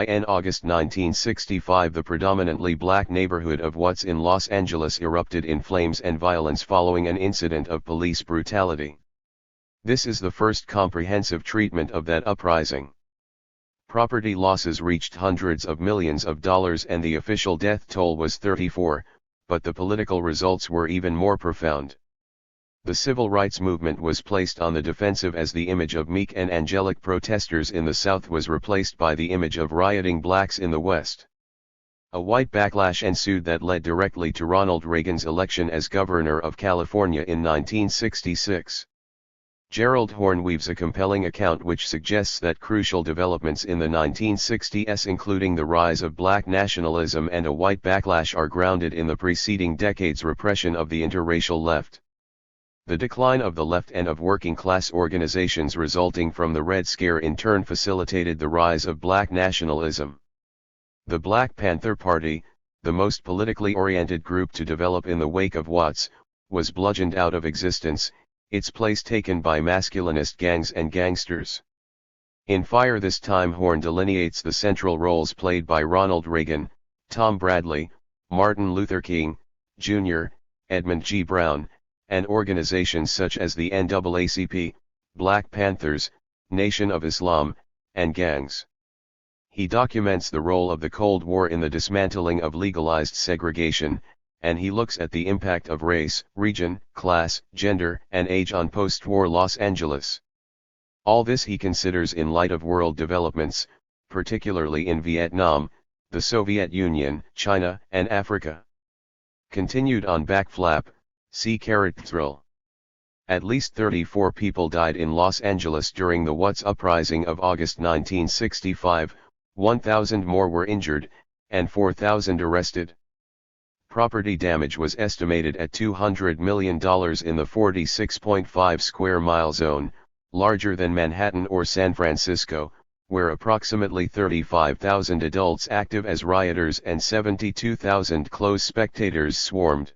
In August 1965, the predominantly black neighborhood of Watts in Los Angeles erupted in flames and violence following an incident of police brutality. This is the first comprehensive treatment of that uprising. Property losses reached hundreds of millions of dollars and the official death toll was 34, but the political results were even more profound. The civil rights movement was placed on the defensive as the image of meek and angelic protesters in the South was replaced by the image of rioting blacks in the West. A white backlash ensued that led directly to Ronald Reagan's election as governor of California in 1966. Gerald Horne weaves a compelling account which suggests that crucial developments in the 1960s, including the rise of black nationalism and a white backlash, are grounded in the preceding decade's repression of the interracial left. The decline of the left and of working-class organizations resulting from the Red Scare in turn facilitated the rise of black nationalism. The Black Panther Party, the most politically oriented group to develop in the wake of Watts, was bludgeoned out of existence, its place taken by masculinist gangs and gangsters. In Fire this time Horne delineates the central roles played by Ronald Reagan, Tom Bradley, Martin Luther King, Jr., Edmund G. Brown, and organizations such as the NAACP, Black Panthers, Nation of Islam, and gangs. He documents the role of the Cold War in the dismantling of legalized segregation, and he looks at the impact of race, region, class, gender, and age on post-war Los Angeles. All this he considers in light of world developments, particularly in Vietnam, the Soviet Union, China, and Africa. Continued on Backflap, see Thrill. At least 34 people died in Los Angeles during the Watts uprising of August 1965, 1,000 more were injured, and 4,000 arrested. Property damage was estimated at $200 million in the 46.5 square mile zone, larger than Manhattan or San Francisco, where approximately 35,000 adults active as rioters and 72,000 close spectators swarmed.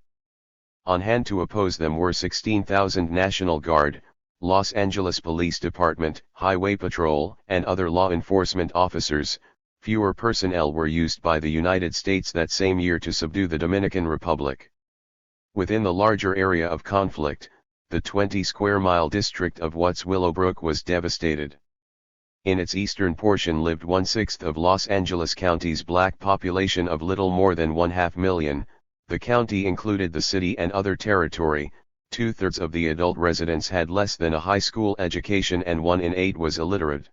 On hand to oppose them were 16,000 National Guard, Los Angeles Police Department, Highway Patrol, and other law enforcement officers. Fewer personnel were used by the United States that same year to subdue the Dominican Republic. Within the larger area of conflict, the 20-square-mile district of Watts Willowbrook was devastated. In its eastern portion lived 1/6 of Los Angeles County's black population of little more than 500,000. The county included the city and other territory. 2/3 of the adult residents had less than a high school education and 1 in 8 was illiterate.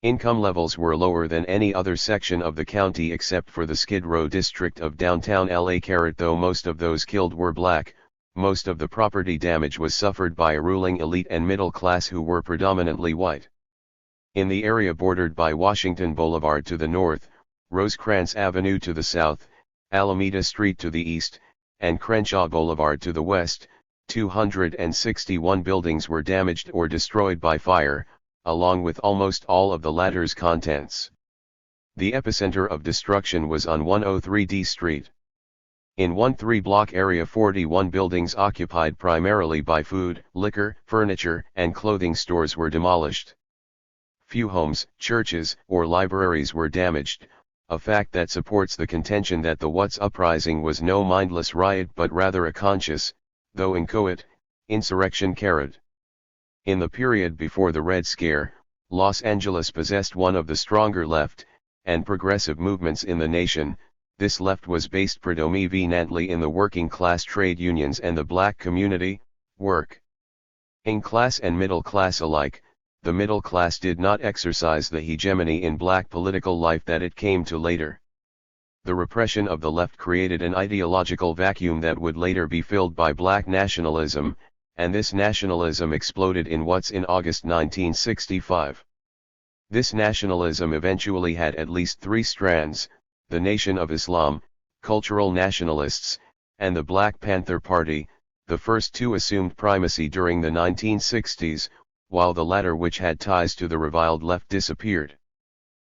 Income levels were lower than any other section of the county except for the Skid Row district of downtown LA. Though most of those killed were black, most of the property damage was suffered by a ruling elite and middle class who were predominantly white. In the area bordered by Washington Boulevard to the north, Rosecrans Avenue to the south, Alameda Street to the east, and Crenshaw Boulevard to the west, 261 buildings were damaged or destroyed by fire, along with almost all of the latter's contents. The epicenter of destruction was on 103D Street. In one 3-block area, 41 buildings occupied primarily by food, liquor, furniture, and clothing stores were demolished. Few homes, churches, or libraries were damaged, a fact that supports the contention that the Watts uprising was no mindless riot but rather a conscious, though inchoate, insurrection. In the period before the Red Scare, Los Angeles possessed one of the stronger left and progressive movements in the nation. This left was based predominantly in the working class trade unions and the black community, working class and middle class alike. The middle class did not exercise the hegemony in black political life that it came to later. The repression of the left created an ideological vacuum that would later be filled by black nationalism, and this nationalism exploded in Watts in August 1965. This nationalism eventually had at least 3 strands: the Nation of Islam, cultural nationalists, and the Black Panther Party. The first 2 assumed primacy during the 1960s, while the latter, which had ties to the reviled left, disappeared.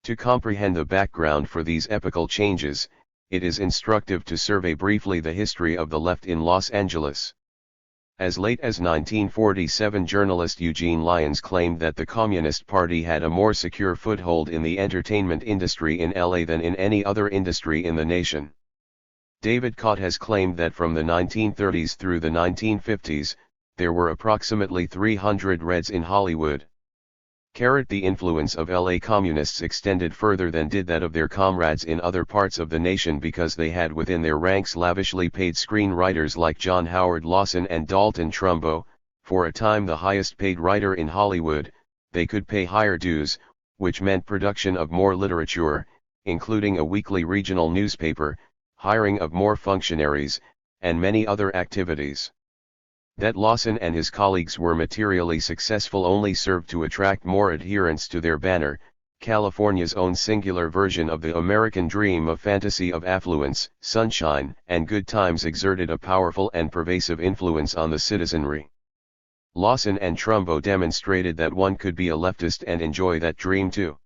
To comprehend the background for these epochal changes, it is instructive to survey briefly the history of the left in Los Angeles. As late as 1947, journalist Eugene Lyons claimed that the Communist Party had a more secure foothold in the entertainment industry in LA than in any other industry in the nation. David Cott has claimed that from the 1930s through the 1950s, there were approximately 300 Reds in Hollywood. The influence of LA communists extended further than did that of their comrades in other parts of the nation, because they had within their ranks lavishly paid screenwriters like John Howard Lawson and Dalton Trumbo. For a time the highest paid writer in Hollywood. They could pay higher dues, which meant production of more literature, including a weekly regional newspaper, hiring of more functionaries, and many other activities. That Lawson and his colleagues were materially successful only served to attract more adherents to their banner, California's own singular version of the American dream. Of fantasy of affluence, sunshine, and good times exerted a powerful and pervasive influence on the citizenry. Lawson and Trumbo demonstrated that one could be a leftist and enjoy that dream too.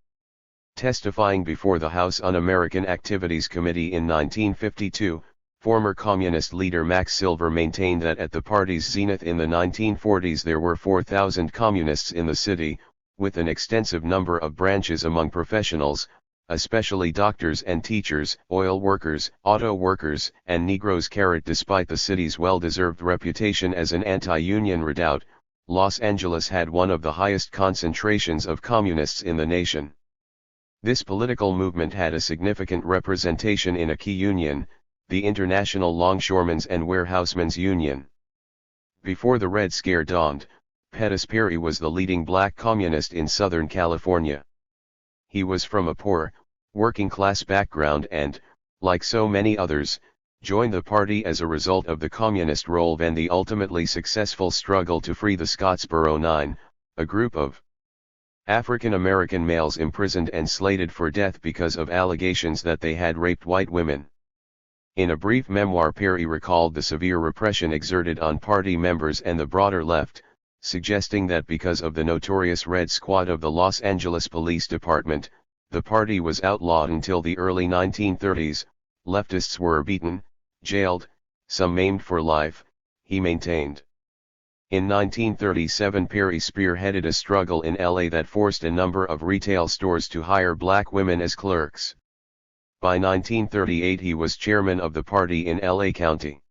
Testifying before the House Un-American Activities Committee in 1952, former communist leader Max Silver maintained that at the party's zenith in the 1940s there were 4,000 communists in the city, with an extensive number of branches among professionals, especially doctors and teachers, oil workers, auto workers, and Negroes. Despite the city's well-deserved reputation as an anti-union redoubt, Los Angeles had one of the highest concentrations of communists in the nation. This political movement had a significant representation in a key union, the International Longshoremen's and Warehousemen's Union. Before the Red Scare dawned, Pettis Perry was the leading black communist in Southern California. He was from a poor, working-class background and, like so many others, joined the party as a result of the communist role and the ultimately successful struggle to free the Scottsboro Nine, a group of African American males imprisoned and slated for death because of allegations that they had raped white women. In a brief memoir, Perry recalled the severe repression exerted on party members and the broader left, suggesting that because of the notorious Red Squad of the Los Angeles Police Department, the party was outlawed until the early 1930s. Leftists were beaten, jailed, some maimed for life, he maintained. In 1937, Perry spearheaded a struggle in LA that forced a number of retail stores to hire black women as clerks. By 1938 he was chairman of the party in LA County.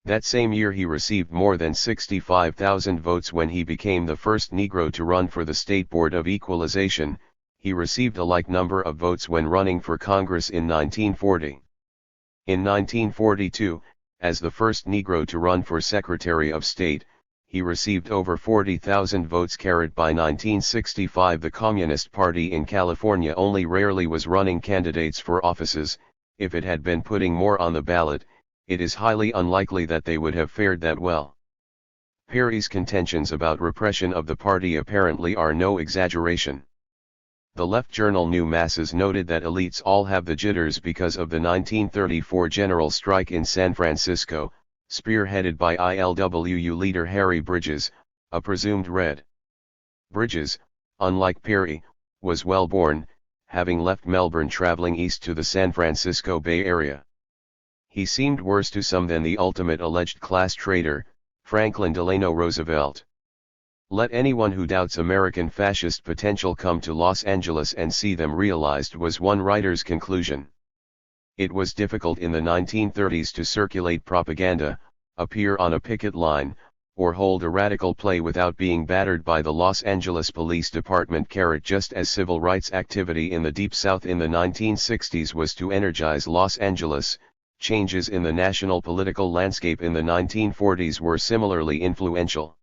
That same year he received more than 65,000 votes when he became the first Negro to run for the State Board of Equalization. He received a like number of votes when running for Congress in 1940. In 1942, as the first Negro to run for Secretary of State, he received over 40,000 votes. By 1965 the Communist Party in California only rarely was running candidates for offices. If it had been putting more on the ballot, it is highly unlikely that they would have fared that well. Perry's contentions about repression of the party apparently are no exaggeration. The left journal New Masses noted that elites all have the jitters because of the 1934 general strike in San Francisco, spearheaded by ILWU leader Harry Bridges, a presumed Red. Bridges, unlike Perry, was well-born, having left Melbourne traveling east to the San Francisco Bay Area. He seemed worse to some than the ultimate alleged class traitor, Franklin Delano Roosevelt. Let anyone who doubts American fascist potential come to Los Angeles and see them realized, was one writer's conclusion. It was difficult in the 1930s to circulate propaganda, appear on a picket line, or hold a radical play without being battered by the Los Angeles Police Department. Just as civil rights activity in the Deep South in the 1960s was to energize Los Angeles, changes in the national political landscape in the 1940s were similarly influential.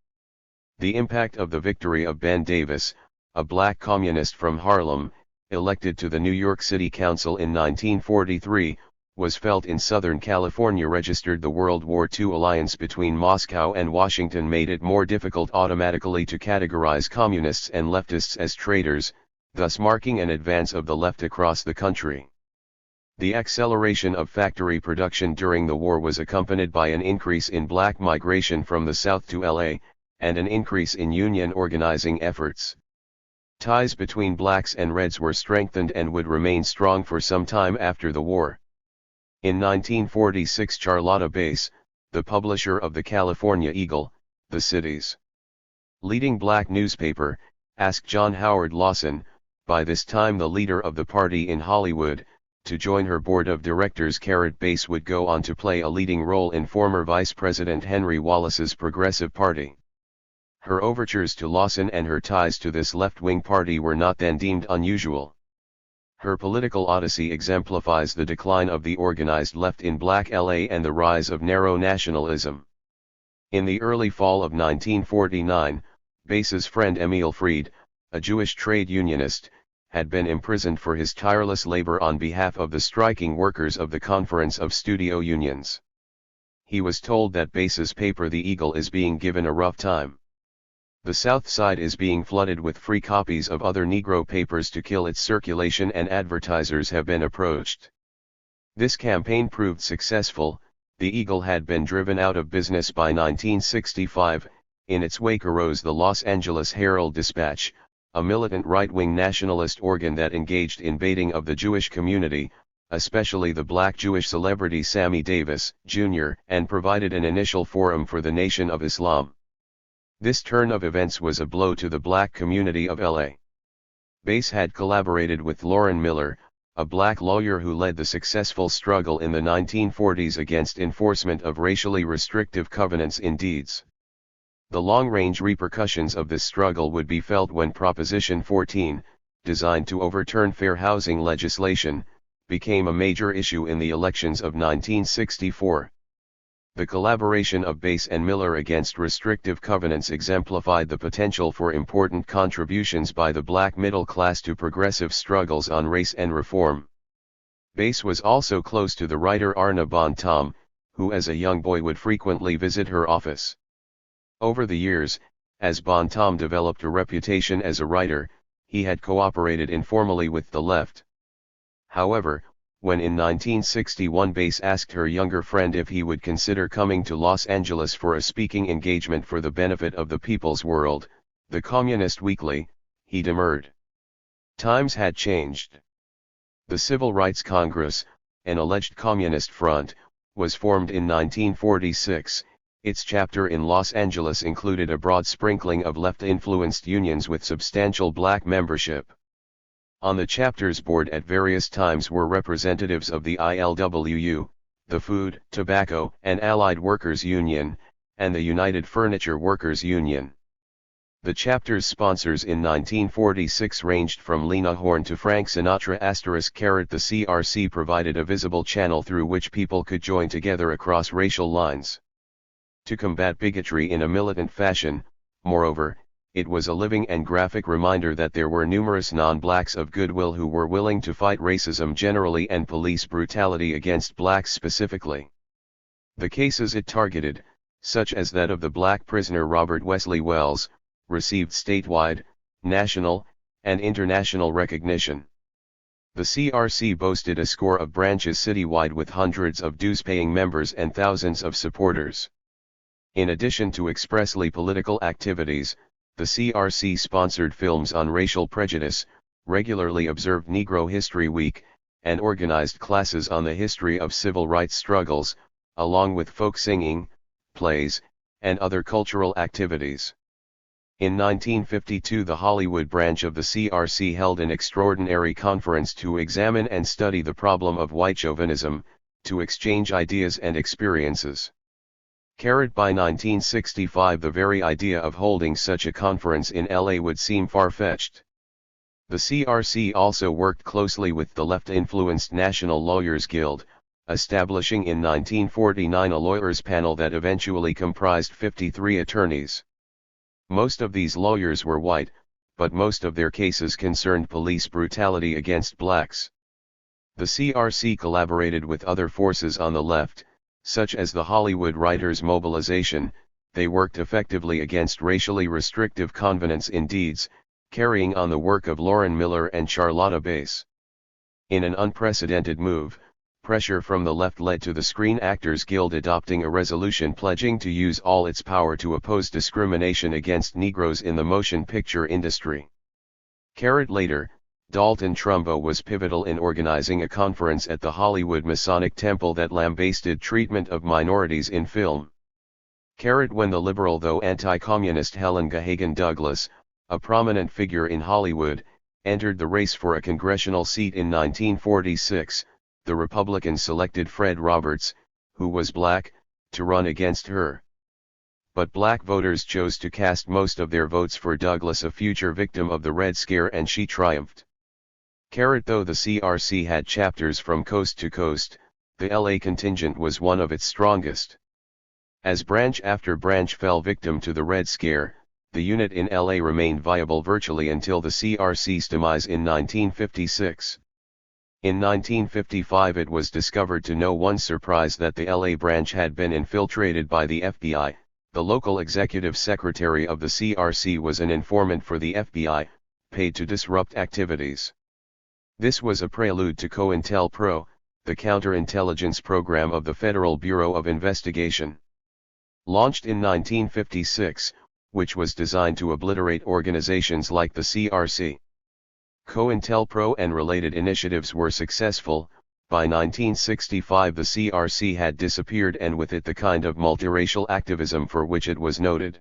The impact of the victory of Ben Davis, a black communist from Harlem, elected to the New York City Council in 1943, was felt in Southern California. The World War II alliance between Moscow and Washington made it more difficult automatically to categorize communists and leftists as traitors, thus marking an advance of the left across the country. The acceleration of factory production during the war was accompanied by an increase in black migration from the South to LA, and an increase in union organizing efforts. Ties between blacks and Reds were strengthened and would remain strong for some time after the war. In 1946 Charlotta Bass, the publisher of the California Eagle, the city's leading black newspaper, asked John Howard Lawson, by this time the leader of the party in Hollywood, to join her board of directors. Bass would go on to play a leading role in former Vice President Henry Wallace's Progressive Party. Her overtures to Lawson and her ties to this left-wing party were not then deemed unusual. Her political odyssey exemplifies the decline of the organized left in Black LA and the rise of narrow nationalism. In the early fall of 1949, Bass's friend Emil Fried, a Jewish trade unionist, had been imprisoned for his tireless labor on behalf of the striking workers of the Conference of Studio Unions. He was told that Bass's paper The Eagle is being given a rough time. The South Side is being flooded with free copies of other Negro papers to kill its circulation, and advertisers have been approached. This campaign proved successful. The Eagle had been driven out of business by 1965. In its wake arose the Los Angeles Herald-Dispatch, a militant right-wing nationalist organ that engaged in baiting of the Jewish community, especially the black Jewish celebrity Sammy Davis, Jr., and provided an initial forum for the Nation of Islam. This turn of events was a blow to the black community of LA. Bass had collaborated with Loren Miller, a black lawyer who led the successful struggle in the 1940s against enforcement of racially restrictive covenants in deeds. The long-range repercussions of this struggle would be felt when Proposition 14, designed to overturn fair housing legislation, became a major issue in the elections of 1964. The collaboration of Bass and Miller against restrictive covenants exemplified the potential for important contributions by the black middle class to progressive struggles on race and reform. Bass was also close to the writer Arna Bontom, who as a young boy would frequently visit her office. Over the years, as Bontom developed a reputation as a writer, he had cooperated informally with the left. However, when in 1961 Bass asked her younger friend if he would consider coming to Los Angeles for a speaking engagement for the benefit of the People's World, the Communist Weekly, he demurred. Times had changed. The Civil Rights Congress, an alleged communist front, was formed in 1946. Its chapter in Los Angeles included a broad sprinkling of left-influenced unions with substantial black membership. On the chapter's board at various times were representatives of the ILWU, the Food, Tobacco, and Allied Workers Union, and the United Furniture Workers Union. The chapter's sponsors in 1946 ranged from Lena Horne to Frank Sinatra. The CRC provided a visible channel through which people could join together across racial lines. To combat bigotry in a militant fashion, moreover, it was a living and graphic reminder that there were numerous non-blacks of goodwill who were willing to fight racism generally and police brutality against blacks specifically. The cases it targeted, such as that of the black prisoner Robert Wesley Wells, received statewide, national, and international recognition. The CRC boasted a score of branches citywide with hundreds of dues-paying members and thousands of supporters. In addition to expressly political activities, the CRC sponsored films on racial prejudice, regularly observed Negro History Week, and organized classes on the history of civil rights struggles, along with folk singing, plays, and other cultural activities. In 1952 the Hollywood branch of the CRC held an extraordinary conference to examine and study the problem of white chauvinism, to exchange ideas and experiences. By 1965 the very idea of holding such a conference in LA would seem far-fetched. The CRC also worked closely with the left-influenced National Lawyers Guild, establishing in 1949 a lawyers' panel that eventually comprised 53 attorneys. Most of these lawyers were white, but most of their cases concerned police brutality against blacks. The CRC collaborated with other forces on the left, such as the Hollywood Writers' Mobilization. They worked effectively against racially restrictive covenants in deeds, carrying on the work of Loren Miller and Charlotta Bass. In an unprecedented move, pressure from the left led to the Screen Actors Guild adopting a resolution pledging to use all its power to oppose discrimination against Negroes in the motion picture industry. Later, Dalton Trumbo was pivotal in organizing a conference at the Hollywood Masonic Temple that lambasted treatment of minorities in film. When the liberal though anti-communist Helen Gahagan Douglas, a prominent figure in Hollywood, entered the race for a congressional seat in 1946, the Republicans selected Fred Roberts, who was black, to run against her. But black voters chose to cast most of their votes for Douglas, a future victim of the Red Scare, and she triumphed. Though the CRC had chapters from coast to coast, the LA contingent was one of its strongest. As branch after branch fell victim to the Red Scare, the unit in LA remained viable virtually until the CRC's demise in 1956. In 1955 it was discovered, to no one's surprise, that the LA branch had been infiltrated by the FBI. The local executive secretary of the CRC was an informant for the FBI, paid to disrupt activities. This was a prelude to COINTELPRO, the counterintelligence program of the Federal Bureau of Investigation. Launched in 1956, which was designed to obliterate organizations like the CRC. COINTELPRO and related initiatives were successful. By 1965 the CRC had disappeared, and with it the kind of multiracial activism for which it was noted.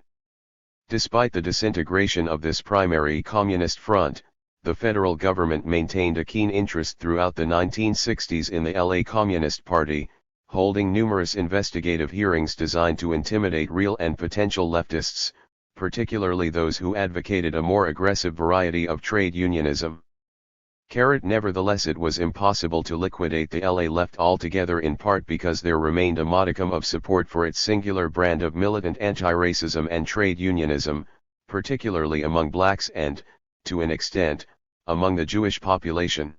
Despite the disintegration of this primary communist front, the federal government maintained a keen interest throughout the 1960s in the LA Communist Party, holding numerous investigative hearings designed to intimidate real and potential leftists, particularly those who advocated a more aggressive variety of trade unionism. Nevertheless, it was impossible to liquidate the LA left altogether, in part because there remained a modicum of support for its singular brand of militant anti-racism and trade unionism, particularly among blacks and, to an extent, among the Jewish population.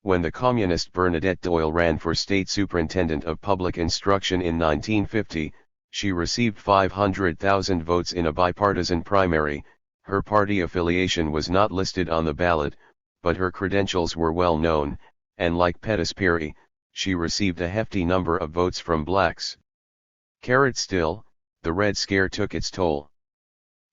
When the communist Bernadette Doyle ran for state superintendent of public instruction in 1950, she received 500,000 votes in a bipartisan primary. Her party affiliation was not listed on the ballot, but her credentials were well known, and like Pettis Perry, she received a hefty number of votes from blacks. Still, the Red Scare took its toll.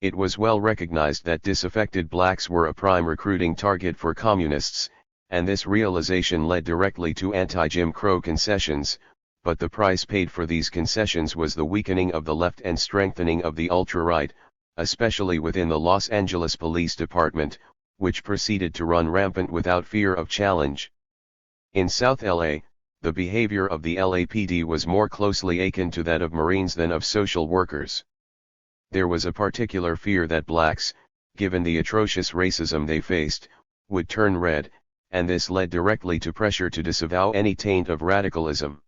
It was well recognized that disaffected blacks were a prime recruiting target for communists, and this realization led directly to anti-Jim Crow concessions, but the price paid for these concessions was the weakening of the left and strengthening of the ultra-right, especially within the Los Angeles Police Department, which proceeded to run rampant without fear of challenge. In South LA, the behavior of the LAPD was more closely akin to that of Marines than of social workers. There was a particular fear that blacks, given the atrocious racism they faced, would turn red, and this led directly to pressure to disavow any taint of radicalism.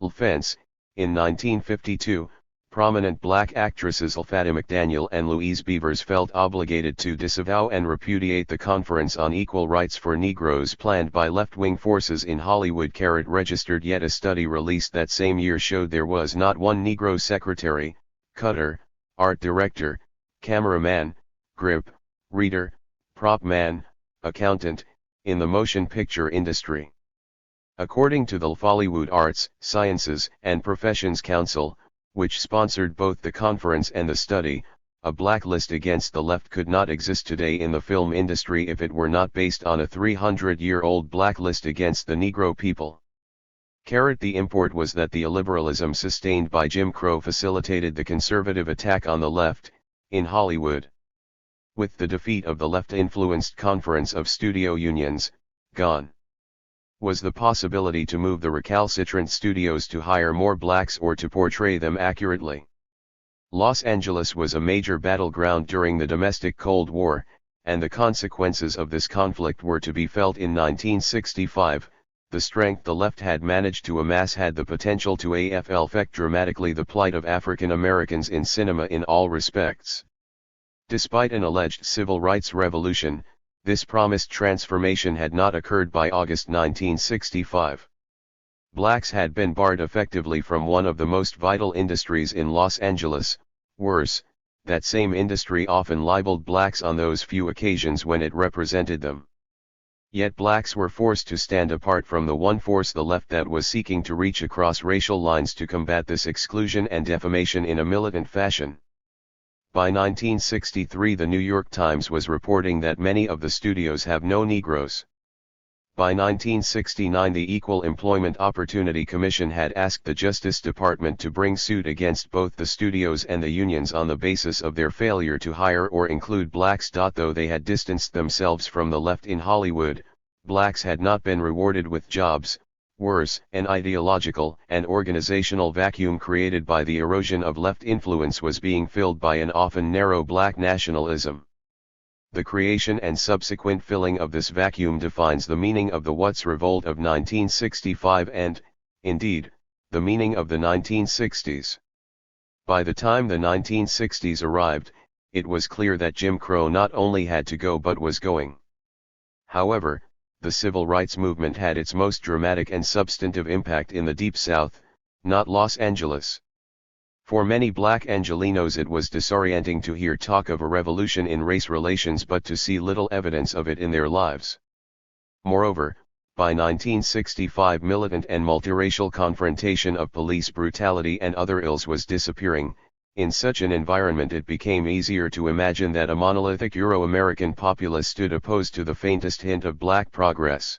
Offense, in 1952, prominent black actresses Fatty McDaniel and Louise Beavers felt obligated to disavow and repudiate the Conference on Equal Rights for Negroes planned by left-wing forces in Hollywood. Registered yet a study released that same year showed there was not one Negro secretary, cutter, art director, cameraman, grip, reader, prop man, accountant, in the motion picture industry. According to the Hollywood Arts, Sciences, and Professions Council, which sponsored both the conference and the study, a blacklist against the left could not exist today in the film industry if it were not based on a 300-year-old blacklist against the Negro people. The import was that the illiberalism sustained by Jim Crow facilitated the conservative attack on the left, in Hollywood. With the defeat of the left-influenced Conference of Studio Unions, gone was the possibility to move the recalcitrant studios to hire more blacks or to portray them accurately. Los Angeles was a major battleground during the domestic Cold War, and the consequences of this conflict were to be felt in 1965. The strength the left had managed to amass had the potential to affect dramatically the plight of African Americans in cinema in all respects. Despite an alleged civil rights revolution, this promised transformation had not occurred by August 1965. Blacks had been barred effectively from one of the most vital industries in Los Angeles. Worse, that same industry often libeled blacks on those few occasions when it represented them. Yet blacks were forced to stand apart from the one force the left that was seeking to reach across racial lines to combat this exclusion and defamation in a militant fashion. By 1963 the New York Times was reporting that many of the studios have no Negroes. By 1969 the Equal Employment Opportunity Commission had asked the Justice Department to bring suit against both the studios and the unions on the basis of their failure to hire or include blacks. Though they had distanced themselves from the left in Hollywood, blacks had not been rewarded with jobs. Worse, an ideological and organizational vacuum created by the erosion of left influence was being filled by an often narrow black nationalism. The creation and subsequent filling of this vacuum defines the meaning of the What's Revolt of 1965 and, indeed, the meaning of the 1960s. By the time the 1960s arrived, it was clear that Jim Crow not only had to go but was going. However, the civil rights movement had its most dramatic and substantive impact in the Deep South, not Los Angeles. For many black Angelenos it was disorienting to hear talk of a revolution in race relations but to see little evidence of it in their lives. Moreover, by 1965 militant and multiracial confrontation of police brutality and other ills was disappearing. In such an environment it became easier to imagine that a monolithic Euro-American populace stood opposed to the faintest hint of black progress.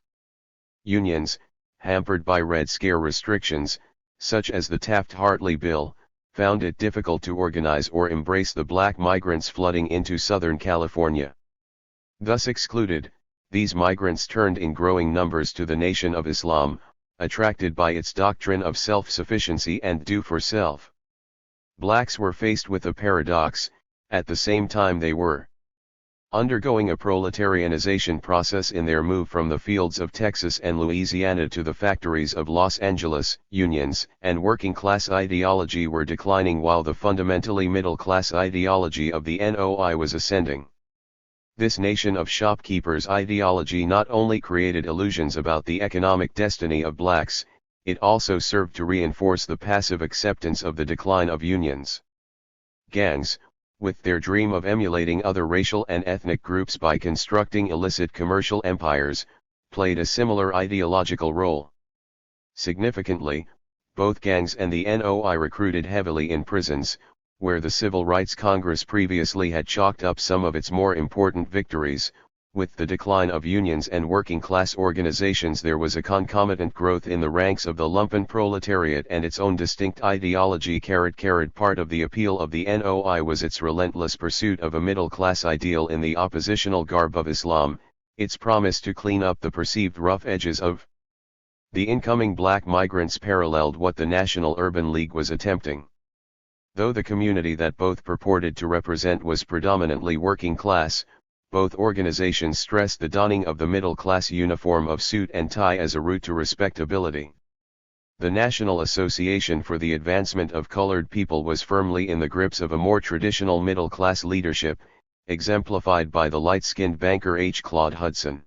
Unions, hampered by Red Scare restrictions, such as the Taft-Hartley Bill, found it difficult to organize or embrace the black migrants flooding into Southern California. Thus excluded, these migrants turned in growing numbers to the Nation of Islam, attracted by its doctrine of self-sufficiency and do for self. Blacks were faced with a paradox. At the same time they were undergoing a proletarianization process in their move from the fields of Texas and Louisiana to the factories of Los Angeles. Unions and working-class ideology were declining while the fundamentally middle-class ideology of the NOI was ascending. This nation of shopkeepers ideology not only created illusions about the economic destiny of blacks, it also served to reinforce the passive acceptance of the decline of unions. Gangs, with their dream of emulating other racial and ethnic groups by constructing illicit commercial empires, played a similar ideological role. Significantly, both gangs and the NOI recruited heavily in prisons, where the Civil Rights Congress previously had chalked up some of its more important victories. With the decline of unions and working-class organizations there was a concomitant growth in the ranks of the lumpen proletariat and its own distinct ideology. Part of the appeal of the NOI was its relentless pursuit of a middle-class ideal in the oppositional garb of Islam, its promise to clean up the perceived rough edges of the incoming black migrants paralleled what the National Urban League was attempting. Though the community that both purported to represent was predominantly working class, both organizations stressed the donning of the middle-class uniform of suit and tie as a route to respectability. The National Association for the Advancement of Colored People was firmly in the grips of a more traditional middle-class leadership, exemplified by the light-skinned banker H. Claude Hudson.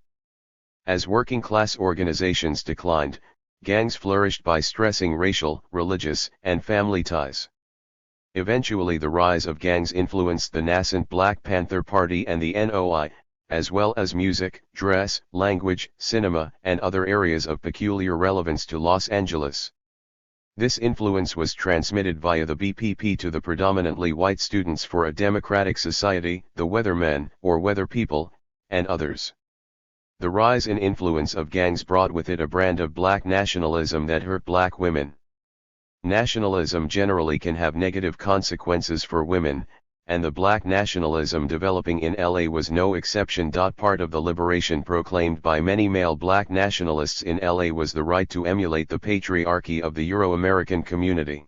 As working-class organizations declined, gangs flourished by stressing racial, religious, and family ties. Eventually the rise of gangs influenced the nascent Black Panther Party and the NOI, as well as music, dress, language, cinema, and other areas of peculiar relevance to Los Angeles. This influence was transmitted via the BPP to the predominantly white Students for a Democratic Society, the Weathermen, or Weather People, and others. The rise in influence of gangs brought with it a brand of black nationalism that hurt black women. Nationalism generally can have negative consequences for women, and the black nationalism developing in LA was no exception. Part of the liberation proclaimed by many male black nationalists in LA was the right to emulate the patriarchy of the Euro-American community.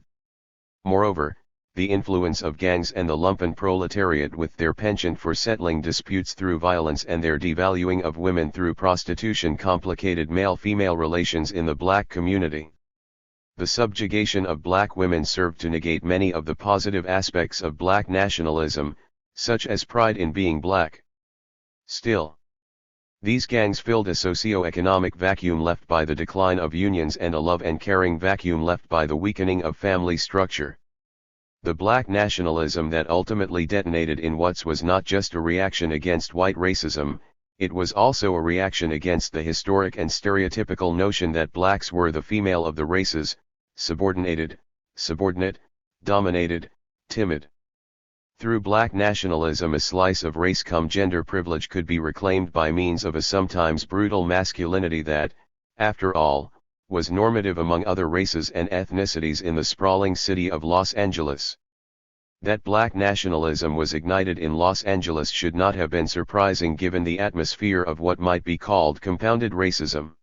Moreover, the influence of gangs and the lumpen proletariat with their penchant for settling disputes through violence and their devaluing of women through prostitution complicated male-female relations in the black community. The subjugation of black women served to negate many of the positive aspects of black nationalism, such as pride in being black. Still, these gangs filled a socio-economic vacuum left by the decline of unions and a love and caring vacuum left by the weakening of family structure. The black nationalism that ultimately detonated in Watts was not just a reaction against white racism, it was also a reaction against the historic and stereotypical notion that blacks were the female of the races, subordinate, dominated, timid. Through black nationalism, a slice of race cum gender privilege could be reclaimed by means of a sometimes brutal masculinity that, after all, was normative among other races and ethnicities in the sprawling city of Los Angeles. That black nationalism was ignited in Los Angeles should not have been surprising given the atmosphere of what might be called compounded racism.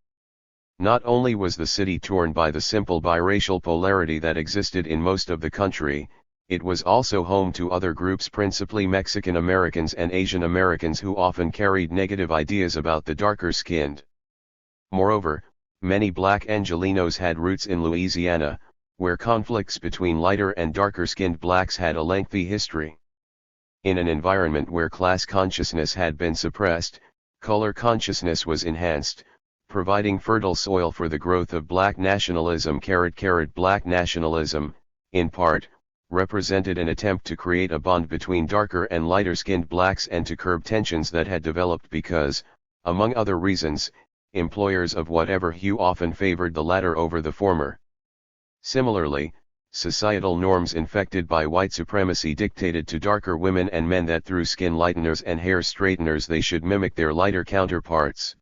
Not only was the city torn by the simple biracial polarity that existed in most of the country, it was also home to other groups, principally Mexican Americans and Asian Americans, who often carried negative ideas about the darker-skinned. Moreover, many black Angelenos had roots in Louisiana, where conflicts between lighter and darker-skinned blacks had a lengthy history. In an environment where class consciousness had been suppressed, color consciousness was enhanced, providing fertile soil for the growth of black nationalism. Black nationalism, in part, represented an attempt to create a bond between darker and lighter-skinned blacks and to curb tensions that had developed because, among other reasons, employers of whatever hue often favored the latter over the former. Similarly, societal norms infected by white supremacy dictated to darker women and men that through skin lighteners and hair straighteners they should mimic their lighter counterparts.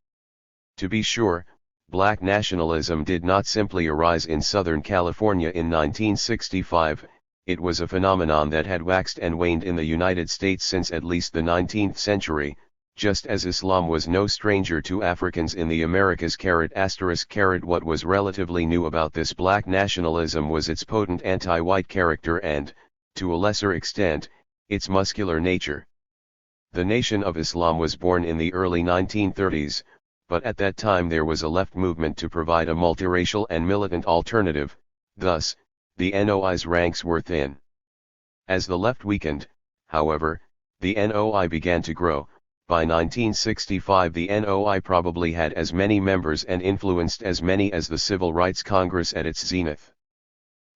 To be sure, black nationalism did not simply arise in Southern California in 1965, it was a phenomenon that had waxed and waned in the United States since at least the 19th century, just as Islam was no stranger to Africans in the Americas. What was relatively new about this black nationalism was its potent anti-white character and, to a lesser extent, its muscular nature. The Nation of Islam was born in the early 1930s, but at that time there was a left movement to provide a multiracial and militant alternative, thus, the NOI's ranks were thin. As the left weakened, however, the NOI began to grow. By 1965 the NOI probably had as many members and influenced as many as the Civil Rights Congress at its zenith.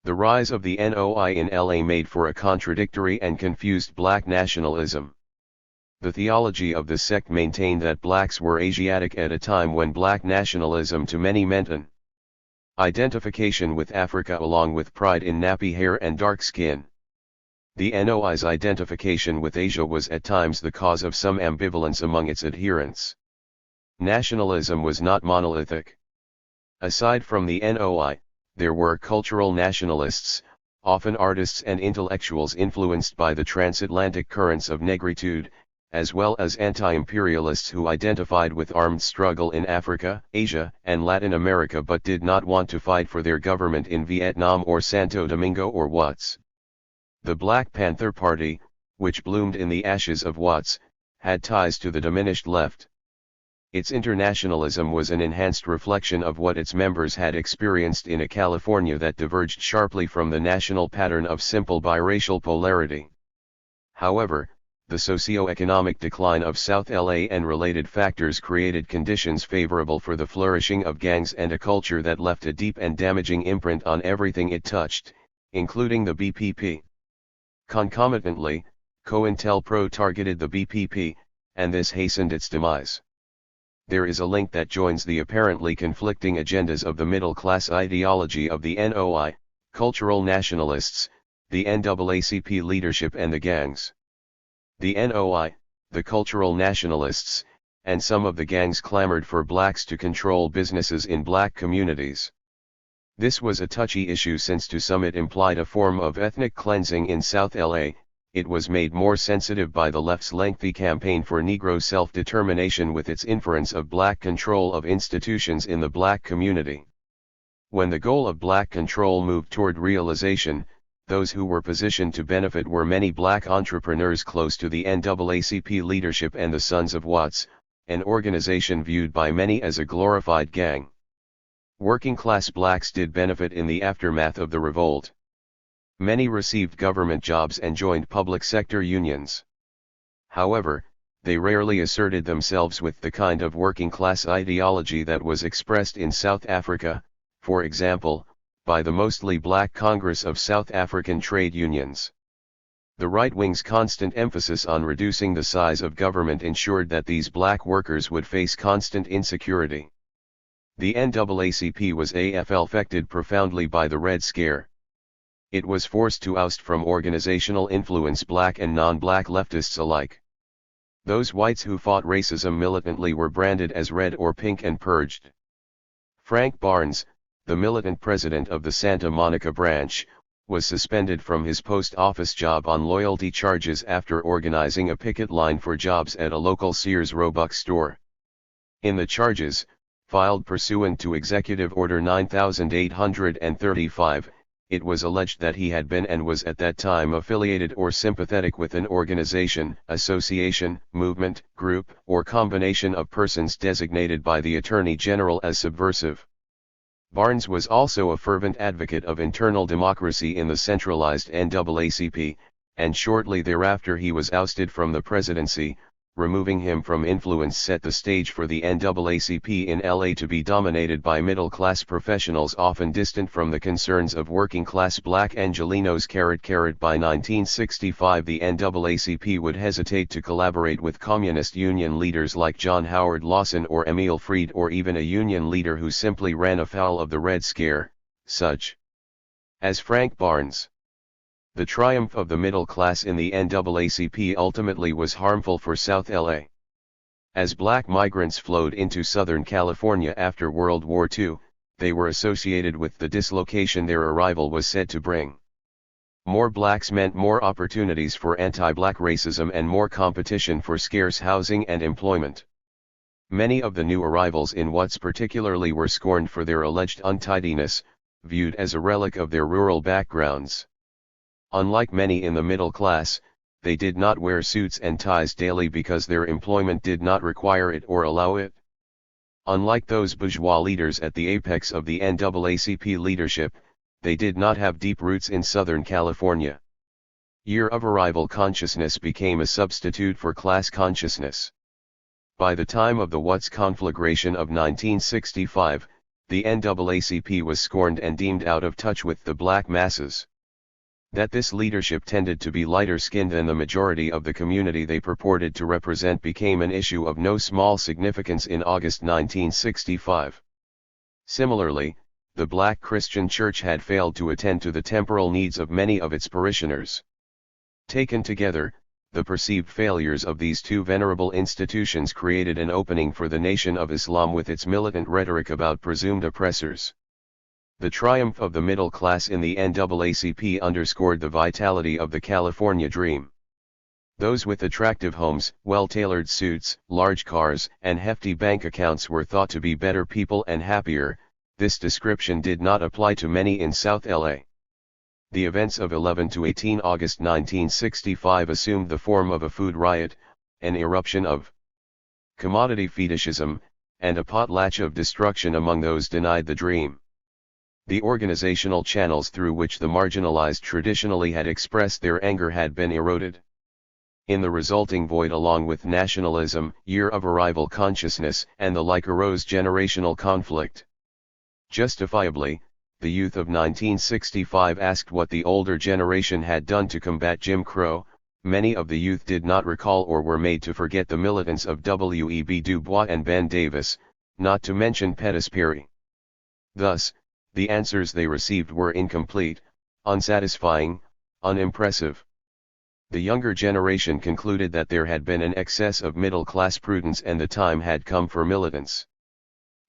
The rise of the NOI in LA made for a contradictory and confused black nationalism. The theology of the sect maintained that blacks were Asiatic at a time when black nationalism to many meant an identification with Africa along with pride in nappy hair and dark skin. The NOI's identification with Asia was at times the cause of some ambivalence among its adherents. Nationalism was not monolithic. Aside from the NOI, there were cultural nationalists, often artists and intellectuals influenced by the transatlantic currents of negritude, as well as anti-imperialists who identified with armed struggle in Africa, Asia, and Latin America but did not want to fight for their government in Vietnam or Santo Domingo or Watts. The Black Panther Party, which bloomed in the ashes of Watts, had ties to the diminished left. Its internationalism was an enhanced reflection of what its members had experienced in a California that diverged sharply from the national pattern of simple biracial polarity. However, the socio-economic decline of South LA and related factors created conditions favorable for the flourishing of gangs and a culture that left a deep and damaging imprint on everything it touched, including the BPP. Concomitantly, COINTELPRO targeted the BPP, and this hastened its demise. There is a link that joins the apparently conflicting agendas of the middle-class ideology of the NOI, cultural nationalists, the NAACP leadership and the gangs. The NOI, the cultural nationalists, and some of the gangs clamored for blacks to control businesses in black communities. This was a touchy issue since to some it implied a form of ethnic cleansing in South LA, it was made more sensitive by the left's lengthy campaign for Negro self-determination with its inference of black control of institutions in the black community. When the goal of black control moved toward realization, those who were positioned to benefit were many black entrepreneurs close to the NAACP leadership and the Sons of Watts, an organization viewed by many as a glorified gang. Working-class blacks did benefit in the aftermath of the revolt. Many received government jobs and joined public sector unions. However, they rarely asserted themselves with the kind of working-class ideology that was expressed in South Africa, for example, by the mostly black Congress of South African Trade Unions. The right wing's constant emphasis on reducing the size of government ensured that these black workers would face constant insecurity. The NAACP was affected profoundly by the Red Scare. It was forced to oust from organizational influence black and non-black leftists alike. Those whites who fought racism militantly were branded as red or pink and purged. Frank Barnes, the militant president of the Santa Monica branch, was suspended from his post office job on loyalty charges after organizing a picket line for jobs at a local Sears Roebuck store. In the charges, filed pursuant to Executive Order 9835, it was alleged that he had been and was at that time affiliated or sympathetic with an organization, association, movement, group, or combination of persons designated by the Attorney General as subversive. Barnes was also a fervent advocate of internal democracy in the centralized NAACP, and shortly thereafter he was ousted from the presidency. Removing him from influence set the stage for the NAACP in LA to be dominated by middle-class professionals often distant from the concerns of working-class black Angelenos. By 1965 the NAACP would hesitate to collaborate with communist union leaders like John Howard Lawson or Emil Fried, or even a union leader who simply ran afoul of the Red Scare, such as Frank Barnes. The triumph of the middle class in the NAACP ultimately was harmful for South LA. As black migrants flowed into Southern California after World War II, they were associated with the dislocation their arrival was said to bring. More blacks meant more opportunities for anti-black racism and more competition for scarce housing and employment. Many of the new arrivals in Watts particularly were scorned for their alleged untidiness, viewed as a relic of their rural backgrounds. Unlike many in the middle class, they did not wear suits and ties daily because their employment did not require it or allow it. Unlike those bourgeois leaders at the apex of the NAACP leadership, they did not have deep roots in Southern California. Year of arrival consciousness became a substitute for class consciousness. By the time of the Watts conflagration of 1965, the NAACP was scorned and deemed out of touch with the black masses. That this leadership tended to be lighter-skinned than the majority of the community they purported to represent became an issue of no small significance in August 1965. Similarly, the Black Christian Church had failed to attend to the temporal needs of many of its parishioners. Taken together, the perceived failures of these two venerable institutions created an opening for the Nation of Islam with its militant rhetoric about presumed oppressors. The triumph of the middle class in the NAACP underscored the vitality of the California dream. Those with attractive homes, well-tailored suits, large cars, and hefty bank accounts were thought to be better people and happier. This description did not apply to many in South LA. The events of 11 to 18 August 1965 assumed the form of a food riot, an eruption of commodity fetishism, and a potlatch of destruction among those denied the dream. The organizational channels through which the marginalized traditionally had expressed their anger had been eroded. In the resulting void, along with nationalism, year of arrival consciousness, and the like, arose generational conflict. Justifiably, the youth of 1965 asked what the older generation had done to combat Jim Crow. Many of the youth did not recall or were made to forget the militants of W.E.B. Du Bois and Ben Davis, not to mention Pettis Perry. Thus, the answers they received were incomplete, unsatisfying, unimpressive. The younger generation concluded that there had been an excess of middle-class prudence and the time had come for militants.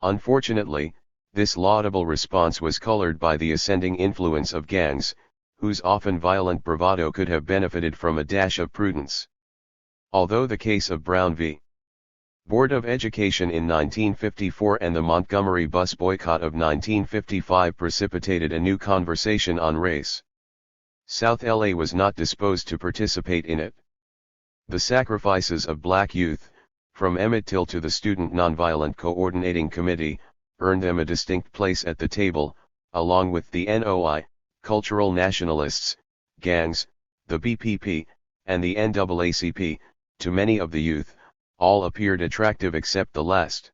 Unfortunately, this laudable response was colored by the ascending influence of gangs, whose often violent bravado could have benefited from a dash of prudence. Although the case of Brown v. Board of Education in 1954 and the Montgomery bus boycott of 1955 precipitated a new conversation on race, South LA was not disposed to participate in it. The sacrifices of black youth, from Emmett Till to the Student Nonviolent Coordinating Committee, earned them a distinct place at the table, along with the NOI, cultural nationalists, gangs, the BPP, and the NAACP. To many of the youth, all appeared attractive except the last.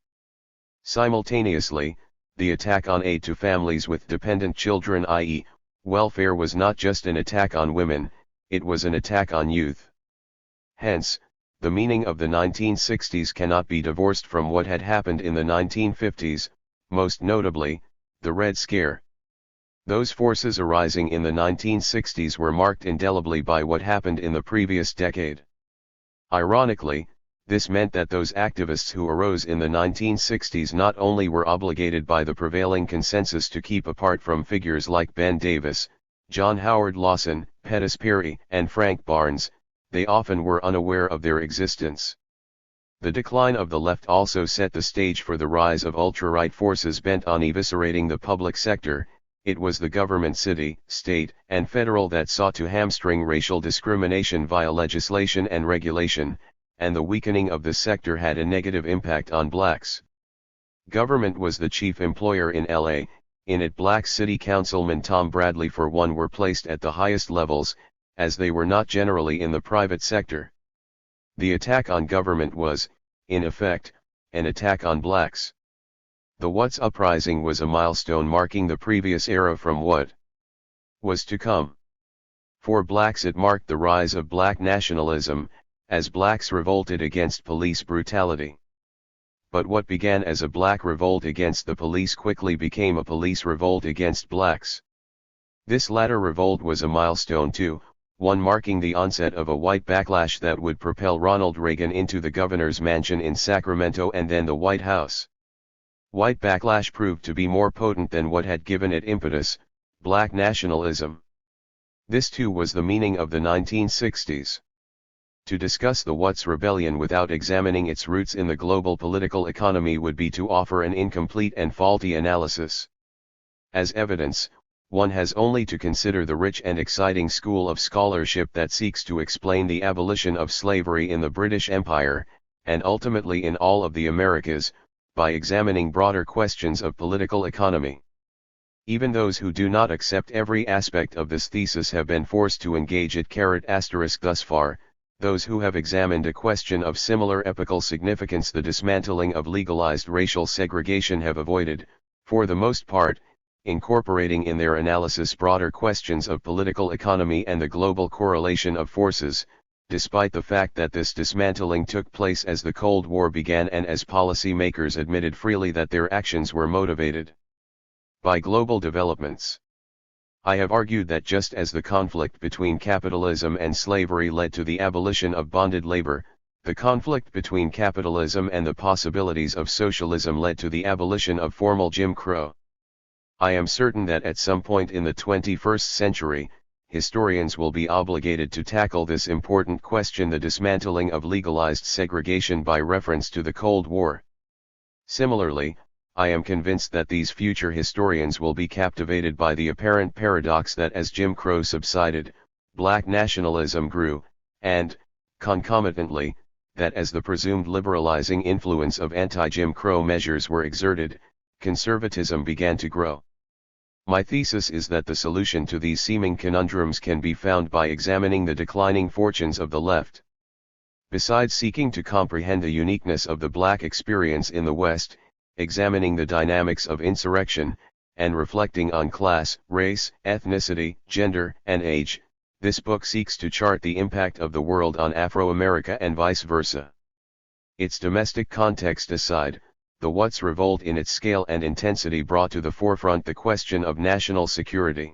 Simultaneously, the attack on aid to families with dependent children, i.e., welfare, was not just an attack on women, it was an attack on youth. Hence, the meaning of the 1960s cannot be divorced from what had happened in the 1950s, most notably, the Red Scare. Those forces arising in the 1960s were marked indelibly by what happened in the previous decade. Ironically, this meant that those activists who arose in the 1960s not only were obligated by the prevailing consensus to keep apart from figures like Ben Davis, John Howard Lawson, Pettis Perry, and Frank Barnes, they often were unaware of their existence. The decline of the left also set the stage for the rise of ultra-right forces bent on eviscerating the public sector. It was the government, city, state, and federal that sought to hamstring racial discrimination via legislation and regulation, and the weakening of this sector had a negative impact on blacks. Government was the chief employer in LA. In it, black city councilman Tom Bradley for one were placed at the highest levels, as they were not generally in the private sector. The attack on government was, in effect, an attack on blacks. The Watts uprising was a milestone marking the previous era from what was to come. For blacks it marked the rise of black nationalism, as blacks revolted against police brutality. But what began as a black revolt against the police quickly became a police revolt against blacks. This latter revolt was a milestone too, one marking the onset of a white backlash that would propel Ronald Reagan into the governor's mansion in Sacramento and then the White House. White backlash proved to be more potent than what had given it impetus, black nationalism. This too was the meaning of the 1960s. To discuss the Watts Rebellion without examining its roots in the global political economy would be to offer an incomplete and faulty analysis. As evidence, one has only to consider the rich and exciting school of scholarship that seeks to explain the abolition of slavery in the British Empire, and ultimately in all of the Americas, by examining broader questions of political economy. Even those who do not accept every aspect of this thesis have been forced to engage it ** thus far. Those who have examined a question of similar epochal significance, the dismantling of legalized racial segregation, have avoided, for the most part, incorporating in their analysis broader questions of political economy and the global correlation of forces, despite the fact that this dismantling took place as the Cold War began and as policy makers admitted freely that their actions were motivated by global developments. I have argued that just as the conflict between capitalism and slavery led to the abolition of bonded labor, the conflict between capitalism and the possibilities of socialism led to the abolition of formal Jim Crow. I am certain that at some point in the 21st century, historians will be obligated to tackle this important question, the dismantling of legalized segregation, by reference to the Cold War. Similarly, I am convinced that these future historians will be captivated by the apparent paradox that as Jim Crow subsided, black nationalism grew, and, concomitantly, that as the presumed liberalizing influence of anti-Jim Crow measures were exerted, conservatism began to grow. My thesis is that the solution to these seeming conundrums can be found by examining the declining fortunes of the left. Besides seeking to comprehend the uniqueness of the black experience in the West, examining the dynamics of insurrection, and reflecting on class, race, ethnicity, gender, and age, this book seeks to chart the impact of the world on Afro-America and vice versa. Its domestic context aside, the Watts revolt in its scale and intensity brought to the forefront the question of national security.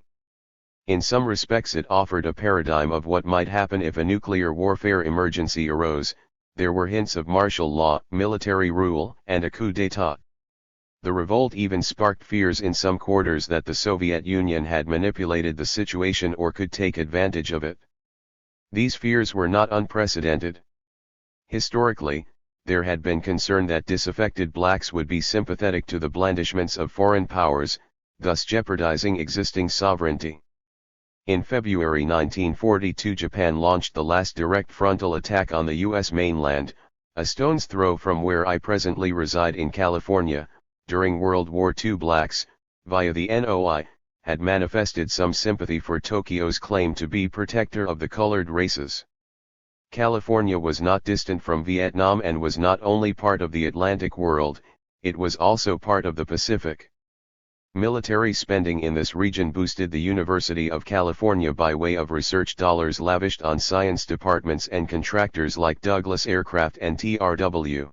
In some respects it offered a paradigm of what might happen if a nuclear warfare emergency arose. There were hints of martial law, military rule, and a coup d'état. The revolt even sparked fears in some quarters that the Soviet Union had manipulated the situation or could take advantage of it. These fears were not unprecedented. Historically, there had been concern that disaffected blacks would be sympathetic to the blandishments of foreign powers, thus jeopardizing existing sovereignty. In February 1942, Japan launched the last direct frontal attack on the U.S. mainland, a stone's throw from where I presently reside in California. During World War II, blacks, via the NOI, had manifested some sympathy for Tokyo's claim to be protector of the colored races. California was not distant from Vietnam and was not only part of the Atlantic world, it was also part of the Pacific. Military spending in this region boosted the University of California by way of research dollars lavished on science departments and contractors like Douglas Aircraft and TRW.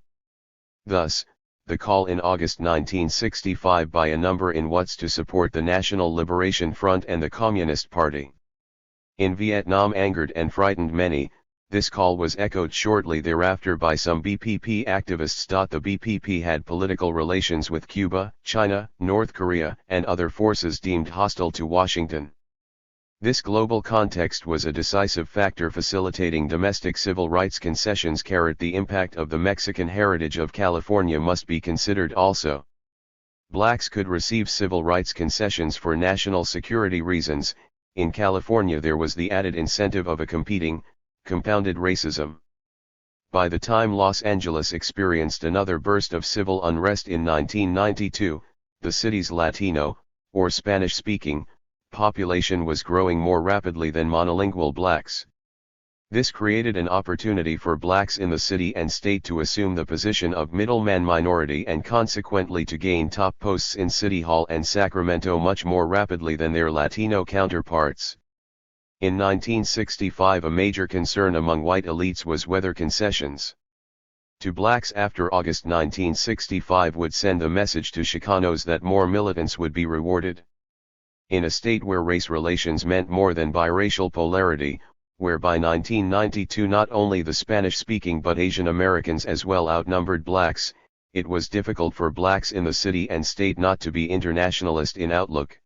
Thus, the call in August 1965 by a number in Watts to support the National Liberation Front and the Communist Party. In Vietnam angered and frightened many, this call was echoed shortly thereafter by some BPP activists. The BPP had political relations with Cuba, China, North Korea, and other forces deemed hostile to Washington. This global context was a decisive factor facilitating domestic civil rights concessions. The impact of the Mexican heritage of California must be considered also. Blacks could receive civil rights concessions for national security reasons. In California there was the added incentive of a compounded racism. By the time Los Angeles experienced another burst of civil unrest in 1992, the city's Latino, or Spanish-speaking, population was growing more rapidly than monolingual blacks. This created an opportunity for blacks in the city and state to assume the position of middleman minority and consequently to gain top posts in City Hall and Sacramento much more rapidly than their Latino counterparts. In 1965, a major concern among white elites was whether concessions to blacks after August 1965 would send a message to Chicanos that more militants would be rewarded. In a state where race relations meant more than biracial polarity, where by 1992 not only the Spanish-speaking but Asian Americans as well outnumbered blacks, it was difficult for blacks in the city and state not to be internationalist in outlook.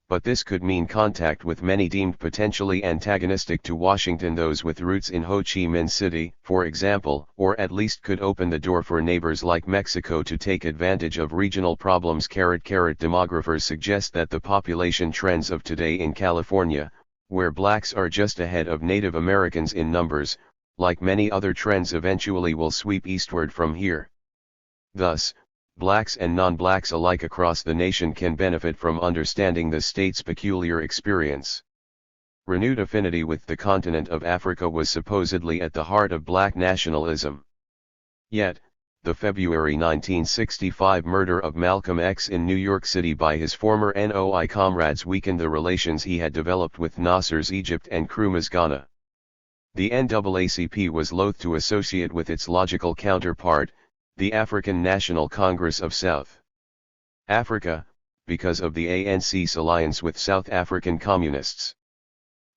But this could mean contact with many deemed potentially antagonistic to Washington, those with roots in Ho Chi Minh City, for example, or at least could open the door for neighbors like Mexico to take advantage of regional problems. Demographers suggest that the population trends of today in California, where blacks are just ahead of Native Americans in numbers, like many other trends eventually will sweep eastward from here. Thus, blacks and non-blacks alike across the nation can benefit from understanding the state's peculiar experience. Renewed affinity with the continent of Africa was supposedly at the heart of black nationalism. Yet, the February 1965 murder of Malcolm X in New York City by his former NOI comrades weakened the relations he had developed with Nasser's Egypt and Nkrumah's Ghana. The NAACP was loath to associate with its logical counterpart, the African National Congress of South Africa, because of the ANC's alliance with South African communists.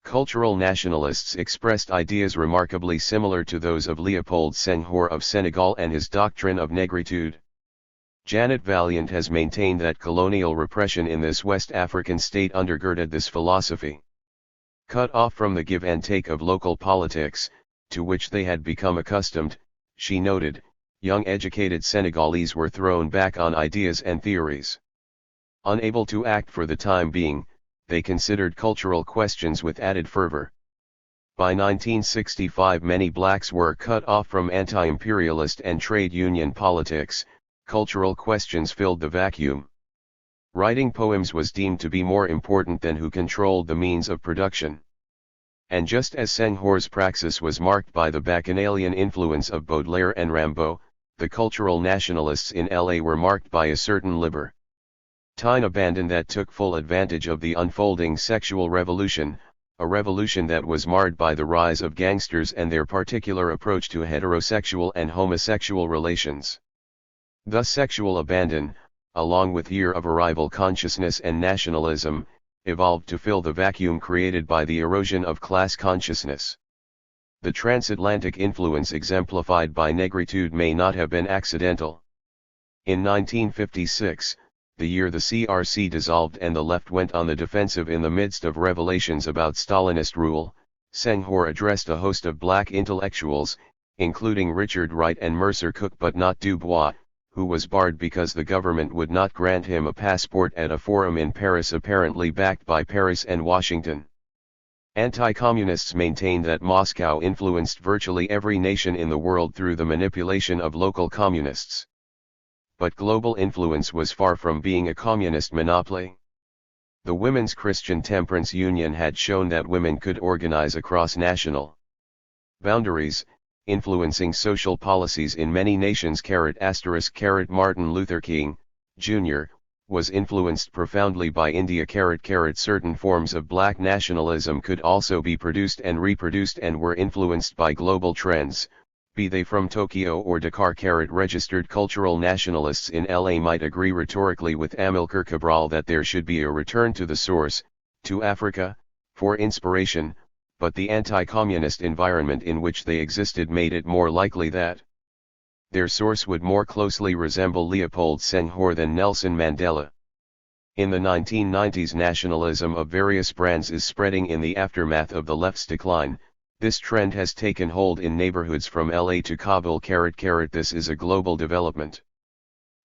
Cultural nationalists expressed ideas remarkably similar to those of Léopold Senghor of Senegal and his doctrine of negritude. Janet Valiant has maintained that colonial repression in this West African state undergirded this philosophy. Cut off from the give and take of local politics, to which they had become accustomed, she noted, young educated Senegalese were thrown back on ideas and theories. Unable to act for the time being, they considered cultural questions with added fervor. By 1965 many blacks were cut off from anti-imperialist and trade union politics. Cultural questions filled the vacuum. Writing poems was deemed to be more important than who controlled the means of production. And just as Senghor's praxis was marked by the bacchanalian influence of Baudelaire and Rimbaud, the cultural nationalists in LA were marked by a certain libertine abandon that took full advantage of the unfolding sexual revolution, a revolution that was marred by the rise of gangsters and their particular approach to heterosexual and homosexual relations. Thus sexual abandon, along with year of arrival consciousness and nationalism, evolved to fill the vacuum created by the erosion of class consciousness. The transatlantic influence exemplified by negritude may not have been accidental. In 1956, the year the CRC dissolved and the left went on the defensive in the midst of revelations about Stalinist rule, Senghor addressed a host of black intellectuals, including Richard Wright and Mercer Cook but not Du Bois, who was barred because the government would not grant him a passport at a forum in Paris apparently backed by Paris and Washington. Anti-communists maintained that Moscow influenced virtually every nation in the world through the manipulation of local communists. But global influence was far from being a communist monopoly. The Women's Christian Temperance Union had shown that women could organize across national boundaries, influencing social policies in many nations. Martin Luther King, Jr., was influenced profoundly by India. Certain forms of black nationalism could also be produced and reproduced and were influenced by global trends, be they from Tokyo or Dakar. Registered cultural nationalists in LA might agree rhetorically with Amilcar Cabral that there should be a return to the source, to Africa, for inspiration, but the anti-communist environment in which they existed made it more likely that their source would more closely resemble Leopold Senghor than Nelson Mandela. In the 1990s, nationalism of various brands is spreading in the aftermath of the left's decline. This trend has taken hold in neighborhoods from LA to Kabul. This is a global development.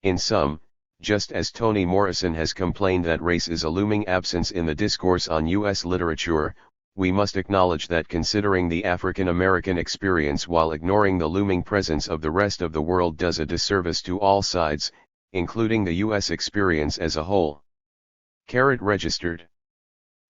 In sum, just as Toni Morrison has complained that race is a looming absence in the discourse on U.S. literature, we must acknowledge that considering the African American experience while ignoring the looming presence of the rest of the world does a disservice to all sides, including the U.S. experience as a whole. Registered.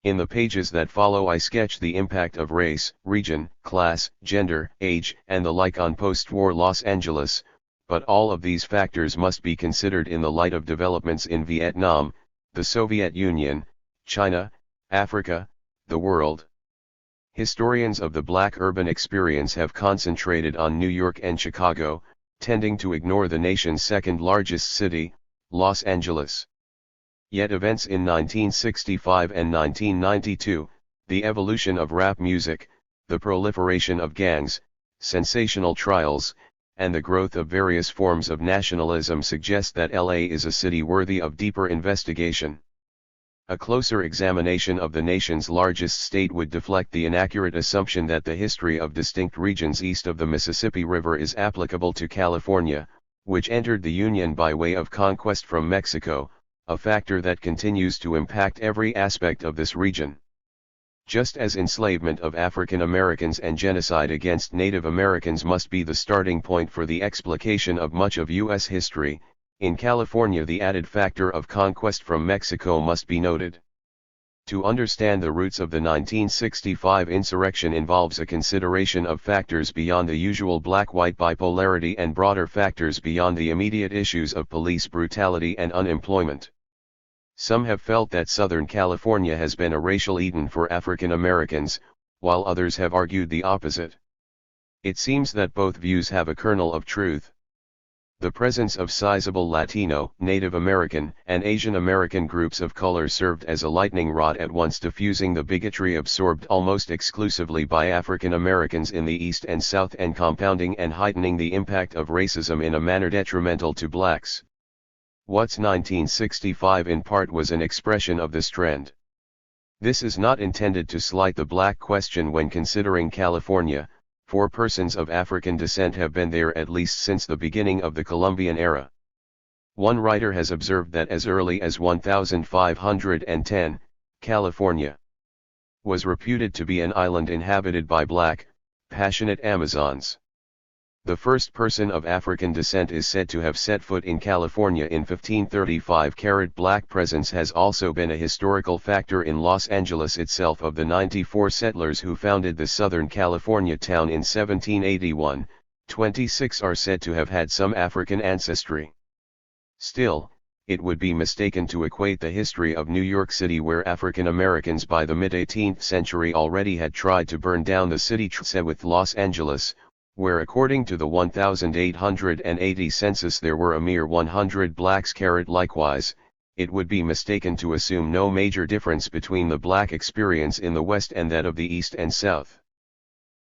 In the pages that follow I sketch the impact of race, region, class, gender, age, and the like on post-war Los Angeles, but all of these factors must be considered in the light of developments in Vietnam, the Soviet Union, China, Africa, the world. Historians of the Black urban experience have concentrated on New York and Chicago, tending to ignore the nation's second largest city, Los Angeles. Yet events in 1965 and 1992, the evolution of rap music, the proliferation of gangs, sensational trials, and the growth of various forms of nationalism suggest that LA is a city worthy of deeper investigation. A closer examination of the nation's largest state would deflect the inaccurate assumption that the history of distinct regions east of the Mississippi River is applicable to California, which entered the Union by way of conquest from Mexico, a factor that continues to impact every aspect of this region. Just as enslavement of African Americans and genocide against Native Americans must be the starting point for the explication of much of U.S. history, in California the added factor of conquest from Mexico must be noted. To understand the roots of the 1965 insurrection involves a consideration of factors beyond the usual black-white bipolarity and broader factors beyond the immediate issues of police brutality and unemployment. Some have felt that Southern California has been a racial Eden for African Americans, while others have argued the opposite. It seems that both views have a kernel of truth. The presence of sizable Latino, Native American, and Asian American groups of color served as a lightning rod at once diffusing the bigotry absorbed almost exclusively by African Americans in the East and South and compounding and heightening the impact of racism in a manner detrimental to blacks. What's 1965 in part was an expression of this trend. This is not intended to slight the black question when considering California, for persons of African descent have been there at least since the beginning of the Columbian era. One writer has observed that as early as 1510, California was reputed to be an island inhabited by black, passionate Amazons. The first person of African descent is said to have set foot in California in 1535. Black presence has also been a historical factor in Los Angeles itself. Of the 94 settlers who founded the Southern California town in 1781, 26 are said to have had some African ancestry. Still, it would be mistaken to equate the history of New York City, where African Americans by the mid-18th century already had tried to burn down the city, with Los Angeles, where according to the 1880 census there were a mere 100 blacks. Likewise, it would be mistaken to assume no major difference between the black experience in the West and that of the East and South.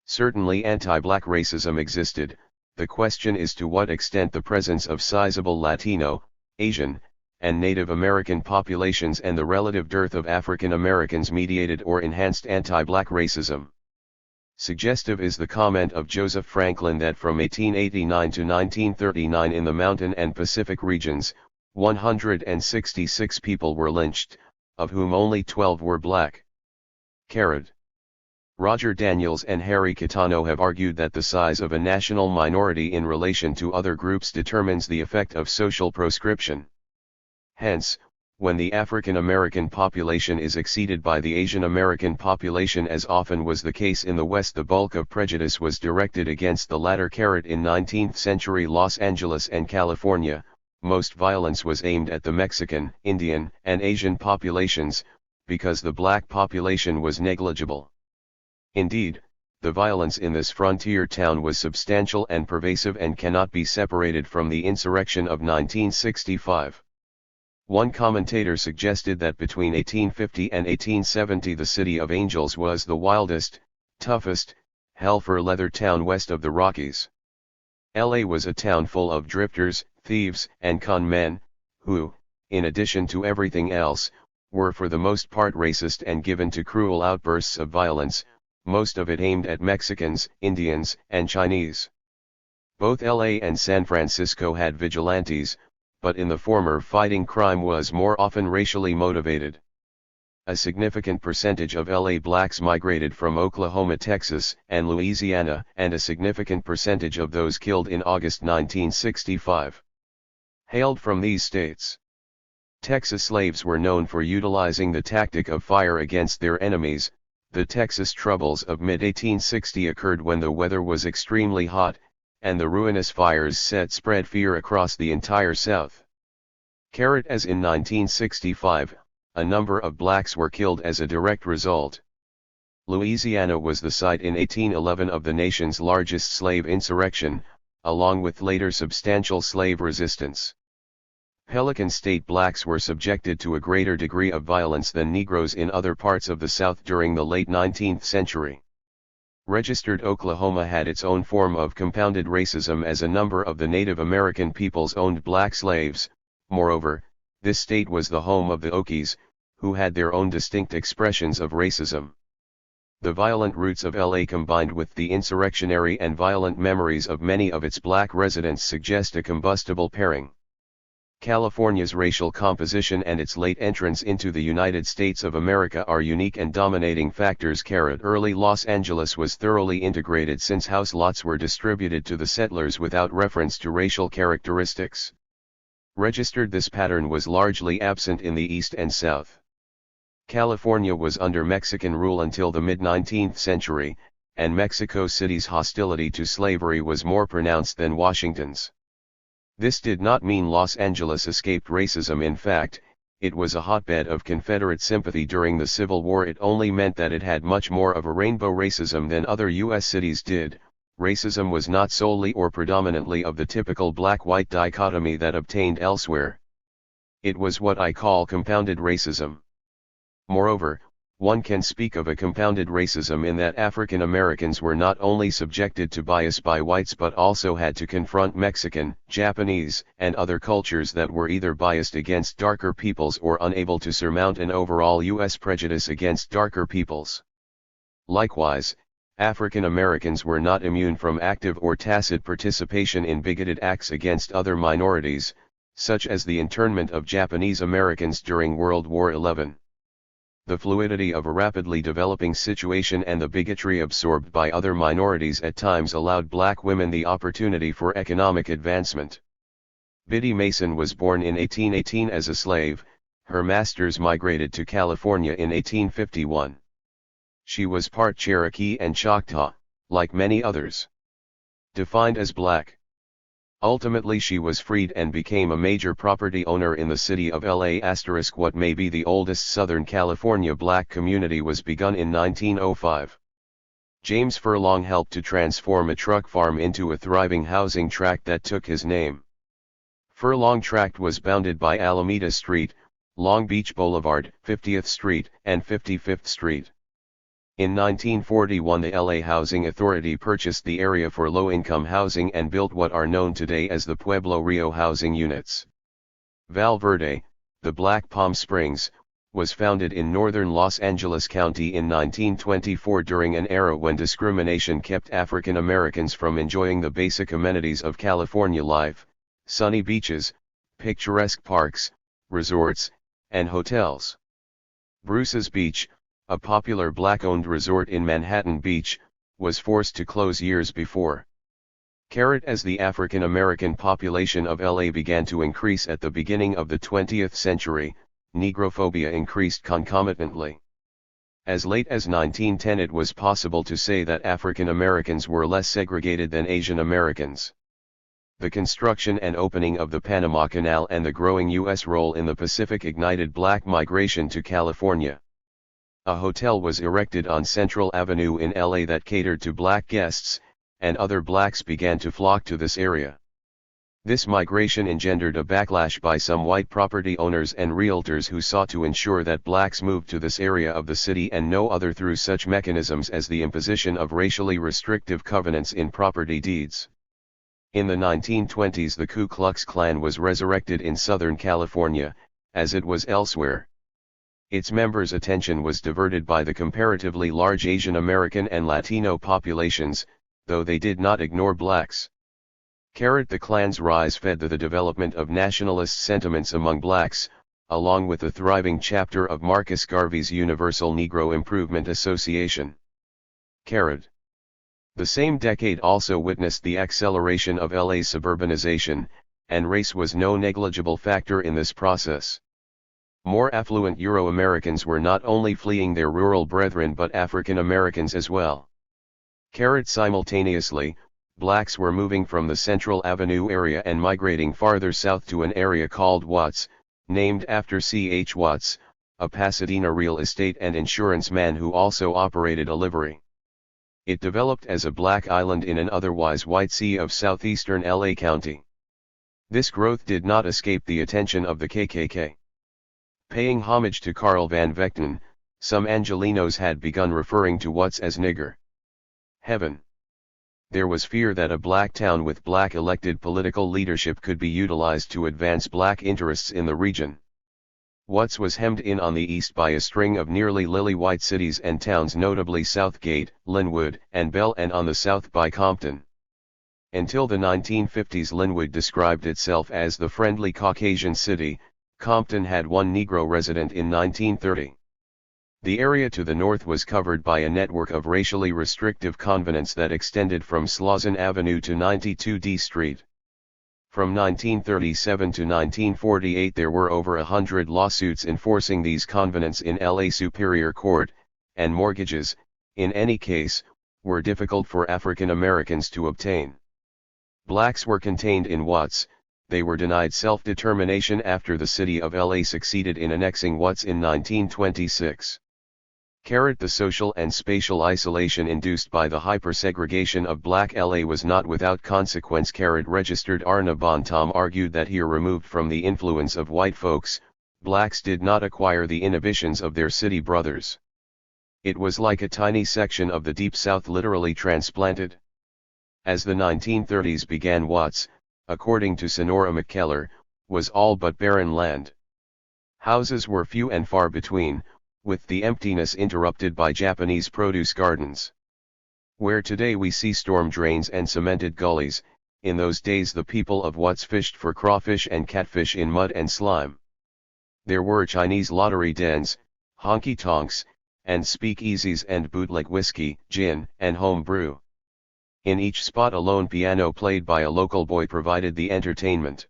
Certainly anti-black racism existed. The question is to what extent the presence of sizable Latino, Asian, and Native American populations and the relative dearth of African Americans mediated or enhanced anti-black racism. Suggestive is the comment of Joseph Franklin that from 1889 to 1939 in the Mountain and Pacific regions, 166 people were lynched, of whom only 12 were black. Roger Daniels and Harry Catano have argued that the size of a national minority in relation to other groups determines the effect of social proscription. Hence, when the African American population is exceeded by the Asian American population, as often was the case in the West, the bulk of prejudice was directed against the latter. In 19th century Los Angeles and California, most violence was aimed at the Mexican, Indian, and Asian populations, because the black population was negligible. Indeed, the violence in this frontier town was substantial and pervasive and cannot be separated from the insurrection of 1965. One commentator suggested that between 1850 and 1870 the City of Angels was the wildest, toughest, hell-for-leather town west of the Rockies. LA was a town full of drifters, thieves, and con men, who, in addition to everything else, were for the most part racist and given to cruel outbursts of violence, most of it aimed at Mexicans, Indians, and Chinese. Both LA and San Francisco had vigilantes, but in the former fighting crime was more often racially motivated. A significant percentage of LA blacks migrated from Oklahoma, Texas, and Louisiana, and a significant percentage of those killed in August 1965 hailed from these states. Texas slaves were known for utilizing the tactic of fire against their enemies. The Texas troubles of mid-1860 occurred when the weather was extremely hot, and the ruinous fires spread fear across the entire South. As in 1965, a number of blacks were killed as a direct result. Louisiana was the site in 1811 of the nation's largest slave insurrection, along with later substantial slave resistance. Pelican State blacks were subjected to a greater degree of violence than Negroes in other parts of the South during the late 19th century. Registered Oklahoma had its own form of compounded racism as a number of the Native American peoples owned black slaves. Moreover, this state was the home of the Okies, who had their own distinct expressions of racism. The violent roots of LA combined with the insurrectionary and violent memories of many of its black residents suggest a combustible pairing. California's racial composition and its late entrance into the United States of America are unique and dominating factors. Early Los Angeles was thoroughly integrated since house lots were distributed to the settlers without reference to racial characteristics. Registered, this pattern was largely absent in the East and South. California was under Mexican rule until the mid-19th century, and Mexico City's hostility to slavery was more pronounced than Washington's. This did not mean Los Angeles escaped racism. In fact, it was a hotbed of Confederate sympathy during the Civil War. It only meant that it had much more of a rainbow racism than other U.S. cities did. Racism was not solely or predominantly of the typical black-white dichotomy that obtained elsewhere. It was what I call compounded racism. Moreover, one can speak of a compounded racism in that African Americans were not only subjected to bias by whites but also had to confront Mexican, Japanese, and other cultures that were either biased against darker peoples or unable to surmount an overall U.S. prejudice against darker peoples. Likewise, African Americans were not immune from active or tacit participation in bigoted acts against other minorities, such as the internment of Japanese Americans during World War XI. The fluidity of a rapidly developing situation and the bigotry absorbed by other minorities at times allowed black women the opportunity for economic advancement. Biddy Mason was born in 1818 as a slave. Her masters migrated to California in 1851. She was part Cherokee and Choctaw, like many others. Defined as black. Ultimately she was freed and became a major property owner in the city of LA. What may be the oldest Southern California black community was begun in 1905. James Furlong helped to transform a truck farm into a thriving housing tract that took his name. Furlong Tract was bounded by Alameda Street, Long Beach Boulevard, 50th Street, and 55th Street. In 1941 the LA Housing Authority purchased the area for low-income housing and built what are known today as the Pueblo Rio housing units. Val Verde, the Black Palm Springs, was founded in northern Los Angeles County in 1924 during an era when discrimination kept African Americans from enjoying the basic amenities of California life: sunny beaches, picturesque parks, resorts, and hotels. Bruce's Beach, a popular black-owned resort in Manhattan Beach, was forced to close years before. As the African American population of LA began to increase at the beginning of the 20th century, Negrophobia increased concomitantly. As late as 1910 it was possible to say that African Americans were less segregated than Asian Americans. The construction and opening of the Panama Canal and the growing U.S. role in the Pacific ignited black migration to California. A hotel was erected on Central Avenue in LA that catered to black guests, and other blacks began to flock to this area. This migration engendered a backlash by some white property owners and realtors who sought to ensure that blacks moved to this area of the city and no other through such mechanisms as the imposition of racially restrictive covenants in property deeds. In the 1920s, the Ku Klux Klan was resurrected in Southern California, as it was elsewhere. Its members' attention was diverted by the comparatively large Asian American and Latino populations, though they did not ignore blacks. The Klan's rise fed the development of nationalist sentiments among blacks, along with the thriving chapter of Marcus Garvey's Universal Negro Improvement Association. The same decade also witnessed the acceleration of LA's suburbanization, and race was no negligible factor in this process. More affluent Euro-Americans were not only fleeing their rural brethren but African Americans as well. Simultaneously, blacks were moving from the Central Avenue area and migrating farther south to an area called Watts, named after C.H. Watts, a Pasadena real estate and insurance man who also operated a livery. It developed as a black island in an otherwise white sea of southeastern LA County. This growth did not escape the attention of the KKK. Paying homage to Carl Van Vechten, some Angelenos had begun referring to Watts as nigger heaven. There was fear that a black town with black elected political leadership could be utilized to advance black interests in the region. Watts was hemmed in on the east by a string of nearly lily-white cities and towns, notably Southgate, Linwood, and Bell, and on the south by Compton. Until the 1950s, Linwood described itself as the friendly Caucasian city. Compton had one Negro resident in 1930. The area to the north was covered by a network of racially restrictive covenants that extended from Slauson Avenue to 92 D Street. From 1937 to 1948 there were over 100 lawsuits enforcing these covenants in LA Superior Court, and mortgages, in any case, were difficult for African Americans to obtain. Blacks were contained in Watts. They were denied self-determination after the city of LA succeeded in annexing Watts in 1926. The social and spatial isolation induced by the hypersegregation of black LA was not without consequence. Registered Arna Bontom argued that here, removed from the influence of white folks, blacks did not acquire the inhibitions of their city brothers. It was like a tiny section of the Deep South literally transplanted. As the 1930s began, Watts, according to Sonora McKellar, was all but barren land. Houses were few and far between, with the emptiness interrupted by Japanese produce gardens. Where today we see storm drains and cemented gullies, in those days the people of Watts fished for crawfish and catfish in mud and slime. There were Chinese lottery dens, honky-tonks, and speakeasies and bootleg whiskey, gin, and home brew. In each spot a lone piano played by a local boy provided the entertainment.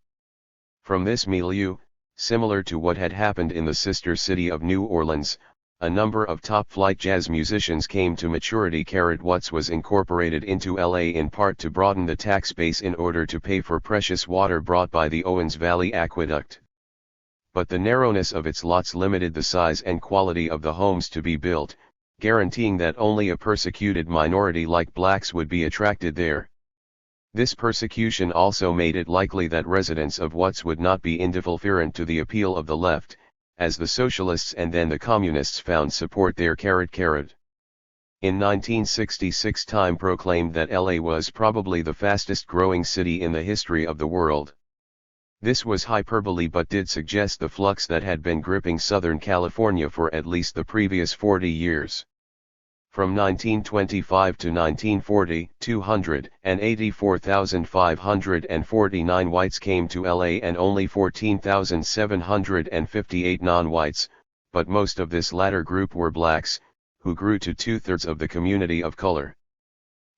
From this milieu, similar to what had happened in the sister city of New Orleans, a number of top-flight jazz musicians came to maturity. Watts was incorporated into LA in part to broaden the tax base in order to pay for precious water brought by the Owens Valley Aqueduct. But the narrowness of its lots limited the size and quality of the homes to be built, guaranteeing that only a persecuted minority like blacks would be attracted there. This persecution also made it likely that residents of Watts would not be indifferent to the appeal of the left, as the socialists and then the communists found support there. In 1966, Time proclaimed that LA was probably the fastest growing city in the history of the world. This was hyperbole, but did suggest the flux that had been gripping Southern California for at least the previous 40 years. From 1925 to 1940, 284,549 whites came to LA and only 14,758 non-whites, but most of this latter group were blacks, who grew to two-thirds of the community of color.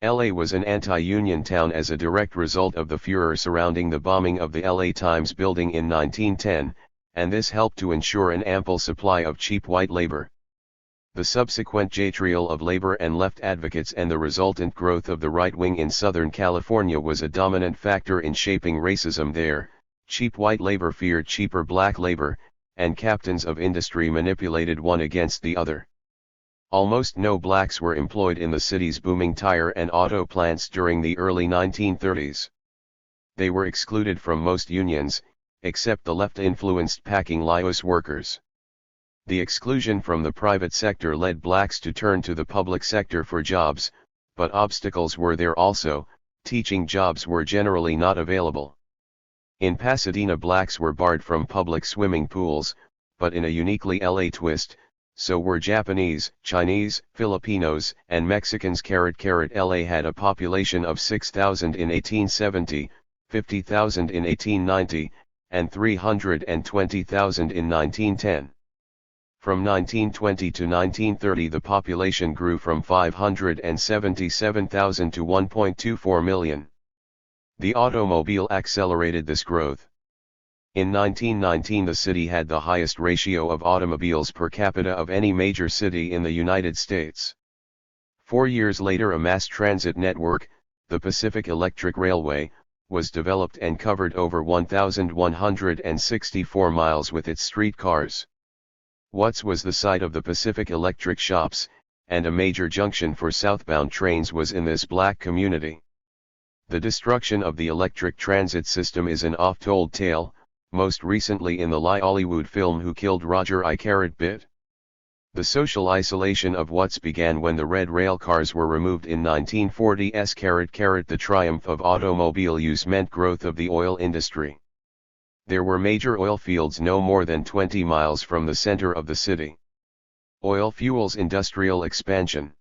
LA was an anti-union town as a direct result of the furor surrounding the bombing of the LA Times building in 1910, and this helped to ensure an ample supply of cheap white labor. The subsequent vitriol of labor and left advocates and the resultant growth of the right wing in Southern California was a dominant factor in shaping racism there. Cheap white labor feared cheaper black labor, and captains of industry manipulated one against the other. Almost no blacks were employed in the city's booming tire and auto plants during the early 1930s. They were excluded from most unions, except the left-influenced packing Laos workers. The exclusion from the private sector led blacks to turn to the public sector for jobs, but obstacles were there also. Teaching jobs were generally not available. In Pasadena, blacks were barred from public swimming pools, but in a uniquely LA twist, so were Japanese, Chinese, Filipinos, and Mexicans. LA had a population of 6,000 in 1870, 50,000 in 1890, and 320,000 in 1910. From 1920 to 1930 the population grew from 577,000 to 1.24 million. The automobile accelerated this growth. In 1919 the city had the highest ratio of automobiles per capita of any major city in the United States. 4 years later a mass transit network, the Pacific Electric Railway, was developed and covered over 1,164 miles with its streetcars. Watts was the site of the Pacific Electric shops, and a major junction for southbound trains was in this black community. The destruction of the electric transit system is an oft-told tale, most recently in the Hollywood film Who Killed Roger Bit. The social isolation of Watts began when the red rail cars were removed in 1940s. The triumph of automobile use meant growth of the oil industry. There were major oil fields no more than 20 miles from the center of the city. Oil fuels industrial expansion.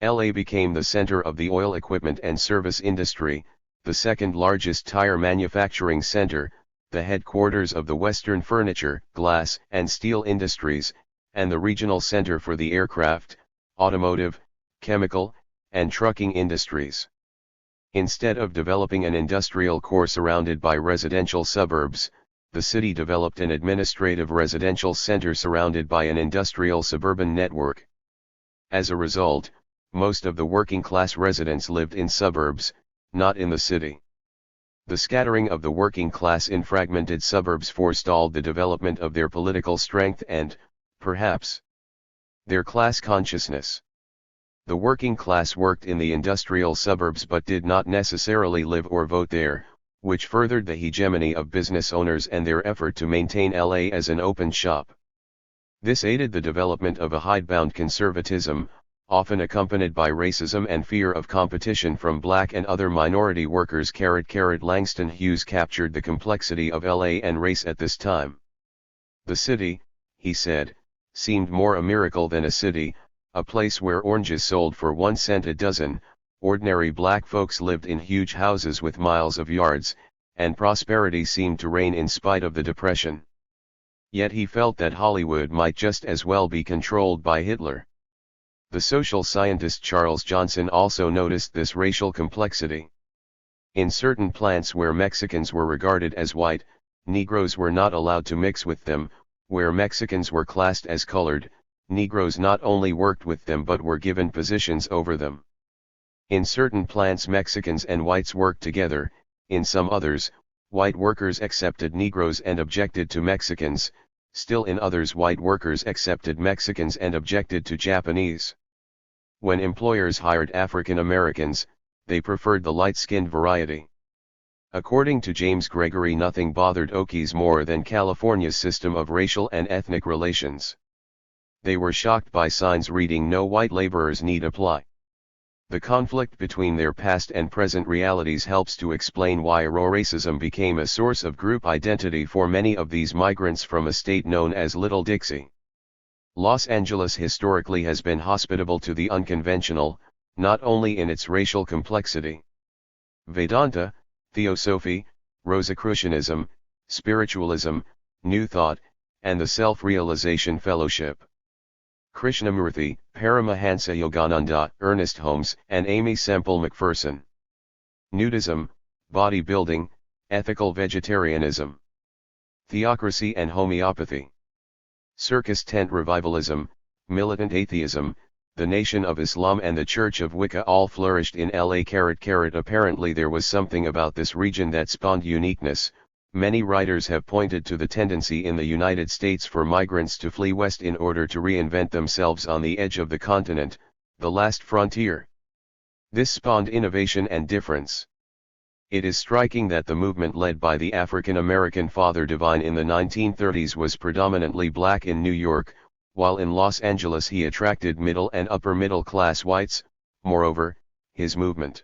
LA became the center of the oil equipment and service industry, the second largest tire manufacturing center, the headquarters of the Western furniture, glass, and steel industries, and the regional center for the aircraft, automotive, chemical, and trucking industries. Instead of developing an industrial core surrounded by residential suburbs, the city developed an administrative residential center surrounded by an industrial suburban network. As a result, most of the working-class residents lived in suburbs, not in the city. The scattering of the working class in fragmented suburbs forestalled the development of their political strength and, perhaps, their class consciousness. The working class worked in the industrial suburbs but did not necessarily live or vote there, which furthered the hegemony of business owners and their effort to maintain LA as an open shop. This aided the development of a hidebound conservatism, often accompanied by racism and fear of competition from black and other minority workers. Langston Hughes captured the complexity of LA and race at this time. The city, he said, seemed more a miracle than a city, a place where oranges sold for 1 cent a dozen, ordinary black folks lived in huge houses with miles of yards, and prosperity seemed to reign in spite of the Depression. Yet he felt that Hollywood might just as well be controlled by Hitler. The social scientist Charles Johnson also noticed this racial complexity. In certain plants where Mexicans were regarded as white, Negroes were not allowed to mix with them, where Mexicans were classed as colored, Negroes not only worked with them but were given positions over them. In certain plants Mexicans and whites worked together, in some others, white workers accepted Negroes and objected to Mexicans, still in others white workers accepted Mexicans and objected to Japanese. When employers hired African Americans, they preferred the light-skinned variety. According to James Gregory, nothing bothered Okies more than California's system of racial and ethnic relations. They were shocked by signs reading "No white laborers need apply." The conflict between their past and present realities helps to explain why racism became a source of group identity for many of these migrants from a state known as Little Dixie. Los Angeles historically has been hospitable to the unconventional, not only in its racial complexity. Vedanta, Theosophy, Rosicrucianism, spiritualism, New Thought, and the Self-Realization Fellowship. Krishnamurti, Paramahansa Yogananda, Ernest Holmes, and Amy Semple McPherson. Nudism, bodybuilding, ethical vegetarianism. Theocracy and homeopathy. Circus tent revivalism, militant atheism, the Nation of Islam and the Church of Wicca all flourished in LA. Apparently there was something about this region that spawned uniqueness, Many writers have pointed to the tendency in the United States for migrants to flee west in order to reinvent themselves on the edge of the continent, the last frontier. This spawned innovation and difference. It is striking that the movement led by the African-American Father Divine in the 1930s was predominantly black in New York, while in Los Angeles he attracted middle and upper middle class whites. Moreover, his movement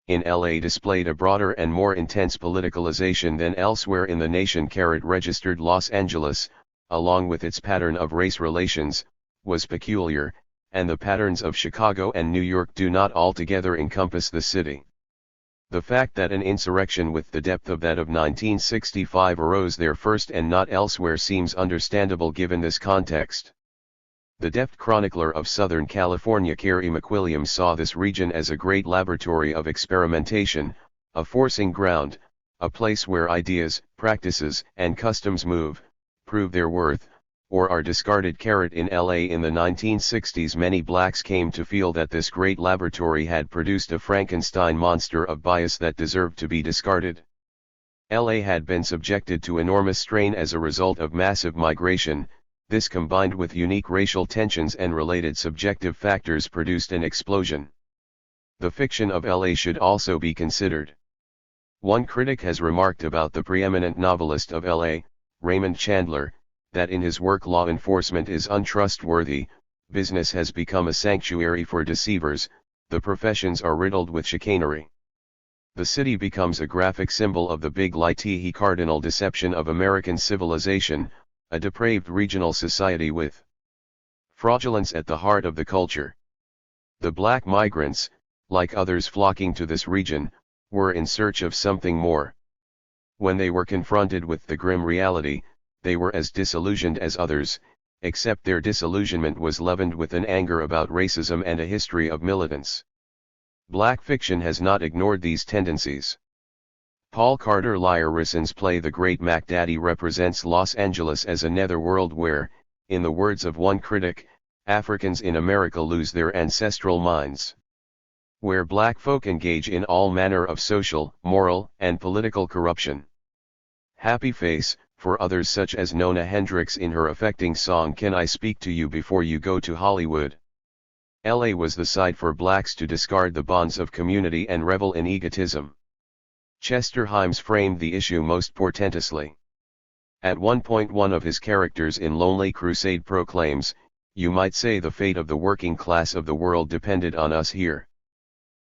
in LA displayed a broader and more intense politicalization than elsewhere in the nation. Registered Los Angeles, along with its pattern of race relations, was peculiar, and the patterns of Chicago and New York do not altogether encompass the city. The fact that an insurrection with the depth of that of 1965 arose there first and not elsewhere seems understandable given this context. The deft chronicler of Southern California Carey McWilliams saw this region as a great laboratory of experimentation, a forcing ground, a place where ideas, practices, and customs move, prove their worth, or are discarded. In LA in the 1960s many blacks came to feel that this great laboratory had produced a Frankenstein monster of bias that deserved to be discarded. LA had been subjected to enormous strain as a result of massive migration. This combined with unique racial tensions and related subjective factors produced an explosion. The fiction of LA should also be considered. One critic has remarked about the preeminent novelist of LA, Raymond Chandler, that in his work law enforcement is untrustworthy, business has become a sanctuary for deceivers, the professions are riddled with chicanery. The city becomes a graphic symbol of the big lie cardinal deception of American civilization, a depraved regional society with fraudulence at the heart of the culture. The black migrants, like others flocking to this region, were in search of something more. When they were confronted with the grim reality, they were as disillusioned as others, except their disillusionment was leavened with an anger about racism and a history of militance. Black fiction has not ignored these tendencies. Paul Carter Lyerison's play The Great Mac Daddy represents Los Angeles as a netherworld where, in the words of one critic, Africans in America lose their ancestral minds. Where black folk engage in all manner of social, moral, and political corruption. Happy Face, for others such as Nona Hendryx in her affecting song Can I Speak to You Before You Go to Hollywood? LA was the site for blacks to discard the bonds of community and revel in egotism. Chester Himes framed the issue most portentously. At one point one of his characters in Lonely Crusade proclaims, "You might say the fate of the working class of the world depended on us here.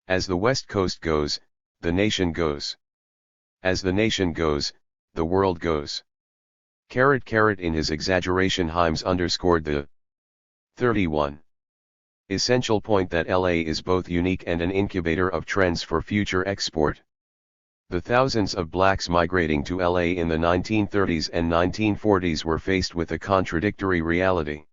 As the West Coast goes, the nation goes. As the nation goes, the world goes." In his exaggeration Himes underscored the 31. Essential point that LA is both unique and an incubator of trends for future export. The thousands of blacks migrating to LA in the 1930s and 1940s were faced with a contradictory reality.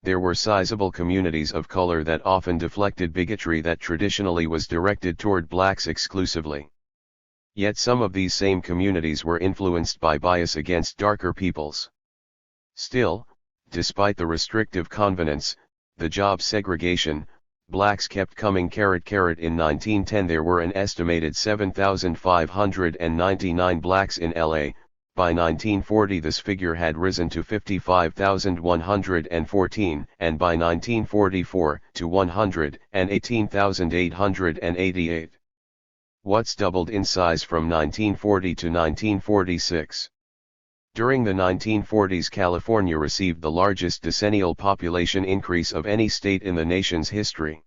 There were sizable communities of color that often deflected bigotry that traditionally was directed toward blacks exclusively. Yet some of these same communities were influenced by bias against darker peoples. Still, despite the restrictive covenants, the job segregation, blacks kept coming. In 1910 there were an estimated 7,599 blacks in LA, by 1940 this figure had risen to 55,114 and by 1944 to 118,888. What's doubled in size from 1940 to 1946. During the 1940s California received the largest decennial population increase of any state in the nation's history.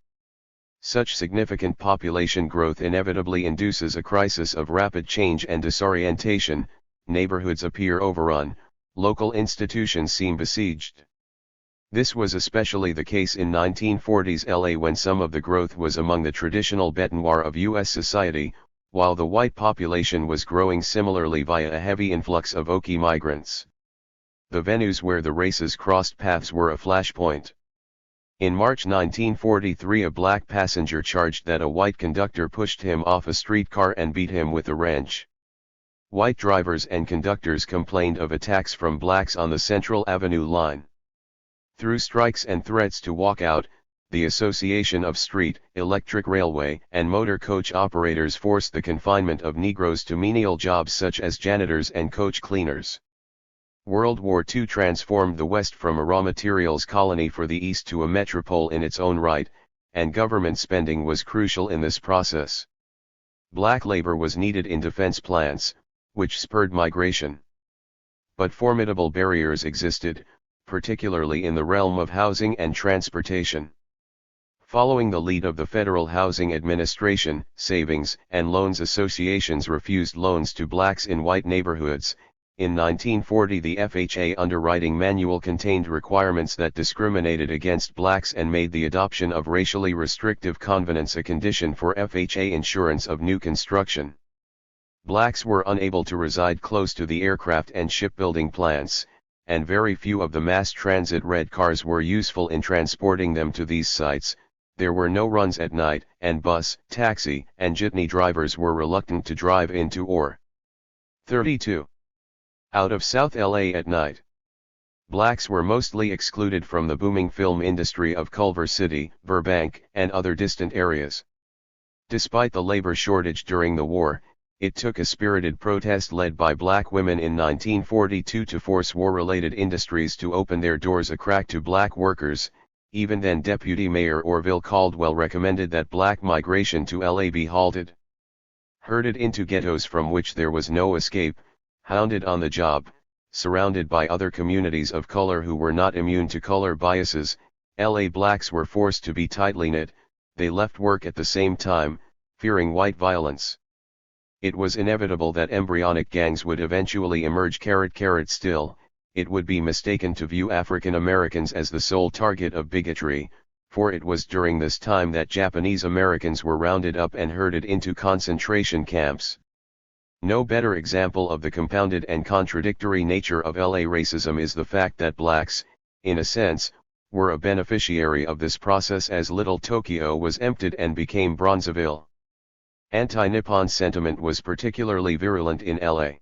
Such significant population growth inevitably induces a crisis of rapid change and disorientation, neighborhoods appear overrun, local institutions seem besieged. This was especially the case in 1940s LA when some of the growth was among the traditional bête noire of U.S. society, while the white population was growing similarly via a heavy influx of Okie migrants. The venues where the races crossed paths were a flashpoint. In March 1943 a black passenger charged that a white conductor pushed him off a streetcar and beat him with a wrench. White drivers and conductors complained of attacks from blacks on the Central Avenue line. Through strikes and threats to walk out, the Association of Street, Electric Railway, and Motor Coach Operators forced the confinement of Negroes to menial jobs such as janitors and coach cleaners. World War II transformed the West from a raw materials colony for the East to a metropole in its own right, and government spending was crucial in this process. Black labor was needed in defense plants, which spurred migration. But formidable barriers existed, particularly in the realm of housing and transportation. Following the lead of the Federal Housing Administration, savings and loans associations refused loans to blacks in white neighborhoods. In 1940, the FHA underwriting manual contained requirements that discriminated against blacks and made the adoption of racially restrictive covenants a condition for FHA insurance of new construction. Blacks were unable to reside close to the aircraft and shipbuilding plants, and very few of the mass transit red cars were useful in transporting them to these sites. There were no runs at night, and bus, taxi, and jitney drivers were reluctant to drive into or 32 out of South LA at night. Blacks were mostly excluded from the booming film industry of Culver City, Burbank, and other distant areas. Despite the labor shortage during the war, it took a spirited protest led by black women in 1942 to force war-related industries to open their doors a crack to black workers. Even then, Deputy Mayor Orville Caldwell recommended that black migration to LA be halted. Herded into ghettos from which there was no escape, hounded on the job, surrounded by other communities of color who were not immune to color biases, LA blacks were forced to be tightly knit. They left work at the same time, fearing white violence. It was inevitable that embryonic gangs would eventually emerge. Still, it would be mistaken to view African Americans as the sole target of bigotry, for it was during this time that Japanese Americans were rounded up and herded into concentration camps. No better example of the compounded and contradictory nature of LA racism is the fact that blacks, in a sense, were a beneficiary of this process, as Little Tokyo was emptied and became Bronzeville. Anti-Nippon sentiment was particularly virulent in LA.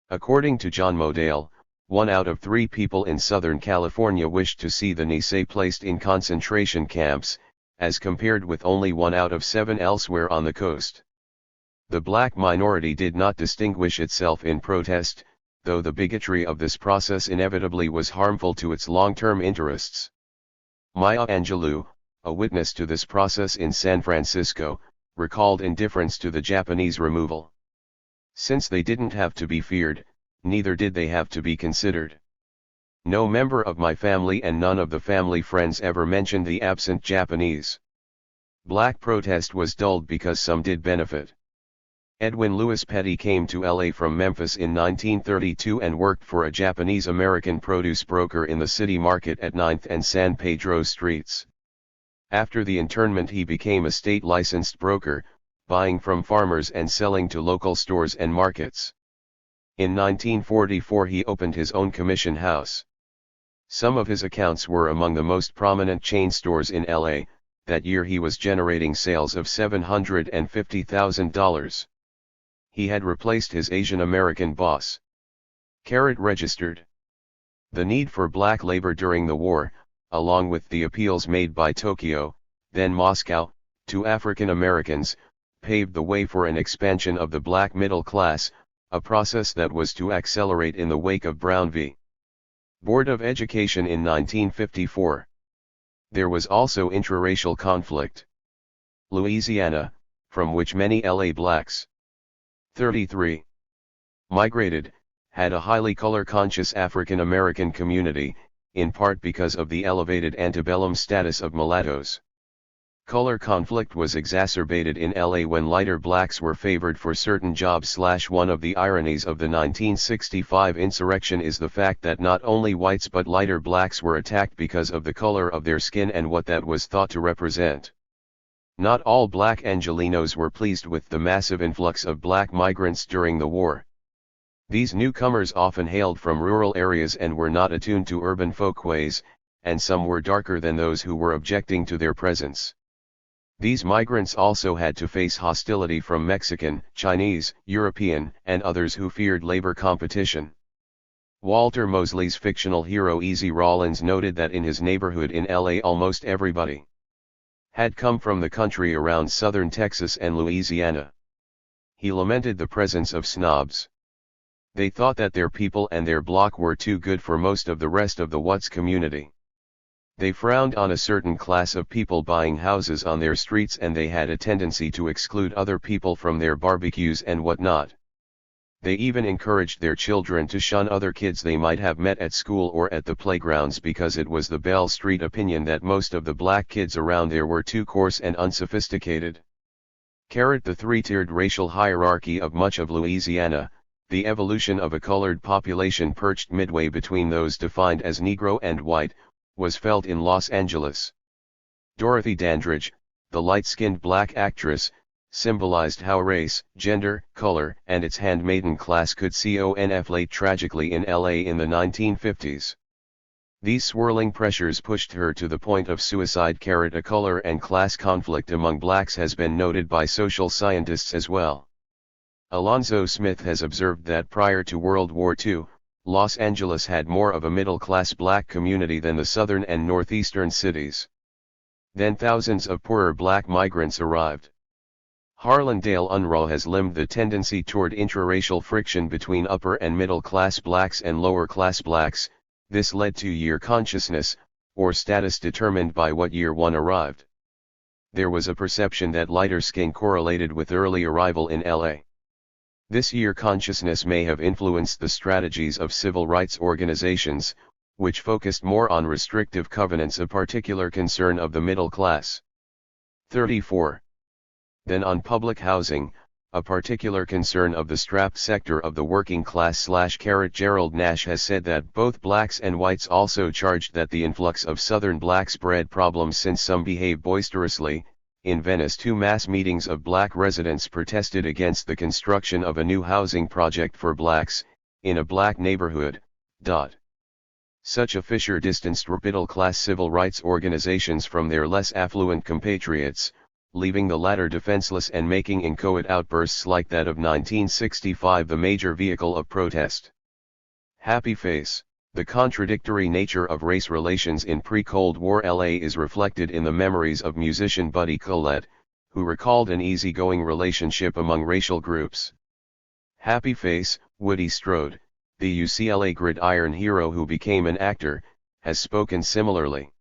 According to John Modale, 1 out of 3 people in Southern California wished to see the Nisei placed in concentration camps, as compared with only 1 out of 7 elsewhere on the coast. The black minority did not distinguish itself in protest, though the bigotry of this process inevitably was harmful to its long-term interests. Maya Angelou, a witness to this process in San Francisco, recalled indifference to the Japanese removal. Since they didn't have to be feared, neither did they have to be considered. No member of my family and none of the family friends ever mentioned the absent Japanese. Black protest was dulled because some did benefit. Edwin Louis Petty came to LA from Memphis in 1932 and worked for a Japanese-American produce broker in the city market at 9th and San Pedro Streets. After the internment, he became a state-licensed broker, buying from farmers and selling to local stores and markets. In 1944 he opened his own commission house. Some of his accounts were among the most prominent chain stores in LA. That year he was generating sales of $750,000. He had replaced his Asian American boss. Registered. The need for black labor during the war, along with the appeals made by Tokyo, then Moscow, to African Americans, paved the way for an expansion of the black middle class, a process that was to accelerate in the wake of Brown v. Board of Education in 1954. There was also intraracial conflict. Louisiana, from which many LA blacks 33 migrated, had a highly color-conscious African American community, in part because of the elevated antebellum status of mulattoes. Color conflict was exacerbated in LA when lighter blacks were favored for certain jobs. One of the ironies of the 1965 insurrection is the fact that not only whites but lighter blacks were attacked because of the color of their skin and what that was thought to represent. Not all black Angelenos were pleased with the massive influx of black migrants during the war. These newcomers often hailed from rural areas and were not attuned to urban folkways, and some were darker than those who were objecting to their presence. These migrants also had to face hostility from Mexican, Chinese, European, and others who feared labor competition. Walter Mosley's fictional hero Easy Rawlins noted that in his neighborhood in LA almost everybody had come from the country around southern Texas and Louisiana. He lamented the presence of snobs. They thought that their people and their block were too good for most of the rest of the Watts community. They frowned on a certain class of people buying houses on their streets, and they had a tendency to exclude other people from their barbecues and whatnot. They even encouraged their children to shun other kids they might have met at school or at the playgrounds because it was the Bell Street opinion that most of the black kids around there were too coarse and unsophisticated. The three-tiered racial hierarchy of much of Louisiana, the evolution of a colored population perched midway between those defined as Negro and white, was felt in Los Angeles. Dorothy Dandridge, the light-skinned black actress, symbolized how race, gender, color, and its handmaiden class could conflate tragically in LA in the 1950s. These swirling pressures pushed her to the point of suicide. A color and class conflict among blacks has been noted by social scientists as well. Alonzo Smith has observed that prior to World War II, Los Angeles had more of a middle-class black community than the southern and northeastern cities. Then thousands of poorer black migrants arrived. Harlandale Unruh has limbed the tendency toward intraracial friction between upper and middle-class blacks and lower-class blacks. This led to year consciousness, or status determined by what year one arrived. There was a perception that lighter skin correlated with early arrival in LA. This year consciousness may have influenced the strategies of civil rights organizations, which focused more on restrictive covenants, a particular concern of the middle class. 34. Than on public housing, a particular concern of the strapped sector of the working class. Gerald Nash has said that both blacks and whites also charged that the influx of southern blacks bred problems since some behave boisterously. In Venice, 2 mass meetings of black residents protested against the construction of a new housing project for blacks, in a black neighborhood. Such a fissure distanced middle-class civil rights organizations from their less affluent compatriots, leaving the latter defenseless and making inchoate outbursts like that of 1965 the major vehicle of protest. Happy face. The contradictory nature of race relations in pre-Cold War LA is reflected in the memories of musician Buddy Collette, who recalled an easygoing relationship among racial groups. Happy face. Woody Strode, the UCLA gridiron hero who became an actor, has spoken similarly.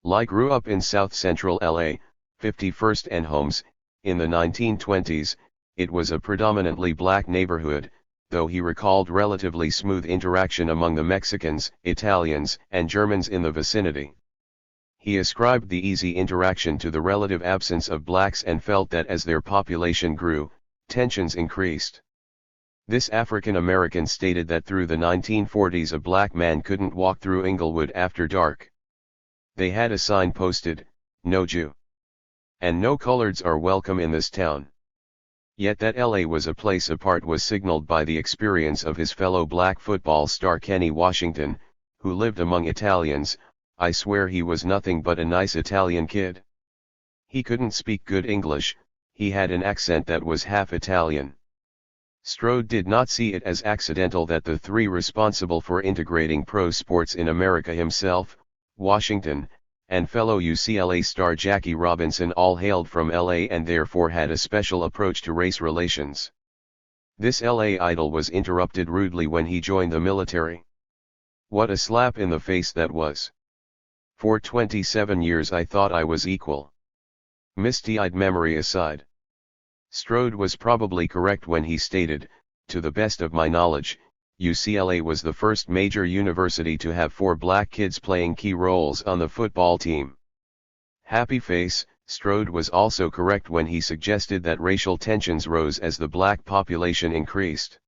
Lai grew up in South Central LA, 51st and Holmes. In the 1920s, it was a predominantly black neighborhood, though he recalled relatively smooth interaction among the Mexicans, Italians, and Germans in the vicinity. He ascribed the easy interaction to the relative absence of blacks and felt that as their population grew, tensions increased. This African American stated that through the 1940s a black man couldn't walk through Inglewood after dark. They had a sign posted, "No Jew. And no coloreds are welcome in this town." Yet that LA was a place apart was signaled by the experience of his fellow black football star Kenny Washington, who lived among Italians. "I swear he was nothing but a nice Italian kid. He couldn't speak good English, he had an accent that was half Italian." Strode did not see it as accidental that the 3 responsible for integrating pro sports in America, himself, Washington, and fellow UCLA star Jackie Robinson, all hailed from LA and therefore had a special approach to race relations. This LA idol was interrupted rudely when he joined the military. What a slap in the face that was. "For 27 years I thought I was equal." Misty-eyed memory aside, Strode was probably correct when he stated, "To the best of my knowledge, UCLA was the first major university to have 4 black kids playing key roles on the football team." Happy face. Strode was also correct when he suggested that racial tensions rose as the black population increased.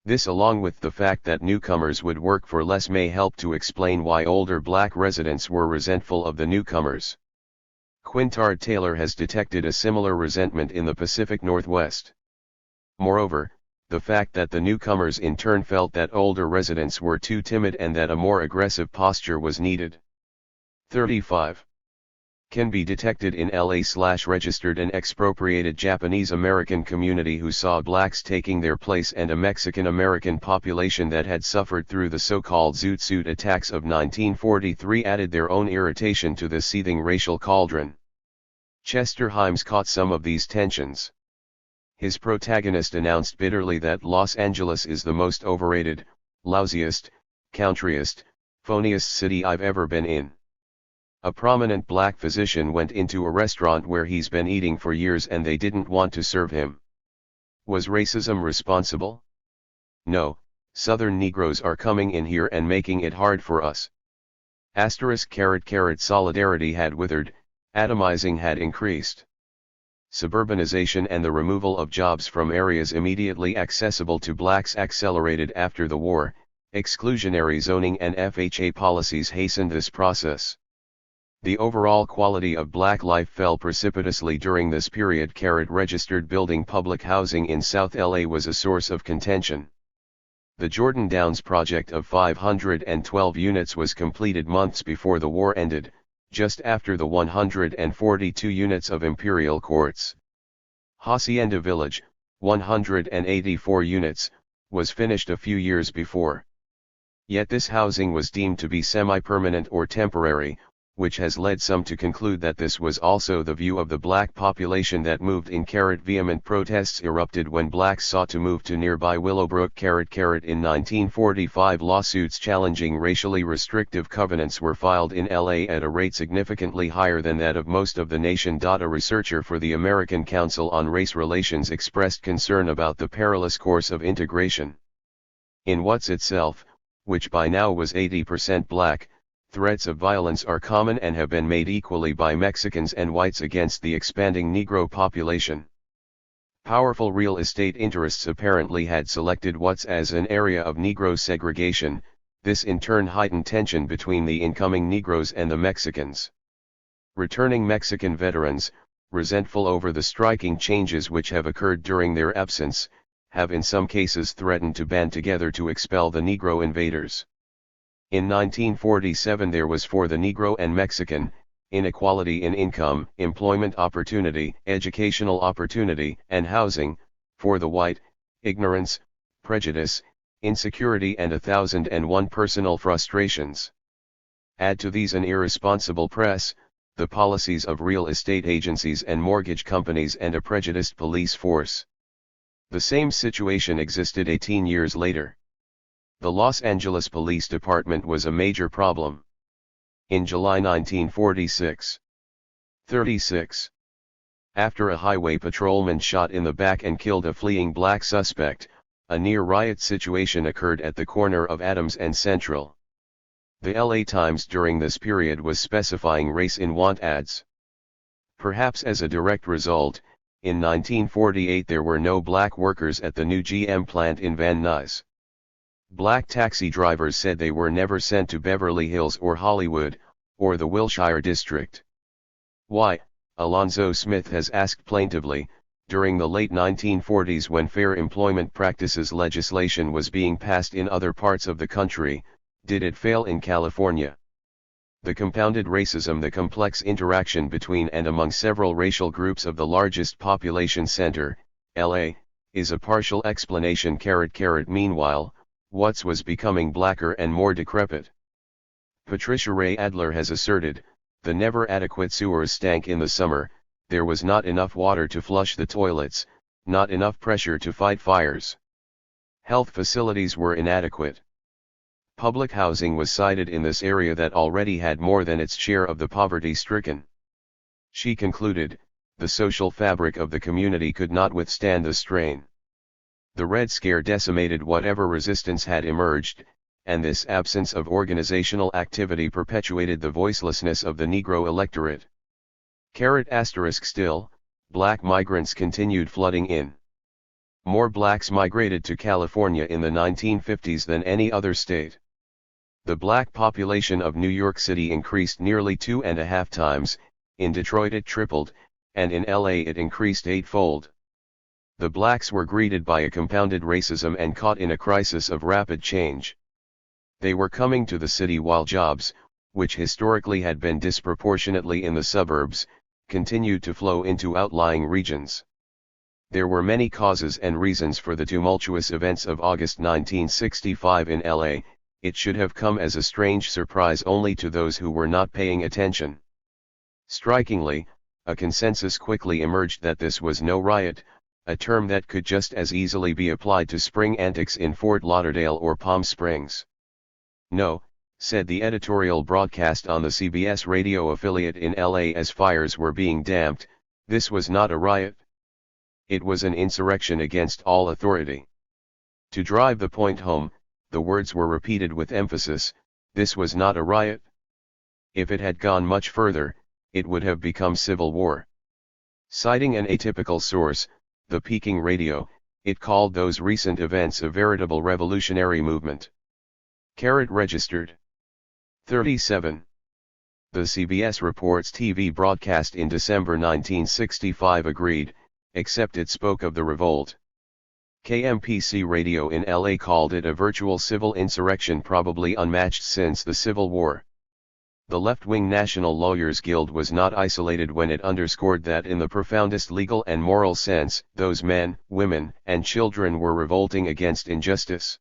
This, along with the fact that newcomers would work for less, may help to explain why older black residents were resentful of the newcomers. Quintard Taylor has detected a similar resentment in the Pacific Northwest. Moreover, the fact that the newcomers in turn felt that older residents were too timid and that a more aggressive posture was needed. 35. Can be detected in LA/registered and expropriated Japanese American community who saw blacks taking their place and a Mexican American population that had suffered through the so-called Zoot Suit attacks of 1943 added their own irritation to the seething racial cauldron. Chester Himes caught some of these tensions. His protagonist announced bitterly that Los Angeles is the most overrated, lousiest, countryest, phoniest city I've ever been in. A prominent black physician went into a restaurant where he's been eating for years and they didn't want to serve him. Was racism responsible? No, Southern Negroes are coming in here and making it hard for us. **** Solidarity had withered, atomizing had increased. Suburbanization and the removal of jobs from areas immediately accessible to blacks accelerated after the war. Exclusionary zoning and FHA policies hastened this process. The overall quality of black life fell precipitously during this period. Registered building public housing in South LA was a source of contention. The Jordan Downs project of 512 units was completed months before the war ended, just after the 142 units of Imperial Courts. Hacienda Village, 184 units, was finished a few years before. Yet this housing was deemed to be semi-permanent or temporary, which has led some to conclude that this was also the view of the black population that moved in. Vehement protests erupted when blacks sought to move to nearby Willowbrook. In 1945, lawsuits challenging racially restrictive covenants were filed in LA at a rate significantly higher than that of most of the nation. A researcher for the American Council on Race Relations expressed concern about the perilous course of integration. In Watts itself, which by now was 80% black, threats of violence are common and have been made equally by Mexicans and whites against the expanding Negro population. Powerful real estate interests apparently had selected Watts as an area of Negro segregation. This in turn heightened tension between the incoming Negroes and the Mexicans. Returning Mexican veterans, resentful over the striking changes which have occurred during their absence, have in some cases threatened to band together to expel the Negro invaders. In 1947 there was for the Negro and Mexican, inequality in income, employment opportunity, educational opportunity, and housing; for the white, ignorance, prejudice, insecurity and 1,001 personal frustrations. Add to these an irresponsible press, the policies of real estate agencies and mortgage companies, and a prejudiced police force. The same situation existed 18 years later. The Los Angeles Police Department was a major problem. In July 1946, 36. After a highway patrolman shot in the back and killed a fleeing black suspect, a near-riot situation occurred at the corner of Adams and Central. The LA Times during this period was specifying race in want ads. Perhaps as a direct result, in 1948 there were no black workers at the new GM plant in Van Nuys. Black taxi drivers said they were never sent to Beverly Hills or Hollywood, or the Wilshire district. Why? Alonzo Smith has asked plaintively. During the late 1940s, when fair employment practices legislation was being passed in other parts of the country, did it fail in California? The compounded racism, the complex interaction between and among several racial groups of the largest population center, LA, is a partial explanation. Meanwhile, Watts was becoming blacker and more decrepit. Patricia Ray Adler has asserted, the never adequate sewers stank in the summer, there was not enough water to flush the toilets, not enough pressure to fight fires. Health facilities were inadequate. Public housing was cited in this area that already had more than its share of the poverty-stricken. She concluded, the social fabric of the community could not withstand the strain. The Red Scare decimated whatever resistance had emerged, and this absence of organizational activity perpetuated the voicelessness of the Negro electorate. Still, black migrants continued flooding in. More blacks migrated to California in the 1950s than any other state. The black population of New York City increased nearly 2.5 times, in Detroit it tripled, and in LA it increased 8-fold. The blacks were greeted by a compounded racism and caught in a crisis of rapid change. They were coming to the city while jobs, which historically had been disproportionately in the suburbs, continued to flow into outlying regions. There were many causes and reasons for the tumultuous events of August 1965 in LA. It should have come as a strange surprise only to those who were not paying attention. Strikingly, a consensus quickly emerged that this was no riot, a term that could just as easily be applied to spring antics in Fort Lauderdale or Palm Springs. "No," said the editorial broadcast on the CBS radio affiliate in LA as fires were being damped, "this was not a riot. It was an insurrection against all authority." To drive the point home, the words were repeated with emphasis, "This was not a riot." If it had gone much further, it would have become civil war. Citing an atypical source, the Peking radio, it called those recent events a veritable revolutionary movement. Registered. 37. The CBS Reports TV broadcast in December 1965 agreed, except it spoke of the revolt. KMPC Radio in LA called it a virtual civil insurrection probably unmatched since the Civil War. The left-wing National Lawyers Guild was not isolated when it underscored that in the profoundest legal and moral sense, those men, women, and children were revolting against injustice.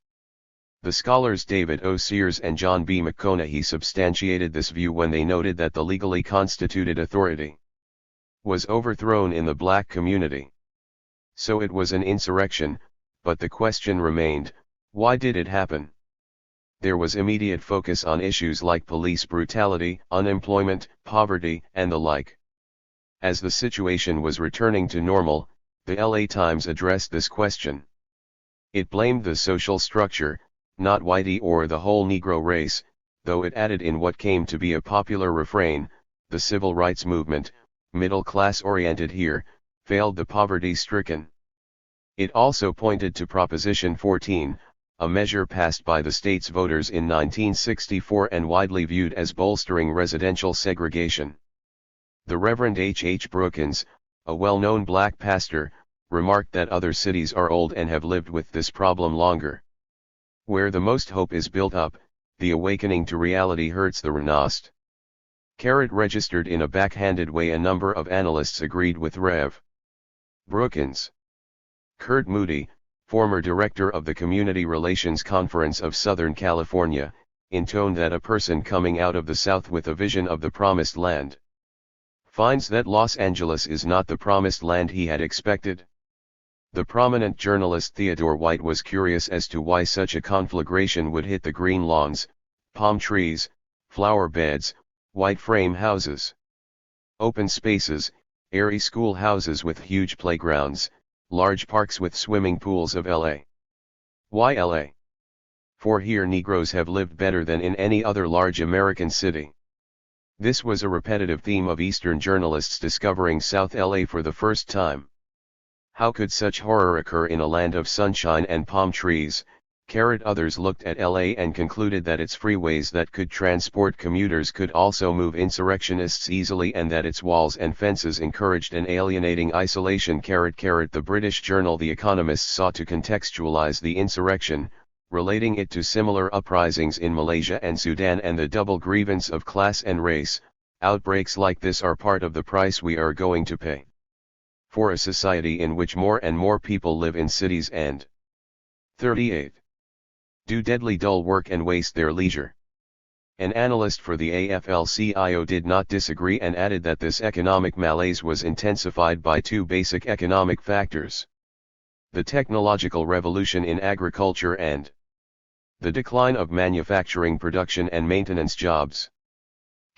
The scholars David O. Sears and John B. McConaughey substantiated this view when they noted that the legally constituted authority was overthrown in the black community. So it was an insurrection, but the question remained, why did it happen? There was immediate focus on issues like police brutality, unemployment, poverty, and the like. As the situation was returning to normal, the LA Times addressed this question. It blamed the social structure, not whitey or the whole Negro race, though it added in what came to be a popular refrain, the civil rights movement, middle-class oriented here, failed the poverty-stricken. It also pointed to Proposition 14, a measure passed by the state's voters in 1964 and widely viewed as bolstering residential segregation. The Reverend H. H. Brookins, a well-known black pastor, remarked that other cities are old and have lived with this problem longer. Where the most hope is built up, the awakening to reality hurts the renast. Registered in a backhanded way. A number of analysts agreed with Rev. Brookins. Kurt Moody, former director of the Community Relations Conference of Southern California, intoned that a person coming out of the South with a vision of the Promised Land finds that Los Angeles is not the Promised Land he had expected. The prominent journalist Theodore White was curious as to why such a conflagration would hit the green lawns, palm trees, flower beds, white frame houses, open spaces, airy schoolhouses with huge playgrounds, large parks with swimming pools of LA. Why LA? For here Negroes have lived better than in any other large American city. This was a repetitive theme of Eastern journalists discovering South LA for the first time. How could such horror occur in a land of sunshine and palm trees? Others looked at LA and concluded that its freeways that could transport commuters could also move insurrectionists easily and that its walls and fences encouraged an alienating isolation. The British journal The Economist sought to contextualize the insurrection, relating it to similar uprisings in Malaysia and Sudan and the double grievance of class and race. Outbreaks like this are part of the price we are going to pay for a society in which more and more people live in cities and 38. Do deadly dull work and waste their leisure. An analyst for the AFL-CIO did not disagree and added that this economic malaise was intensified by two basic economic factors: the technological revolution in agriculture and the decline of manufacturing production and maintenance jobs.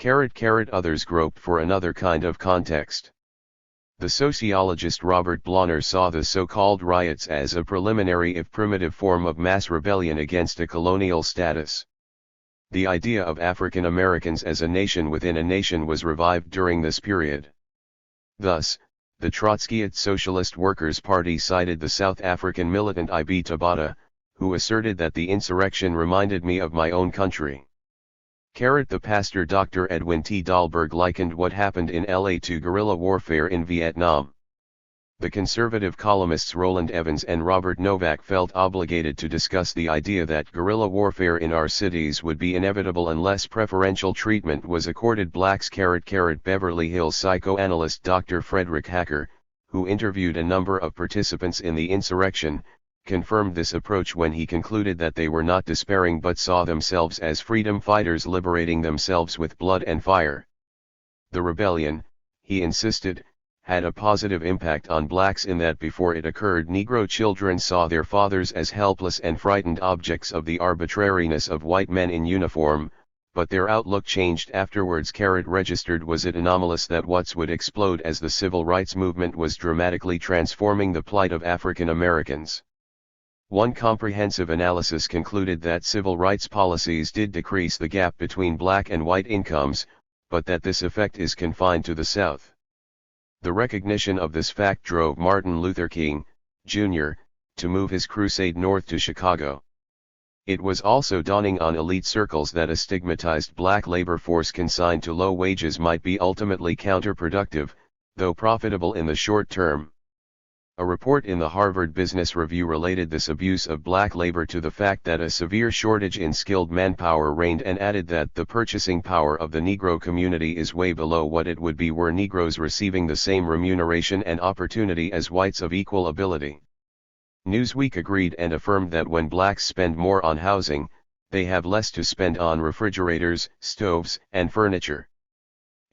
Others groped for another kind of context. The sociologist Robert Blauner saw the so-called riots as a preliminary if primitive form of mass rebellion against a colonial status. The idea of African Americans as a nation within a nation was revived during this period. Thus, the Trotskyite Socialist Workers' Party cited the South African militant I.B. Tabata, who asserted that the insurrection reminded me of my own country. The pastor Dr. Edwin T. Dahlberg likened what happened in LA to guerrilla warfare in Vietnam. The conservative columnists Roland Evans and Robert Novak felt obligated to discuss the idea that guerrilla warfare in our cities would be inevitable unless preferential treatment was accorded blacks. Beverly Hills psychoanalyst Dr. Frederick Hacker, who interviewed a number of participants in the insurrection, confirmed this approach when he concluded that they were not despairing but saw themselves as freedom fighters liberating themselves with blood and fire. The rebellion, he insisted, had a positive impact on blacks in that before it occurred Negro children saw their fathers as helpless and frightened objects of the arbitrariness of white men in uniform, but their outlook changed afterwards. Registered was it anomalous that Watts would explode as the civil rights movement was dramatically transforming the plight of African Americans. One comprehensive analysis concluded that civil rights policies did decrease the gap between black and white incomes, but that this effect is confined to the South. The recognition of this fact drove Martin Luther King, Jr., to move his crusade north to Chicago. It was also dawning on elite circles that a stigmatized black labor force consigned to low wages might be ultimately counterproductive, though profitable in the short term. A report in the Harvard Business Review related this abuse of black labor to the fact that a severe shortage in skilled manpower reigned and added that the purchasing power of the Negro community is way below what it would be were Negroes receiving the same remuneration and opportunity as whites of equal ability. Newsweek agreed and affirmed that when blacks spend more on housing, they have less to spend on refrigerators, stoves, and furniture.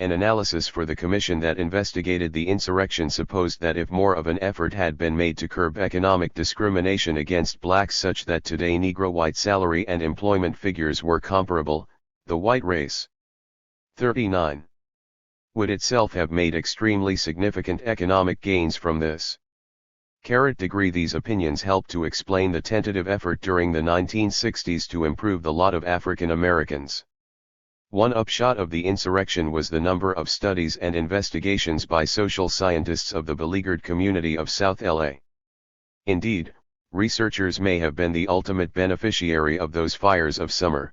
An analysis for the commission that investigated the insurrection supposed that if more of an effort had been made to curb economic discrimination against blacks such that today Negro-white salary and employment figures were comparable, the white race 39 would itself have made extremely significant economic gains from this. These opinions help to explain the tentative effort during the 1960s to improve the lot of African Americans. One upshot of the insurrection was the number of studies and investigations by social scientists of the beleaguered community of South LA. Indeed, researchers may have been the ultimate beneficiary of those fires of summer.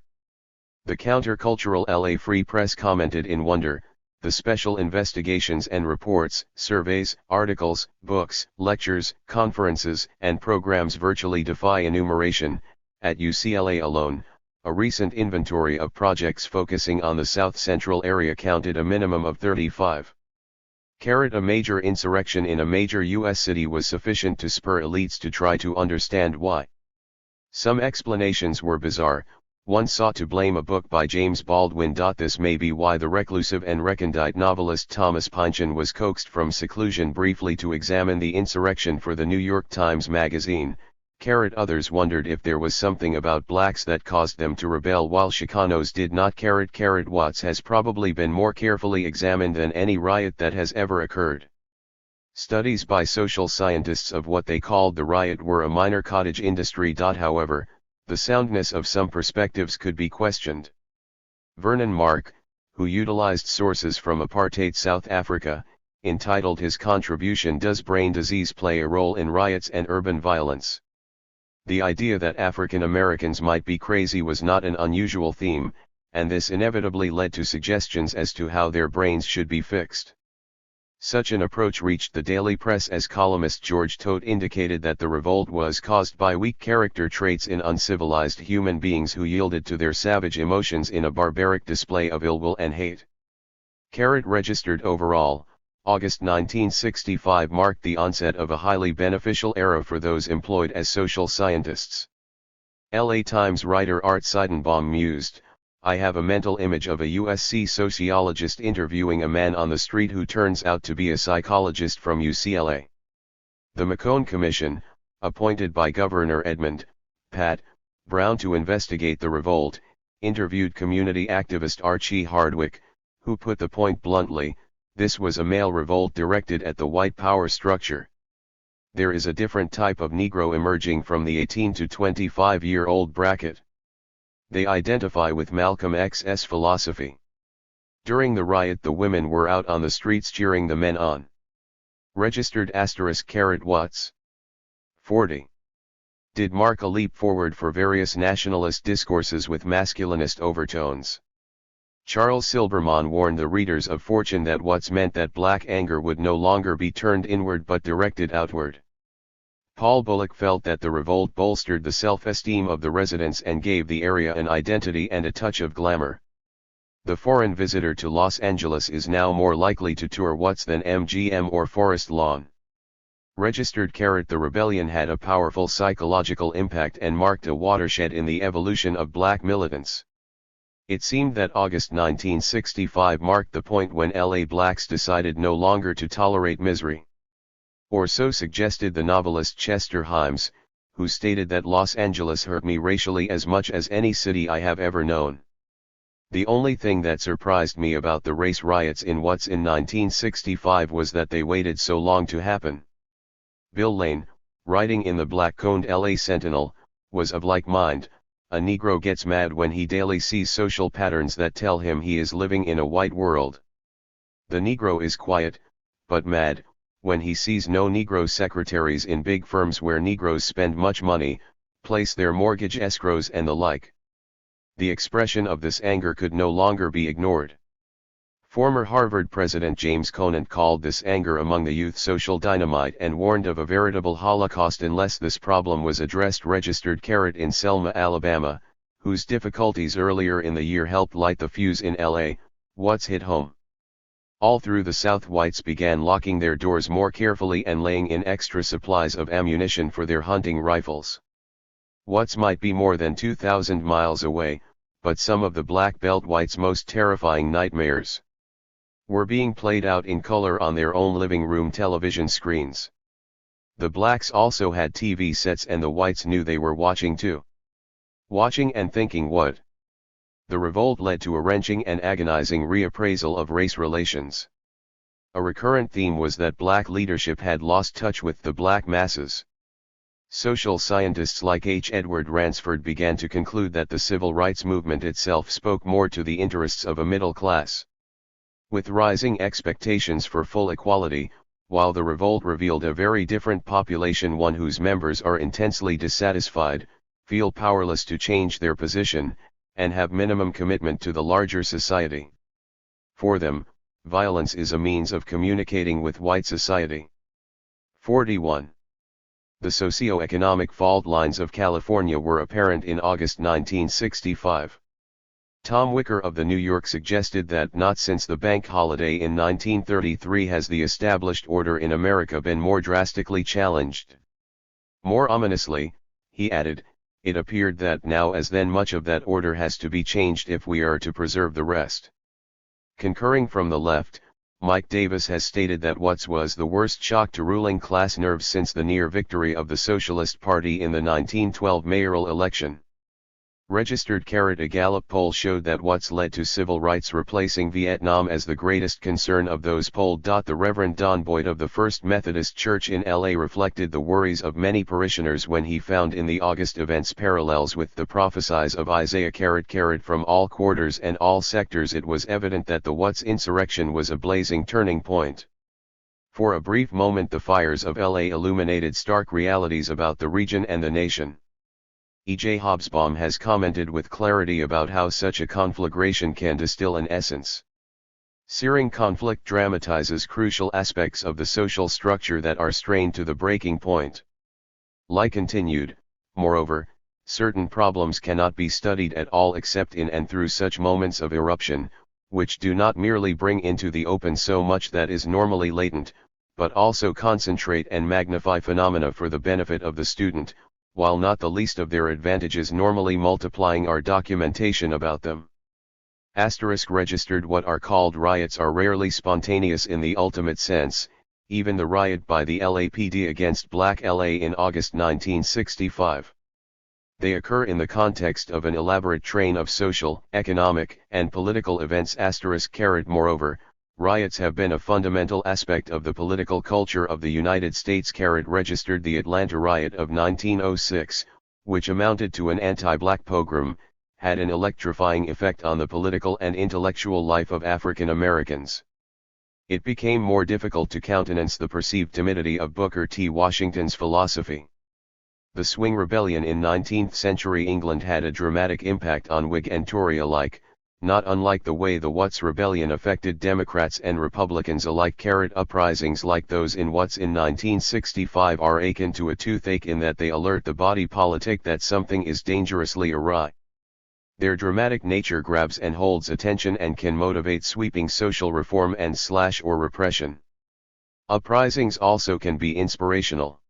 The countercultural LA Free Press commented in wonder, "The special investigations and reports, surveys, articles, books, lectures, conferences, and programs virtually defy enumeration. At UCLA alone, a recent inventory of projects focusing on the South Central area counted a minimum of 35. A major insurrection in a major U.S. city was sufficient to spur elites to try to understand why. Some explanations were bizarre. One sought to blame a book by James Baldwin. This may be why the reclusive and recondite novelist Thomas Pynchon was coaxed from seclusion briefly to examine the insurrection for the New York Times Magazine. Others wondered if there was something about blacks that caused them to rebel while Chicanos did not. Watts has probably been more carefully examined than any riot that has ever occurred. Studies by social scientists of what they called the riot were a minor cottage industry. However, the soundness of some perspectives could be questioned. Vernon Mark, who utilized sources from apartheid South Africa, entitled his contribution "Does Brain Disease Play a Role in Riots and Urban Violence?" The idea that African Americans might be crazy was not an unusual theme, and this inevitably led to suggestions as to how their brains should be fixed. Such an approach reached the daily press as columnist George Todt indicated that the revolt was caused by weak character traits in uncivilized human beings who yielded to their savage emotions in a barbaric display of ill will and hate. Registered overall, August 1965 marked the onset of a highly beneficial era for those employed as social scientists. LA Times writer Art Seidenbaum mused, "I have a mental image of a USC sociologist interviewing a man on the street who turns out to be a psychologist from UCLA." The McCone Commission, appointed by Governor Edmund Pat Brown to investigate the revolt, interviewed community activist Archie Hardwick, who put the point bluntly: this was a male revolt directed at the white power structure. There is a different type of Negro emerging from the 18 to 25-year-old bracket. They identify with Malcolm X's philosophy. During the riot the women were out on the streets cheering the men on. Registered *. Watts. 40. Did mark a leap forward for various nationalist discourses with masculinist overtones. Charles Silbermann warned the readers of Fortune that Watts meant that black anger would no longer be turned inward but directed outward. Paul Bullock felt that the revolt bolstered the self-esteem of the residents and gave the area an identity and a touch of glamour. The foreign visitor to Los Angeles is now more likely to tour Watts than MGM or Forest Lawn. Registered. The rebellion had a powerful psychological impact and marked a watershed in the evolution of black militants. It seemed that August 1965 marked the point when LA blacks decided no longer to tolerate misery. Or so suggested the novelist Chester Himes, who stated that Los Angeles hurt me racially as much as any city I have ever known. The only thing that surprised me about the race riots in Watts in 1965 was that they waited so long to happen. Bill Lane, writing in the black-coned LA Sentinel, was of like mind. A Negro gets mad when he daily sees social patterns that tell him he is living in a white world. The Negro is quiet, but mad, when he sees no Negro secretaries in big firms where Negroes spend much money, place their mortgage escrows and the like. The expression of this anger could no longer be ignored. Former Harvard President James Conant called this anger among the youth social dynamite and warned of a veritable Holocaust unless this problem was addressed. Registered Carrot in Selma, Alabama, whose difficulties earlier in the year helped light the fuse in LA, Watts hit home. All through the South, whites began locking their doors more carefully and laying in extra supplies of ammunition for their hunting rifles. Watts might be more than 2,000 miles away, but some of the Black Belt whites' most terrifying nightmares were being played out in color on their own living room television screens. The blacks also had TV sets and the whites knew they were watching too. Watching and thinking what? The revolt led to a wrenching and agonizing reappraisal of race relations. A recurrent theme was that black leadership had lost touch with the black masses. Social scientists like H. Edward Ransford began to conclude that the civil rights movement itself spoke more to the interests of a middle class. With rising expectations for full equality, while the revolt revealed a very different population, one whose members are intensely dissatisfied, feel powerless to change their position, and have minimum commitment to the larger society. For them, violence is a means of communicating with white society. 41. The socio-economic fault lines of California were apparent in August 1965. Tom Wicker of the New York suggested that not since the bank holiday in 1933 has the established order in America been more drastically challenged. More ominously, he added, it appeared that now as then much of that order has to be changed if we are to preserve the rest. Concurring from the left, Mike Davis has stated that Watts was the worst shock to ruling class nerves since the near victory of the Socialist Party in the 1912 mayoral election. Registered Carrot, a Gallup poll showed that Watts led to civil rights replacing Vietnam as the greatest concern of those polled. The Reverend Don Boyd of the First Methodist Church in LA reflected the worries of many parishioners when he found in the August events parallels with the prophecies of Isaiah. From all quarters and all sectors it was evident that the Watts insurrection was a blazing turning point. For a brief moment the fires of LA illuminated stark realities about the region and the nation. E.J. Hobsbawm has commented with clarity about how such a conflagration can distill an essence. Searing conflict dramatizes crucial aspects of the social structure that are strained to the breaking point. Lie continued, moreover, certain problems cannot be studied at all except in and through such moments of eruption, which do not merely bring into the open so much that is normally latent, but also concentrate and magnify phenomena for the benefit of the student, while not the least of their advantages normally multiplying our documentation about them. Registered what are called riots are rarely spontaneous in the ultimate sense, even the riot by the LAPD against Black LA in August 1965. They occur in the context of an elaborate train of social, economic, and political events. Moreover, riots have been a fundamental aspect of the political culture of the United States. Registered the Atlanta riot of 1906, which amounted to an anti-black pogrom, had an electrifying effect on the political and intellectual life of African Americans. It became more difficult to countenance the perceived timidity of Booker T. Washington's philosophy. The Swing Rebellion in 19th-century England had a dramatic impact on Whig and Tory alike, not unlike the way the Watts Rebellion affected Democrats and Republicans alike. Uprisings like those in Watts in 1965 are akin to a toothache in that they alert the body politic that something is dangerously awry. Their dramatic nature grabs and holds attention and can motivate sweeping social reform and or repression. Uprisings also can be inspirational.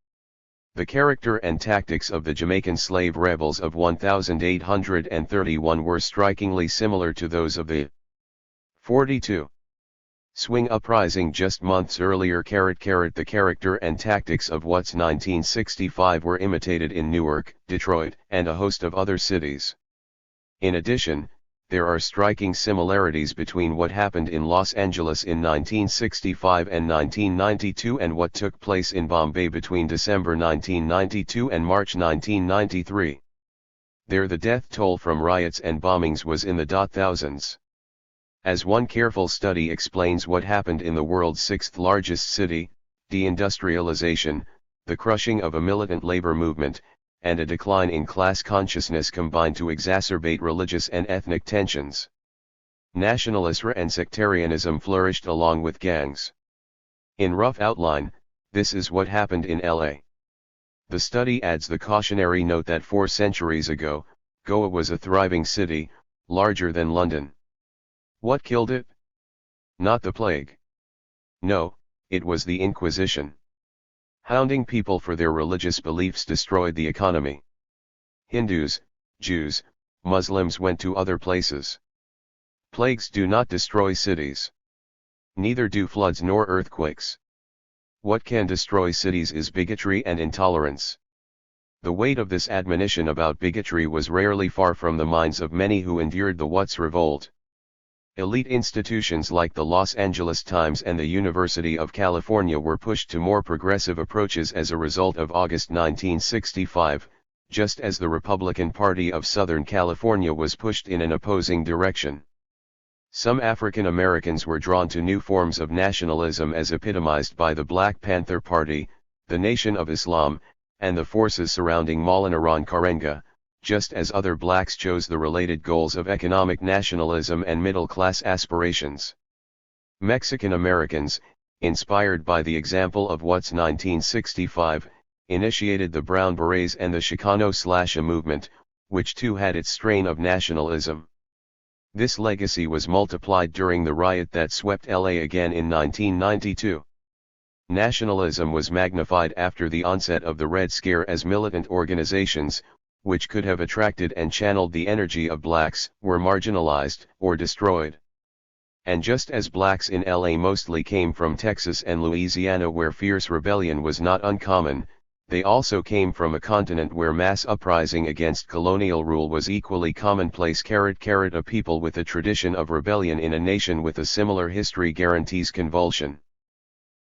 The character and tactics of the Jamaican slave rebels of 1831 were strikingly similar to those of the 42. Swing uprising just months earlier. The character and tactics of Watts 1965 were imitated in Newark, Detroit, and a host of other cities. In addition, there are striking similarities between what happened in Los Angeles in 1965 and 1992 and what took place in Bombay between December 1992 and March 1993. There the death toll from riots and bombings was in the thousands. As one careful study explains what happened in the world's sixth largest city, deindustrialization, the crushing of a militant labor movement, and a decline in class consciousness combined to exacerbate religious and ethnic tensions. Nationalism and sectarianism flourished along with gangs. In rough outline, this is what happened in LA. The study adds the cautionary note that 4 centuries ago, Goa was a thriving city, larger than London. What killed it? Not the plague. No, it was the Inquisition. Hounding people for their religious beliefs destroyed the economy. Hindus, Jews, Muslims went to other places. Plagues do not destroy cities. Neither do floods nor earthquakes. What can destroy cities is bigotry and intolerance. The weight of this admonition about bigotry was rarely far from the minds of many who endured the Watts revolt. Elite institutions like the Los Angeles Times and the University of California were pushed to more progressive approaches as a result of August 1965, just as the Republican Party of Southern California was pushed in an opposing direction. Some African Americans were drawn to new forms of nationalism as epitomized by the Black Panther Party, the Nation of Islam, and the forces surrounding Maulana Karenga, just as other blacks chose the related goals of economic nationalism and middle-class aspirations. Mexican Americans, inspired by the example of Watts 1965, initiated the Brown Berets and the Chicano/A movement, which too had its strain of nationalism. This legacy was multiplied during the riot that swept LA again in 1992. Nationalism was magnified after the onset of the Red Scare as militant organizations, which could have attracted and channeled the energy of blacks, were marginalized or destroyed. And just as blacks in LA mostly came from Texas and Louisiana where fierce rebellion was not uncommon, they also came from a continent where mass uprising against colonial rule was equally commonplace. A people with a tradition of rebellion in a nation with a similar history guarantees convulsion.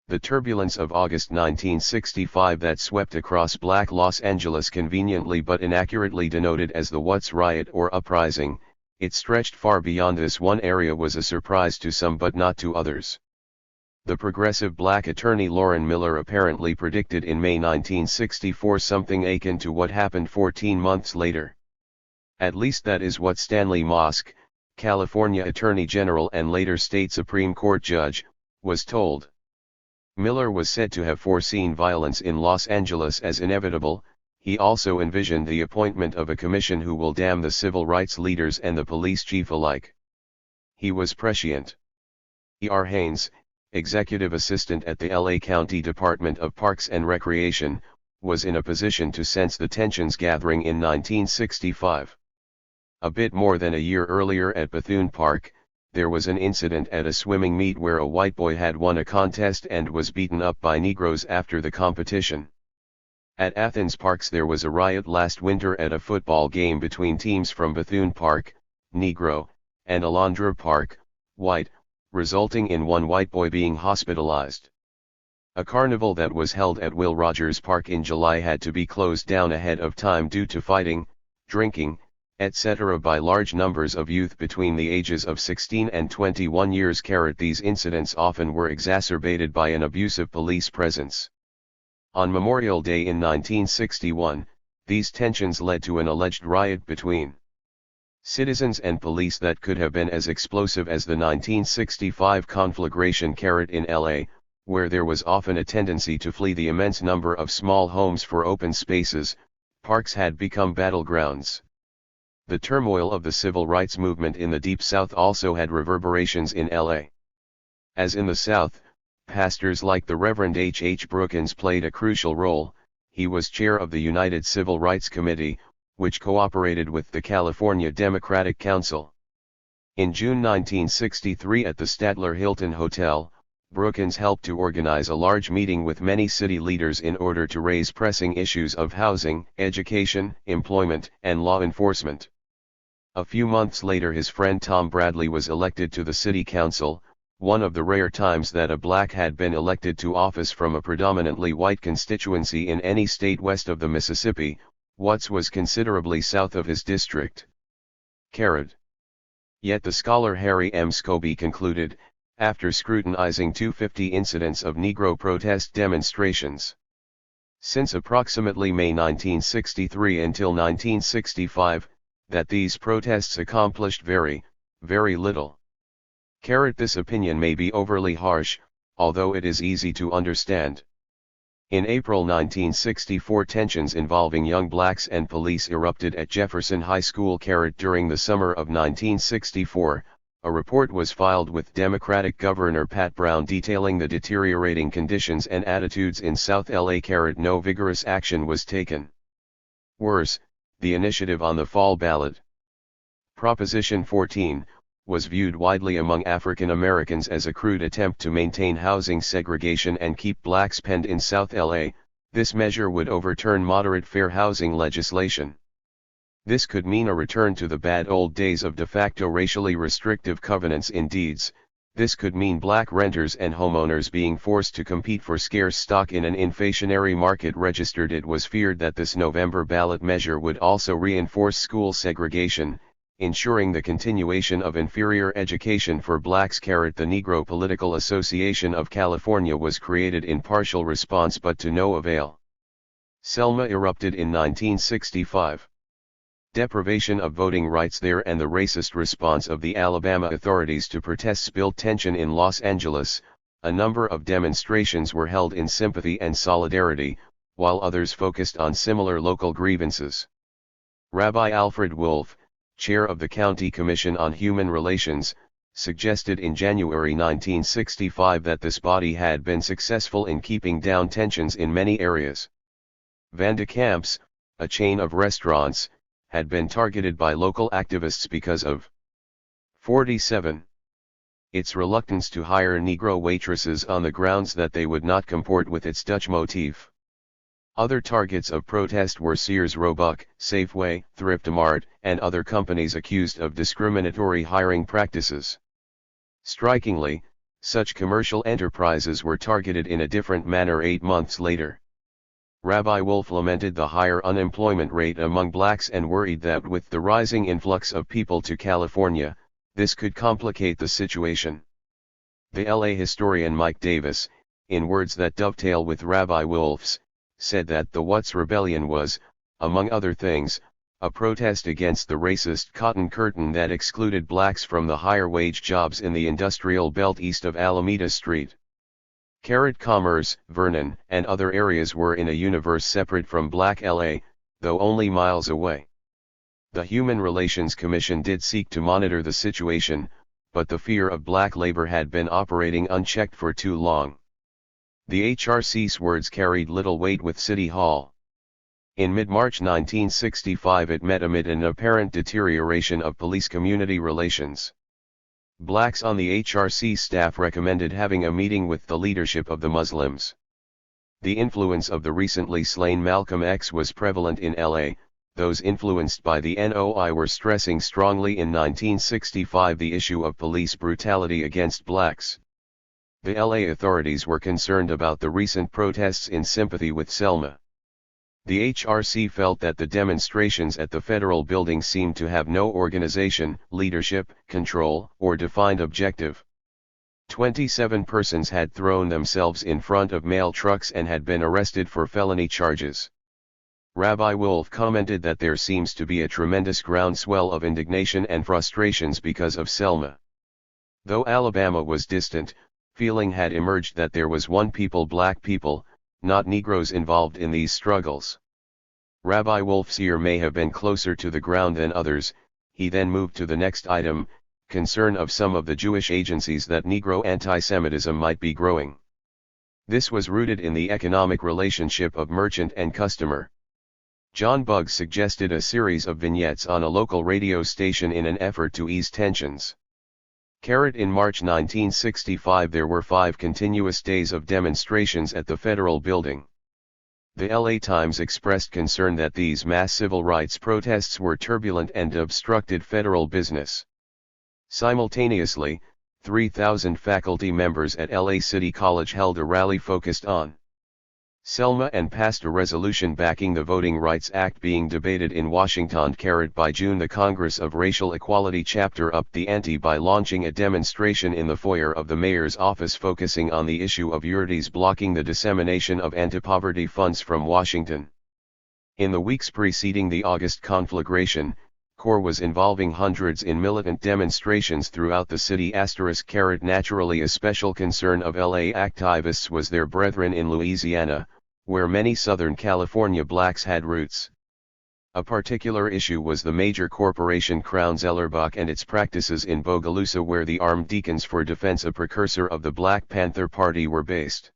The turbulence of August 1965 that swept across Black Los Angeles, conveniently but inaccurately denoted as the Watts riot or uprising, it stretched far beyond this one area, was a surprise to some but not to others. The progressive black attorney Lauren Miller apparently predicted in May 1964 something akin to what happened 14 months later. At least that is what Stanley Mosk, California Attorney General and later state Supreme Court judge, was told. Miller was said to have foreseen violence in Los Angeles as inevitable. He also envisioned the appointment of a commission who will damn the civil rights leaders and the police chief alike. He was prescient. E.R. Haynes, executive assistant at the LA County Department of Parks and Recreation, was in a position to sense the tensions gathering in 1965. A bit more than a year earlier at Bethune Park, there was an incident at a swimming meet where a white boy had won a contest and was beaten up by Negroes after the competition. At Athens Parks there was a riot last winter at a football game between teams from Bethune Park, Negro, and Alondra Park, white, resulting in one white boy being hospitalized. A carnival that was held at Will Rogers Park in July had to be closed down ahead of time due to fighting, drinking, etc. by large numbers of youth between the ages of 16 and 21 years. These incidents often were exacerbated by an abusive police presence. On Memorial Day in 1961, these tensions led to an alleged riot between citizens and police that could have been as explosive as the 1965 conflagration. In LA, where there was often a tendency to flee the immense number of small homes for open spaces, parks had become battlegrounds. The turmoil of the civil rights movement in the Deep South also had reverberations in LA. As in the South, pastors like the Reverend H. H. Brookins played a crucial role, he was chair of the United Civil Rights Committee, which cooperated with the California Democratic Council. In June 1963 at the Statler Hilton Hotel, Brookins helped to organize a large meeting with many city leaders in order to raise pressing issues of housing, education, employment, and law enforcement. A few months later his friend Tom Bradley was elected to the city council, one of the rare times that a black had been elected to office from a predominantly white constituency in any state west of the Mississippi. Watts was considerably south of his district. Yet the scholar Harry M. Scobie concluded, after scrutinizing 250 incidents of Negro protest demonstrations since approximately May 1963 until 1965, that these protests accomplished very, very little. This opinion may be overly harsh, although it is easy to understand. In April 1964 tensions involving young blacks and police erupted at Jefferson High School. During the summer of 1964, a report was filed with Democratic Governor Pat Brown detailing the deteriorating conditions and attitudes in South LA. No vigorous action was taken. Worse, the initiative on the fall ballot, Proposition 14, was viewed widely among African Americans as a crude attempt to maintain housing segregation and keep blacks penned in South LA. This measure would overturn moderate fair housing legislation. This could mean a return to the bad old days of de facto racially restrictive covenants in deeds. This could mean black renters and homeowners being forced to compete for scarce stock in an inflationary market. It was feared that this November ballot measure would also reinforce school segregation, ensuring the continuation of inferior education for blacks. The Negro Political Association of California was created in partial response but to no avail. Selma erupted in 1965. Deprivation of voting rights there and the racist response of the Alabama authorities to protests built tension in Los Angeles. A number of demonstrations were held in sympathy and solidarity, while others focused on similar local grievances. Rabbi Alfred Wolf, chair of the County Commission on Human Relations, suggested in January 1965 that this body had been successful in keeping down tensions in many areas. Van de Kamp's, a chain of restaurants, had been targeted by local activists because of 47. Its reluctance to hire Negro waitresses on the grounds that they would not comport with its Dutch motif. Other targets of protest were Sears Roebuck, Safeway, Thrift-Mart, and other companies accused of discriminatory hiring practices. Strikingly, such commercial enterprises were targeted in a different manner 8 months later. Rabbi Wolf lamented the higher unemployment rate among blacks and worried that with the rising influx of people to California, this could complicate the situation. The LA historian Mike Davis, in words that dovetail with Rabbi Wolf's, said that the Watts Rebellion was, among other things, a protest against the racist Cotton Curtain that excluded blacks from the higher wage jobs in the industrial belt east of Alameda Street. Commerce, Vernon, and other areas were in a universe separate from Black LA, though only miles away. The Human Relations Commission did seek to monitor the situation, but the fear of black labor had been operating unchecked for too long. The HRC's words carried little weight with City Hall. In mid-March 1965 it met amid an apparent deterioration of police-community relations. Blacks on the HRC staff recommended having a meeting with the leadership of the Muslims. The influence of the recently slain Malcolm X was prevalent in LA. Those influenced by the NOI were stressing strongly in 1965 the issue of police brutality against blacks. The LA authorities were concerned about the recent protests in sympathy with Selma. The HRC felt that the demonstrations at the federal building seemed to have no organization, leadership, control, or defined objective. 27 persons had thrown themselves in front of mail trucks and had been arrested for felony charges. Rabbi Wolf commented that there seems to be a tremendous groundswell of indignation and frustrations because of Selma. Though Alabama was distant, feeling had emerged that there was one people, black people, not Negroes, involved in these struggles. Rabbi Wolf's ear may have been closer to the ground than others. He then moved to the next item, concern of some of the Jewish agencies that Negro anti-Semitism might be growing. This was rooted in the economic relationship of merchant and customer. John Buggs suggested a series of vignettes on a local radio station in an effort to ease tensions. In March 1965 there were 5 continuous days of demonstrations at the Federal Building. The LA Times expressed concern that these mass civil rights protests were turbulent and obstructed federal business. Simultaneously, 3,000 faculty members at LA City College held a rally focused on Selma and passed a resolution backing the Voting Rights Act being debated in Washington. By June the Congress of Racial Equality chapter upped the ante by launching a demonstration in the foyer of the mayor's office focusing on the issue of URTIs blocking the dissemination of anti-poverty funds from Washington. In the weeks preceding the August conflagration, CORE was involving hundreds in militant demonstrations throughout the city. Naturally a special concern of LA activists was their brethren in Louisiana, where many Southern California blacks had roots. A particular issue was the major corporation Crown Zellerbach and its practices in Bogalusa, where the Armed Deacons for Defense, a precursor of the Black Panther Party, were based.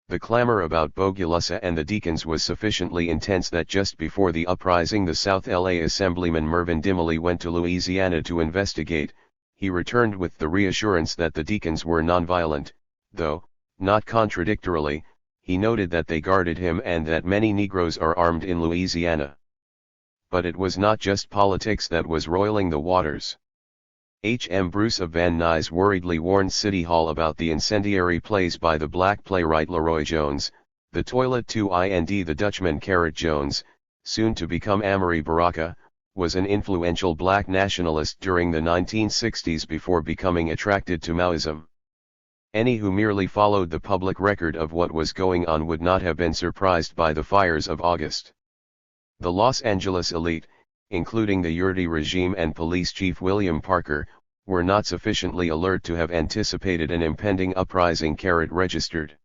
The clamor about Bogalusa and the Deacons was sufficiently intense that just before the uprising the South LA Assemblyman Mervyn Dimley went to Louisiana to investigate. He returned with the reassurance that the Deacons were nonviolent, though, not contradictorily, he noted that they guarded him and that many Negroes are armed in Louisiana. But it was not just politics that was roiling the waters. H.M. Bruce of Van Nuys worriedly warned City Hall about the incendiary plays by the black playwright Leroy Jones, The Toilet to and the Dutchman. Jones, soon to become Amory Baraka, was an influential black nationalist during the 1960s before becoming attracted to Maoism. Any who merely followed the public record of what was going on would not have been surprised by the fires of August. The Los Angeles elite, including the URTI regime and police chief William Parker, were not sufficiently alert to have anticipated an impending uprising. Registered.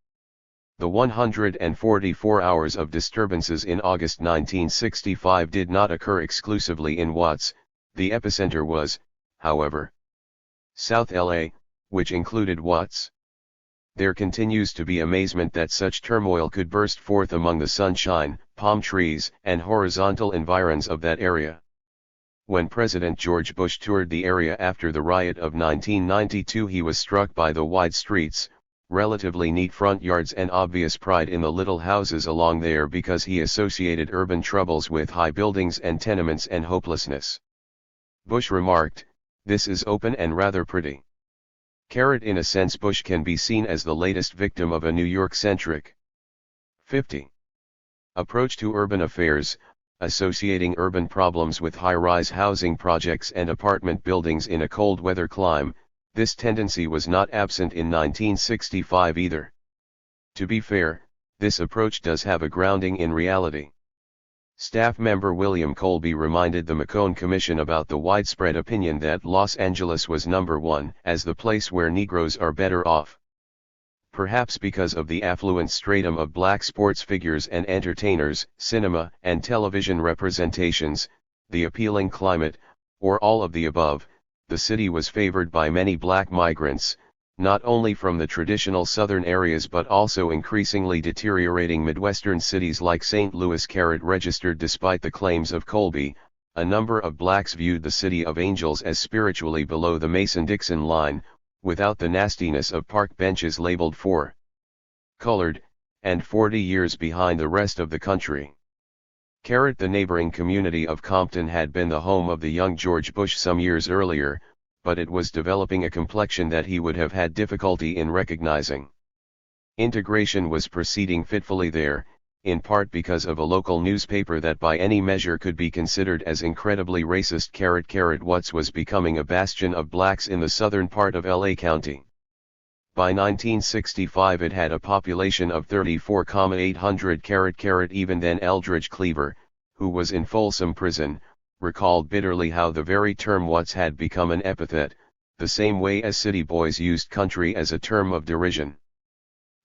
The 144 hours of disturbances in August 1965 did not occur exclusively in Watts. The epicenter was, however, South LA, which included Watts. There continues to be amazement that such turmoil could burst forth among the sunshine, palm trees, and horizontal environs of that area. When President George Bush toured the area after the riot of 1992, he was struck by the wide streets, relatively neat front yards, and obvious pride in the little houses along there, because he associated urban troubles with high buildings and tenements and hopelessness. Bush remarked, "This is open and rather pretty." In a sense, Bush can be seen as the latest victim of a New York-centric 50 approach to urban affairs, associating urban problems with high-rise housing projects and apartment buildings in a cold weather clime. This tendency was not absent in 1965 either. To be fair, this approach does have a grounding in reality. Staff member William Colby reminded the McCone Commission about the widespread opinion that Los Angeles was number one as the place where Negroes are better off. Perhaps because of the affluent stratum of black sports figures and entertainers, cinema and television representations, the appealing climate, or all of the above, the city was favored by many black migrants, not only from the traditional southern areas but also increasingly deteriorating Midwestern cities like St. Louis. Registered. Despite the claims of Colby, a number of blacks viewed the City of Angels as spiritually below the Mason-Dixon line, without the nastiness of park benches labeled for colored, and 40 years behind the rest of the country. The neighboring community of Compton had been the home of the young George Bush some years earlier, but it was developing a complexion that he would have had difficulty in recognizing. Integration was proceeding fitfully there, in part because of a local newspaper that by any measure could be considered as incredibly racist. Watts was becoming a bastion of blacks in the southern part of LA County. By 1965 it had a population of 34,800. Even then Eldridge Cleaver, who was in Folsom Prison, recalled bitterly how the very term Watts had become an epithet, the same way as city boys used country as a term of derision.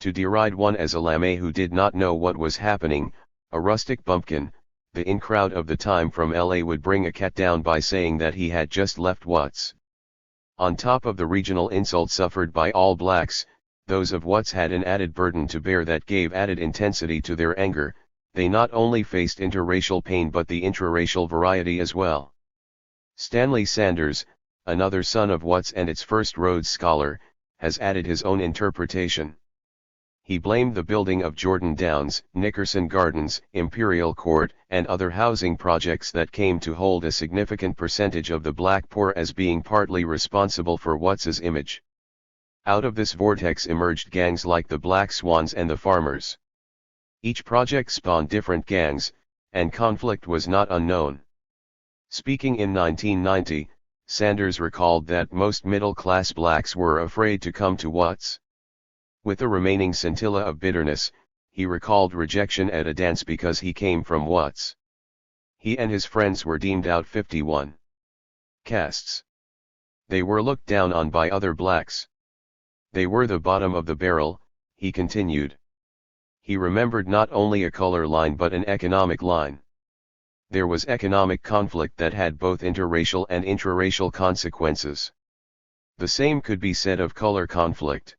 To deride one as a lame who did not know what was happening, a rustic bumpkin, the in crowd of the time from LA would bring a cat down by saying that he had just left Watts. On top of the regional insult suffered by all blacks, those of Watts had an added burden to bear that gave added intensity to their anger. They not only faced interracial pain but the intraracial variety as well. Stanley Sanders, another son of Watts and its first Rhodes Scholar, has added his own interpretation. He blamed the building of Jordan Downs, Nickerson Gardens, Imperial Court, and other housing projects that came to hold a significant percentage of the black poor as being partly responsible for Watts's image. Out of this vortex emerged gangs like the Black Swans and the Farmers. Each project spawned different gangs, and conflict was not unknown. Speaking in 1990, Sanders recalled that most middle-class blacks were afraid to come to Watts. With a remaining scintilla of bitterness, he recalled rejection at a dance because he came from Watts. He and his friends were deemed out 51 castes. They were looked down on by other blacks. They were the bottom of the barrel, he continued. He remembered not only a color line but an economic line. There was economic conflict that had both interracial and intraracial consequences. The same could be said of color conflict.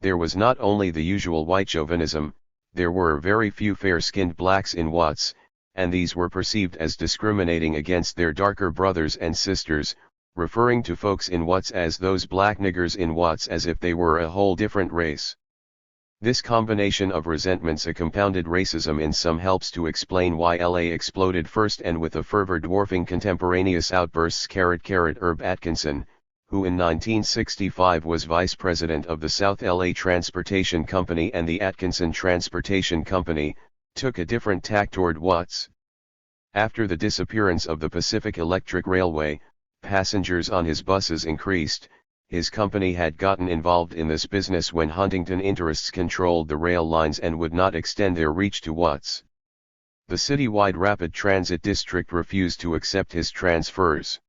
There was not only the usual white chauvinism, there were very few fair-skinned blacks in Watts, and these were perceived as discriminating against their darker brothers and sisters, referring to folks in Watts as those black niggers in Watts as if they were a whole different race. This combination of resentments a compounded racism in some helps to explain why LA exploded first and with a fervor dwarfing contemporaneous outbursts. Herb Atkinson, who in 1965 was vice president of the South LA Transportation Company and the Atkinson Transportation Company, took a different tack toward Watts. After the disappearance of the Pacific Electric Railway, passengers on his buses increased. His company had gotten involved in this business when Huntington interests controlled the rail lines and would not extend their reach to Watts. The citywide rapid transit district refused to accept his transfers.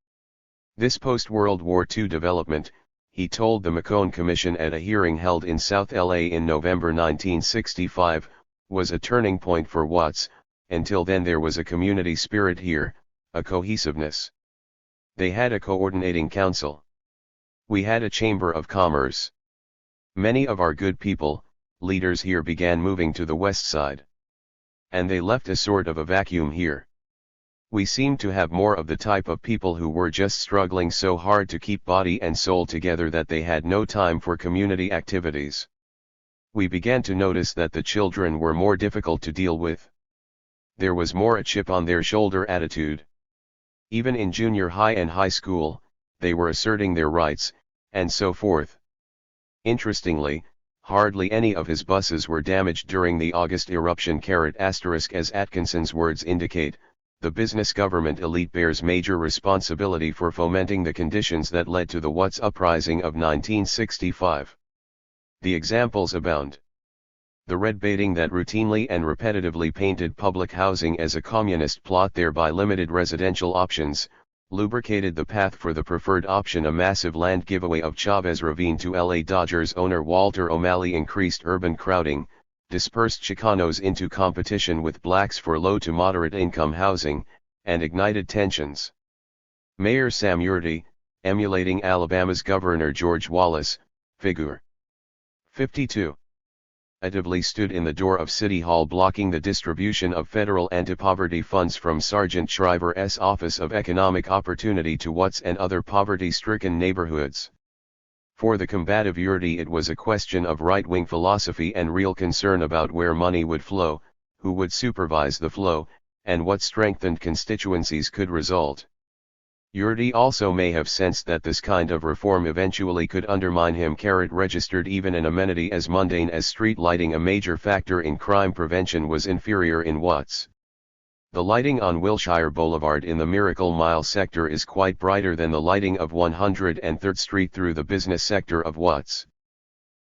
This post-World War II development, he told the McCone Commission at a hearing held in South LA in November 1965, was a turning point for Watts. Until then there was a community spirit here, a cohesiveness. They had a coordinating council. We had a chamber of commerce. Many of our good people, leaders here began moving to the west side. And they left a sort of a vacuum here. We seemed to have more of the type of people who were just struggling so hard to keep body and soul together that they had no time for community activities. We began to notice that the children were more difficult to deal with. There was more a chip on their shoulder attitude. Even in junior high and high school, they were asserting their rights, and so forth. Interestingly, hardly any of his buses were damaged during the August eruption. As Atkinson's words indicate, the business government elite bears major responsibility for fomenting the conditions that led to the Watts uprising of 1965. The examples abound. The red baiting that routinely and repetitively painted public housing as a communist plot, thereby limited residential options, lubricated the path for the preferred option. A massive land giveaway of Chavez Ravine to LA Dodgers owner Walter O'Malley increased urban crowding, dispersed Chicanos into competition with blacks for low to moderate income housing, and ignited tensions. Mayor Sam Yurdi, emulating Alabama's Governor George Wallace, figure 52. Actively stood in the door of City Hall blocking the distribution of federal anti-poverty funds from Sergeant Shriver's Office of Economic Opportunity to Watts and other poverty-stricken neighborhoods. For the combative Yurdi it was a question of right-wing philosophy and real concern about where money would flow, who would supervise the flow, and what strengthened constituencies could result. Yurdi also may have sensed that this kind of reform eventually could undermine him. Registered even an amenity as mundane as street lighting, a major factor in crime prevention, was inferior in Watts. The lighting on Wilshire Boulevard in the Miracle Mile sector is quite brighter than the lighting of 103rd Street through the business sector of Watts.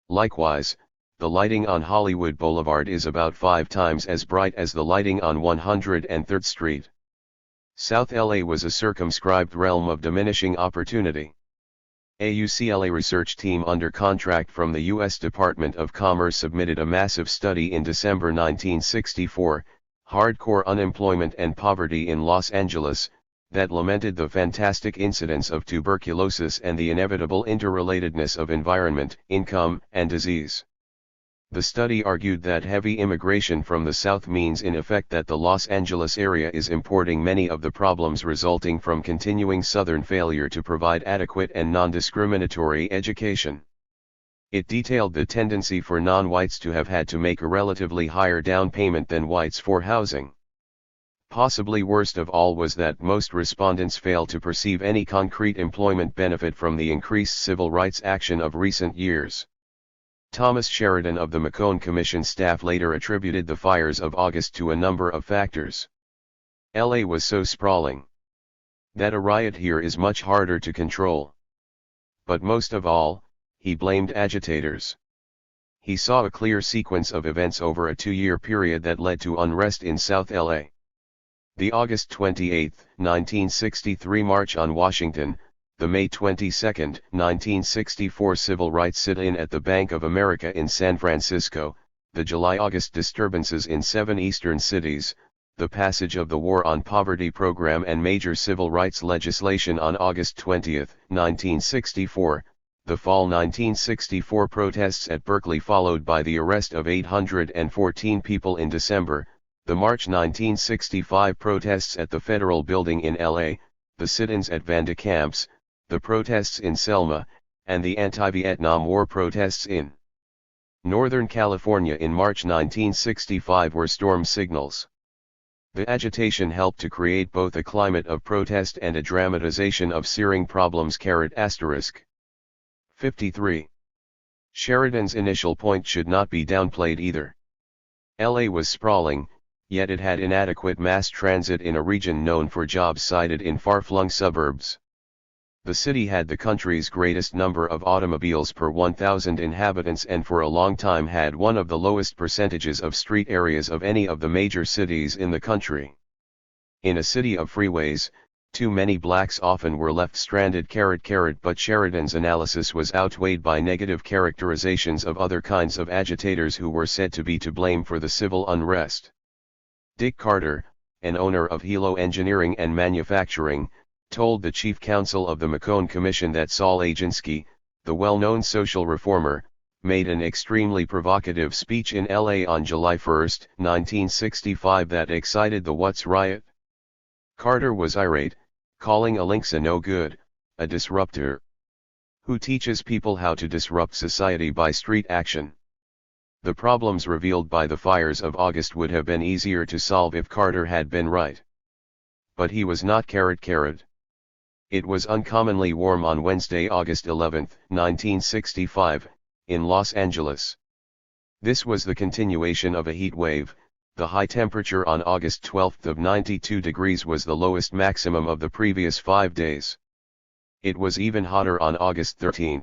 Likewise, the lighting on Hollywood Boulevard is about 5 times as bright as the lighting on 103rd Street. South LA was a circumscribed realm of diminishing opportunity. A UCLA research team under contract from the U.S. Department of Commerce submitted a massive study in December 1964, Hardcore Unemployment and Poverty in Los Angeles, that lamented the fantastic incidence of tuberculosis and the inevitable interrelatedness of environment, income, and disease. The study argued that heavy immigration from the South means in effect that the Los Angeles area is importing many of the problems resulting from continuing Southern failure to provide adequate and non-discriminatory education. It detailed the tendency for non-whites to have had to make a relatively higher down payment than whites for housing. Possibly worst of all was that most respondents failed to perceive any concrete employment benefit from the increased civil rights action of recent years. Thomas Sheridan of the McCone Commission staff later attributed the fires of August to a number of factors. LA was so sprawling that a riot here is much harder to control. But most of all, he blamed agitators. He saw a clear sequence of events over a 2-year period that led to unrest in South LA. The August 28, 1963 March on Washington, the May 22, 1964 Civil Rights Sit-in at the Bank of America in San Francisco, the July-August disturbances in 7 eastern cities, the passage of the War on Poverty program and major civil rights legislation on August 20, 1964, the fall 1964 protests at Berkeley followed by the arrest of 814 people in December, the March 1965 protests at the Federal Building in LA, the sit-ins at Van de Kamp's, the protests in Selma, and the anti-Vietnam War protests in Northern California in March 1965 were storm signals. The agitation helped to create both a climate of protest and a dramatization of searing problems. ***. 53. Sheridan's initial point should not be downplayed either. LA was sprawling, yet it had inadequate mass transit in a region known for jobs sited in far-flung suburbs. The city had the country's greatest number of automobiles per 1,000 inhabitants and for a long time had one of the lowest percentages of street areas of any of the major cities in the country. In a city of freeways, too many blacks often were left stranded. But Sheridan's analysis was outweighed by negative characterizations of other kinds of agitators who were said to be to blame for the civil unrest. Dick Carter, an owner of Hilo Engineering and Manufacturing, told the chief counsel of the McCone Commission that Saul Aginski, the well-known social reformer, made an extremely provocative speech in LA on July 1, 1965 that excited the What's riot. Carter was irate, calling Alinks a no-good, a disruptor, who teaches people how to disrupt society by street action. The problems revealed by the fires of August would have been easier to solve if Carter had been right. But he was not. It was uncommonly warm on Wednesday, August 11, 1965, in Los Angeles. This was the continuation of a heat wave. The high temperature on August 12 of 92 degrees was the lowest maximum of the previous 5 days. It was even hotter on August 13.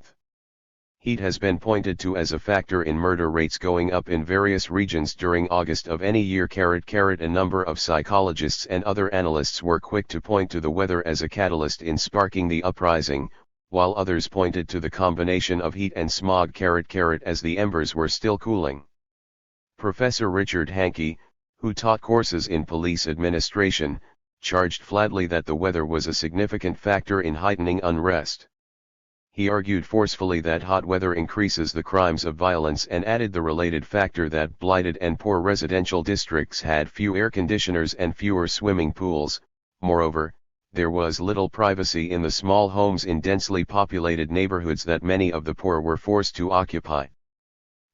Heat has been pointed to as a factor in murder rates going up in various regions during August of any year. A number of psychologists and other analysts were quick to point to the weather as a catalyst in sparking the uprising, while others pointed to the combination of heat and smog. As the embers were still cooling. Professor Richard Hankey, who taught courses in police administration, charged flatly that the weather was a significant factor in heightening unrest. He argued forcefully that hot weather increases the crimes of violence and added the related factor that blighted and poor residential districts had few air conditioners and fewer swimming pools. Moreover, there was little privacy in the small homes in densely populated neighborhoods that many of the poor were forced to occupy.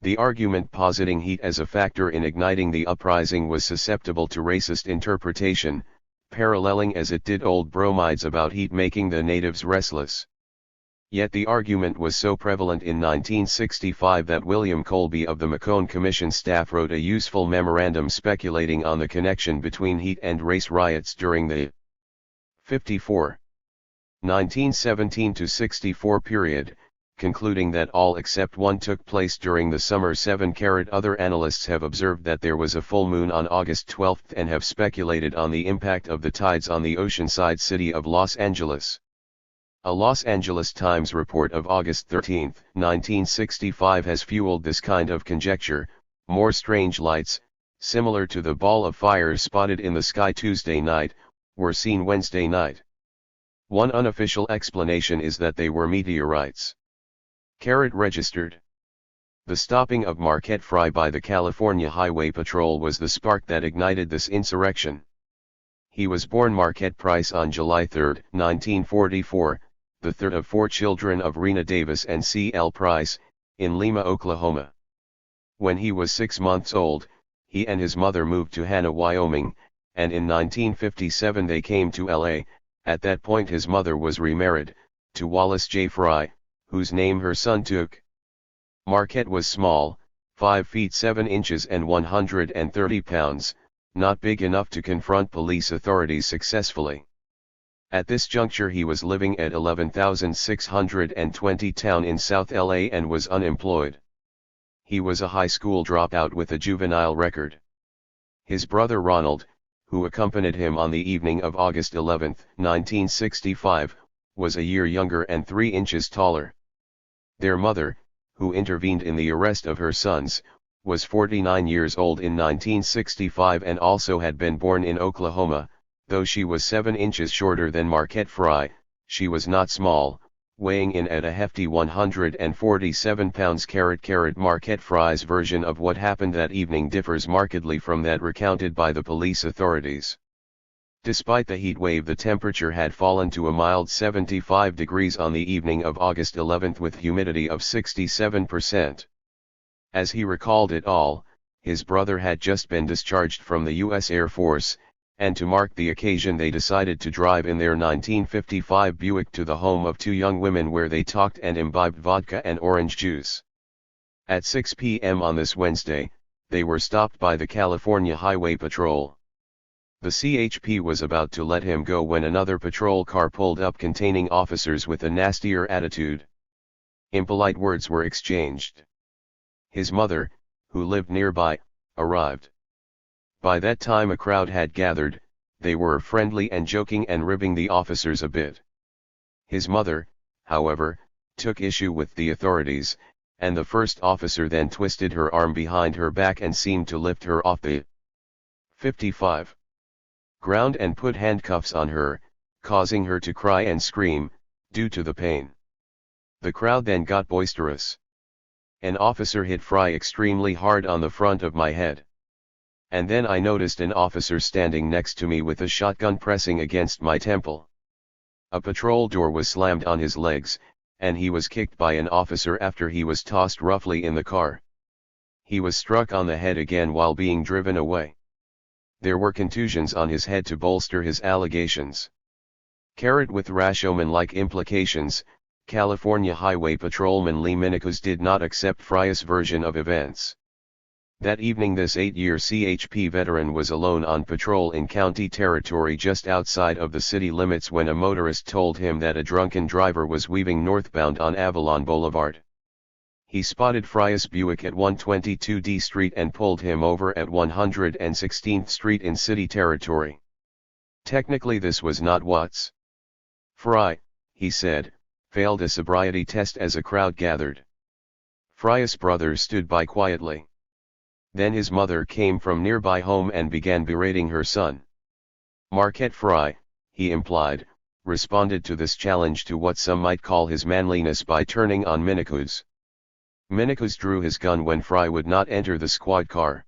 The argument positing heat as a factor in igniting the uprising was susceptible to racist interpretation, paralleling as it did old bromides about heat making the natives restless. Yet the argument was so prevalent in 1965 that William Colby of the McCone Commission staff wrote a useful memorandum speculating on the connection between heat and race riots during the 54. 1917-64 period, concluding that all except one took place during the summer. Other analysts have observed that there was a full moon on August 12 and have speculated on the impact of the tides on the oceanside city of Los Angeles. A Los Angeles Times report of August 13, 1965 has fueled this kind of conjecture. More strange lights, similar to the ball of fire spotted in the sky Tuesday night, were seen Wednesday night. One unofficial explanation is that they were meteorites. Registered. The stopping of Marquette Frye by the California Highway Patrol was the spark that ignited this insurrection. He was born Marquette Price on July 3, 1944, the third of 4 children of Rena Davis and C. L. Price, in Lima, Oklahoma. When he was 6 months old, he and his mother moved to Hanna, Wyoming, and in 1957 they came to L.A. At that point his mother was remarried, to Wallace J. Frye, whose name her son took. Marquette was small, 5 feet 7 inches and 130 pounds, not big enough to confront police authorities successfully. At this juncture he was living at 11,620 Town in South LA and was unemployed. He was a high school dropout with a juvenile record. His brother Ronald, who accompanied him on the evening of August 11, 1965, was a year younger and 3 inches taller. Their mother, who intervened in the arrest of her sons, was 49 years old in 1965 and also had been born in Oklahoma. Though she was 7 inches shorter than Marquette Frye, she was not small, weighing in at a hefty 147 pounds. Marquette Frye's version of what happened that evening differs markedly from that recounted by the police authorities. Despite the heat wave, the temperature had fallen to a mild 75 degrees on the evening of August 11 with humidity of 67%. As he recalled it all, his brother had just been discharged from the U.S. Air Force, and to mark the occasion they decided to drive in their 1955 Buick to the home of 2 young women where they talked and imbibed vodka and orange juice. At 6 p.m. on this Wednesday, they were stopped by the California Highway Patrol. The CHP was about to let him go when another patrol car pulled up containing officers with a nastier attitude. Impolite words were exchanged. His mother, who lived nearby, arrived. By that time a crowd had gathered. They were friendly and joking and ribbing the officers a bit. His mother, however, took issue with the authorities, and the first officer then twisted her arm behind her back and seemed to lift her off the 55 ground and put handcuffs on her, causing her to cry and scream, due to the pain. The crowd then got boisterous. An officer hit Frye extremely hard on the front of my head. And then I noticed an officer standing next to me with a shotgun pressing against my temple. A patrol door was slammed on his legs, and he was kicked by an officer after he was tossed roughly in the car. He was struck on the head again while being driven away. There were contusions on his head to bolster his allegations. With Rashomon-like implications, California Highway Patrolman Lee Minicus did not accept Frye's version of events. That evening this 8-year CHP veteran was alone on patrol in county territory just outside of the city limits when a motorist told him that a drunken driver was weaving northbound on Avalon Boulevard. He spotted Frye's Buick at 122 D Street and pulled him over at 116th Street in city territory. Technically this was not Watts. Frye, he said, failed a sobriety test as a crowd gathered. Frye's brother stood by quietly. Then his mother came from nearby home and began berating her son. Marquette Frye, he implied, responded to this challenge to what some might call his manliness by turning on Minicus. Minicus drew his gun when Frye would not enter the squad car.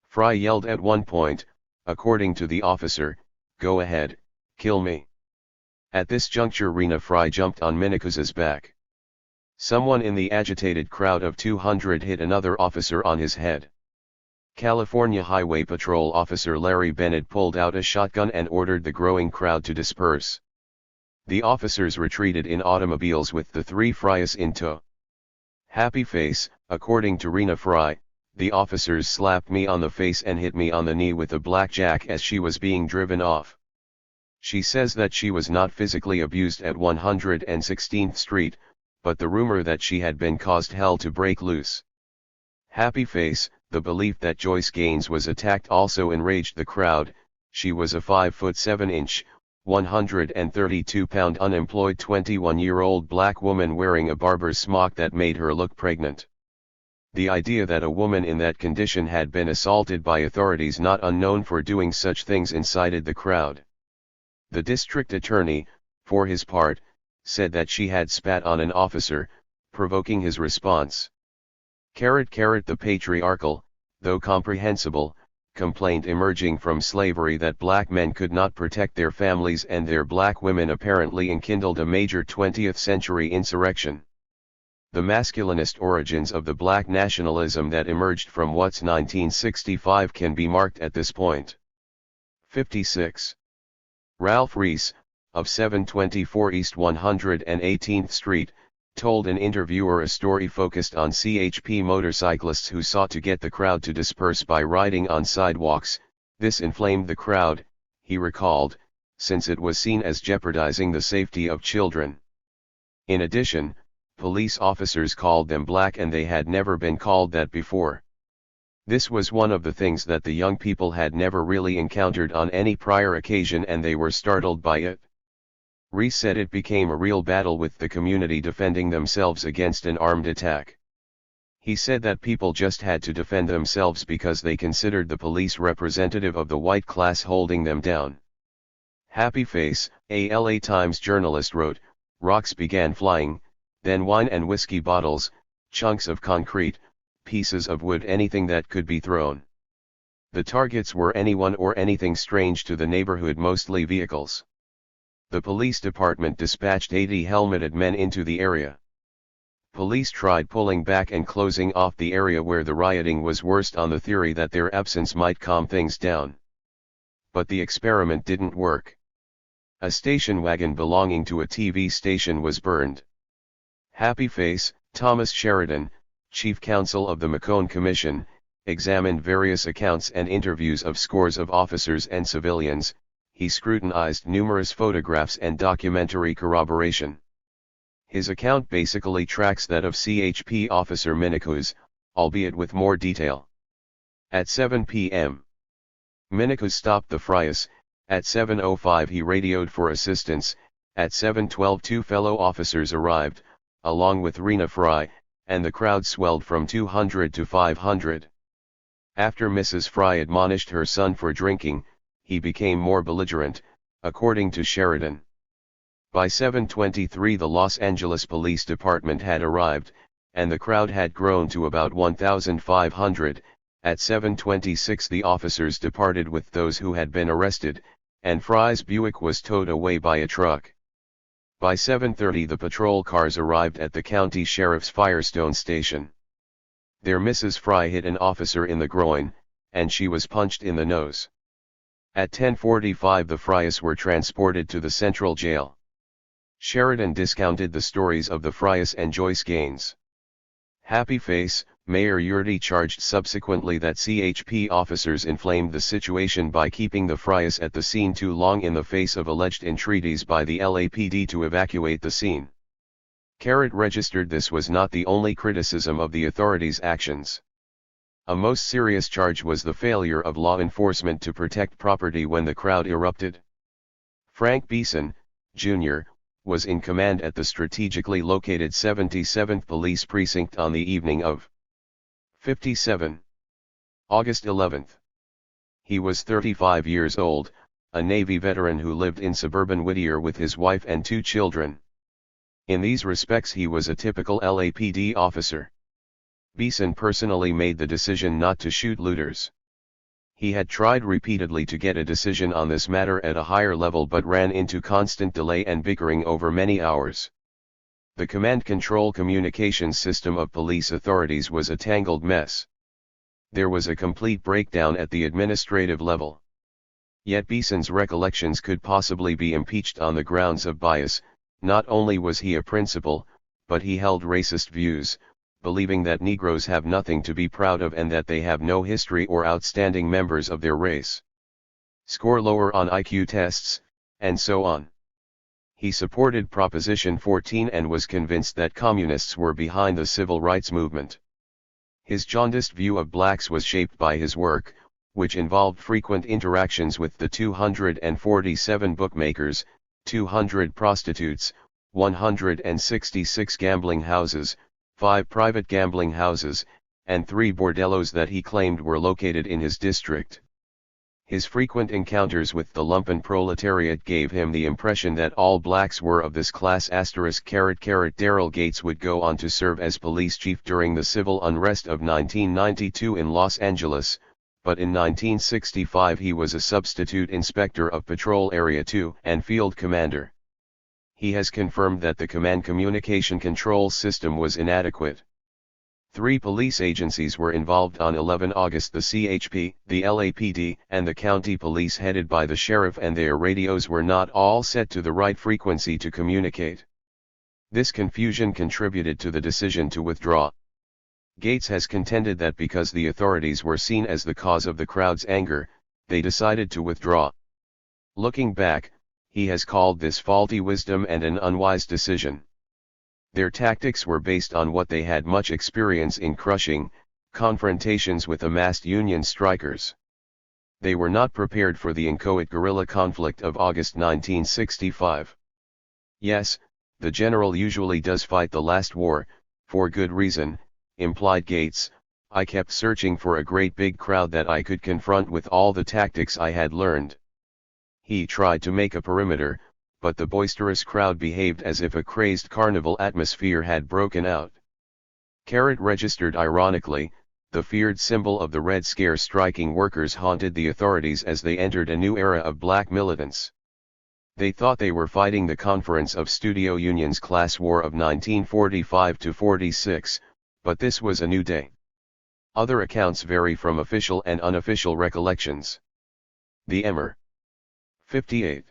Frye yelled at one point, according to the officer, "Go ahead, kill me." At this juncture Rena Frye jumped on Minicus's back. Someone in the agitated crowd of 200 hit another officer on his head. California Highway Patrol officer Larry Bennett pulled out a shotgun and ordered the growing crowd to disperse. The officers retreated in automobiles with the 3 Fryes in tow. Happy face, according to Rena Frye, the officers slapped me on the face and hit me on the knee with a blackjack as she was being driven off. She says that she was not physically abused at 116th Street, but the rumor that she had been caused hell to break loose. Happy face, the belief that Joyce Gaines was attacked also enraged the crowd. She was a 5 foot 7 inch, 132-pound unemployed 21-year-old black woman wearing a barber's smock that made her look pregnant. The idea that a woman in that condition had been assaulted by authorities not unknown for doing such things incited the crowd. The district attorney, for his part, said that she had spat on an officer, provoking his response. The patriarchal, though comprehensible, complaint emerging from slavery that black men could not protect their families and their black women apparently enkindled a major 20th century insurrection. The masculinist origins of the black nationalism that emerged from Watts' 1965 can be marked at this point. 56. Ralph Reese, of 724 East 118th Street, told an interviewer a story focused on CHP motorcyclists who sought to get the crowd to disperse by riding on sidewalks. This inflamed the crowd, he recalled, since it was seen as jeopardizing the safety of children. In addition, police officers called them black and they had never been called that before. This was one of the things that the young people had never really encountered on any prior occasion and they were startled by it. Reese said it became a real battle with the community defending themselves against an armed attack. He said that people just had to defend themselves because they considered the police representative of the white class holding them down. Happy Face, a LA Times journalist wrote, rocks began flying, then wine and whiskey bottles, chunks of concrete, pieces of wood, anything that could be thrown. The targets were anyone or anything strange to the neighborhood, mostly vehicles. The police department dispatched 80 helmeted men into the area. Police tried pulling back and closing off the area where the rioting was worst on the theory that their absence might calm things down. But the experiment didn't work. A station wagon belonging to a TV station was burned. Happy Face, Thomas Sheridan, chief counsel of the McCone Commission, examined various accounts and interviews of scores of officers and civilians. He scrutinized numerous photographs and documentary corroboration. His account basically tracks that of CHP officer Minicus, albeit with more detail. At 7 p.m. Minicus stopped the fracas. At 7:05 he radioed for assistance. At 7:12 two fellow officers arrived, along with Rena Fry, and the crowd swelled from 200 to 500. After Mrs. Fry admonished her son for drinking, he became more belligerent, according to Sheridan. By 7:23 the Los Angeles Police Department had arrived, and the crowd had grown to about 1,500. At 7:26 the officers departed with those who had been arrested, and Fry's Buick was towed away by a truck. By 7:30 the patrol cars arrived at the county sheriff's Firestone station. There Mrs. Fry hit an officer in the groin, and she was punched in the nose. At 10:45 the Frys were transported to the central jail. Sheridan discounted the stories of the Frys and Joyce Gaines. Happy Face, Mayor Yurdi charged subsequently that CHP officers inflamed the situation by keeping the Frys at the scene too long in the face of alleged entreaties by the LAPD to evacuate the scene. Carrot registered this was not the only criticism of the authorities' actions. A most serious charge was the failure of law enforcement to protect property when the crowd erupted. Frank Beeson, Jr., was in command at the strategically located 77th Police Precinct on the evening of 57. August 11. He was 35 years old, a Navy veteran who lived in suburban Whittier with his wife and 2 children. In these respects he was a typical LAPD officer. Beeson personally made the decision not to shoot looters. He had tried repeatedly to get a decision on this matter at a higher level but ran into constant delay and bickering over many hours. The command-control communications system of police authorities was a tangled mess. There was a complete breakdown at the administrative level. Yet Beeson's recollections could possibly be impeached on the grounds of bias. Not only was he a principal, but he held racist views, believing that Negroes have nothing to be proud of and that they have no history or outstanding members of their race. Score lower on IQ tests, and so on. He supported Proposition 14 and was convinced that communists were behind the civil rights movement. His jaundiced view of blacks was shaped by his work, which involved frequent interactions with the 247 bookmakers, 200 prostitutes, 166 gambling houses, 5 private gambling houses, and 3 bordellos that he claimed were located in his district. His frequent encounters with the lumpen proletariat gave him the impression that all blacks were of this class. Daryl Gates would go on to serve as police chief during the civil unrest of 1992 in Los Angeles, but in 1965 he was a substitute inspector of Patrol Area 2 and field commander. He has confirmed that the command communication control system was inadequate. 3 police agencies were involved on 11 August: the CHP, the LAPD, and the county police headed by the sheriff, and their radios were not all set to the right frequency to communicate. This confusion contributed to the decision to withdraw. Gates has contended that because the authorities were seen as the cause of the crowd's anger, they decided to withdraw. Looking back, he has called this faulty wisdom and an unwise decision. Their tactics were based on what they had much experience in: crushing confrontations with amassed Union strikers. They were not prepared for the inchoate guerrilla conflict of August 1965. Yes, the general usually does fight the last war, for good reason, implied Gates. I kept searching for a great big crowd that I could confront with all the tactics I had learned. He tried to make a perimeter, but the boisterous crowd behaved as if a crazed carnival atmosphere had broken out. Registered ironically, the feared symbol of the Red Scare striking workers haunted the authorities as they entered a new era of black militants. They thought they were fighting the Conference of Studio Unions class war of 1945-46, but this was a new day. Other accounts vary from official and unofficial recollections. The Emmer. 58.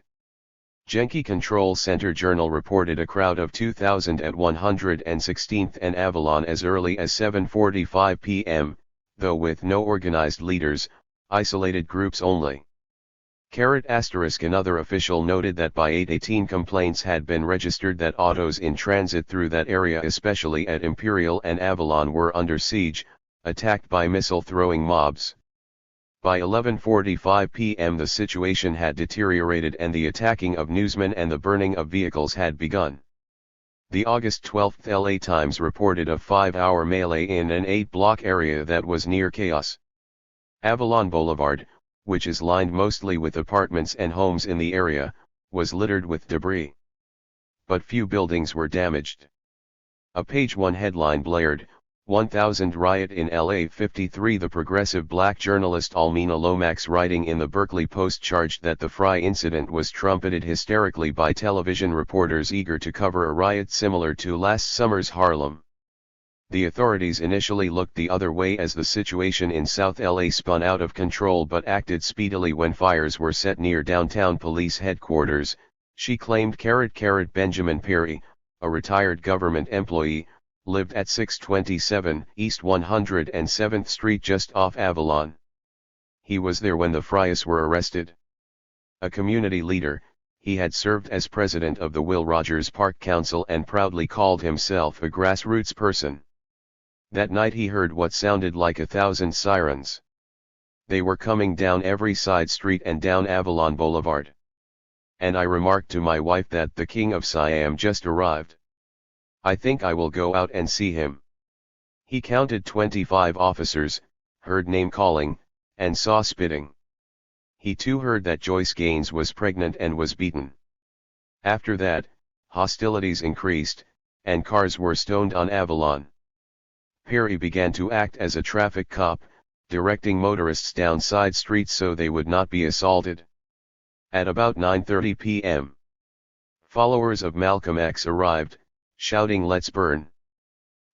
Genki Control Center Journal reported a crowd of 2,000 at 116th and Avalon as early as 7:45 p.m., though with no organized leaders, isolated groups only. Another official noted that by 8:18 complaints had been registered that autos in transit through that area, especially at Imperial and Avalon, were under siege, attacked by missile-throwing mobs. By 11:45 p.m. the situation had deteriorated and the attacking of newsmen and the burning of vehicles had begun. The August 12 LA Times reported a 5-hour melee in an 8-block area that was near chaos. Avalon Boulevard, which is lined mostly with apartments and homes in the area, was littered with debris. But few buildings were damaged. A Page 1 headline blared, 1,000 riot in LA. 53 The progressive black journalist Almina Lomax, writing in the Berkeley Post, charged that the Fry incident was trumpeted hysterically by television reporters eager to cover a riot similar to last summer's Harlem. The authorities initially looked the other way as the situation in South LA spun out of control, but acted speedily when fires were set near downtown police headquarters, she claimed. Benjamin Perry, a retired government employee, lived at 627 East 107th Street just off Avalon. He was there when the Fryers were arrested. A community leader, he had served as president of the Will Rogers Park Council and proudly called himself a grassroots person. That night he heard what sounded like 1,000 sirens. They were coming down every side street and down Avalon Boulevard. And I remarked to my wife that the King of Siam just arrived. I think I will go out and see him. He counted 25 officers, heard name-calling, and saw spitting. He too heard that Joyce Gaines was pregnant and was beaten. After that, hostilities increased, and cars were stoned on Avalon. Perry began to act as a traffic cop, directing motorists down side streets so they would not be assaulted. At about 9:30 p.m., followers of Malcolm X arrived, shouting, "Let's burn.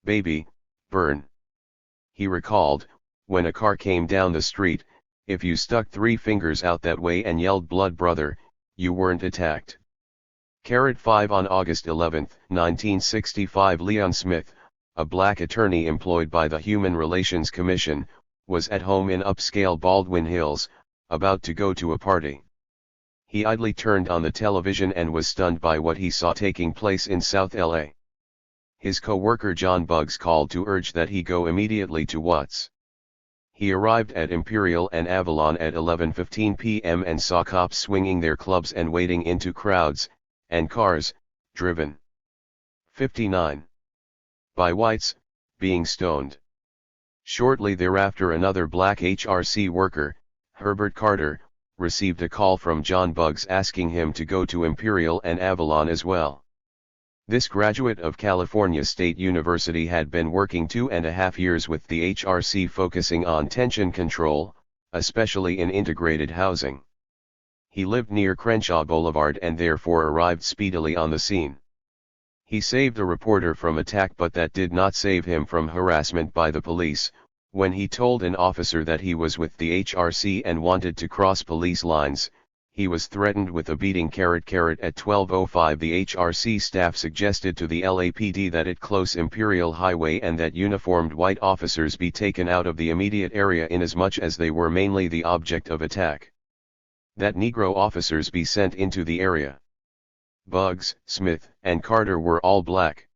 Baby, burn." He recalled, when a car came down the street, if you stuck 3 fingers out that way and yelled "Blood brother," you weren't attacked. 5 On August 11, 1965, Leon Smith, a black attorney employed by the Human Relations Commission, was at home in upscale Baldwin Hills, about to go to a party. He idly turned on the television and was stunned by what he saw taking place in South LA. His co-worker John Buggs called to urge that he go immediately to Watts. He arrived at Imperial and Avalon at 11:15 p.m. and saw cops swinging their clubs and wading into crowds, and cars, driven 59 by whites, being stoned. Shortly thereafter, another black HRC worker, Herbert Carter, received a call from John Buggs asking him to go to Imperial and Avalon as well. This graduate of California State University had been working 2.5 years with the HRC focusing on tension control, especially in integrated housing. He lived near Crenshaw Boulevard and therefore arrived speedily on the scene. He saved a reporter from attack, but that did not save him from harassment by the police. When he told an officer that he was with the HRC and wanted to cross police lines, he was threatened with a beating. At 12:05 the HRC staff suggested to the LAPD that it close Imperial Highway and that uniformed white officers be taken out of the immediate area inasmuch as they were mainly the object of attack. That Negro officers be sent into the area. Buggs, Smith, and Carter were all black.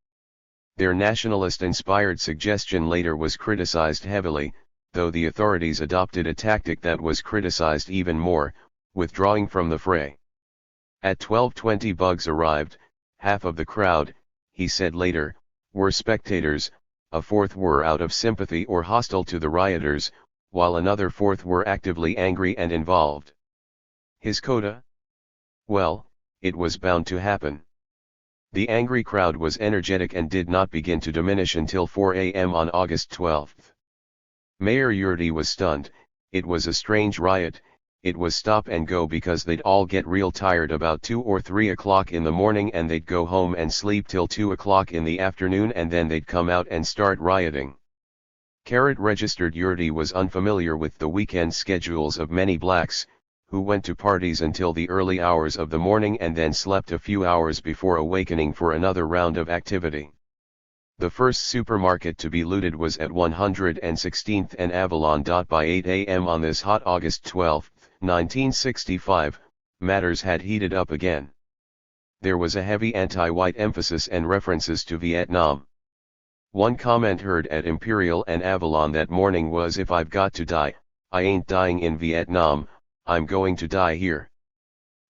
Their nationalist-inspired suggestion later was criticized heavily, though the authorities adopted a tactic that was criticized even more, withdrawing from the fray. At 12:20 Buggs arrived. Half of the crowd, he said later, were spectators, a fourth were out of sympathy or hostile to the rioters, while another fourth were actively angry and involved. His coda? Well, it was bound to happen. The angry crowd was energetic and did not begin to diminish until 4 a.m. on August 12. Mayor Yurdi was stunned. It was a strange riot. It was stop and go because they'd all get real tired about 2 or 3 o'clock in the morning and they'd go home and sleep till 2 o'clock in the afternoon and then they'd come out and start rioting. Registered Yurdi was unfamiliar with the weekend schedules of many blacks, who went to parties until the early hours of the morning and then slept a few hours before awakening for another round of activity. The first supermarket to be looted was at 116th and Avalon. By 8 a.m. on this hot August 12, 1965, matters had heated up again. There was a heavy anti-white emphasis and references to Vietnam. One comment heard at Imperial and Avalon that morning was, "If I've got to die, I ain't dying in Vietnam, I'm going to die here."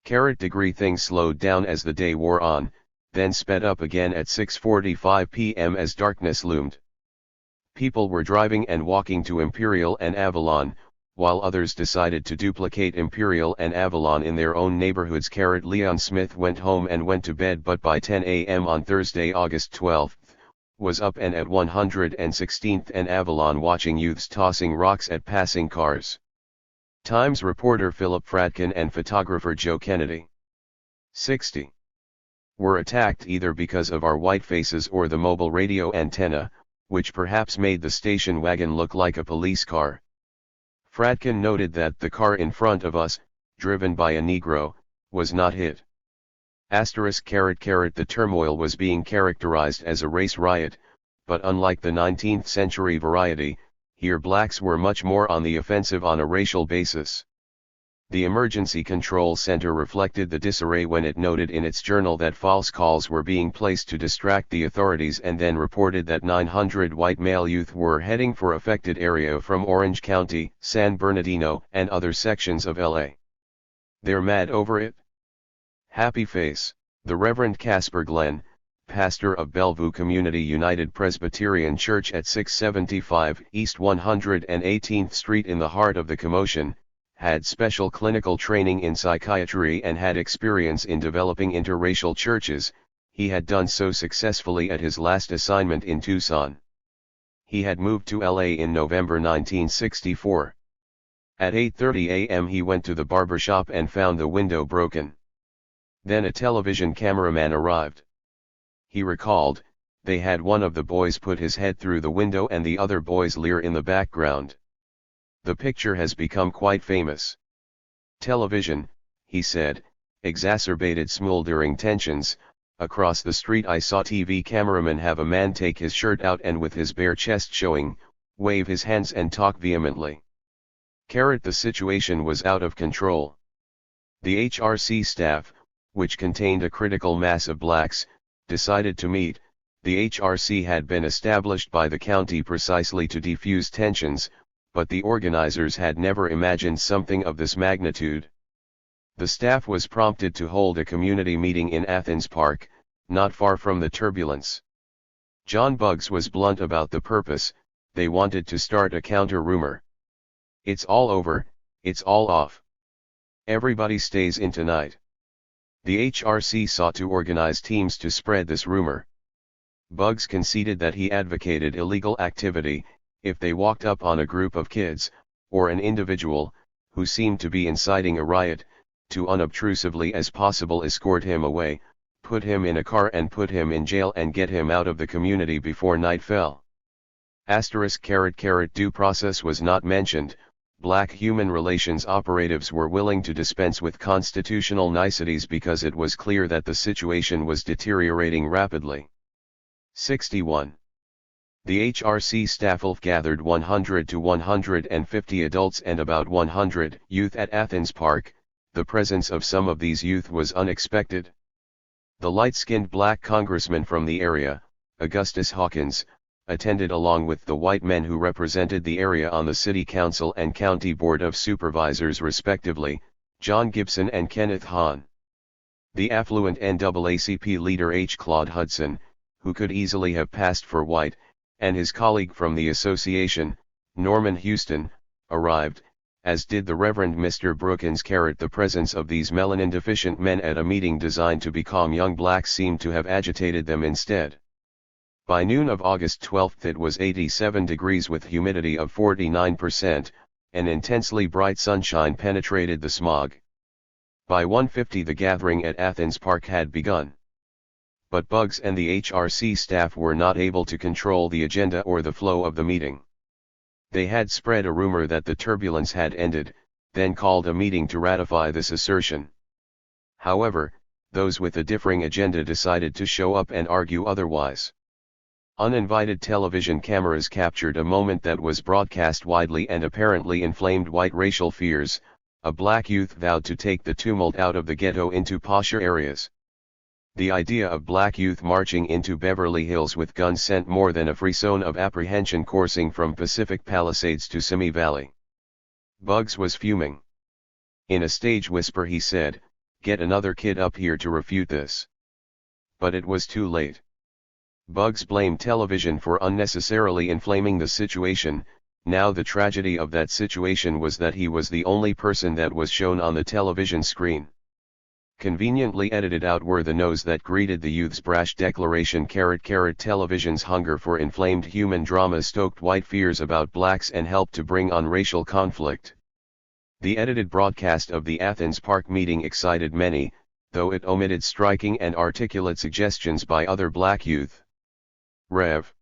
Things slowed down as the day wore on, then sped up again at 6:45 p.m. as darkness loomed. People were driving and walking to Imperial and Avalon, while others decided to duplicate Imperial and Avalon in their own neighborhoods. Leon Smith went home and went to bed, but by 10 a.m. on Thursday, August 12, was up and at 116th and Avalon watching youths tossing rocks at passing cars. Times reporter Philip Fradkin and photographer Joe Kennedy, 60, were attacked either because of our white faces or the mobile radio antenna, which perhaps made the station wagon look like a police car. Fradkin noted that the car in front of us, driven by a Negro, was not hit. The turmoil was being characterized as a race riot, but unlike the 19th century variety, here blacks were much more on the offensive on a racial basis. The Emergency Control Center reflected the disarray when it noted in its journal that false calls were being placed to distract the authorities and then reported that 900 white male youth were heading for affected area from Orange County, San Bernardino, and other sections of LA. They're mad over it? Happy face. The Reverend Casper Glenn, pastor of Bellevue Community United Presbyterian Church at 675 East 118th Street in the heart of the commotion, had special clinical training in psychiatry and had experience in developing interracial churches. He had done so successfully at his last assignment in Tucson. He had moved to LA in November 1964. At 8:30 a.m. he went to the barbershop and found the window broken. Then a television cameraman arrived. He recalled, they had one of the boys put his head through the window and the other boy's leer in the background. The picture has become quite famous. Television, he said, exacerbated smoldering tensions. Across the street I saw TV cameraman have a man take his shirt out and with his bare chest showing, wave his hands and talk vehemently. The situation was out of control. The HRC staff, which contained a critical mass of blacks, decided to meet. The HRC had been established by the county precisely to defuse tensions, but the organizers had never imagined something of this magnitude. The staff was prompted to hold a community meeting in Athens Park, not far from the turbulence. John Buggs was blunt about the purpose. They wanted to start a counter-rumor. It's all over, it's all off. Everybody stays in tonight. The HRC sought to organize teams to spread this rumor. Bugs conceded that he advocated illegal activity, if they walked up on a group of kids, or an individual, who seemed to be inciting a riot, to unobtrusively as possible escort him away, put him in a car and put him in jail and get him out of the community before night fell. **** Due process was not mentioned. Black human relations operatives were willing to dispense with constitutional niceties because it was clear that the situation was deteriorating rapidly. 61. The HRC staff gathered 100 to 150 adults and about 100 youth at Athens Park. The presence of some of these youth was unexpected. The light-skinned black congressman from the area, Augustus Hawkins, attended along with the white men who represented the area on the City Council and County Board of Supervisors respectively, John Gibson and Kenneth Hahn. The affluent NAACP leader H. Claude Hudson, who could easily have passed for white, and his colleague from the association, Norman Houston, arrived, as did the Reverend Mr. Brookins. The presence of these melanin-deficient men at a meeting designed to becalm young blacks seemed to have agitated them instead. By noon of August 12 it was 87 degrees with humidity of 49%, and intensely bright sunshine penetrated the smog. By 1:50 the gathering at Athens Park had begun. But Bugs and the HRC staff were not able to control the agenda or the flow of the meeting. They had spread a rumor that the turbulence had ended, then called a meeting to ratify this assertion. However, those with a differing agenda decided to show up and argue otherwise. Uninvited television cameras captured a moment that was broadcast widely and apparently inflamed white racial fears. A black youth vowed to take the tumult out of the ghetto into posher areas. The idea of black youth marching into Beverly Hills with guns sent more than a frisson of apprehension coursing from Pacific Palisades to Simi Valley. Bugs was fuming. In a stage whisper he said, "Get another kid up here to refute this." But it was too late. Bugs blamed television for unnecessarily inflaming the situation. Now the tragedy of that situation was that he was the only person that was shown on the television screen. Conveniently edited out were the no's that greeted the youth's brash declaration. Television's hunger for inflamed human drama stoked white fears about blacks and helped to bring on racial conflict. The edited broadcast of the Athens Park meeting excited many, though it omitted striking and articulate suggestions by other black youth. Rev.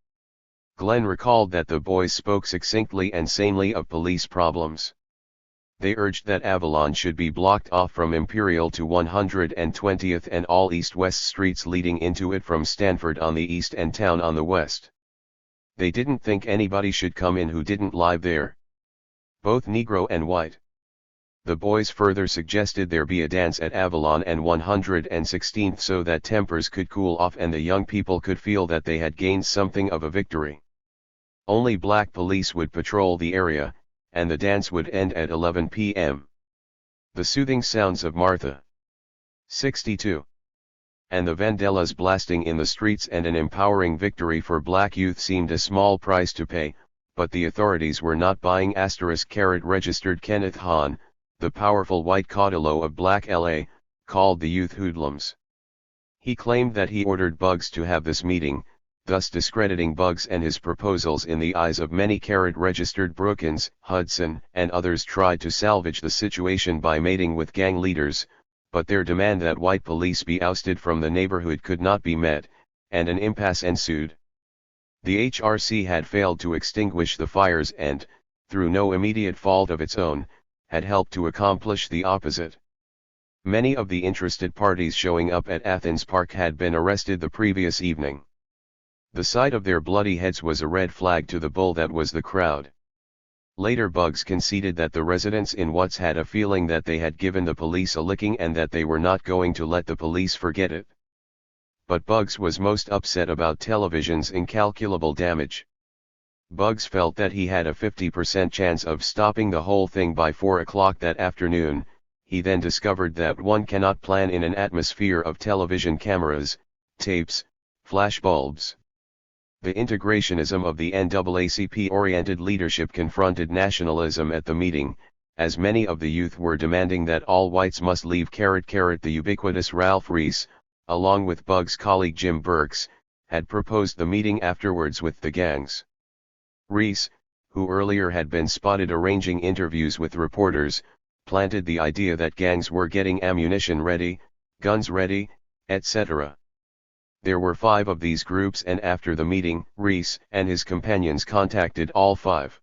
Glenn recalled that the boys spoke succinctly and sanely of police problems. They urged that Avalon should be blocked off from Imperial to 120th and all east-west streets leading into it from Stanford on the east and town on the west. They didn't think anybody should come in who didn't live there. Both Negro and white. The boys further suggested there be a dance at Avalon and 116th so that tempers could cool off and the young people could feel that they had gained something of a victory. Only black police would patrol the area, and the dance would end at 11 p.m. The soothing sounds of Martha. 62. And the Vandellas blasting in the streets and an empowering victory for black youth seemed a small price to pay, but the authorities were not buying. Registered Kenneth Hahn, the powerful white caudillo of black LA, called the youth hoodlums. He claimed that he ordered Bugs to have this meeting, thus discrediting Bugs and his proposals in the eyes of many. Registered Brookins, Hudson, and others tried to salvage the situation by mating with gang leaders, but their demand that white police be ousted from the neighborhood could not be met, and an impasse ensued. The HRC had failed to extinguish the fires and, through no immediate fault of its own, had helped to accomplish the opposite. Many of the interested parties showing up at Athens Park had been arrested the previous evening. The sight of their bloody heads was a red flag to the bull that was the crowd. Later Bugs conceded that the residents in Watts had a feeling that they had given the police a licking and that they were not going to let the police forget it. But Bugs was most upset about television's incalculable damage. Bugs felt that he had a 50% chance of stopping the whole thing by 4 o'clock that afternoon. He then discovered that one cannot plan in an atmosphere of television cameras, tapes, flashbulbs. The integrationism of the NAACP-oriented leadership confronted nationalism at the meeting, as many of the youth were demanding that all whites must leave. The ubiquitous Ralph Reese, along with Bugs' colleague Jim Burks, had proposed the meeting afterwards with the gangs. Reese, who earlier had been spotted arranging interviews with reporters, planted the idea that gangs were getting ammunition ready, guns ready, etc. There were 5 of these groups, and after the meeting, Reese and his companions contacted all 5.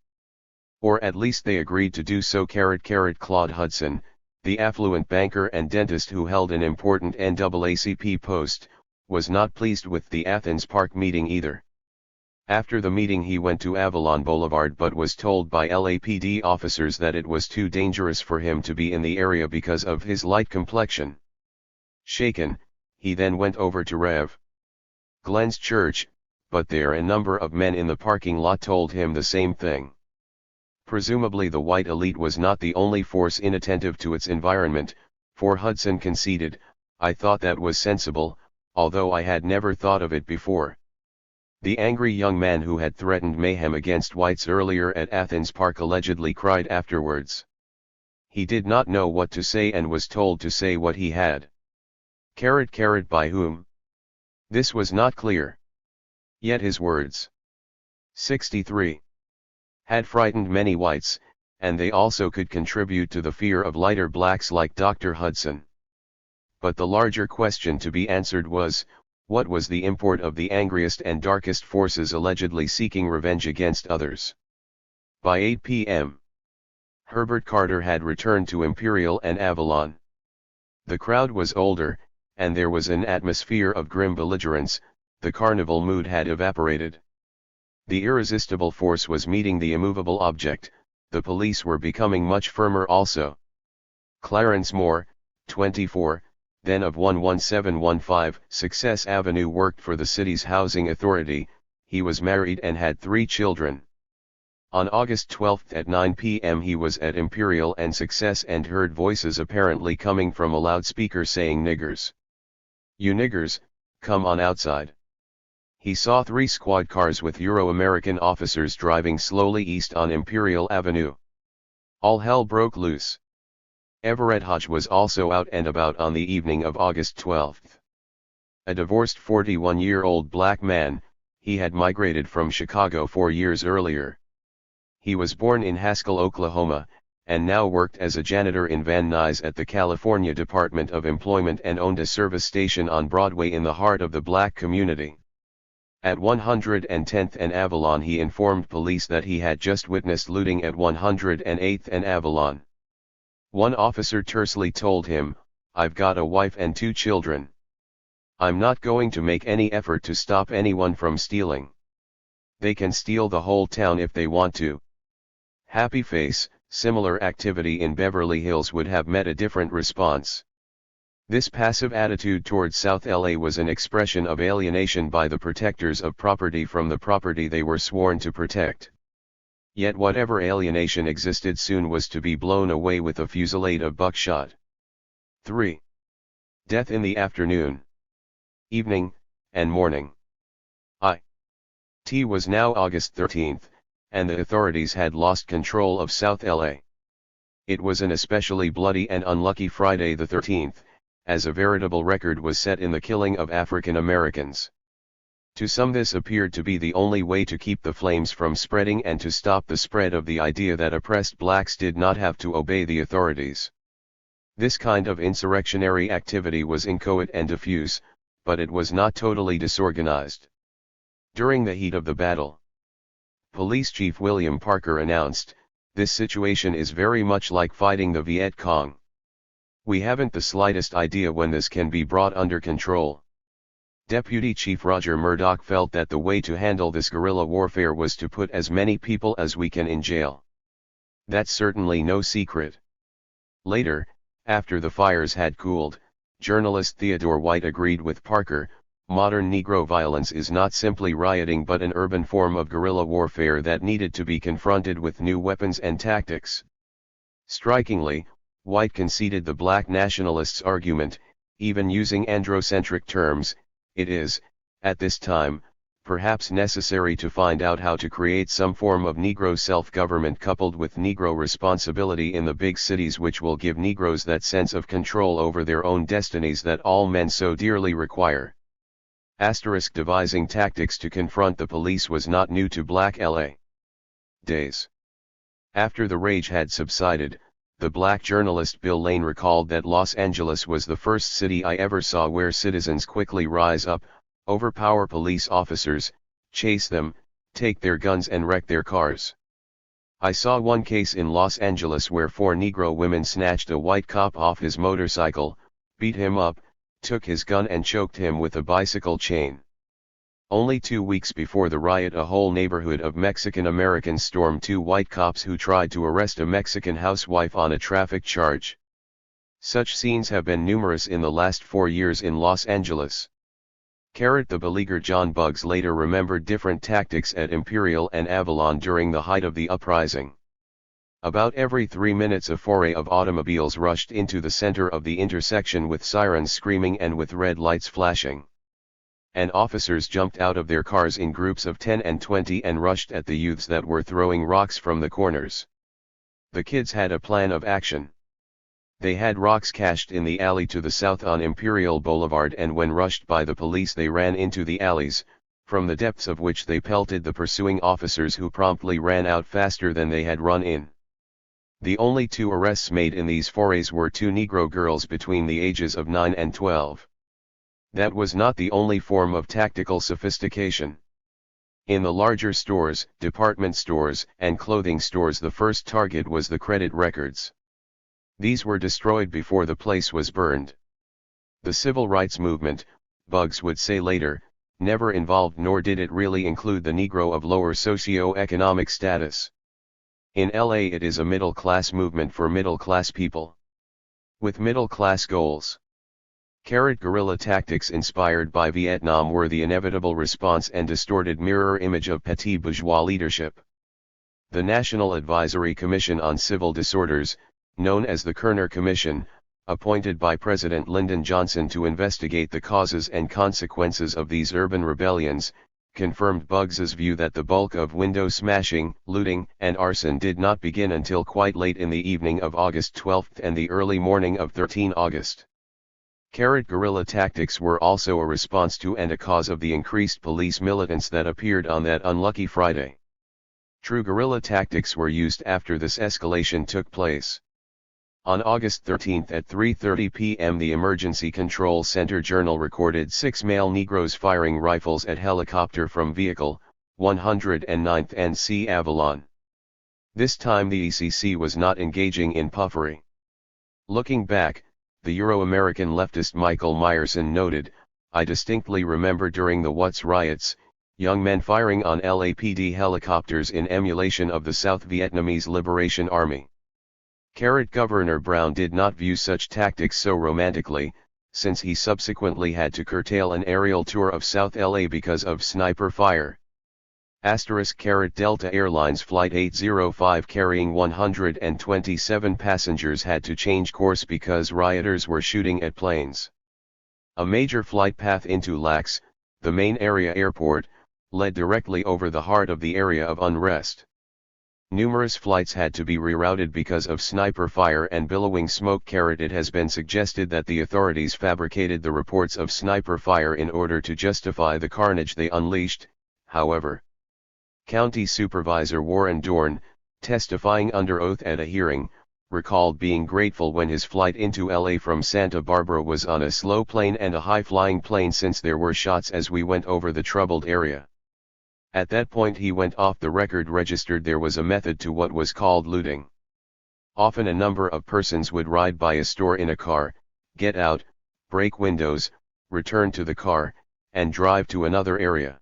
Or at least they agreed to do so. Claude Hudson, the affluent banker and dentist who held an important NAACP post, was not pleased with the Athens Park meeting either. After the meeting he went to Avalon Boulevard but was told by LAPD officers that it was too dangerous for him to be in the area because of his light complexion. Shaken, he then went over to Rev. Glenn's church, but there a number of men in the parking lot told him the same thing. Presumably the white elite was not the only force inattentive to its environment, for Hudson conceded, "I thought that was sensible, although I had never thought of it before." The angry young man who had threatened mayhem against whites earlier at Athens Park allegedly cried afterwards. He did not know what to say and was told to say what he had. By whom? This was not clear. Yet his words, 63, had frightened many whites, and they also could contribute to the fear of lighter blacks like Dr. Hudson. But the larger question to be answered was, what was the import of the angriest and darkest forces allegedly seeking revenge against others? By 8 p.m., Herbert Carter had returned to Imperial and Avalon. The crowd was older, and there was an atmosphere of grim belligerence. The carnival mood had evaporated. The irresistible force was meeting the immovable object. The police were becoming much firmer also. Clarence Moore, 24, then of 11715 Success Avenue, worked for the city's housing authority. He was married and had 3 children. On August 12 at 9 p.m. he was at Imperial and Success and heard voices apparently coming from a loudspeaker saying, "Niggers. You niggers, come on outside." He saw 3 squad cars with Euro-American officers driving slowly east on Imperial Avenue. All hell broke loose. Everett Hodge was also out and about on the evening of August 12. A divorced 41-year-old black man, he had migrated from Chicago 4 years earlier. He was born in Haskell, Oklahoma, and now worked as a janitor in Van Nuys at the California Department of Employment and owned a service station on Broadway in the heart of the black community. At 110th and Avalon he informed police that he had just witnessed looting at 108th and Avalon. One officer tersely told him, "I've got a wife and 2 children. I'm not going to make any effort to stop anyone from stealing. They can steal the whole town if they want to." Happy face. Similar activity in Beverly Hills would have met a different response. This passive attitude towards South LA was an expression of alienation by the protectors of property from the property they were sworn to protect. Yet whatever alienation existed soon was to be blown away with a fusillade of buckshot. 3. Death in the afternoon, evening, and morning. It was now August 13, and the authorities had lost control of South LA. It was an especially bloody and unlucky Friday the 13th, as a veritable record was set in the killing of African Americans. To some this appeared to be the only way to keep the flames from spreading and to stop the spread of the idea that oppressed blacks did not have to obey the authorities. This kind of insurrectionary activity was inchoate and diffuse, but it was not totally disorganized. During the heat of the battle, Police Chief William Parker announced, "This situation is very much like fighting the Viet Cong. We haven't the slightest idea when this can be brought under control." Deputy Chief Roger Murdoch felt that the way to handle this guerrilla warfare was to put as many people as we can in jail. That's certainly no secret. Later, after the fires had cooled, journalist Theodore White agreed with Parker, "Modern Negro violence is not simply rioting but an urban form of guerrilla warfare that needed to be confronted with new weapons and tactics." Strikingly, White conceded the black nationalists' argument, even using androcentric terms. It is, at this time, perhaps necessary to find out how to create some form of Negro self-government coupled with Negro responsibility in the big cities, which will give Negroes that sense of control over their own destinies that all men so dearly require. Devising tactics to confront the police was not new to Black LA. Days after the rage had subsided, the black journalist Bill Lane recalled that Los Angeles was the first city I ever saw where citizens quickly rise up, overpower police officers, chase them, take their guns and wreck their cars. I saw one case in Los Angeles where 4 Negro women snatched a white cop off his motorcycle, beat him up, took his gun and choked him with a bicycle chain. Only 2 weeks before the riot, a whole neighborhood of Mexican Americans stormed 2 white cops who tried to arrest a Mexican housewife on a traffic charge. Such scenes have been numerous in the last 4 years in Los Angeles. The beleaguered John Buggs later remembered different tactics at Imperial and Avalon during the height of the uprising. About every 3 minutes a foray of automobiles rushed into the center of the intersection with sirens screaming and with red lights flashing. And officers jumped out of their cars in groups of 10 and 20 and rushed at the youths that were throwing rocks from the corners. The kids had a plan of action. They had rocks cached in the alley to the south on Imperial Boulevard, and when rushed by the police they ran into the alleys, from the depths of which they pelted the pursuing officers, who promptly ran out faster than they had run in. The only 2 arrests made in these forays were 2 Negro girls between the ages of 9 and 12. That was not the only form of tactical sophistication. In the larger stores, department stores, and clothing stores, the first target was the credit records. These were destroyed before the place was burned. The civil rights movement, Buggs would say later, never involved nor did it really include the Negro of lower socio-economic status. In LA it is a middle-class movement for middle-class people, with middle-class goals. Guerrilla tactics inspired by Vietnam were the inevitable response and distorted mirror image of petit bourgeois leadership. The National Advisory Commission on Civil Disorders, known as the Kerner Commission, appointed by President Lyndon Johnson to investigate the causes and consequences of these urban rebellions, confirmed Buggs's view that the bulk of window smashing, looting, and arson did not begin until quite late in the evening of August 12 and the early morning of 13 August. Guerrilla tactics were also a response to and a cause of the increased police militants that appeared on that unlucky Friday. True guerrilla tactics were used after this escalation took place. On August 13 at 3:30 p.m. the Emergency Control Center Journal recorded 6 male Negroes firing rifles at helicopter from vehicle 109th and C Avalon. This time the ECC was not engaging in puffery. Looking back, the Euro-American leftist Michael Meyerson noted, "I distinctly remember during the Watts riots, young men firing on LAPD helicopters in emulation of the South Vietnamese Liberation Army." Governor Brown did not view such tactics so romantically, since he subsequently had to curtail an aerial tour of South LA because of sniper fire. Delta Airlines Flight 805 carrying 127 passengers had to change course because rioters were shooting at planes. A major flight path into LAX, the main area airport, led directly over the heart of the area of unrest. Numerous flights had to be rerouted because of sniper fire and billowing smoke. It has been suggested that the authorities fabricated the reports of sniper fire in order to justify the carnage they unleashed, however. County Supervisor Warren Dorn, testifying under oath at a hearing, recalled being grateful when his flight into LA from Santa Barbara was on a slow plane and a high-flying plane, since there were shots as we went over the troubled area. At that point he went off the record, registered there was a method to what was called looting. Often a number of persons would ride by a store in a car, get out, break windows, return to the car, and drive to another area.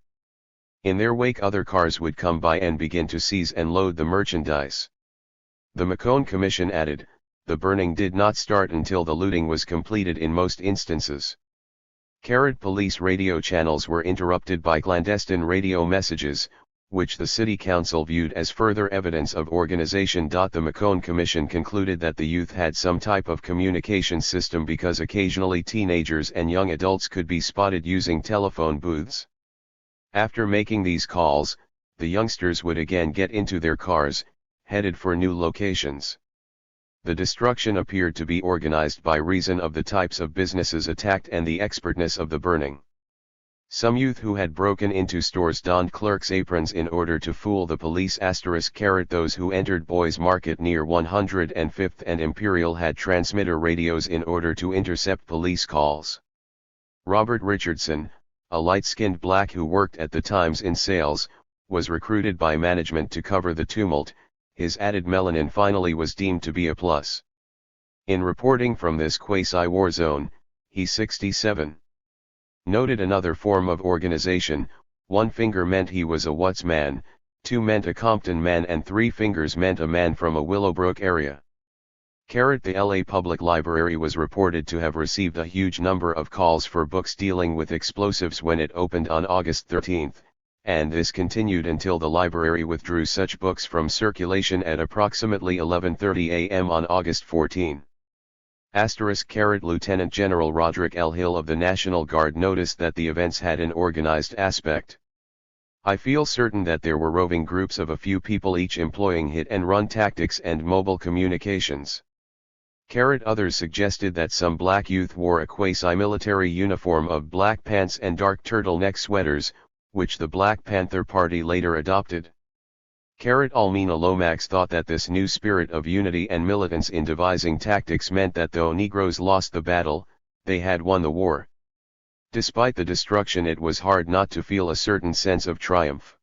In their wake other cars would come by and begin to seize and load the merchandise. The McCone Commission added, the burning did not start until the looting was completed in most instances. Police radio channels were interrupted by clandestine radio messages, which the city council viewed as further evidence of organization. The McCone Commission concluded that the youth had some type of communication system because occasionally teenagers and young adults could be spotted using telephone booths. After making these calls, the youngsters would again get into their cars, headed for new locations. The destruction appeared to be organized by reason of the types of businesses attacked and the expertness of the burning. Some youth who had broken into stores donned clerks' aprons in order to fool the police. Those who entered Boys Market near 105th and Imperial had transmitter radios in order to intercept police calls. Robert Richardson, a light-skinned black who worked at the Times in sales, was recruited by management to cover the tumult. His added melanin finally was deemed to be a plus. In reporting from this quasi-war zone, he 67. Noted another form of organization. 1 finger meant he was a Watts man, 2 meant a Compton man, and 3 fingers meant a man from a Willowbrook area. The LA Public Library was reported to have received a huge number of calls for books dealing with explosives when it opened on August 13, and this continued until the library withdrew such books from circulation at approximately 11:30 a.m. on August 14. Lieutenant General Roderick L. Hill of the National Guard noticed that the events had an organized aspect. I feel certain that there were roving groups of a few people each employing hit-and-run tactics and mobile communications. Others suggested that some black youth wore a quasi-military uniform of black pants and dark turtleneck sweaters, which the Black Panther Party later adopted. Almina Lomax thought that this new spirit of unity and militance in devising tactics meant that though Negroes lost the battle, they had won the war. Despite the destruction, it was hard not to feel a certain sense of triumph.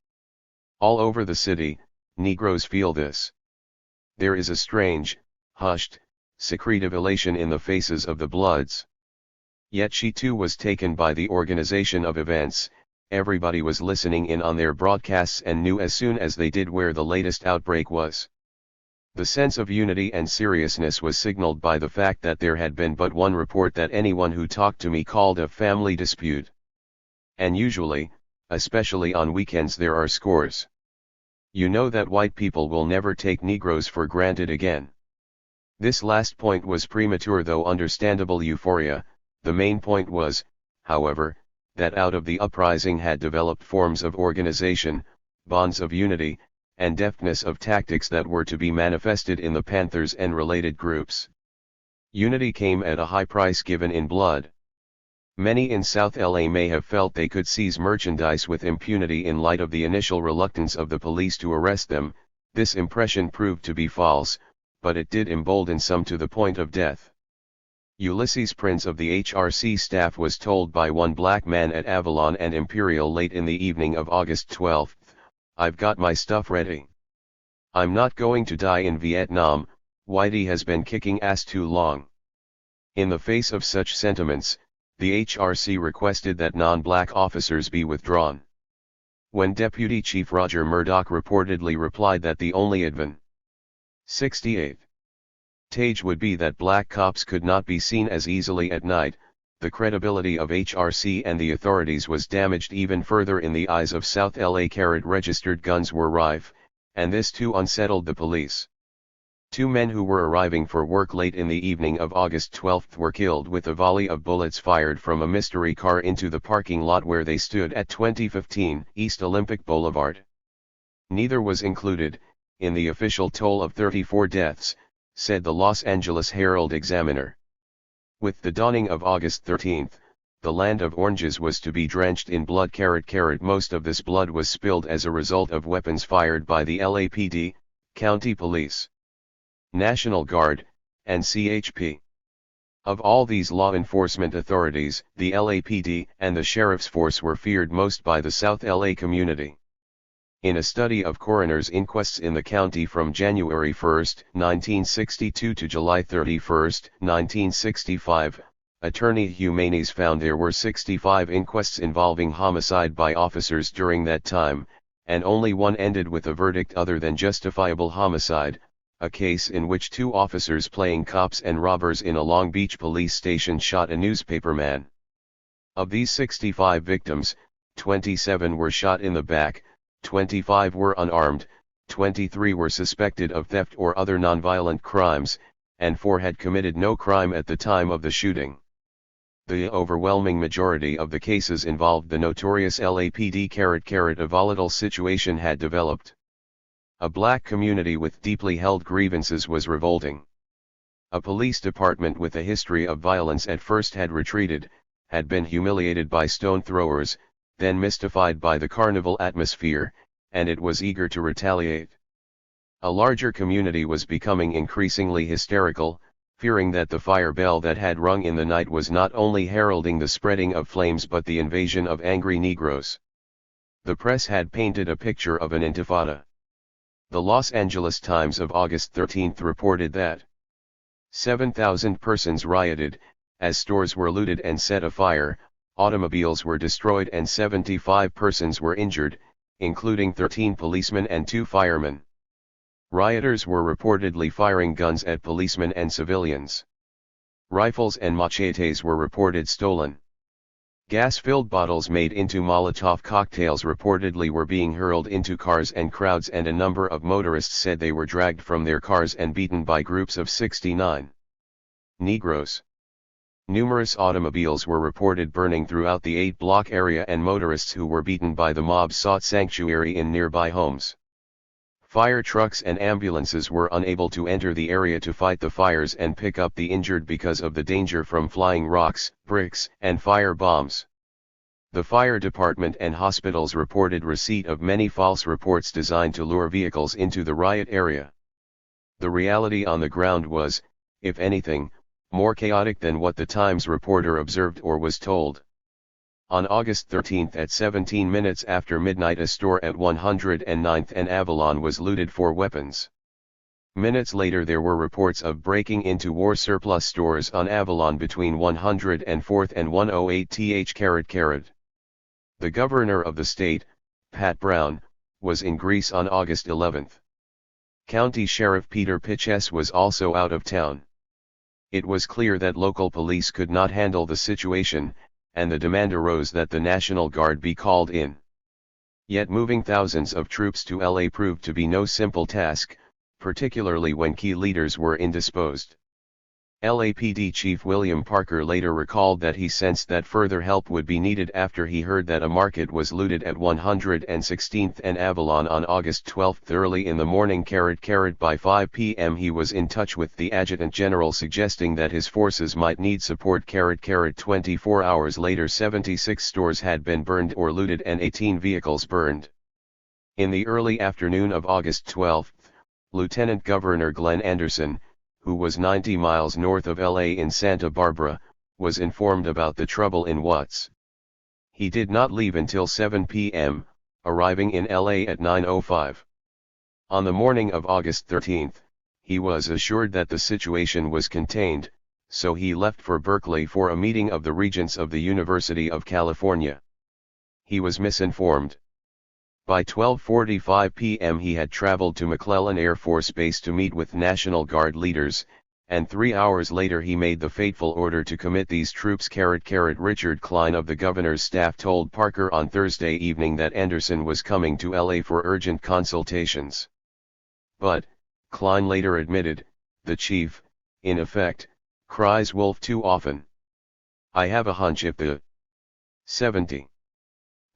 All over the city, Negroes feel this. There is a strange, hushed, secretive elation in the faces of the Bloods. Yet she too was taken by the organization of events. Everybody was listening in on their broadcasts and knew as soon as they did where the latest outbreak was. The sense of unity and seriousness was signaled by the fact that there had been but one report that anyone who talked to me called a family dispute. And usually, especially on weekends, there are scores. You know that white people will never take Negroes for granted again. This last point was premature though understandable euphoria. The main point was, however, that out of the uprising had developed forms of organization, bonds of unity, and deftness of tactics that were to be manifested in the Panthers and related groups. Unity came at a high price given in blood. Many in South LA may have felt they could seize merchandise with impunity in light of the initial reluctance of the police to arrest them. This impression proved to be false, but it did embolden some to the point of death. Ulysses Prince of the HRC staff was told by one black man at Avalon and Imperial late in the evening of August 12, "I've got my stuff ready. I'm not going to die in Vietnam, Whitey has been kicking ass too long." In the face of such sentiments, the HRC requested that non-black officers be withdrawn. When Deputy Chief Roger Murdoch reportedly replied that the only advan. 68. Tage would be that black cops could not be seen as easily at night, the credibility of HRC and the authorities was damaged even further in the eyes of South LA. Registered guns were rife, and this too unsettled the police. 2 men who were arriving for work late in the evening of August 12 were killed with a volley of bullets fired from a mystery car into the parking lot where they stood at 2015 East Olympic Boulevard. Neither was included, in the official toll of 34 deaths, said the Los Angeles Herald-Examiner. With the dawning of August 13, the land of oranges was to be drenched in blood. Most of this blood was spilled as a result of weapons fired by the LAPD, County Police, National Guard, and CHP. Of all these law enforcement authorities, the LAPD and the Sheriff's Force were feared most by the South LA community. In a study of coroner's inquests in the county from January 1, 1962 to July 31, 1965, Attorney Hugh Maney's found there were 65 inquests involving homicide by officers during that time, and only one ended with a verdict other than justifiable homicide, a case in which 2 officers playing cops and robbers in a Long Beach police station shot a newspaperman. Of these 65 victims, 27 were shot in the back, 25 were unarmed, 23 were suspected of theft or other nonviolent crimes, and 4 had committed no crime at the time of the shooting. The overwhelming majority of the cases involved the notorious LAPD. A volatile situation had developed. A black community with deeply held grievances was revolting. A police department with a history of violence at first had retreated, had been humiliated by stone throwers, then mystified by the carnival atmosphere, and it was eager to retaliate. A larger community was becoming increasingly hysterical, fearing that the fire bell that had rung in the night was not only heralding the spreading of flames but the invasion of angry Negroes. The press had painted a picture of an intifada. The Los Angeles Times of August 13 reported that 7,000 persons rioted, as stores were looted and set afire, automobiles were destroyed and 75 persons were injured, including 13 policemen and 2 firemen. Rioters were reportedly firing guns at policemen and civilians. Rifles and machetes were reported stolen. Gas-filled bottles made into Molotov cocktails reportedly were being hurled into cars and crowds, and a number of motorists said they were dragged from their cars and beaten by groups of 69 Negroes. Numerous automobiles were reported burning throughout the 8-block area, and motorists who were beaten by the mob sought sanctuary in nearby homes. Fire trucks and ambulances were unable to enter the area to fight the fires and pick up the injured because of the danger from flying rocks, bricks, and fire bombs. The fire department and hospitals reported receipt of many false reports designed to lure vehicles into the riot area. The reality on the ground was, if anything, more chaotic than what the Times reporter observed or was told. On August 13 at 17 minutes after midnight, a store at 109th and Avalon was looted for weapons. Minutes later there were reports of breaking into war surplus stores on Avalon between 104th and 108th. The governor of the state, Pat Brown, was in Greece on August 11. County Sheriff Peter Pitches was also out of town. It was clear that local police could not handle the situation, and the demand arose that the National Guard be called in. Yet moving thousands of troops to LA proved to be no simple task, particularly when key leaders were indisposed. LAPD Chief William Parker later recalled that he sensed that further help would be needed after he heard that a market was looted at 116th and Avalon on August 12 early in the morning. By 5 p.m. he was in touch with the Adjutant General suggesting that his forces might need support. 24 hours later 76 stores had been burned or looted and 18 vehicles burned. In the early afternoon of August 12, Lieutenant Governor Glenn Anderson, who was 90 miles north of LA in Santa Barbara, was informed about the trouble in Watts. He did not leave until 7 p.m., arriving in LA at 9:05. On the morning of August 13, he was assured that the situation was contained, so he left for Berkeley for a meeting of the Regents of the University of California. He was misinformed. By 12:45 p.m. he had traveled to McClellan Air Force Base to meet with National Guard leaders, and 3 hours later he made the fateful order to commit these troops. Richard Klein of the governor's staff told Parker on Thursday evening that Anderson was coming to LA for urgent consultations. But, Klein later admitted, the chief, in effect, cries wolf too often. I have a hunch if the 70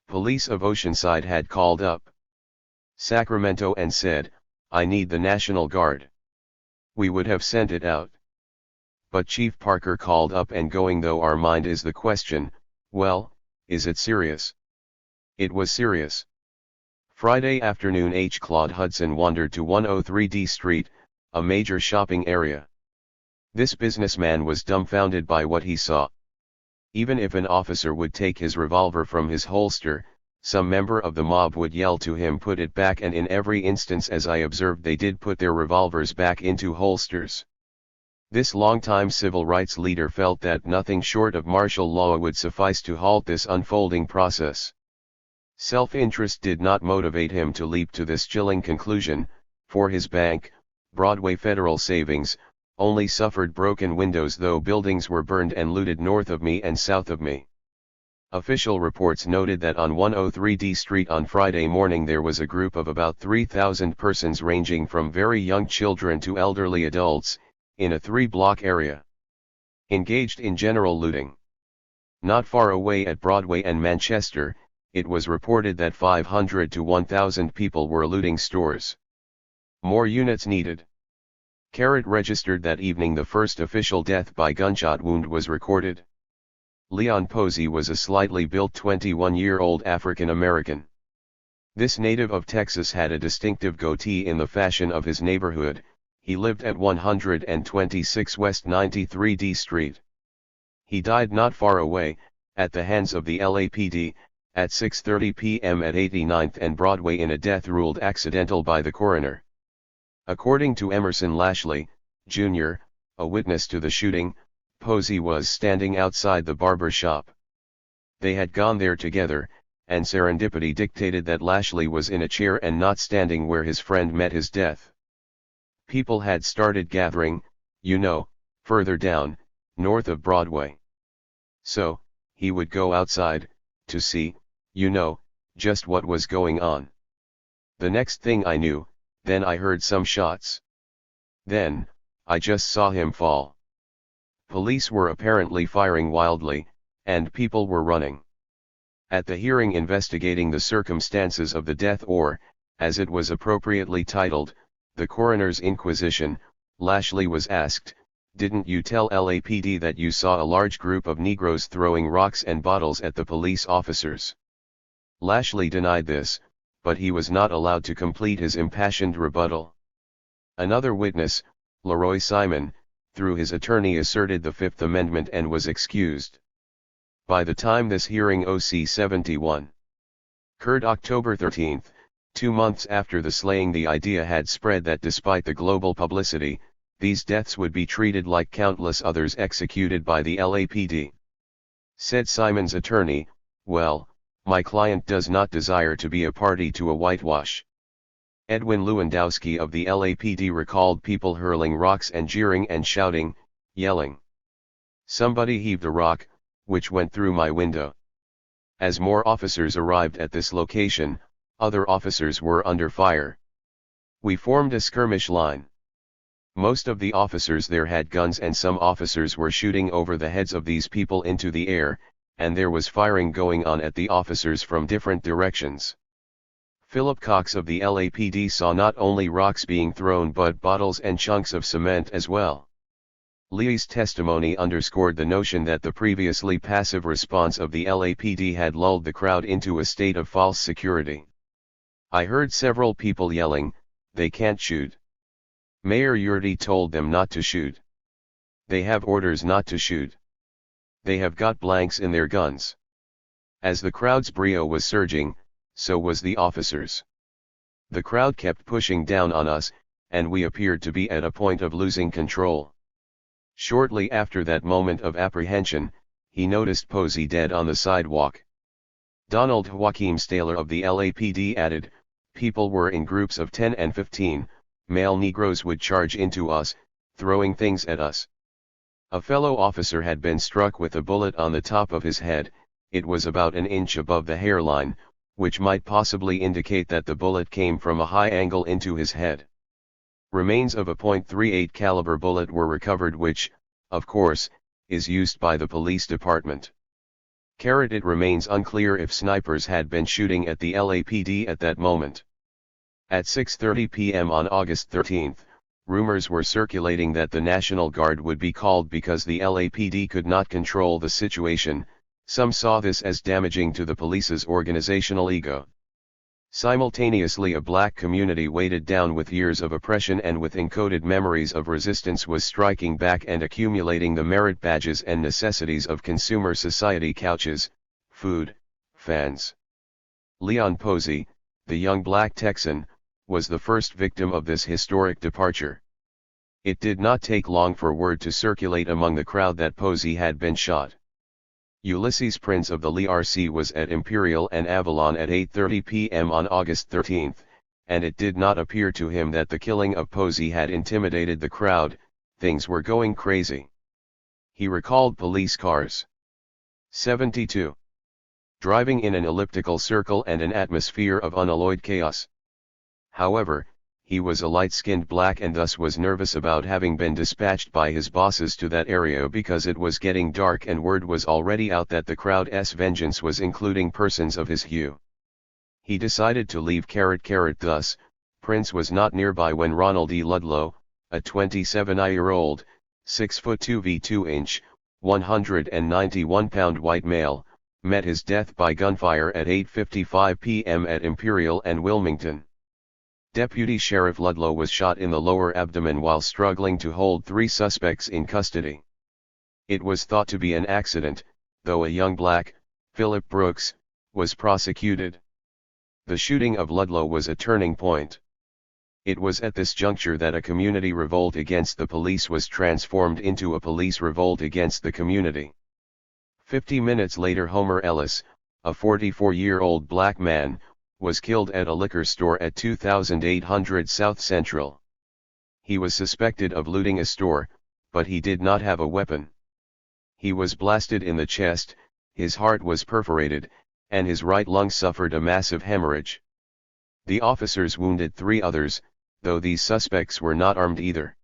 police of Oceanside had called up Sacramento and said, I need the National Guard, we would have sent it out. But Chief Parker called up and going though our mind is the question, well, is it serious? It was serious. Friday afternoon Claude Hudson wandered to 103 D Street, a major shopping area. This businessman was dumbfounded by what he saw. Even if an officer would take his revolver from his holster, some member of the mob would yell to him put it back, and in every instance as I observed they did put their revolvers back into holsters. This longtime civil rights leader felt that nothing short of martial law would suffice to halt this unfolding process. Self-interest did not motivate him to leap to this chilling conclusion, for his bank, Broadway Federal Savings, only suffered broken windows though buildings were burned and looted north of me and south of me. Official reports noted that on 103 D Street on Friday morning there was a group of about 3,000 persons ranging from very young children to elderly adults, in a 3-block area, engaged in general looting. Not far away at Broadway and Manchester, it was reported that 500 to 1,000 people were looting stores. More units needed. Carrot registered that evening the first official death by gunshot wound was recorded. Leon Posey was a slightly built 21-year-old African American. This native of Texas had a distinctive goatee in the fashion of his neighborhood. He lived at 126 West 93D Street. He died not far away, at the hands of the LAPD, at 6:30 p.m. at 89th and Broadway in a death ruled accidental by the coroner. According to Emerson Lashley, Jr., a witness to the shooting, Posey was standing outside the barber shop. They had gone there together, and serendipity dictated that Lashley was in a chair and not standing where his friend met his death. People had started gathering, further down, north of Broadway. So, he would go outside, to see, just what was going on. The next thing I knew, then I heard some shots. Then, I just saw him fall. Police were apparently firing wildly, and people were running. At the hearing investigating the circumstances of the death, or, as it was appropriately titled, the coroner's inquisition, Lashley was asked, "Didn't you tell LAPD that you saw a large group of Negroes throwing rocks and bottles at the police officers?" Lashley denied this, but he was not allowed to complete his impassioned rebuttal. Another witness, Leroy Simon, through his attorney asserted the Fifth Amendment and was excused. By the time this hearing OC 71 occurred October 13, 2 months after the slaying, the idea had spread that despite the global publicity, these deaths would be treated like countless others executed by the LAPD. Said Simon's attorney, "Well, my client does not desire to be a party to a whitewash." Edwin Lewandowski of the LAPD recalled people hurling rocks and jeering and shouting, yelling. "Somebody heaved a rock, which went through my window." As more officers arrived at this location, other officers were under fire. "We formed a skirmish line. Most of the officers there had guns and some officers were shooting over the heads of these people into the air, and there was firing going on at the officers from different directions." Philip Cox of the LAPD saw not only rocks being thrown but bottles and chunks of cement as well. Lee's testimony underscored the notion that the previously passive response of the LAPD had lulled the crowd into a state of false security. "I heard several people yelling, 'They can't shoot.' Mayor Yurdi told them not to shoot. They have orders not to shoot. They have got blanks in their guns." As the crowd's brio was surging, so was the officers. The crowd kept pushing down on us, and we appeared to be at a point of losing control. Shortly after that moment of apprehension, he noticed Posey dead on the sidewalk. Donald Joaquim Staler of the LAPD added, "People were in groups of 10 and 15, male Negroes would charge into us, throwing things at us. A fellow officer had been struck with a bullet on the top of his head. It was about an inch above the hairline, which might possibly indicate that the bullet came from a high angle into his head. Remains of a .38 caliber bullet were recovered, which, of course, is used by the police department. It remains unclear if snipers had been shooting at the LAPD at that moment." At 6:30 p.m. on August 13, rumors were circulating that the National Guard would be called because the LAPD could not control the situation. Some saw this as damaging to the police's organizational ego. Simultaneously, a black community weighted down with years of oppression and with encoded memories of resistance was striking back and accumulating the merit badges and necessities of consumer society: couches, food, fans. Leon Posey, the young black Texan, was the first victim of this historic departure. It did not take long for word to circulate among the crowd that Posey had been shot. Ulysses Prince of the Lee RC was at Imperial and Avalon at 8:30 p.m. on August 13, and it did not appear to him that the killing of Posey had intimidated the crowd. Things were going crazy. He recalled police cars 72 driving in an elliptical circle and an atmosphere of unalloyed chaos. However, he was a light-skinned black and thus was nervous about having been dispatched by his bosses to that area because it was getting dark and word was already out that the crowd's vengeance was including persons of his hue. He decided to leave. Thus, Prince was not nearby when Ronald E. Ludlow, a 27-year-old, 6'2" v2", 191-pound white male, met his death by gunfire at 8:55 p.m. at Imperial and Wilmington. Deputy Sheriff Ludlow was shot in the lower abdomen while struggling to hold 3 suspects in custody. It was thought to be an accident, though a young black, Philip Brooks, was prosecuted. The shooting of Ludlow was a turning point. It was at this juncture that a community revolt against the police was transformed into a police revolt against the community. 50 minutes later, Homer Ellis, a 44-year-old black man, was killed at a liquor store at 2800 South Central. He was suspected of looting a store, but he did not have a weapon. He was blasted in the chest, his heart was perforated, and his right lung suffered a massive hemorrhage. The officers wounded 3 others, though these suspects were not armed either.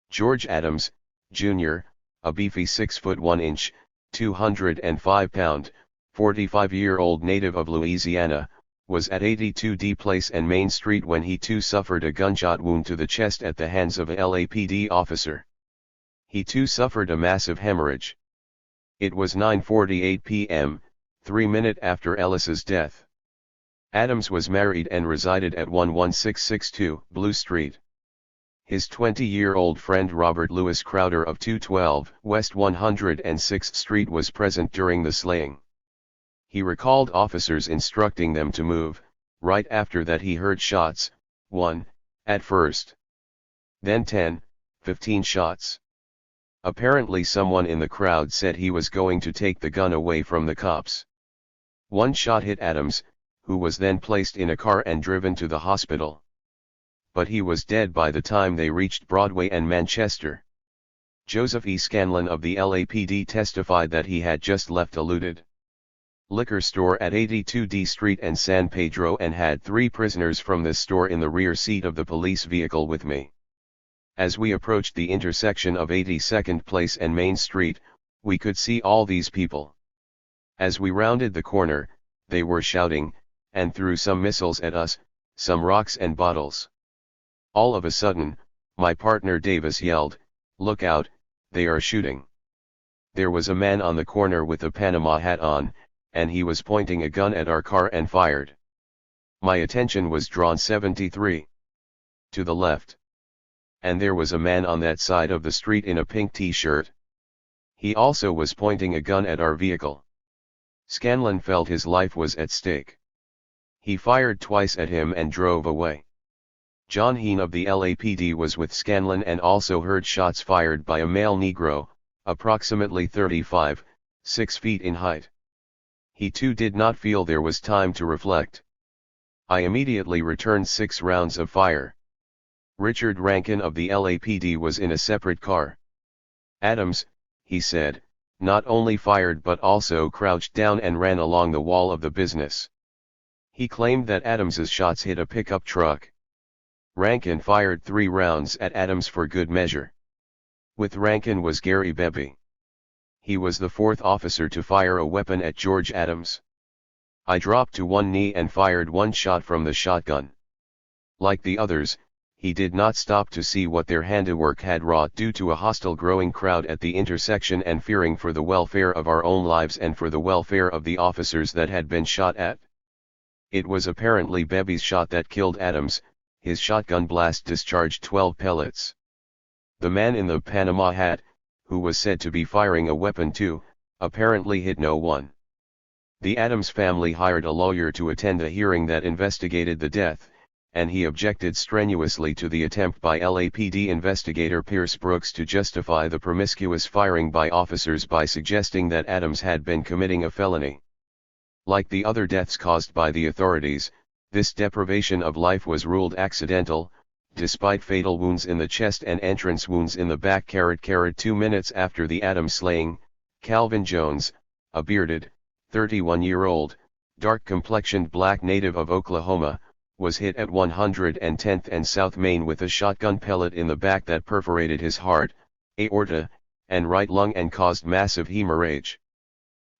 George Adams, Jr., a beefy 6'1", 205-pound, 45-year-old native of Louisiana, was at 82D Place and Main Street when he too suffered a gunshot wound to the chest at the hands of a LAPD officer. He too suffered a massive hemorrhage. It was 9:48 p.m., 3 minutes after Ellis's death. Adams was married and resided at 11662 Blue Street. His 20-year-old friend Robert Louis Crowder of 212 West 106th Street was present during the slaying. He recalled officers instructing them to move. Right after that he heard shots, 1, at first. Then 10, 15 shots. Apparently someone in the crowd said he was going to take the gun away from the cops. One shot hit Adams, who was then placed in a car and driven to the hospital. But he was dead by the time they reached Broadway and Manchester. Joseph E. Scanlon of the LAPD testified that he had just left a looted liquor store at 82D Street and San Pedro and had 3 prisoners from this store in the rear seat of the police vehicle with me. As we approached the intersection of 82nd Place and Main Street, we could see all these people. As we rounded the corner, they were shouting, and threw some missiles at us, some rocks and bottles. All of a sudden, my partner Davis yelled, "Look out, they are shooting." There was a man on the corner with a Panama hat on, and he was pointing a gun at our car and fired. My attention was drawn 73 to the left. And there was a man on that side of the street in a pink t-shirt. He also was pointing a gun at our vehicle. Scanlon felt his life was at stake. He fired twice at him and drove away. John Heen of the LAPD was with Scanlon and also heard shots fired by a male Negro, approximately 35, 6 feet in height. He too did not feel there was time to reflect. I immediately returned 6 rounds of fire. Richard Rankin of the LAPD was in a separate car. Adams, he said, not only fired but also crouched down and ran along the wall of the business. He claimed that Adams's shots hit a pickup truck. Rankin fired 3 rounds at Adams for good measure. With Rankin was Gary Bebby. He was the 4th officer to fire a weapon at George Adams. I dropped to one knee and fired 1 shot from the shotgun. Like the others, he did not stop to see what their handiwork had wrought due to a hostile growing crowd at the intersection and fearing for the welfare of our own lives and for the welfare of the officers that had been shot at. It was apparently Bebby's shot that killed Adams. His shotgun blast discharged 12 pellets. The man in the Panama hat, who was said to be firing a weapon too, apparently hit no one. The Adams family hired a lawyer to attend a hearing that investigated the death, and he objected strenuously to the attempt by LAPD investigator Pierce Brooks to justify the promiscuous firing by officers by suggesting that Adams had been committing a felony. Like the other deaths caused by the authorities, this deprivation of life was ruled accidental, despite fatal wounds in the chest and entrance wounds in the back. 2 minutes after the Adams slaying, Calvin Jones, a bearded, 31-year-old, dark-complexioned black native of Oklahoma, was hit at 110th and South Main with a shotgun pellet in the back that perforated his heart, aorta, and right lung and caused massive hemorrhage.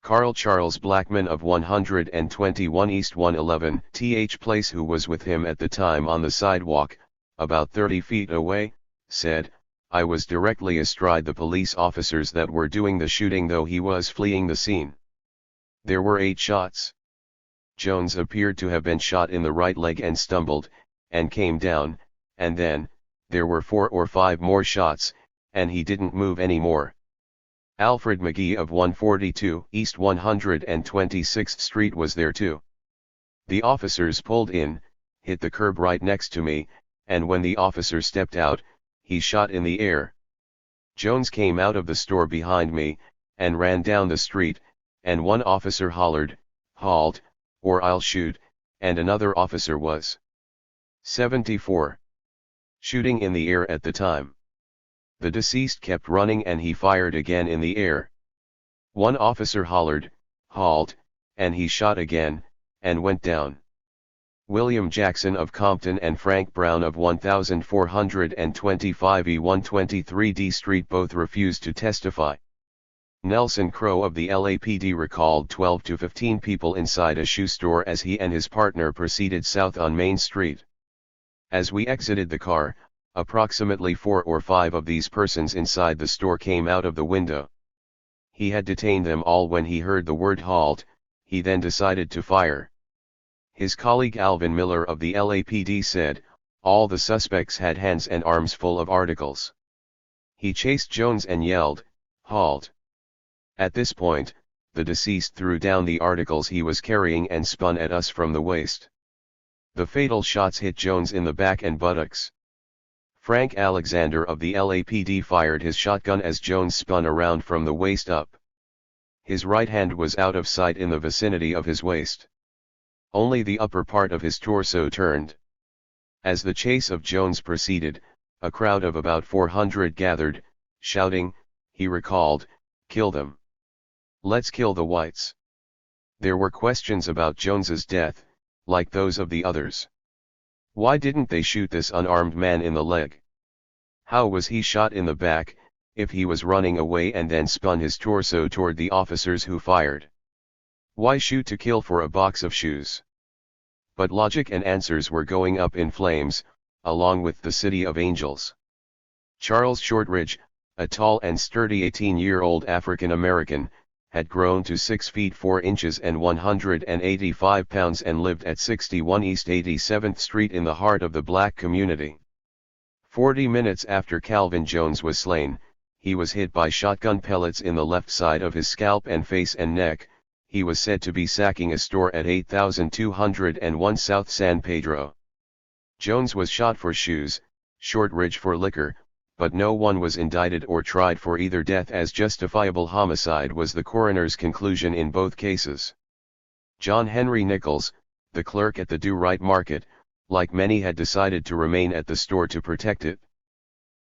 Carl Charles Blackman of 121 East 111th Place, who was with him at the time on the sidewalk, about 30 feet away, said, "I was directly astride the police officers that were doing the shooting, though he was fleeing the scene. There were 8 shots. Jones appeared to have been shot in the right leg and stumbled, and came down, and then, there were 4 or 5 more shots, and he didn't move anymore." Alfred McGee of 142 East 126th Street was there too. "The officers pulled in, hit the curb right next to me, and when the officer stepped out, he shot in the air. Jones came out of the store behind me, and ran down the street, and one officer hollered, 'Halt, or I'll shoot,' and another officer was 74. Shooting in the air at the time. The deceased kept running and he fired again in the air. One officer hollered, 'Halt,' and he shot again, and went down." William Jackson of Compton and Frank Brown of 1425 E 123 D Street both refused to testify. Nelson Crow of the LAPD recalled 12 to 15 people inside a shoe store as he and his partner proceeded south on Main Street. "As we exited the car, approximately 4 or 5 of these persons inside the store came out of the window. He had detained them all when he heard the word 'halt,' he then decided to fire." His colleague Alvin Miller of the LAPD said, "All the suspects had hands and arms full of articles. He chased Jones and yelled, 'Halt.' At this point, the deceased threw down the articles he was carrying and spun at us from the waist. The fatal shots hit Jones in the back and buttocks. Frank Alexander of the LAPD fired his shotgun as Jones spun around from the waist up. His right hand was out of sight in the vicinity of his waist. Only the upper part of his torso turned. As the chase of Jones proceeded, a crowd of about 400 gathered, shouting, he recalled, 'Kill them. Let's kill the whites.' There were questions about Jones's death, like those of the others. Why didn't they shoot this unarmed man in the leg? How was he shot in the back, if he was running away and then spun his torso toward the officers who fired? Why shoot to kill for a box of shoes? But logic and answers were going up in flames, along with the City of Angels. Charles Shortridge, a tall and sturdy 18-year-old African American, had grown to 6 feet 4 inches and 185 pounds and lived at 61 East 87th Street in the heart of the black community. 40 minutes after Calvin Jones was slain, he was hit by shotgun pellets in the left side of his scalp and face and neck. He was said to be sacking a store at 8201 South San Pedro. Jones was shot for shoes, Shortridge for liquor, but no one was indicted or tried for either. Death as justifiable homicide was the coroner's conclusion in both cases. John Henry Nichols, the clerk at the Do-Right Market, like many had decided to remain at the store to protect it.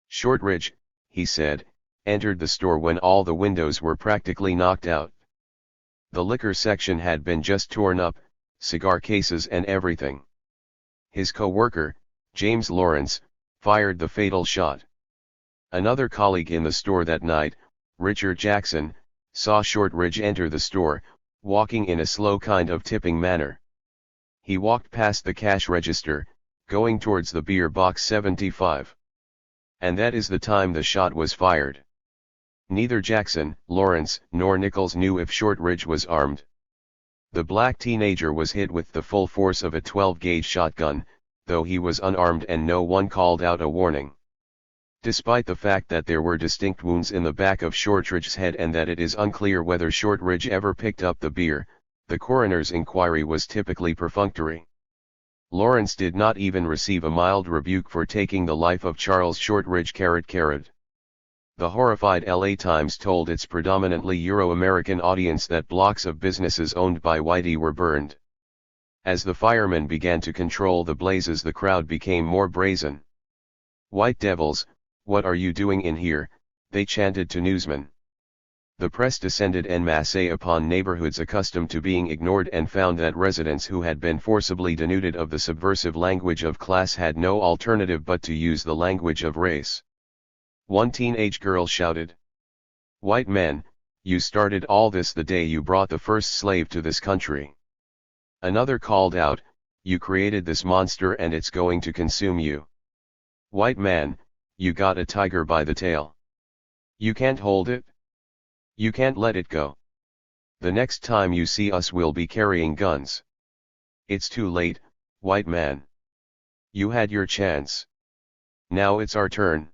Shortridge, he said, entered the store when all the windows were practically knocked out. The liquor section had been just torn up, cigar cases and everything. His co-worker, James Lawrence, fired the fatal shot. Another colleague in the store that night, Richard Jackson, saw Shortridge enter the store, walking in a slow kind of tipping manner. He walked past the cash register, going towards the beer box 75. And that is the time the shot was fired. Neither Jackson, Lawrence, nor Nichols knew if Shortridge was armed. The black teenager was hit with the full force of a 12-gauge shotgun, though he was unarmed and no one called out a warning. Despite the fact that there were distinct wounds in the back of Shortridge's head and that it is unclear whether Shortridge ever picked up the beer, the coroner's inquiry was typically perfunctory. Lawrence did not even receive a mild rebuke for taking the life of Charles Shortridge. The horrified LA Times told its predominantly Euro-American audience that blocks of businesses owned by whitey were burned. As the firemen began to control the blazes, the crowd became more brazen. "White devils, what are you doing in here?" they chanted to newsmen. The press descended en masse upon neighborhoods accustomed to being ignored and found that residents who had been forcibly denuded of the subversive language of class had no alternative but to use the language of race. One teenage girl shouted, "White men, you started all this the day you brought the first slave to this country." Another called out, "You created this monster and it's going to consume you. White man, you got a tiger by the tail. You can't hold it. You can't let it go. The next time you see us we'll be carrying guns. It's too late, white man. You had your chance. Now it's our turn."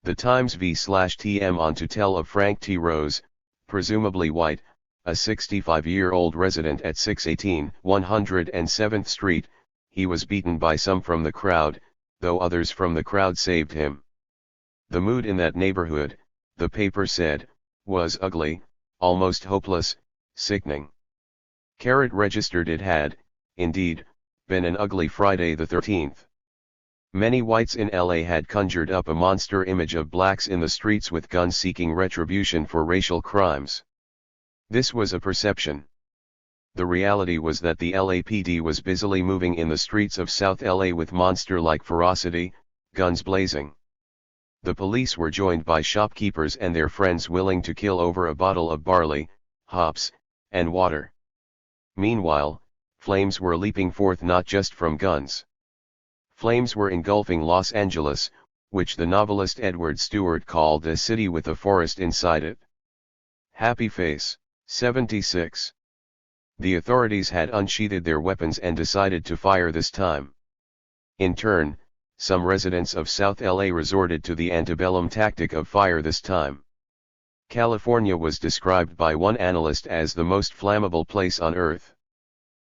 The Times v/TM on to tell of Frank T. Rose, presumably white, a 65-year-old resident at 618 107th Street, he was beaten by some from the crowd, though others from the crowd saved him. The mood in that neighborhood, the paper said, was ugly, almost hopeless, sickening. Carrot registered it had, indeed, been an ugly Friday the 13th. Many whites in LA had conjured up a monster image of blacks in the streets with guns seeking retribution for racial crimes. This was a perception. The reality was that the LAPD was busily moving in the streets of South LA with monster-like ferocity, guns blazing. The police were joined by shopkeepers and their friends willing to kill over a bottle of barley, hops, and water. Meanwhile, flames were leaping forth not just from guns. Flames were engulfing Los Angeles, which the novelist Edward Stewart called a city with a forest inside it. Happy face, 76. The authorities had unsheathed their weapons and decided to fire this time. In turn, some residents of South LA resorted to the antebellum tactic of fire this time. California was described by one analyst as the most flammable place on Earth.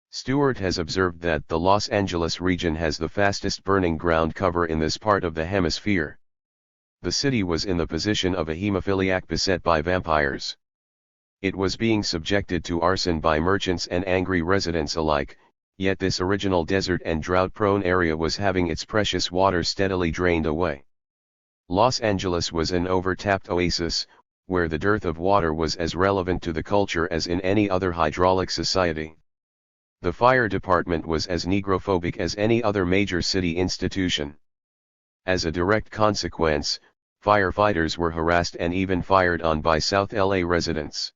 Stewart has observed that the Los Angeles region has the fastest burning ground cover in this part of the hemisphere. The city was in the position of a hemophiliac beset by vampires. It was being subjected to arson by merchants and angry residents alike, yet this original desert and drought-prone area was having its precious water steadily drained away. Los Angeles was an overtapped oasis, where the dearth of water was as relevant to the culture as in any other hydraulic society. The fire department was as negrophobic as any other major city institution. As a direct consequence, firefighters were harassed and even fired on by South LA residents.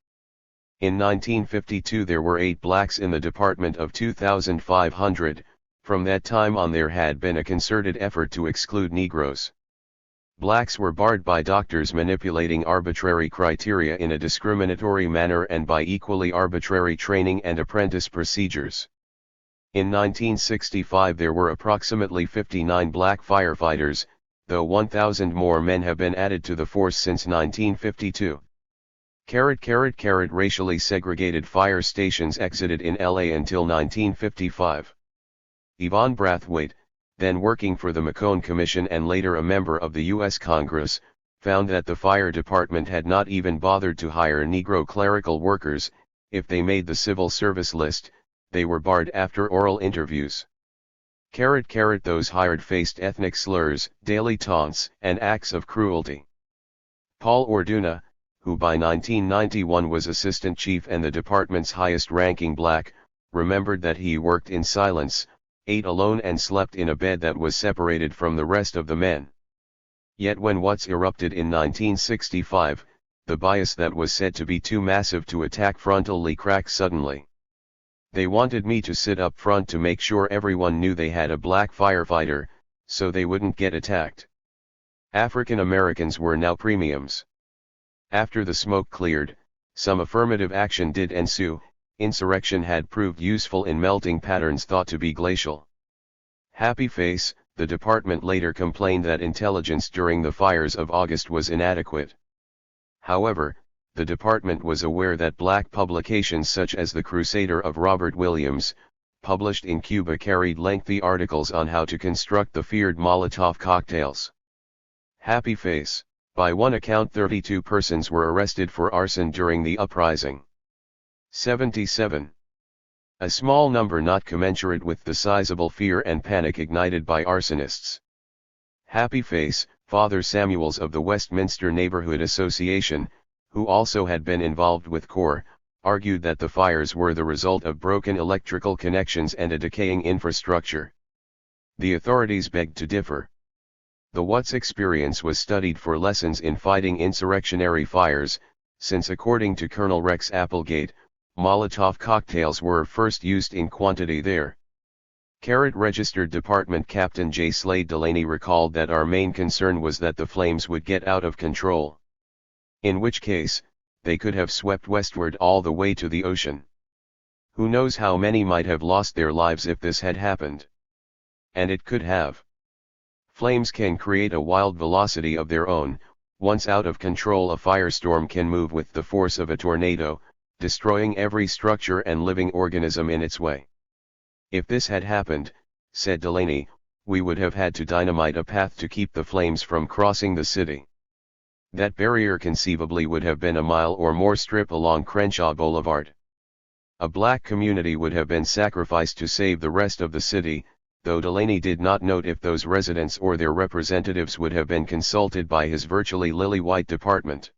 In 1952 there were 8 blacks in the department of 2,500, from that time on there had been a concerted effort to exclude Negroes. Blacks were barred by doctors manipulating arbitrary criteria in a discriminatory manner and by equally arbitrary training and apprentice procedures. In 1965 there were approximately 59 black firefighters, though 1,000 more men have been added to the force since 1952. Racially segregated fire stations exited in LA until 1955. Yvonne Brathwaite, then working for the McCone Commission and later a member of the U.S. Congress, found that the fire department had not even bothered to hire Negro clerical workers. If they made the civil service list, they were barred after oral interviews. Those hired faced ethnic slurs, daily taunts, and acts of cruelty. Paul Orduna, who by 1991 was assistant chief and the department's highest-ranking black, remembered that he worked in silence, ate alone and slept in a bed that was separated from the rest of the men. Yet when Watts erupted in 1965, the bias that was said to be too massive to attack frontally cracked suddenly. They wanted me to sit up front to make sure everyone knew they had a black firefighter, so they wouldn't get attacked. African Americans were now premiums. After the smoke cleared, some affirmative action did ensue. Insurrection had proved useful in melting patterns thought to be glacial. Happy face, the department later complained that intelligence during the fires of August was inadequate. However, the department was aware that black publications such as The Crusader of Robert Williams, published in Cuba, carried lengthy articles on how to construct the feared Molotov cocktails. Happy face. By one account 32 persons were arrested for arson during the uprising. 77. A small number not commensurate with the sizable fear and panic ignited by arsonists. Happy face, Father Samuels of the Westminster Neighborhood Association, who also had been involved with CORE, argued that the fires were the result of broken electrical connections and a decaying infrastructure. The authorities begged to differ. The Watts experience was studied for lessons in fighting insurrectionary fires, since according to Colonel Rex Applegate, Molotov cocktails were first used in quantity there. Registered Department Captain J. Slade Delaney recalled that our main concern was that the flames would get out of control. In which case, they could have swept westward all the way to the ocean. Who knows how many might have lost their lives if this had happened. And it could have. Flames can create a wild velocity of their own. Once out of control, a firestorm can move with the force of a tornado, destroying every structure and living organism in its way. If this had happened, said Delaney, we would have had to dynamite a path to keep the flames from crossing the city. That barrier conceivably would have been a mile or more strip along Crenshaw Boulevard. A black community would have been sacrificed to save the rest of the city, though Delaney did not note if those residents or their representatives would have been consulted by his virtually lily-white department.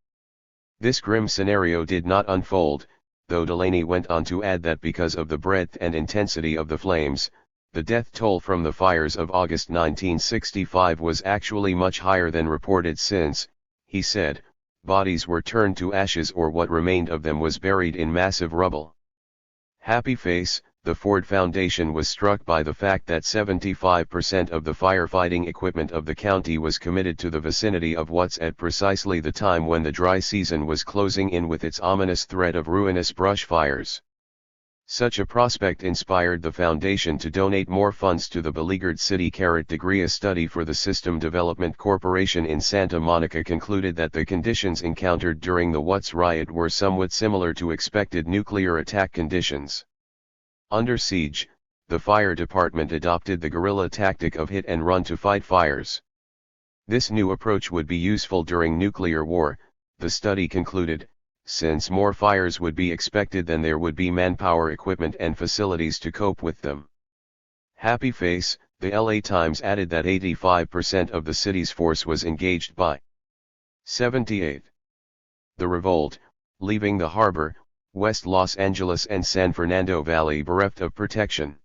This grim scenario did not unfold, though Delaney went on to add that because of the breadth and intensity of the flames, the death toll from the fires of August 1965 was actually much higher than reported since, he said, bodies were turned to ashes or what remained of them was buried in massive rubble. Happy face, the Ford Foundation was struck by the fact that 75% of the firefighting equipment of the county was committed to the vicinity of Watts at precisely the time when the dry season was closing in with its ominous threat of ruinous brush fires. Such a prospect inspired the foundation to donate more funds to the beleaguered city. A study for the System Development Corporation in Santa Monica concluded that the conditions encountered during the Watts riot were somewhat similar to expected nuclear attack conditions. Under siege, the fire department adopted the guerrilla tactic of hit and run to fight fires. This new approach would be useful during nuclear war, the study concluded, since more fires would be expected than there would be manpower, equipment and facilities to cope with them. Happy face, the LA Times added that 85% of the city's force was engaged by 78th. The revolt, leaving the harbor, West Los Angeles and San Fernando Valley bereft of protection.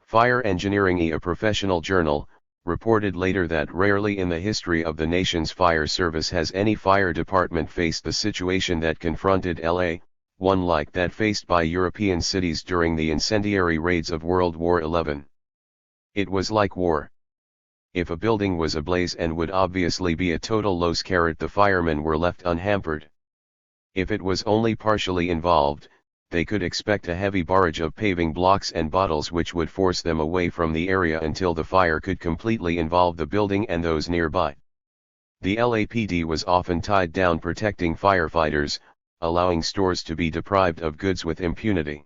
Fire Engineering, a professional journal, reported later that rarely in the history of the nation's fire service has any fire department faced the situation that confronted LA, one like that faced by European cities during the incendiary raids of World War XI. It was like war. If a building was ablaze and would obviously be a total loss, the firemen were left unhampered. If it was only partially involved, they could expect a heavy barrage of paving blocks and bottles which would force them away from the area until the fire could completely involve the building and those nearby. The LAPD was often tied down protecting firefighters, allowing stores to be deprived of goods with impunity.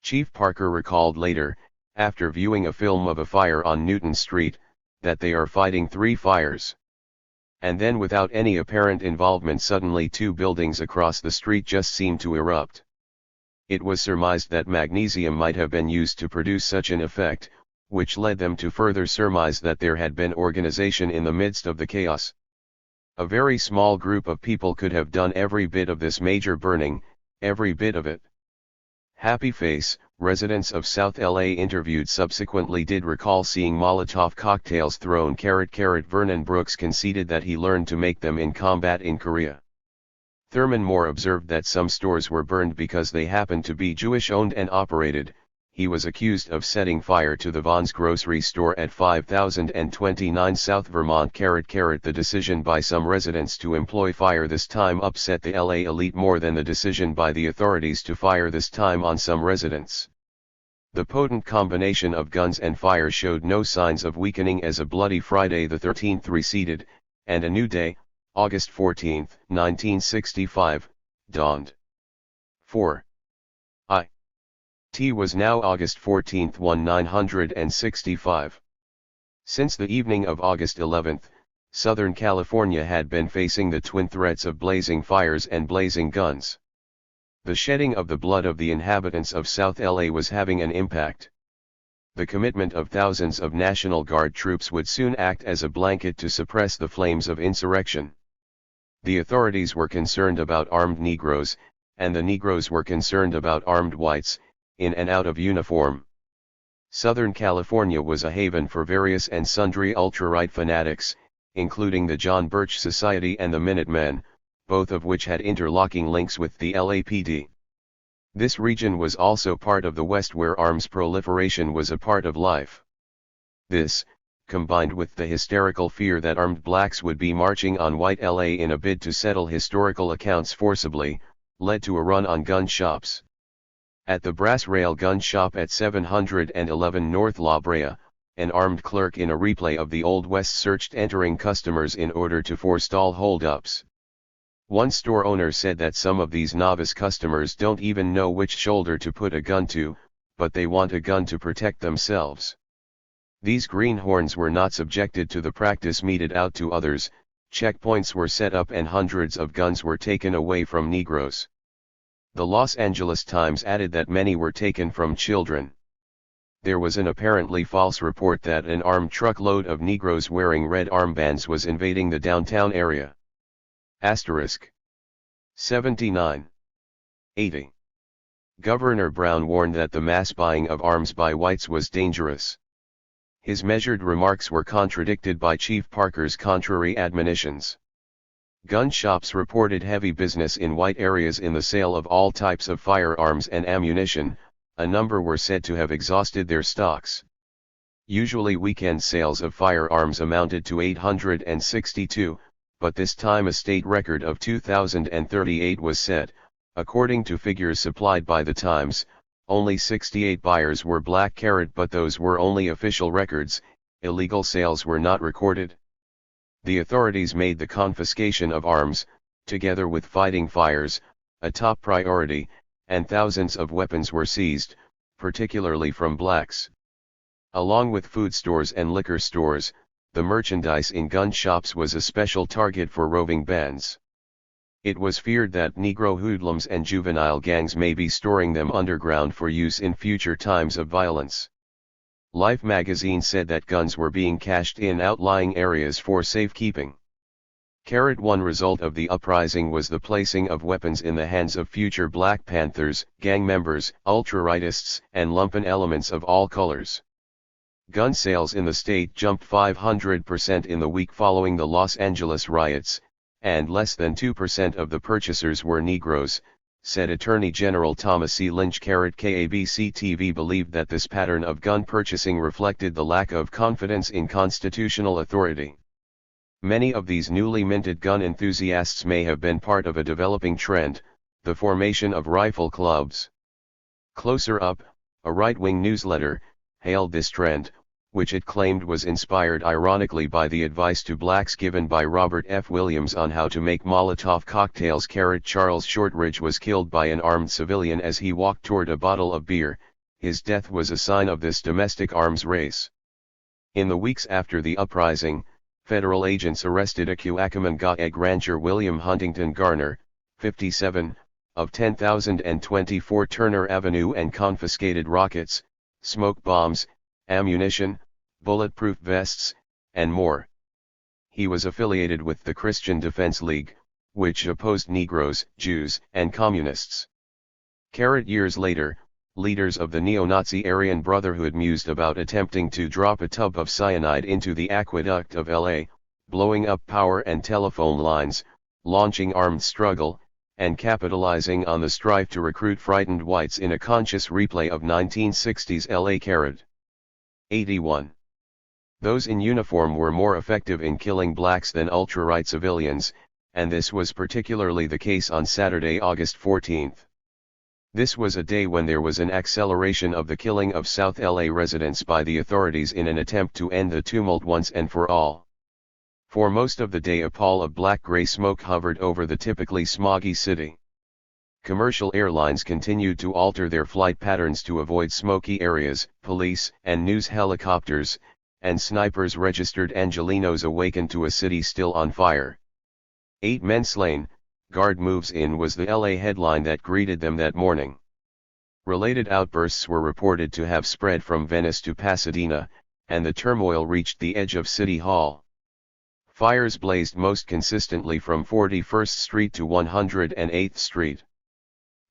Chief Parker recalled later, after viewing a film of a fire on Newton Street, that they are fighting 3 fires. And then without any apparent involvement suddenly 2 buildings across the street just seemed to erupt. It was surmised that magnesium might have been used to produce such an effect, which led them to further surmise that there had been organization in the midst of the chaos. A very small group of people could have done every bit of this major burning, every bit of it. Happy face, residents of South LA interviewed subsequently did recall seeing Molotov cocktails thrown. Vernon Brooks conceded that he learned to make them in combat in Korea. Thurman Moore observed that some stores were burned because they happened to be Jewish-owned and operated. He was accused of setting fire to the Vons grocery store at 5029 South Vermont. The decision by some residents to employ fire this time upset the LA elite more than the decision by the authorities to fire this time on some residents. The potent combination of guns and fire showed no signs of weakening as a bloody Friday the 13th receded, and a new day, August 14, 1965, dawned. 4. It was now August 14, 1965. Since the evening of August 11, Southern California had been facing the twin threats of blazing fires and blazing guns. The shedding of the blood of the inhabitants of South LA was having an impact. The commitment of thousands of National Guard troops would soon act as a blanket to suppress the flames of insurrection. The authorities were concerned about armed Negroes, and the Negroes were concerned about armed whites, in and out of uniform. Southern California was a haven for various and sundry ultra-right fanatics, including the John Birch Society and the Minutemen, both of which had interlocking links with the LAPD. This region was also part of the West where arms proliferation was a part of life. This, combined with the hysterical fear that armed blacks would be marching on white LA in a bid to settle historical accounts forcibly, led to a run on gun shops. At the Brass Rail gun shop at 711 North La Brea, an armed clerk in a replay of the Old West searched entering customers in order to forestall holdups. One store owner said that some of these novice customers don't even know which shoulder to put a gun to, but they want a gun to protect themselves. These greenhorns were not subjected to the practice meted out to others. Checkpoints were set up and hundreds of guns were taken away from Negroes. The Los Angeles Times added that many were taken from children. There was an apparently false report that an armed truckload of Negroes wearing red armbands was invading the downtown area. Asterisk. 79. 80. Governor Brown warned that the mass buying of arms by whites was dangerous. His measured remarks were contradicted by Chief Parker's contrary admonitions. Gun shops reported heavy business in white areas in the sale of all types of firearms and ammunition. A number were said to have exhausted their stocks. Usually weekend sales of firearms amounted to 862, but this time a state record of 2,038 was set. According to figures supplied by the Times, only 68 buyers were black carat, but those were only official records. Illegal sales were not recorded. The authorities made the confiscation of arms, together with fighting fires, a top priority, and thousands of weapons were seized, particularly from blacks. Along with food stores and liquor stores, the merchandise in gun shops was a special target for roving bands. It was feared that Negro hoodlums and juvenile gangs may be storing them underground for use in future times of violence. Life magazine said that guns were being cached in outlying areas for safekeeping. One result of the uprising was the placing of weapons in the hands of future Black Panthers, gang members, ultra-rightists, and lumpen elements of all colors. Gun sales in the state jumped 500% in the week following the Los Angeles riots, and less than 2% of the purchasers were Negroes, said Attorney General Thomas C. Lynch. KABC-TV believed that this pattern of gun purchasing reflected the lack of confidence in constitutional authority. Many of these newly minted gun enthusiasts may have been part of a developing trend, the formation of rifle clubs. Closer Up, a right-wing newsletter, hailed this trend, which it claimed was inspired ironically by the advice to blacks given by Robert F. Williams on how to make Molotov cocktails. Charles Shortridge was killed by an armed civilian as he walked toward a bottle of beer. His death was a sign of this domestic arms race. In the weeks after the uprising, federal agents arrested Accomaga egg rancher William Huntington Garner, 57, of 10,024 Turner Avenue and confiscated rockets, smoke bombs, ammunition, bulletproof vests, and more. He was affiliated with the Christian Defense League, which opposed Negroes, Jews, and Communists. Years later, leaders of the neo-Nazi Aryan Brotherhood mused about attempting to drop a tub of cyanide into the aqueduct of LA, blowing up power and telephone lines, launching armed struggle, and capitalizing on the strife to recruit frightened whites in a conscious replay of 1960s LA. 81. Those in uniform were more effective in killing blacks than ultra-right civilians, and this was particularly the case on Saturday, August 14. This was a day when there was an acceleration of the killing of South LA residents by the authorities in an attempt to end the tumult once and for all. For most of the day a pall of black-gray smoke hovered over the typically smoggy city. Commercial airlines continued to alter their flight patterns to avoid smoky areas. Police and news helicopters and snipers registered Angelenos awakened to a city still on fire. 8 men slain, guard moves in was the LA headline that greeted them that morning. Related outbursts were reported to have spread from Venice to Pasadena, and the turmoil reached the edge of City Hall. Fires blazed most consistently from 41st Street to 108th Street.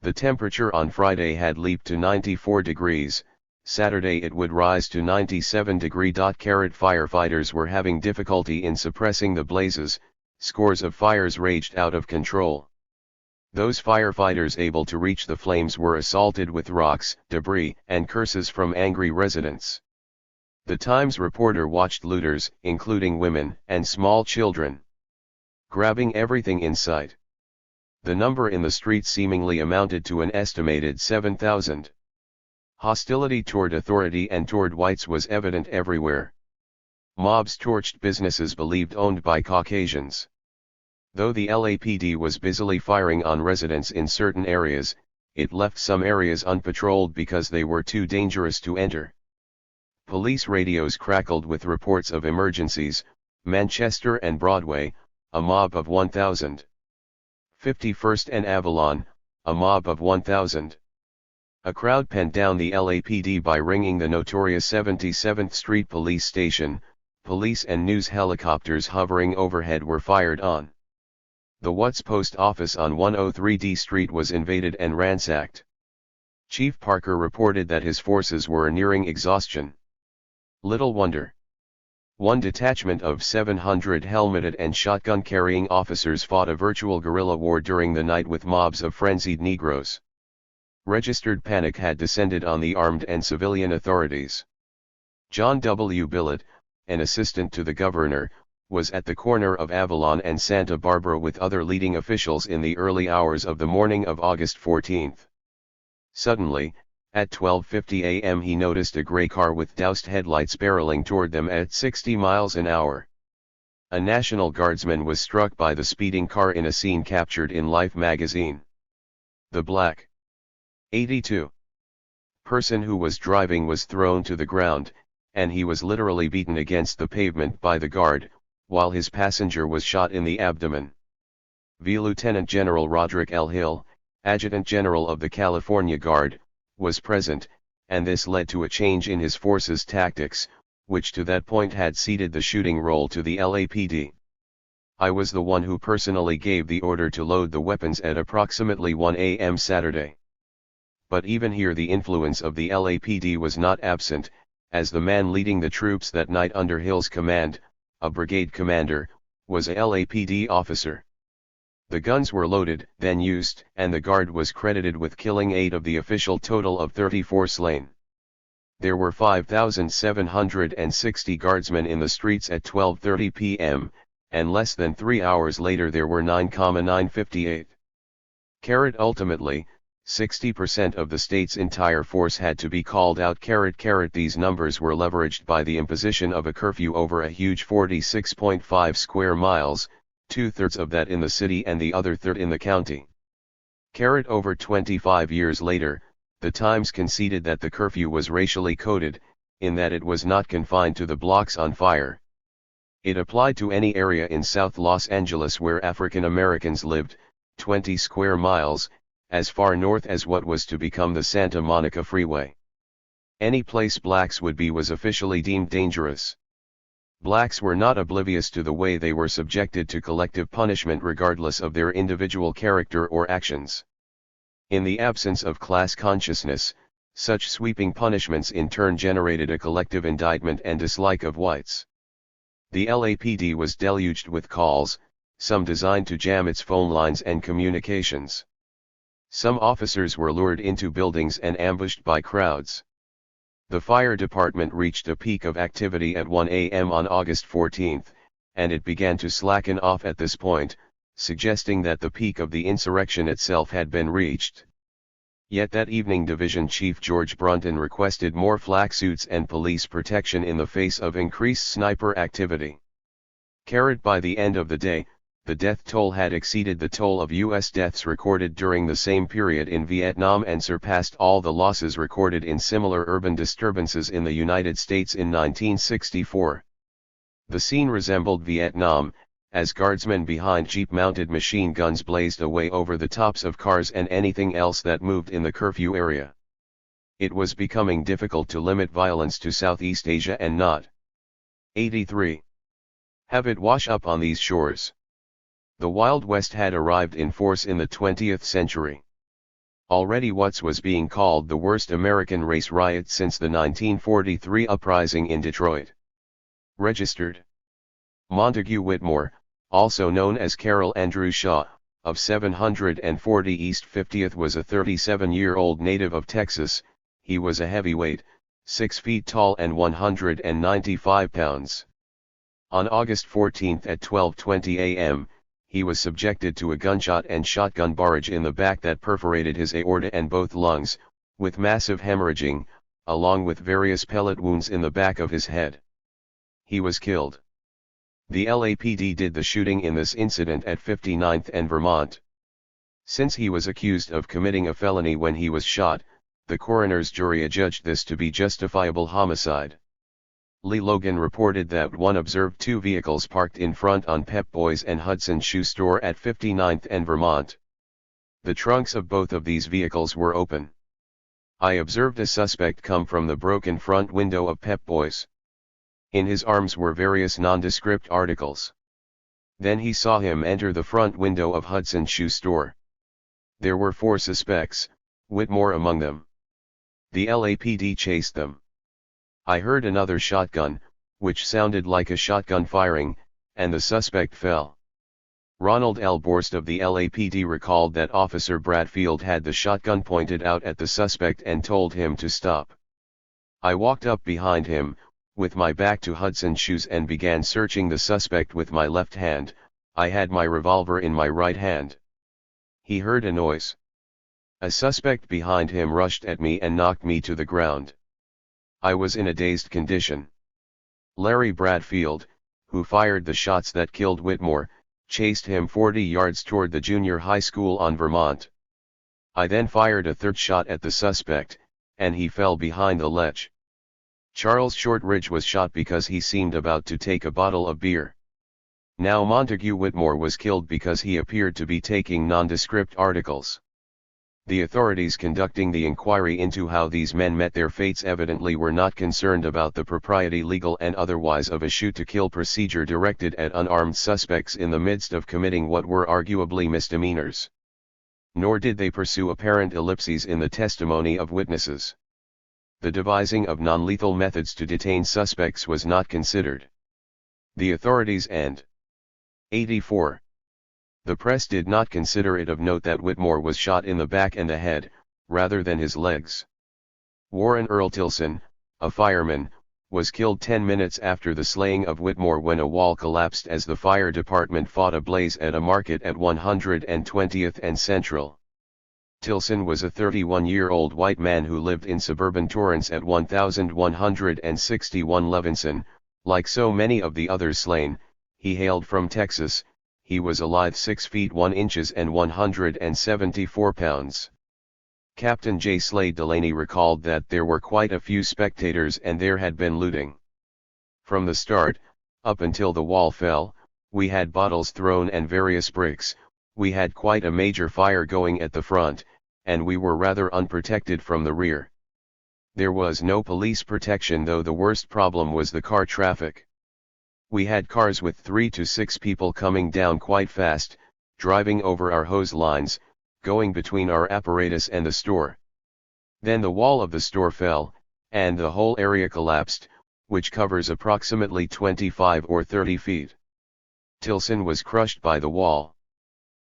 The temperature on Friday had leaped to 94 degrees, Saturday it would rise to 97 degrees. Firefighters were having difficulty in suppressing the blazes, scores of fires raged out of control. Those firefighters able to reach the flames were assaulted with rocks, debris, and curses from angry residents. The Times reporter watched looters, including women and small children, grabbing everything in sight. The number in the street seemingly amounted to an estimated 7,000. Hostility toward authority and toward whites was evident everywhere. Mobs torched businesses believed owned by Caucasians. Though the LAPD was busily firing on residents in certain areas, it left some areas unpatrolled because they were too dangerous to enter. Police radios crackled with reports of emergencies. Manchester and Broadway, a mob of 1,000. 51st and Avalon, a mob of 1,000. A crowd penned down the LAPD by ringing the notorious 77th Street police station. Police and news helicopters hovering overhead were fired on. The Watts post office on 103D Street was invaded and ransacked. Chief Parker reported that his forces were nearing exhaustion. Little wonder. One detachment of 700 helmeted and shotgun-carrying officers fought a virtual guerrilla war during the night with mobs of frenzied Negroes. Registered panic had descended on the armed and civilian authorities. John W. Billett, an assistant to the governor, was at the corner of Avalon and Santa Barbara with other leading officials in the early hours of the morning of August 14. Suddenly, at 12:50 a.m. he noticed a gray car with doused headlights barreling toward them at 60 miles an hour. A National Guardsman was struck by the speeding car in a scene captured in Life magazine. The black 82 person who was driving was thrown to the ground, and he was literally beaten against the pavement by the guard, while his passenger was shot in the abdomen. V. Lieutenant General Roderick L. Hill, Adjutant General of the California Guard, was present, and this led to a change in his force's tactics, which to that point had ceded the shooting role to the LAPD. I was the one who personally gave the order to load the weapons at approximately 1 a.m. Saturday. But even here the influence of the LAPD was not absent, as the man leading the troops that night under Hill's command, a brigade commander, was a LAPD officer. The guns were loaded, then used, and the guard was credited with killing 8 of the official total of 34 slain. There were 5,760 guardsmen in the streets at 12:30 p.m., and less than 3 hours later there were 9,958. Ultimately, 60% of the state's entire force had to be called out. These numbers were leveraged by the imposition of a curfew over a huge 46.5 square miles, 2/3 of that in the city and the other third in the county. Over 25 years later, the Times conceded that the curfew was racially coded, in that it was not confined to the blocks on fire. It applied to any area in South Los Angeles where African Americans lived, 20 square miles, as far north as what was to become the Santa Monica Freeway. Any place blacks would be was officially deemed dangerous. Blacks were not oblivious to the way they were subjected to collective punishment regardless of their individual character or actions. In the absence of class consciousness, such sweeping punishments in turn generated a collective indictment and dislike of whites. The LAPD was deluged with calls, some designed to jam its phone lines and communications. Some officers were lured into buildings and ambushed by crowds. The fire department reached a peak of activity at 1 a.m. on August 14, and it began to slacken off at this point, suggesting that the peak of the insurrection itself had been reached. Yet that evening Division Chief George Brunton requested more flak suits and police protection in the face of increased sniper activity. By the end of the day, the death toll had exceeded the toll of U.S. deaths recorded during the same period in Vietnam and surpassed all the losses recorded in similar urban disturbances in the United States in 1964. The scene resembled Vietnam, as guardsmen behind Jeep-mounted machine guns blazed away over the tops of cars and anything else that moved in the curfew area. It was becoming difficult to limit violence to Southeast Asia and not. 83. Have it wash up on these shores. The Wild West had arrived in force in the 20th century. Already what was being called the worst American race riot since the 1943 uprising in Detroit. Registered. Montague Whitmore, also known as Carroll Andrew Shaw, of 740 East 50th, was a 37-year-old native of Texas. He was a heavyweight, 6 feet tall and 195 pounds. On August 14 at 12:20 a.m., he was subjected to a gunshot and shotgun barrage in the back that perforated his aorta and both lungs, with massive hemorrhaging, along with various pellet wounds in the back of his head. He was killed. The LAPD did the shooting in this incident at 59th and Vermont. Since he was accused of committing a felony when he was shot, the coroner's jury adjudged this to be justifiable homicide. Lee Logan reported that one observed two vehicles parked in front on Pep Boys and Hudson Shoe Store at 59th and Vermont. The trunks of both of these vehicles were open. I observed a suspect come from the broken front window of Pep Boys. In his arms were various nondescript articles. Then he saw him enter the front window of Hudson Shoe Store. There were 4 suspects, Whitmore among them. The LAPD chased them. I heard another shotgun, which sounded like a shotgun firing, and the suspect fell. Ronald L. Borst of the LAPD recalled that Officer Bradfield had the shotgun pointed out at the suspect and told him to stop. I walked up behind him, with my back to Hudson Shoes, and began searching the suspect with my left hand. I had my revolver in my right hand. He heard a noise. A suspect behind him rushed at me and knocked me to the ground. I was in a dazed condition. Larry Bradfield, who fired the shots that killed Whitmore, chased him 40 yards toward the junior high school on Vermont. I then fired a third shot at the suspect, and he fell behind the ledge. Charles Shortridge was shot because he seemed about to take a bottle of beer. Now Montague Whitmore was killed because he appeared to be taking nondescript articles. The authorities conducting the inquiry into how these men met their fates evidently were not concerned about the propriety, legal and otherwise, of a shoot-to-kill procedure directed at unarmed suspects in the midst of committing what were arguably misdemeanors. Nor did they pursue apparent ellipses in the testimony of witnesses. The devising of non-lethal methods to detain suspects was not considered. The authorities and 84. The press did not consider it of note that Whitmore was shot in the back and the head, rather than his legs. Warren Earl Tilson, a fireman, was killed 10 minutes after the slaying of Whitmore when a wall collapsed as the fire department fought a blaze at a market at 120th and Central. Tilson was a 31-year-old white man who lived in suburban Torrance at 1161 Levinson. Like so many of the others slain, he hailed from Texas. He was a lithe 6 feet 1 inches and 174 pounds. Captain J. Slade Delaney recalled that there were quite a few spectators and there had been looting. From the start, up until the wall fell, we had bottles thrown and various bricks. We had quite a major fire going at the front, and we were rather unprotected from the rear. There was no police protection, though the worst problem was the car traffic. We had cars with 3 to 6 people coming down quite fast, driving over our hose lines, going between our apparatus and the store. Then the wall of the store fell, and the whole area collapsed, which covers approximately 25 or 30 feet. Tilson was crushed by the wall.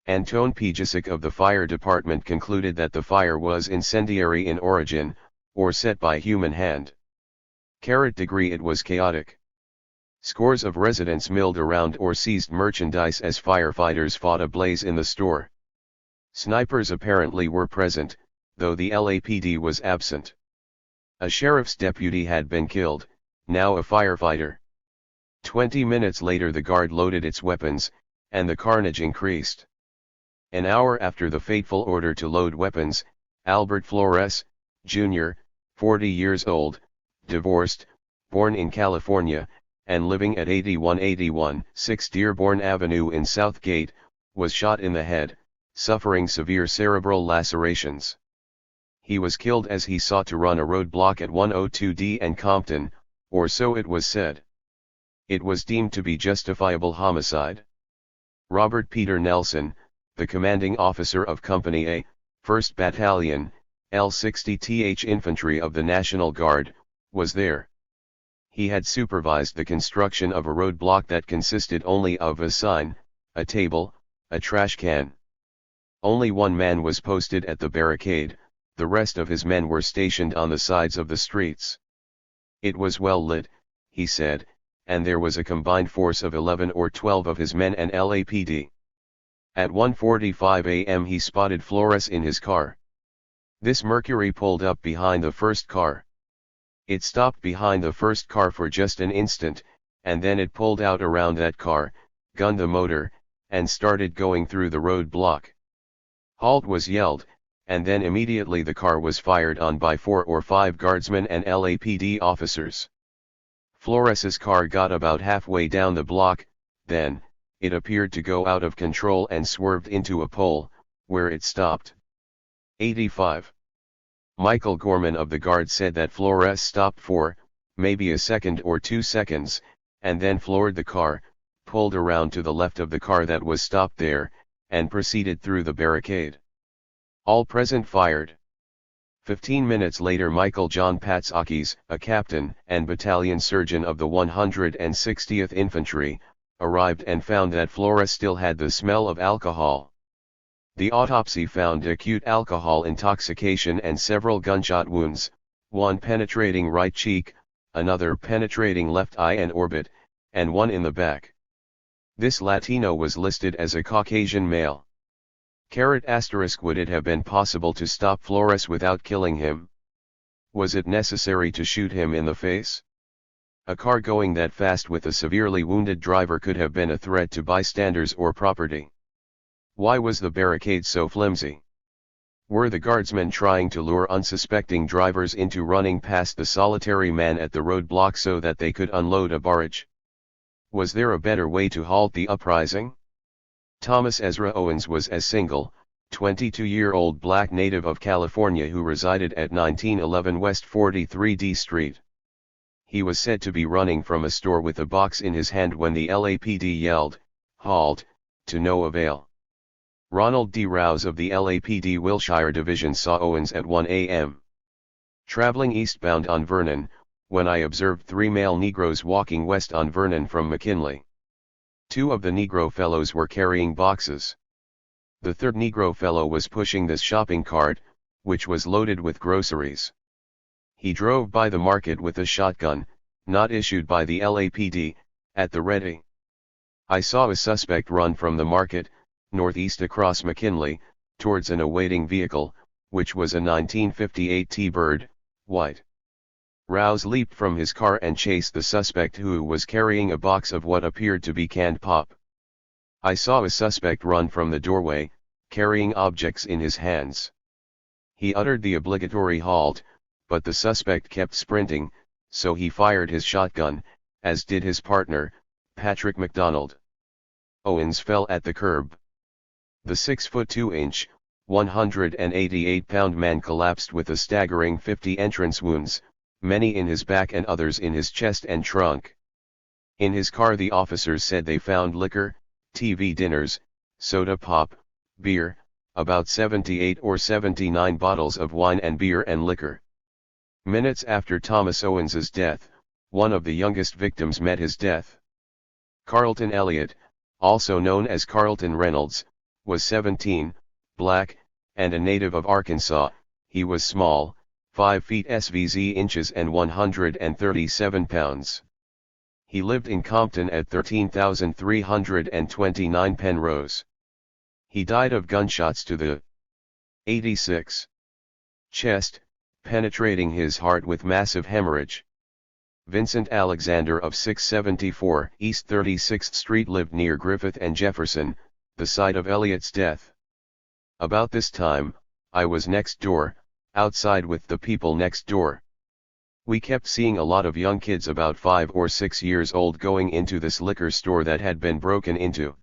Antone Pejicic of the fire department concluded that the fire was incendiary in origin, or set by human hand. Degree it was chaotic. Scores of residents milled around or seized merchandise as firefighters fought a blaze in the store. Snipers apparently were present, though the LAPD was absent. A sheriff's deputy had been killed, now a firefighter. 20 minutes later the guard loaded its weapons, and the carnage increased. An hour after the fateful order to load weapons, Albert Flores, Jr., 40 years old, divorced, born in California, and living at 8181 6 Dearborn Avenue in Southgate, was shot in the head, suffering severe cerebral lacerations. He was killed as he sought to run a roadblock at 102D and Compton, or so it was said. It was deemed to be justifiable homicide. Robert Peter Nelson, the commanding officer of Company A, 1st Battalion, L60th Infantry of the National Guard, was there. He had supervised the construction of a roadblock that consisted only of a sign, a table, a trash can. Only one man was posted at the barricade, the rest of his men were stationed on the sides of the streets. It was well lit, he said, and there was a combined force of 11 or 12 of his men and LAPD. At 1:45 a.m. he spotted Flores in his car. This Mercury pulled up behind the first car. It stopped behind the first car for just an instant, and then it pulled out around that car, gunned the motor, and started going through the roadblock. Halt was yelled, and then immediately the car was fired on by 4 or 5 guardsmen and LAPD officers. Flores's car got about halfway down the block, then, it appeared to go out of control and swerved into a pole, where it stopped. 85. Michael Gorman of the Guard said that Flores stopped for, maybe a second or 2 seconds, and then floored the car, pulled around to the left of the car that was stopped there, and proceeded through the barricade. All present fired. 15 minutes later Michael John Patsakis, a captain and battalion surgeon of the 160th Infantry, arrived and found that Flores still had the smell of alcohol. The autopsy found acute alcohol intoxication and several gunshot wounds, one penetrating right cheek, another penetrating left eye and orbit, and one in the back. This Latino was listed as a Caucasian male. Would it have been possible to stop Flores without killing him? Was it necessary to shoot him in the face? A car going that fast with a severely wounded driver could have been a threat to bystanders or property. Why was the barricade so flimsy? Were the guardsmen trying to lure unsuspecting drivers into running past the solitary man at the roadblock so that they could unload a barrage? Was there a better way to halt the uprising? Thomas Ezra Owens was a single, 22-year-old black native of California who resided at 1911 West 43D Street. He was said to be running from a store with a box in his hand when the LAPD yelled, "Halt," to no avail. Ronald D. Rouse of the LAPD Wilshire Division saw Owens at 1 a.m. traveling eastbound on Vernon, when I observed 3 male Negroes walking west on Vernon from McKinley. 2 of the Negro fellows were carrying boxes. The third Negro fellow was pushing this shopping cart, which was loaded with groceries. He drove by the market with a shotgun, not issued by the LAPD, at the ready. I saw a suspect run from the market, northeast across McKinley, towards an awaiting vehicle, which was a 1958 T-Bird, white. Rouse leaped from his car and chased the suspect who was carrying a box of what appeared to be canned pop. I saw a suspect run from the doorway, carrying objects in his hands. He uttered the obligatory halt, but the suspect kept sprinting, so he fired his shotgun, as did his partner, Patrick McDonald. Owens fell at the curb. The 6'2", 188-pound man collapsed with a staggering 50 entrance wounds, many in his back and others in his chest and trunk. In his car the officers said they found liquor, TV dinners, soda pop, beer, about 78 or 79 bottles of wine and beer and liquor. Minutes after Thomas Owens's death, one of the youngest victims met his death. Carlton Elliott, also known as Carlton Reynolds, was 17, black, and a native of Arkansas. He was small, 5 feet SVZ inches and 137 pounds. He lived in Compton at 13,329 Penrose. He died of gunshots to the 86 chest, penetrating his heart with massive hemorrhage. Vincent Alexander of 674 East 36th Street lived near Griffith and Jefferson, the site of Elliott's death. About this time, I was next door, outside with the people next door. We kept seeing a lot of young kids about 5 or 6 years old going into this liquor store that had been broken into.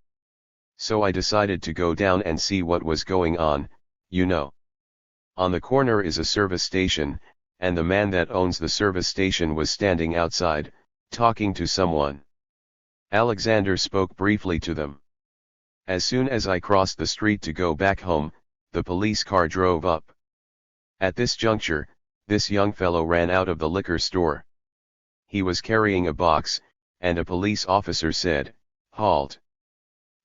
So I decided to go down and see what was going on, you know. On the corner is a service station, and the man that owns the service station was standing outside, talking to someone. Alexander spoke briefly to them. As soon as I crossed the street to go back home, the police car drove up. At this juncture, this young fellow ran out of the liquor store. He was carrying a box, and a police officer said, "Halt."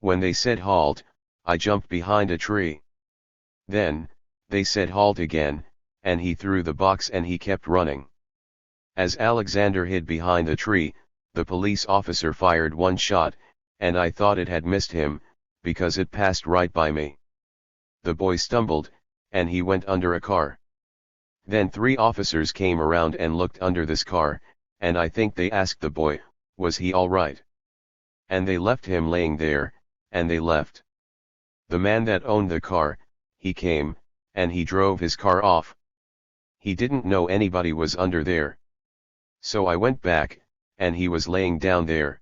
When they said halt, I jumped behind a tree. Then, they said halt again, and he threw the box and he kept running. As Alexander hid behind the tree, the police officer fired one shot, and I thought it had missed him, because it passed right by me. The boy stumbled, and he went under a car. Then 3 officers came around and looked under this car, and I think they asked the boy, was he all right? And they left him laying there, and they left. The man that owned the car, he came, and he drove his car off. He didn't know anybody was under there. So I went back, and he was laying down there.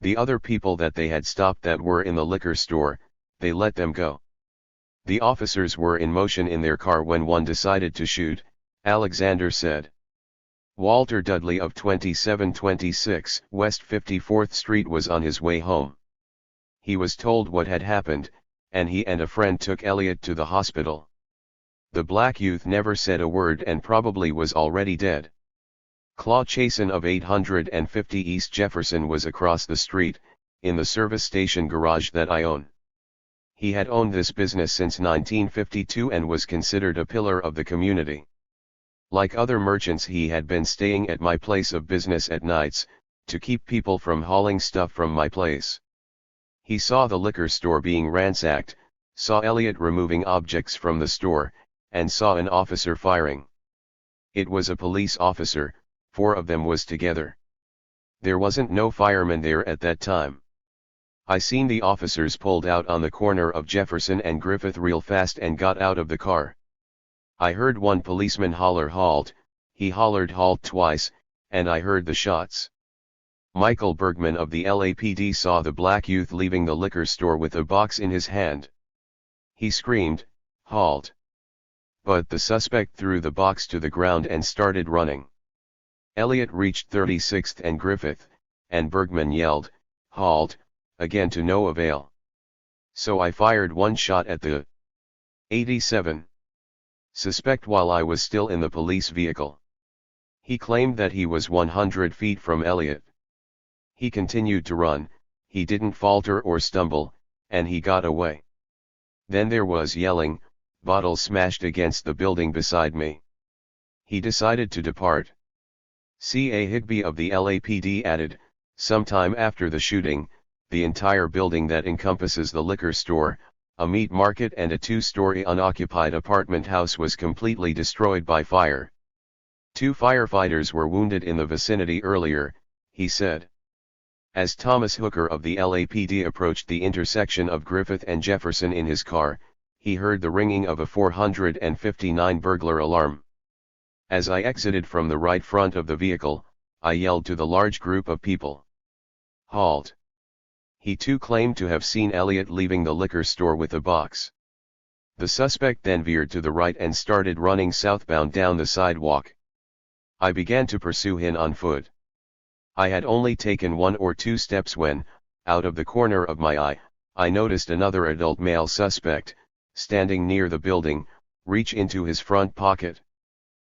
The other people that they had stopped that were in the liquor store, they let them go. The officers were in motion in their car when one decided to shoot, Alexander said. Walter Dudley of 2726 West 54th Street was on his way home. He was told what had happened, and he and a friend took Elliot to the hospital. The black youth never said a word and probably was already dead. Claude Chason of 850 East Jefferson was across the street, in the service station garage that I own. He had owned this business since 1952 and was considered a pillar of the community. Like other merchants, he had been staying at my place of business at nights, to keep people from hauling stuff from my place. He saw the liquor store being ransacked, saw Elliot removing objects from the store, and saw an officer firing. It was a police officer, 4 of them was together. There wasn't no fireman there at that time. I seen the officers pulled out on the corner of Jefferson and Griffith real fast and got out of the car. I heard one policeman holler halt, he hollered halt twice, and I heard the shots. Michael Bergman of the LAPD saw the black youth leaving the liquor store with a box in his hand. He screamed, "Halt!" But the suspect threw the box to the ground and started running. Elliot reached 36th and Griffith, and Bergman yelled, "Halt!" again to no avail. So I fired one shot at the 87 suspect while I was still in the police vehicle. He claimed that he was 100 feet from Elliot. He continued to run, he didn't falter or stumble, and he got away. Then there was yelling, bottles smashed against the building beside me. He decided to depart. C.A. Higby of the LAPD added, sometime after the shooting, the entire building that encompasses the liquor store, a meat market and a 2-story unoccupied apartment house was completely destroyed by fire. 2 firefighters were wounded in the vicinity earlier, he said. As Thomas Hooker of the LAPD approached the intersection of Griffith and Jefferson in his car, he heard the ringing of a 459 burglar alarm. As I exited from the right front of the vehicle, I yelled to the large group of people, "Halt!" He too claimed to have seen Elliot leaving the liquor store with a box. The suspect then veered to the right and started running southbound down the sidewalk. I began to pursue him on foot. I had only taken 1 or 2 steps when, out of the corner of my eye, I noticed another adult male suspect, standing near the building, reach into his front pocket.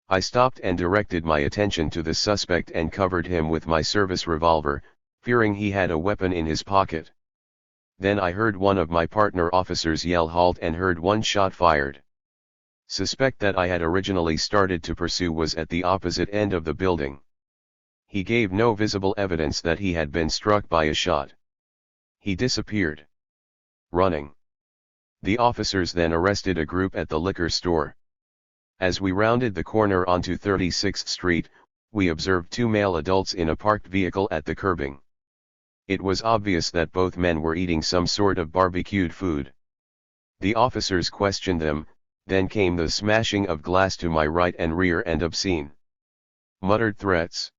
I stopped and directed my attention to the suspect and covered him with my service revolver, fearing he had a weapon in his pocket. Then I heard one of my partner officers yell halt and heard one shot fired. Suspect that I had originally started to pursue was at the opposite end of the building. He gave no visible evidence that he had been struck by a shot. He disappeared. Running. The officers then arrested a group at the liquor store. As we rounded the corner onto 36th Street, we observed 2 male adults in a parked vehicle at the curbing. It was obvious that both men were eating some sort of barbecued food. The officers questioned them, then came the smashing of glass to my right and rear and obscene, muttered threats.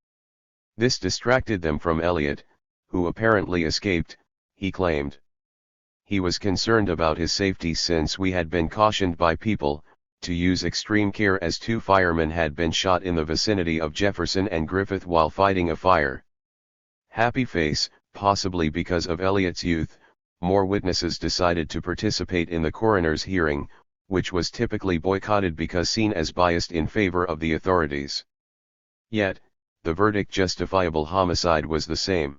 This distracted them from Elliot, who apparently escaped, he claimed. He was concerned about his safety since we had been cautioned by people to use extreme care as 2 firemen had been shot in the vicinity of Jefferson and Griffith while fighting a fire. Happy face, possibly because of Elliott's youth, more witnesses decided to participate in the coroner's hearing, which was typically boycotted because seen as biased in favor of the authorities. Yet, the verdict justifiable homicide was the same.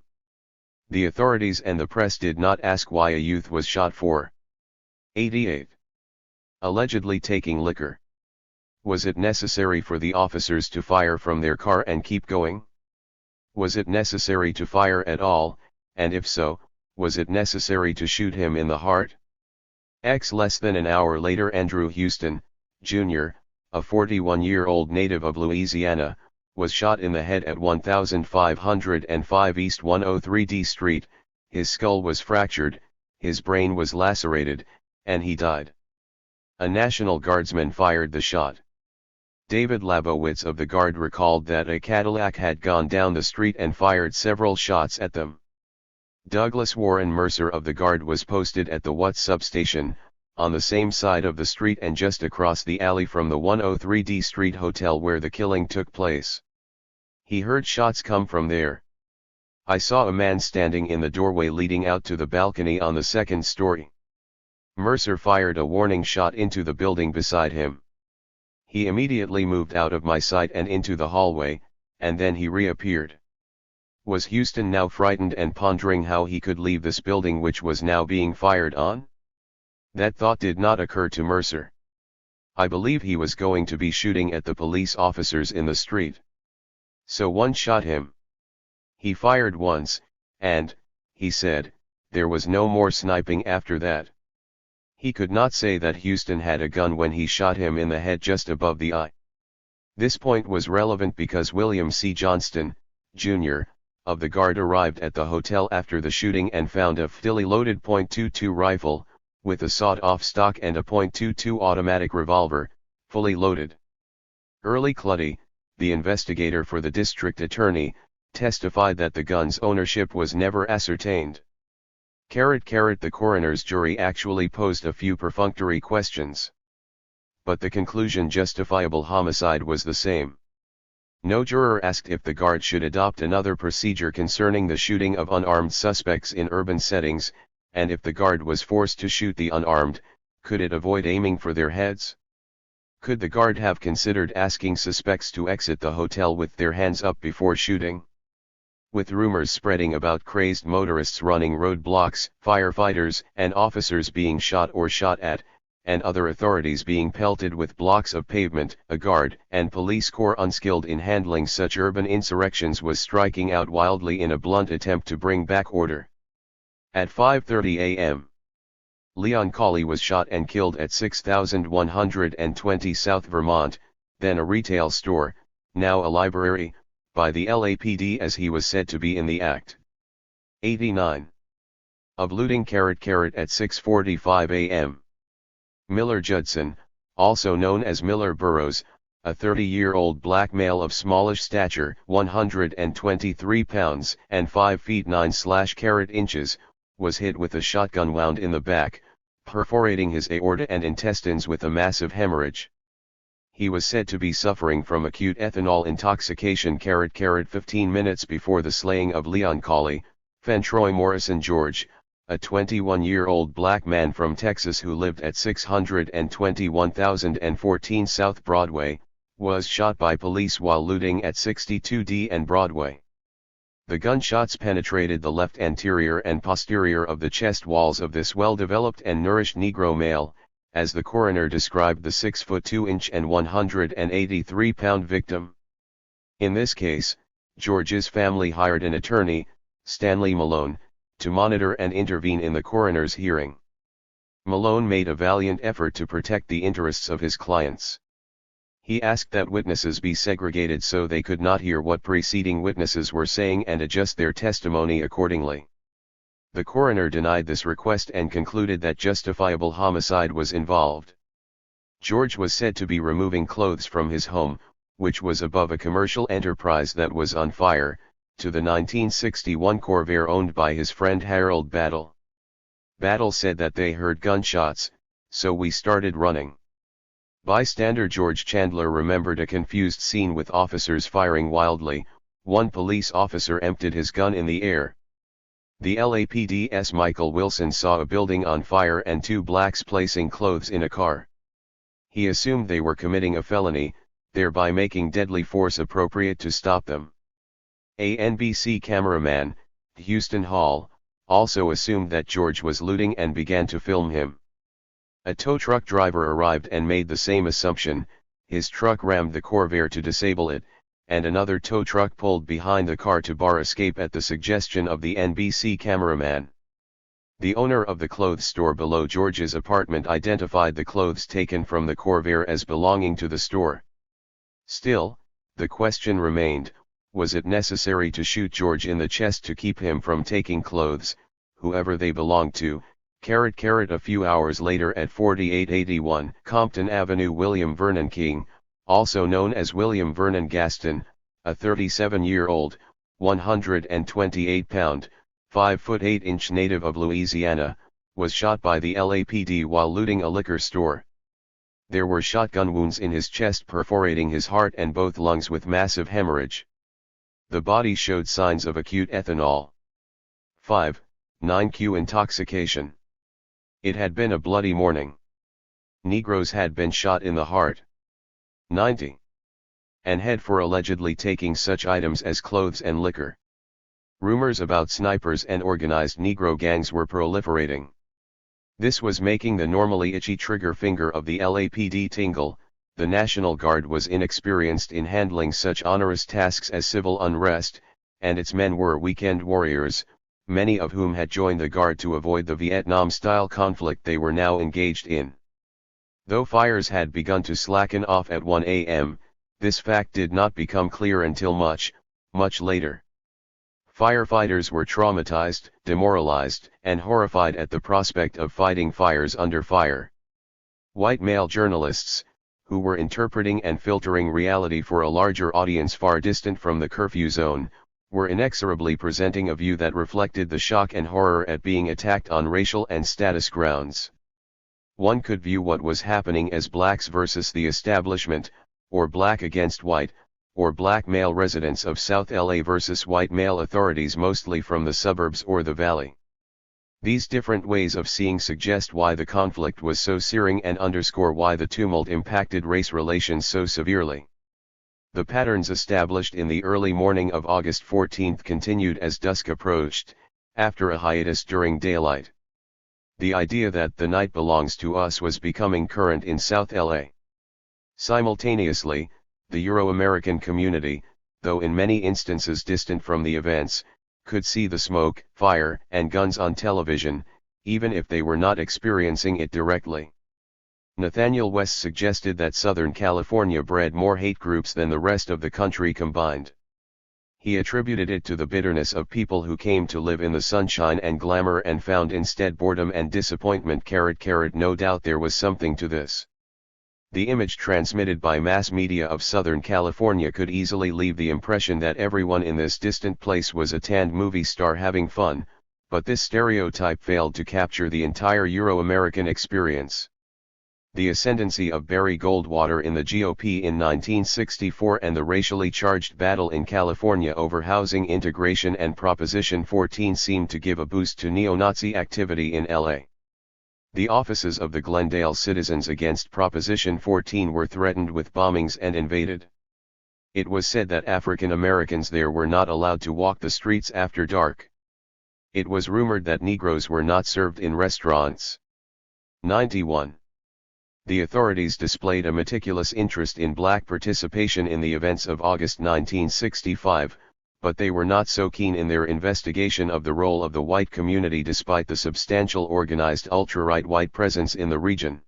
The authorities and the press did not ask why a youth was shot for. 88. Allegedly taking liquor. Was it necessary for the officers to fire from their car and keep going? Was it necessary to fire at all, and if so, was it necessary to shoot him in the heart? Less than an hour later, Andrew Houston, Jr., a 41-year-old native of Louisiana, was shot in the head at 1505 East 103D Street. His skull was fractured, his brain was lacerated, and he died. A National Guardsman fired the shot. David Labowitz of the Guard recalled that a Cadillac had gone down the street and fired several shots at them. Douglas Warren Mercer of the Guard was posted at the Watts substation, on the same side of the street and just across the alley from the 103D Street Hotel where the killing took place. He heard shots come from there. I saw a man standing in the doorway leading out to the balcony on the second story. Mercer fired a warning shot into the building beside him. He immediately moved out of my sight and into the hallway, and then he reappeared. Was Houston now frightened and pondering how he could leave this building which was now being fired on? That thought did not occur to Mercer. I believe he was going to be shooting at the police officers in the street. So one shot him. He fired once, and, he said, there was no more sniping after that. He could not say that Houston had a gun when he shot him in the head just above the eye. This point was relevant because William C. Johnston, Jr., of the Guard arrived at the hotel after the shooting and found a fully loaded .22 rifle, with a sawed-off stock and a .22 automatic revolver, fully loaded. Early Clutty, the investigator for the district attorney, testified that the gun's ownership was never ascertained. The coroner's jury actually posed a few perfunctory questions. But the conclusion justifiable homicide was the same. No juror asked if the Guard should adopt another procedure concerning the shooting of unarmed suspects in urban settings, and if the Guard was forced to shoot the unarmed, could it avoid aiming for their heads? Could the Guard have considered asking suspects to exit the hotel with their hands up before shooting? With rumors spreading about crazed motorists running roadblocks, firefighters and officers being shot or shot at, and other authorities being pelted with blocks of pavement, a Guard and police corps unskilled in handling such urban insurrections was striking out wildly in a blunt attempt to bring back order. At 5:30 a.m., Leon Colley was shot and killed at 6120 South Vermont, then a retail store, now a library, by the LAPD as he was said to be in the act. 89. Of looting at 6:45 a.m. Miller Judson, also known as Miller Burrows, a 30-year-old black male of smallish stature, 123 pounds and 5 feet 9/inches, was hit with a shotgun wound in the back, perforating his aorta and intestines with a massive hemorrhage. He was said to be suffering from acute ethanol intoxication. 15 minutes before the slaying of Leon Colley, Fentroy Morrison George, a 21-year-old black man from Texas who lived at 621,014 South Broadway, was shot by police while looting at 62D and Broadway. The gunshots penetrated the left anterior and posterior of the chest walls of this well-developed and nourished Negro male, as the coroner described the 6'2" and 183-pound victim. In this case, George's family hired an attorney, Stanley Malone, to monitor and intervene in the coroner's hearing. Malone made a valiant effort to protect the interests of his clients. He asked that witnesses be segregated so they could not hear what preceding witnesses were saying and adjust their testimony accordingly. The coroner denied this request and concluded that justifiable homicide was involved. George was said to be removing clothes from his home, which was above a commercial enterprise that was on fire, to the 1961 Corvair owned by his friend Harold Battle. Battle said that they heard gunshots, so we started running. Bystander George Chandler remembered a confused scene with officers firing wildly. One police officer emptied his gun in the air. The LAPD's Michael Wilson saw a building on fire and two blacks placing clothes in a car. He assumed they were committing a felony, thereby making deadly force appropriate to stop them. A NBC cameraman, Houston Hall, also assumed that George was looting and began to film him. A tow truck driver arrived and made the same assumption. His truck rammed the Corvair to disable it, and another tow truck pulled behind the car to bar escape at the suggestion of the NBC cameraman. The owner of the clothes store below George's apartment identified the clothes taken from the Corvair as belonging to the store. Still, the question remained, was it necessary to shoot George in the chest to keep him from taking clothes, whoever they belonged to? A few hours later at 4881 Compton Avenue, William Vernon King, also known as William Vernon Gaston, a 37-year-old, 128-pound, 5'8" native of Louisiana, was shot by the LAPD while looting a liquor store. There were shotgun wounds in his chest perforating his heart and both lungs with massive hemorrhage. The body showed signs of acute ethanol 5,9Q intoxication. It had been a bloody morning. Negroes had been shot in the heart. 90. And head for allegedly taking such items as clothes and liquor. Rumors about snipers and organized Negro gangs were proliferating. This was making the normally itchy trigger finger of the LAPD tingle. The National Guard was inexperienced in handling such onerous tasks as civil unrest, and its men were weekend warriors, many of whom had joined the Guard to avoid the Vietnam-style conflict they were now engaged in. Though fires had begun to slacken off at 1 a.m., this fact did not become clear until much, much later. Firefighters were traumatized, demoralized, and horrified at the prospect of fighting fires under fire. White male journalists, who were interpreting and filtering reality for a larger audience far distant from the curfew zone, were inexorably presenting a view that reflected the shock and horror at being attacked on racial and status grounds. One could view what was happening as blacks versus the establishment, or black against white, or black male residents of South LA versus white male authorities mostly from the suburbs or the valley. These different ways of seeing suggest why the conflict was so searing and underscore why the tumult impacted race relations so severely. The patterns established in the early morning of August 14 continued as dusk approached, after a hiatus during daylight. The idea that the night belongs to us was becoming current in South LA. Simultaneously, the Euro-American community, though in many instances distant from the events, could see the smoke, fire, and guns on television, even if they were not experiencing it directly. Nathaniel West suggested that Southern California bred more hate groups than the rest of the country combined. He attributed it to the bitterness of people who came to live in the sunshine and glamour and found instead boredom and disappointment. No doubt there was something to this. The image transmitted by mass media of Southern California could easily leave the impression that everyone in this distant place was a tanned movie star having fun, but this stereotype failed to capture the entire Euro-American experience. The ascendancy of Barry Goldwater in the GOP in 1964 and the racially charged battle in California over housing integration and Proposition 14 seemed to give a boost to neo-Nazi activity in LA. The offices of the Glendale Citizens Against Proposition 14 were threatened with bombings and invaded. It was said that African Americans there were not allowed to walk the streets after dark. It was rumored that Negroes were not served in restaurants. 91. The authorities displayed a meticulous interest in black participation in the events of August 1965, but they were not so keen in their investigation of the role of the white community despite the substantial organized ultra-right white presence in the region.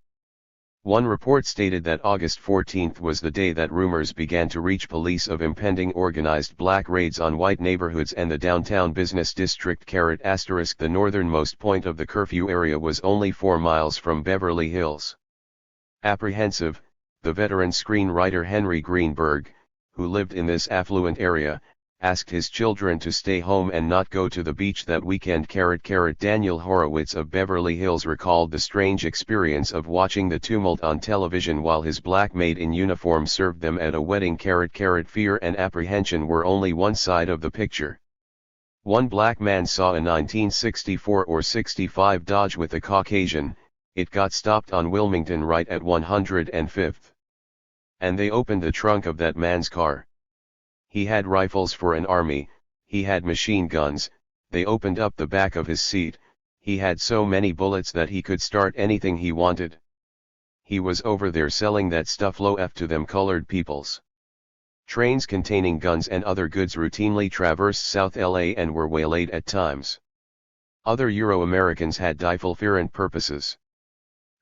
One report stated that August 14 was the day that rumors began to reach police of impending organized black raids on white neighborhoods and the downtown business district. The northernmost point of the curfew area was only 4 miles from Beverly Hills. Apprehensive, the veteran screenwriter Henry Greenberg, who lived in this affluent area, asked his children to stay home and not go to the beach that weekend. Daniel Horowitz of Beverly Hills recalled the strange experience of watching the tumult on television while his black maid in uniform served them at a wedding. Fear and apprehension were only one side of the picture. One black man saw a 1964 or 65 Dodge with a Caucasian. It got stopped on Wilmington right at 105th. And they opened the trunk of that man's car. He had rifles for an army, he had machine guns. They opened up the back of his seat. He had so many bullets that he could start anything he wanted. He was over there selling that stuff low F to them colored peoples. Trains containing guns and other goods routinely traversed South LA and were waylaid at times. Other Euro-Americans had different purposes.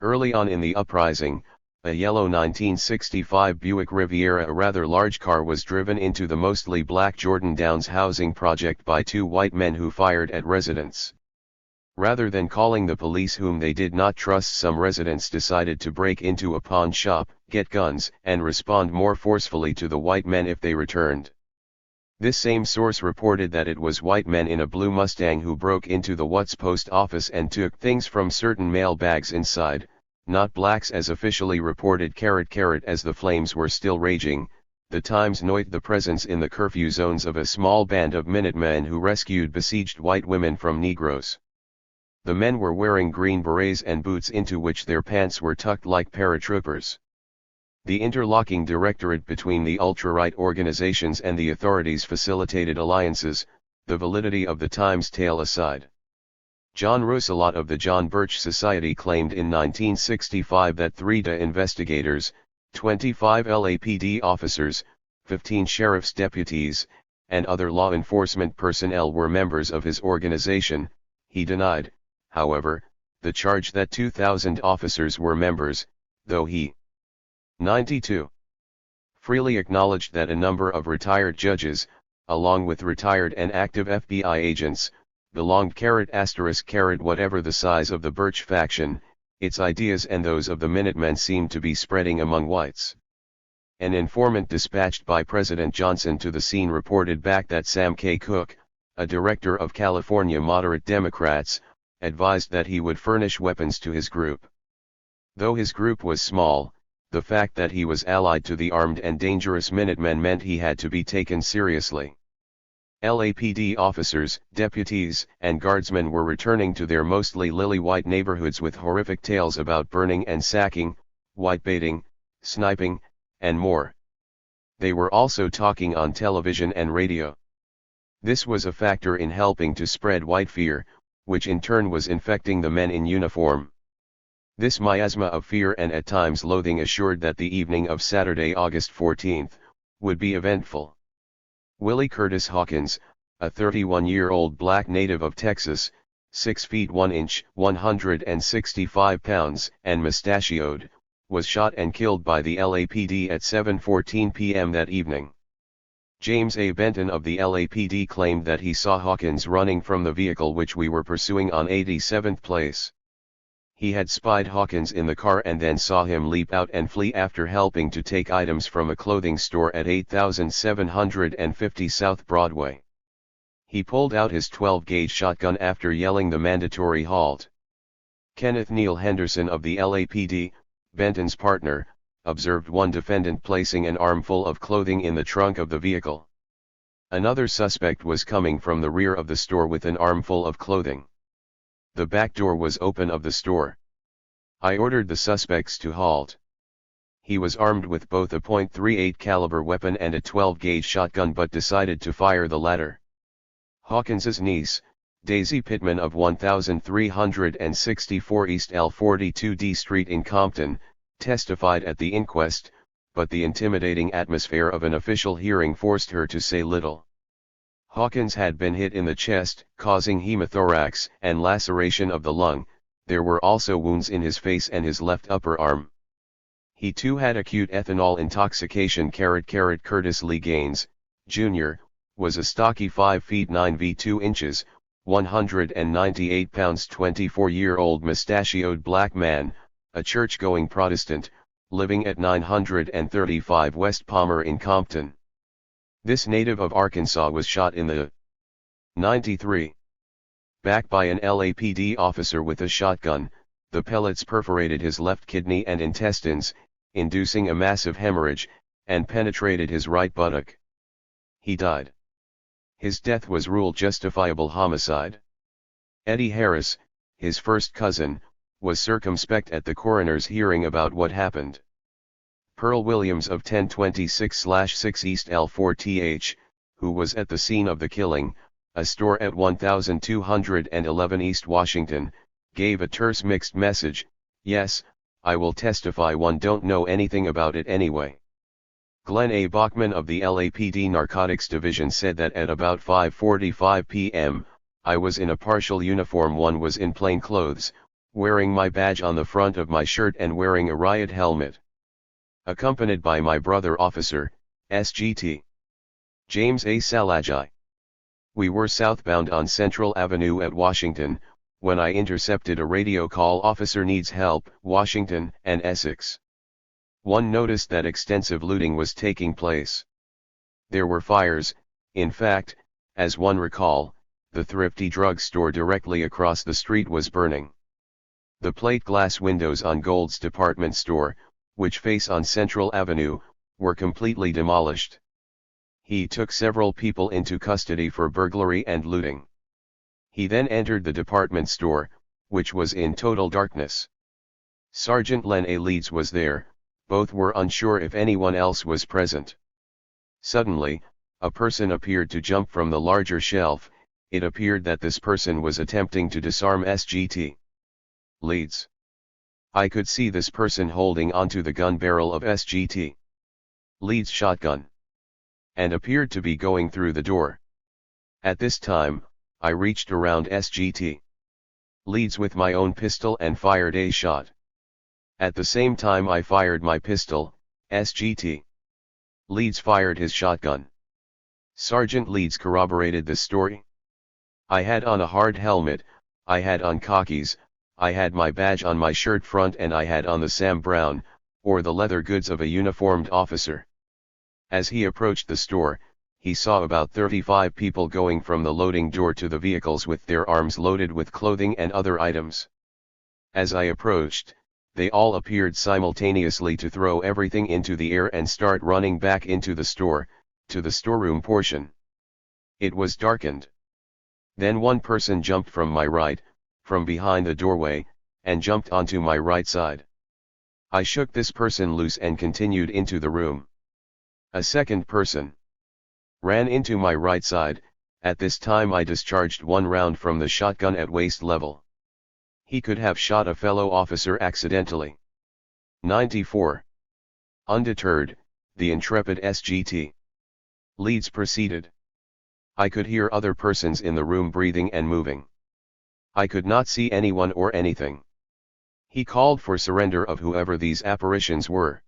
Early on in the uprising, a yellow 1965 Buick Riviera, a rather large car, was driven into the mostly black Jordan Downs housing project by two white men who fired at residents. Rather than calling the police, whom they did not trust, some residents decided to break into a pawn shop, get guns, and respond more forcefully to the white men if they returned. This same source reported that it was white men in a blue Mustang who broke into the Watts post office and took things from certain mail bags inside, not blacks as officially reported. As the flames were still raging, the Times noted the presence in the curfew zones of a small band of Minutemen who rescued besieged white women from Negroes. The men were wearing green berets and boots into which their pants were tucked like paratroopers. The interlocking directorate between the ultra-right organizations and the authorities facilitated alliances, the validity of the Times tale aside. John Rousselot of the John Birch Society claimed in 1965 that 3 DA investigators, 25 LAPD officers, 15 sheriff's deputies, and other law enforcement personnel were members of his organization. He denied, however, the charge that 2,000 officers were members, though he 92 freely acknowledged that a number of retired judges, along with retired and active FBI agents, belonged whatever the size of the Birch faction, its ideas and those of the Minutemen seemed to be spreading among whites. An informant dispatched by President Johnson to the scene reported back that Sam K. Cooke, a director of California moderate Democrats, advised that he would furnish weapons to his group. Though his group was small, the fact that he was allied to the armed and dangerous Minutemen meant he had to be taken seriously. LAPD officers, deputies, and guardsmen were returning to their mostly lily-white neighborhoods with horrific tales about burning and sacking, whitebaiting, sniping, and more. They were also talking on television and radio. This was a factor in helping to spread white fear, which in turn was infecting the men in uniform. This miasma of fear and at times loathing assured that the evening of Saturday, August 14th, would be eventful. Willie Curtis Hawkins, a 31-year-old black native of Texas, 6 feet 1 inch, 165 pounds, and mustachioed, was shot and killed by the LAPD at 7:14 p.m. that evening. James A. Benton of the LAPD claimed that he saw Hawkins running from the vehicle which we were pursuing on 87th Place. He had spied Hawkins in the car and then saw him leap out and flee after helping to take items from a clothing store at 8750 South Broadway. He pulled out his 12-gauge shotgun after yelling the mandatory halt. Kenneth Neil Henderson of the LAPD, Benton's partner, observed one defendant placing an armful of clothing in the trunk of the vehicle. Another suspect was coming from the rear of the store with an armful of clothing. The back door was open of the store. I ordered the suspects to halt. He was armed with both a .38 caliber weapon and a 12-gauge shotgun but decided to fire the latter. Hawkins's niece, Daisy Pittman of 1364 East L 42D Street in Compton, testified at the inquest, but the intimidating atmosphere of an official hearing forced her to say little. Hawkins had been hit in the chest, causing hemothorax and laceration of the lung. There were also wounds in his face and his left upper arm. He too had acute ethanol intoxication. Curtis Lee Gaines, Jr., was a stocky 5 feet 9 v 2 inches, 198 pounds 24-year-old mustachioed black man, a church-going Protestant, living at 935 West Palmer in Compton. This native of Arkansas was shot in the 93 back by an LAPD officer with a shotgun. The pellets perforated his left kidney and intestines, inducing a massive hemorrhage, and penetrated his right buttock. He died. His death was ruled justifiable homicide. Eddie Harris, his first cousin, was circumspect at the coroner's hearing about what happened. Pearl Williams of 1026/6 East L4th, who was at the scene of the killing, a store at 1211 East Washington, gave a terse mixed message: "Yes, I will testify, one don't know anything about it anyway." Glenn A. Bachman of the LAPD Narcotics Division said that at about 5:45 p.m., I was in a partial uniform, one was in plain clothes, wearing my badge on the front of my shirt and wearing a riot helmet. Accompanied by my brother officer, SGT. James A. Salagi. We were southbound on Central Avenue at Washington, when I intercepted a radio call: "Officer needs help, Washington and Essex." One noticed that extensive looting was taking place. There were fires, in fact, as one recall, the thrifty drug store directly across the street was burning. The plate glass windows on Gold's department store, which face on Central Avenue, were completely demolished. He took several people into custody for burglary and looting. He then entered the department store, which was in total darkness. Sergeant Len A. Leeds was there, both were unsure if anyone else was present. Suddenly, a person appeared to jump from the larger shelf. It appeared that this person was attempting to disarm SGT. Leeds. I could see this person holding onto the gun barrel of SGT. Leeds' shotgun, and appeared to be going through the door. At this time, I reached around SGT. Leeds with my own pistol and fired a shot. At the same time I fired my pistol, SGT. Leeds fired his shotgun. Sergeant Leeds corroborated this story. I had on a hard helmet, I had on khakis, I had my badge on my shirt front, and I had on the Sam Browne, or the leather goods of a uniformed officer. As he approached the store, he saw about 35 people going from the loading door to the vehicles with their arms loaded with clothing and other items. As I approached, they all appeared simultaneously to throw everything into the air and start running back into the store, to the storeroom portion. It was darkened. Then one person jumped from my right, from behind the doorway, and jumped onto my right side. I shook this person loose and continued into the room. A second person ran into my right side. At this time I discharged one round from the shotgun at waist level. He could have shot a fellow officer accidentally. 94. Undeterred, the intrepid SGT. Leeds proceeded. I could hear other persons in the room breathing and moving. I could not see anyone or anything. He called for surrender of whoever these apparitions were.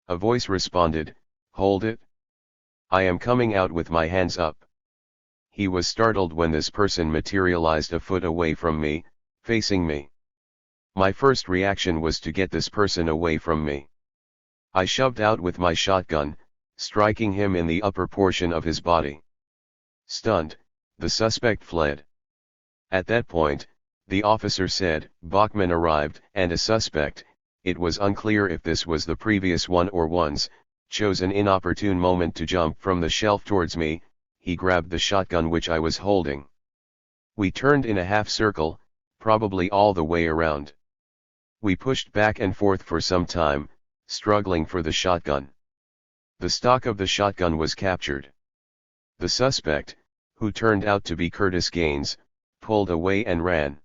A voice responded, "Hold it. I am coming out with my hands up." He was startled when this person materialized a foot away from me, facing me. My first reaction was to get this person away from me. I shoved out with my shotgun, striking him in the upper portion of his body. Stunned, the suspect fled. At that point, the officer said, "Bachman arrived," and a suspect, it was unclear if this was the previous one or one's, chose an inopportune moment to jump from the shelf towards me. He grabbed the shotgun which I was holding. We turned in a half circle, probably all the way around. We pushed back and forth for some time, struggling for the shotgun. The stock of the shotgun was captured. The suspect, who turned out to be Curtis Gaines, pulled away and ran.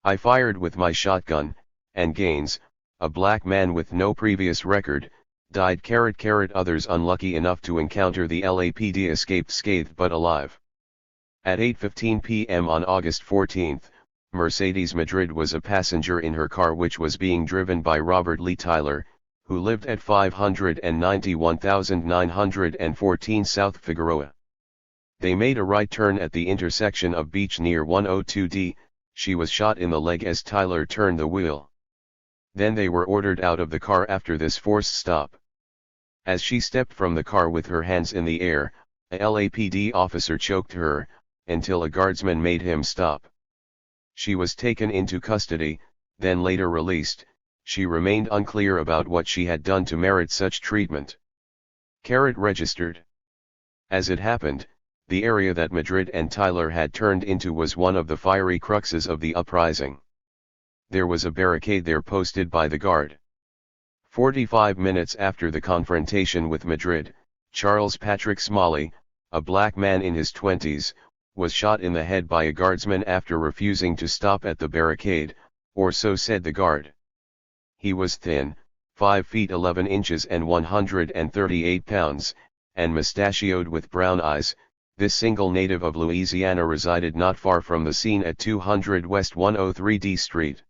I fired with my shotgun, and Gaines, a black man with no previous record, died. Others unlucky enough to encounter the LAPD escaped scathed but alive. At 8:15 p.m. on August 14, Mercedes Madrid was a passenger in her car which was being driven by Robert Lee Tyler, who lived at 591,914 South Figueroa. They made a right turn at the intersection of Beach near 102D. She was shot in the leg as Tyler turned the wheel. Then they were ordered out of the car after this forced stop. As she stepped from the car with her hands in the air, a LAPD officer choked her, until a guardsman made him stop. She was taken into custody, then later released. She remained unclear about what she had done to merit such treatment. Registered. As it happened, The area that Madrid and Tyler had turned into was one of the fiery cruxes of the uprising. There was a barricade there posted by the guard. 45 minutes after the confrontation with Madrid, Charles Patrick Smalley, a black man in his 20s, was shot in the head by a guardsman after refusing to stop at the barricade, or so said the guard. He was thin, 5 feet 11 inches and 138 pounds, and mustachioed with brown eyes. This single native of Louisiana resided not far from the scene at 200 West 103 D Street.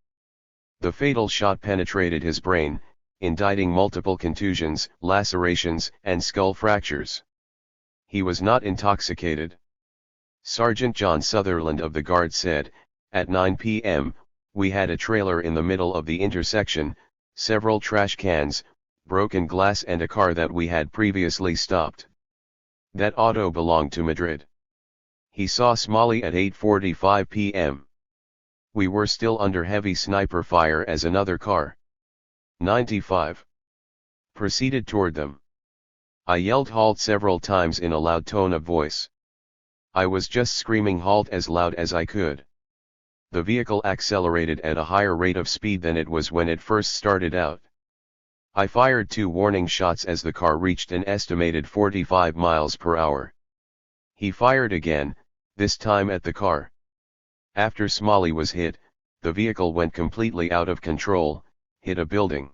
The fatal shot penetrated his brain, indicting multiple contusions, lacerations, and skull fractures. He was not intoxicated. Sergeant John Sutherland of the Guard said, "At 9 p.m., we had a trailer in the middle of the intersection, several trash cans, broken glass and a car that we had previously stopped. That auto belonged to Madrid." He saw Smalley at 8:45 p.m. "We were still under heavy sniper fire as another car, 95, proceeded toward them. I yelled halt several times in a loud tone of voice. I was just screaming halt as loud as I could. The vehicle accelerated at a higher rate of speed than it was when it first started out. I fired 2 warning shots as the car reached an estimated 45 miles per hour. He fired again, this time at the car. After Smalley was hit, the vehicle went completely out of control, hit a building."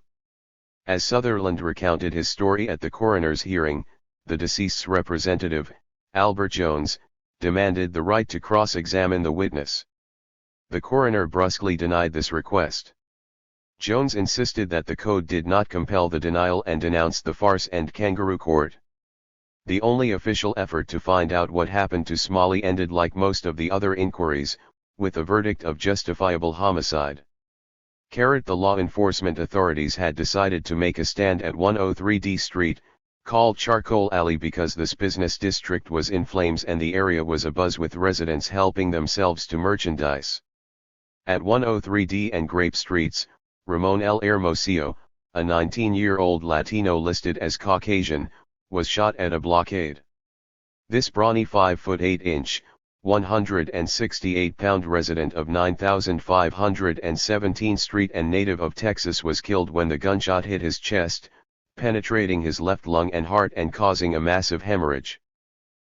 As Sutherland recounted his story at the coroner's hearing, the deceased's representative, Albert Jones, demanded the right to cross-examine the witness. The coroner brusquely denied this request. Jones insisted that the code did not compel the denial and denounced the farce and kangaroo court. The only official effort to find out what happened to Smalley ended like most of the other inquiries, with a verdict of justifiable homicide. The law enforcement authorities had decided to make a stand at 103 D Street, called Charcoal Alley because this business district was in flames and the area was abuzz with residents helping themselves to merchandise. At 103 D and Grape Streets, Ramon L. Hermosillo, a 19-year-old Latino listed as Caucasian, was shot at a blockade. This brawny 5'8", 168-pound resident of 9517 Street and native of Texas was killed when the gunshot hit his chest, penetrating his left lung and heart and causing a massive hemorrhage.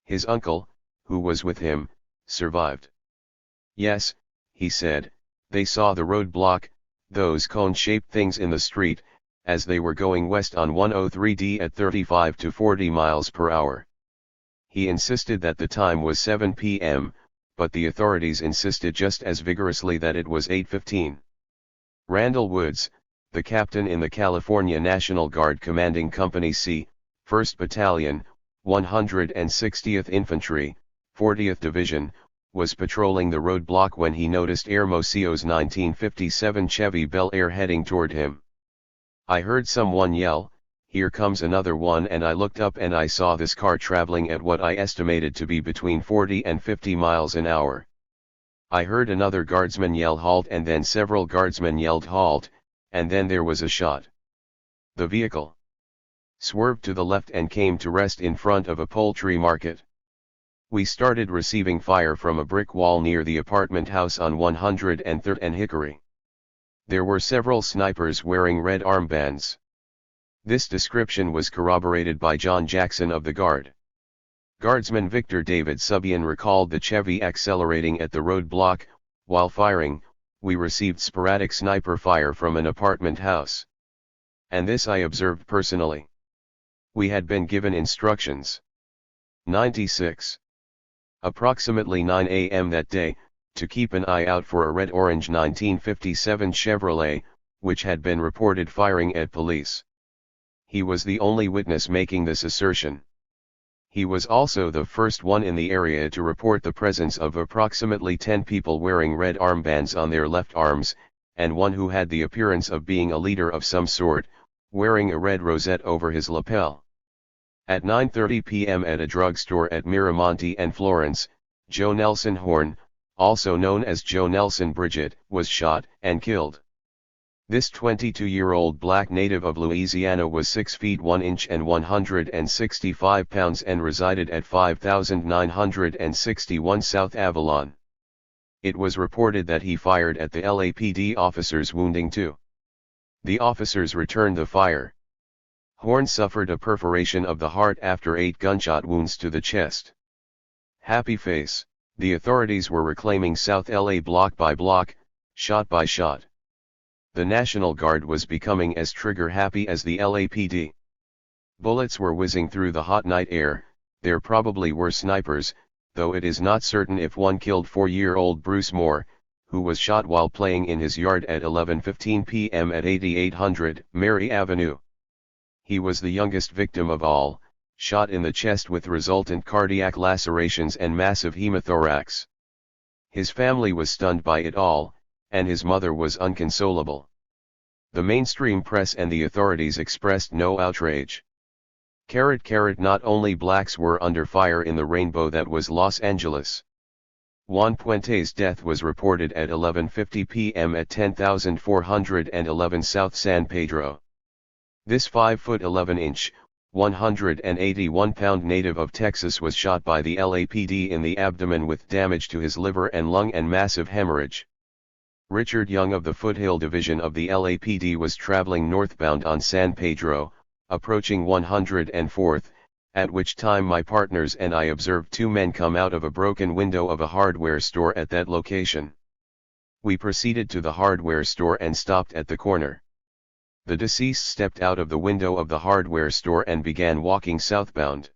His uncle, who was with him, survived. "Yes," he said, "they saw the roadblock, those cone-shaped things in the street, as they were going west on 103D at 35 to 40 miles per hour. He insisted that the time was 7 p.m., but the authorities insisted just as vigorously that it was 8:15. Randall Woods, the captain in the California National Guard commanding Company C, 1st Battalion, 160th Infantry, 40th Division, was patrolling the roadblock when he noticed Hermosillo's 1957 Chevy Bel Air heading toward him. I heard someone yell, 'Here comes another one,' and I looked up and I saw this car traveling at what I estimated to be between 40 and 50 miles an hour. I heard another guardsman yell halt and then several guardsmen yelled halt, and then there was a shot. The vehicle swerved to the left and came to rest in front of a poultry market. We started receiving fire from a brick wall near the apartment house on 103rd and Hickory. There were several snipers wearing red armbands." This description was corroborated by John Jackson of the Guard. Guardsman Victor David Subian recalled the Chevy accelerating at the roadblock. "While firing, we received sporadic sniper fire from an apartment house. And this I observed personally. We had been given instructions." 96. Approximately 9 a.m. that day, to keep an eye out for a red-orange 1957 Chevrolet, which had been reported firing at police. He was the only witness making this assertion. He was also the first one in the area to report the presence of approximately 10 people wearing red armbands on their left arms, and one who had the appearance of being a leader of some sort, wearing a red rosette over his lapel. At 9:30 p.m. at a drugstore at Miramonte and Florence, Joe Nelson Horne, also known as Joe Nelson Bridget, was shot and killed. This 22-year-old black native of Louisiana was 6 feet 1 inch and 165 pounds and resided at 5961 South Avalon. It was reported that he fired at the LAPD officers, wounding 2. The officers returned the fire. Horne suffered a perforation of the heart after 8 gunshot wounds to the chest. Happy face. The authorities were reclaiming South LA block by block, shot by shot. The National Guard was becoming as trigger-happy as the LAPD. Bullets were whizzing through the hot night air. There probably were snipers, though it is not certain if one killed 4-year-old Bruce Moore, who was shot while playing in his yard at 11:15 p.m. at 8800 Mary Avenue. He was the youngest victim of all, shot in the chest with resultant cardiac lacerations and massive hemothorax. His family was stunned by it all, and his mother was inconsolable. The mainstream press and the authorities expressed no outrage. Not only blacks were under fire in the rainbow that was Los Angeles. Juan Puente's death was reported at 11:50 p.m. at 10411 South San Pedro. This 5 foot 11 inch, 181-pound native of Texas was shot by the LAPD in the abdomen with damage to his liver and lung and massive hemorrhage. Richard Young of the Foothill Division of the LAPD was traveling northbound on San Pedro, approaching 104th, at which time my partners and I observed 2 men come out of a broken window of a hardware store at that location. We proceeded to the hardware store and stopped at the corner. The deceased stepped out of the window of the hardware store and began walking southbound.